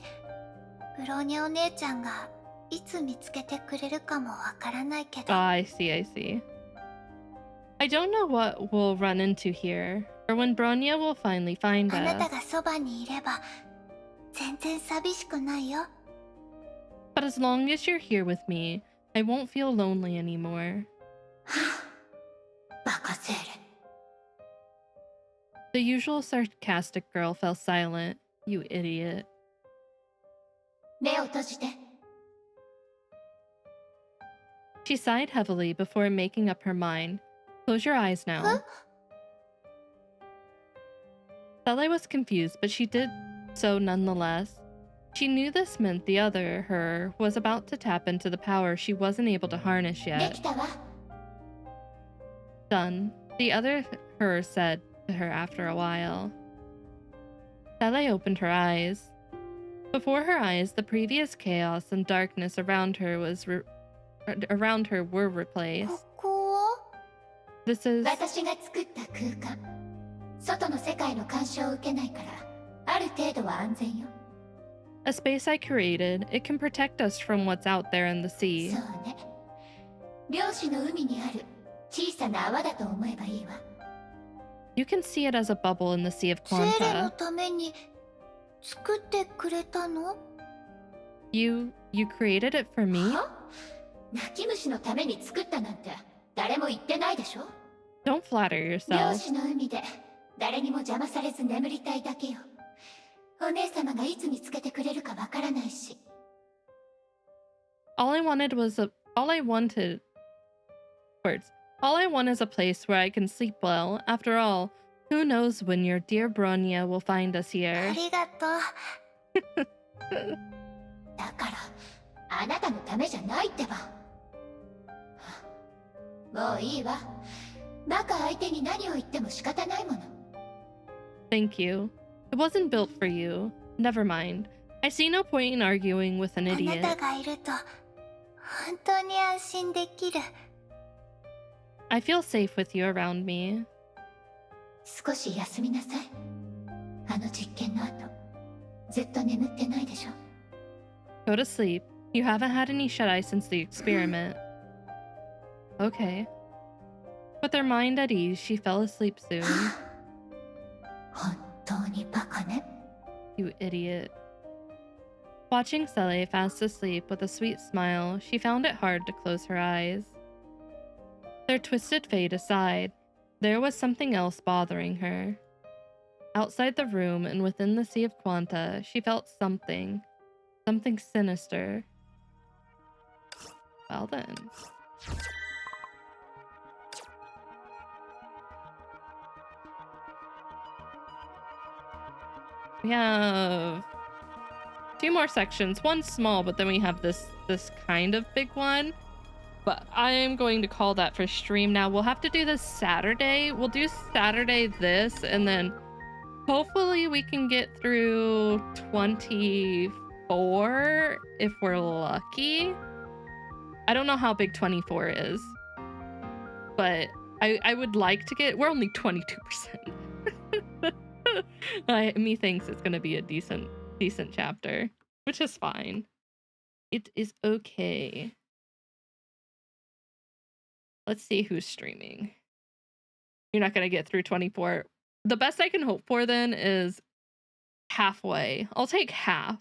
ブローニャお姉ちゃんがいつ見つけてくれるかもわからないけど。 I see, I see. I don't know what we'll run into here, or when Bronya will finally find あなた us. がそばにいれば全然寂しくないよ。 But as long as you're here with me, I won't feel lonely anymore. バカゼーレ。 The usual sarcastic girl fell silent. You idiot. 目を閉じて。 She sighed heavily before making up her mind. Close your eyes now. Huh? Sally was confused, but she did so nonetheless. She knew this meant the other her was about to tap into the power she wasn't able to harness で yet. きたわ。 Done, the other her said to her after a while. Sally opened her eyes. Before her eyes, the previous chaos and darkness around her were replaced. ここは This is 私が作った空間。外の世界の干渉を受けないから、ある程度は安全よ。 a space I created. It can protect us from what's out there in the sea. そうね。漁師の海にある小さな泡だと思えばいいわ。You can see it as a bubble in the Sea of セーレの Quanta. ために作ってくれたの？ You created it for me? 泣き虫のために作ったなんて誰も言ってないでしょ。 Don't flatter 漁 yourself. 師の海で誰にも邪魔されず眠りたいだけよ。お姉様がいつ見つけてくれるかわからないし。 All I want is a place where I can sleep well. After all, who knows when your dear Bronya will find us あ here. りがとう。だからあなたのためじゃないってば。もういいわ。バカ相手に何を言っても仕方ないもの。 Thank you. It wasn't built for you. Never mind. I see no point in arguing with an あな idiot. たがいると本当に安心できる。 I feel safe with you around me. 少し休みなさい。あの実験の後、ずっと眠ってないでしょ。 Go to sleep. You haven't had any shut-eye since the experiment. Okay. With her mind at ease, she fell asleep soon. 本当にバカね。 You idiot. Watching Sele fast asleep with a sweet smile, she found it hard to close her eyes. Their twisted fate aside, there was something else bothering her. Outside the room and within the Sea of Quanta, she felt something sinister. Well then. We have 2 more sections. One small, but then we have this kind of big one. But I am going to call that for stream now. We'll have to do this Saturday. We'll do Saturday this, and then hopefully we can get through 24 if we're lucky. I don't know how big 24 is, but I would like to get... We're only 22%. Me thinks it's gonna be a decent chapter, which is fine. It is okay. Let's see who's streaming. You're not gonna get through 24. The best I can hope for then is halfway. I'll take half.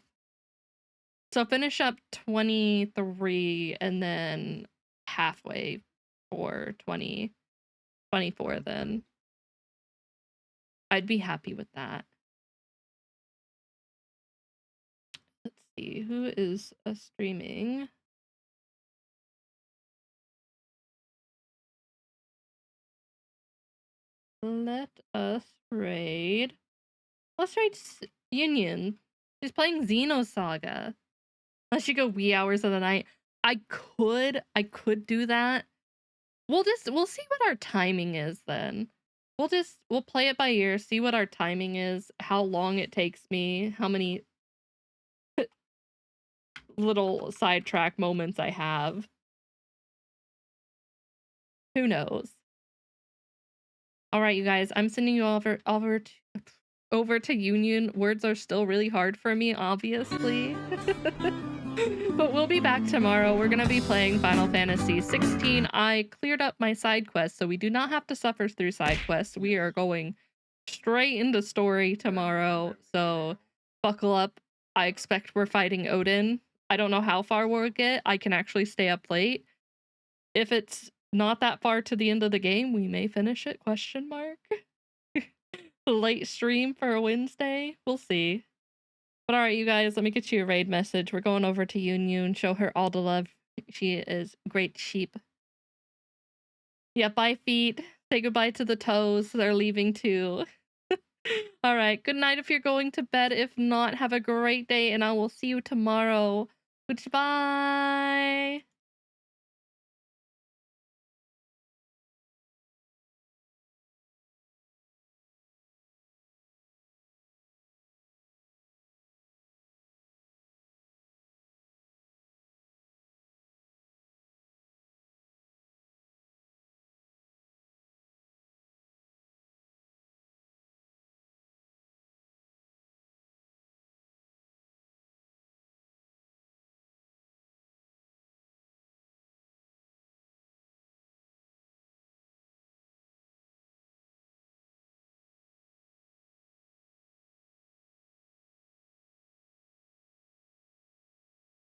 So finish up 23 and then halfway for 24 then. I'd be happy with that. Let's see, who is streaming? Let us raid. Let's raid Union. She's playing Xenosaga. Unless you go wee hours of the night. I could do that. We'll see what our timing is then. We'll play it by ear, see what our timing is, how long it takes me, how many little sidetrack moments I have. Who knows? All right, you guys, I'm sending you over to Union. Words are still really hard for me, obviously. But we'll be back tomorrow. We're going to be playing Final Fantasy 16. I cleared up my side quests, so we do not have to suffer through side quests. We are going straight into story tomorrow, so buckle up. I expect we're fighting Odin. I don't know how far we'll get. I can actually stay up late. If it's not that far to the end of the game, we may finish it, ? Late stream for a Wednesday? We'll see. But alright, you guys, let me get you a raid message. We're going over to Yun, show her all the love. She is great sheep. Yeah, bye feet. Say goodbye to the toes. They're leaving too. Alright, good night if you're going to bed. If not, have a great day, and I will see you tomorrow. Goodbye.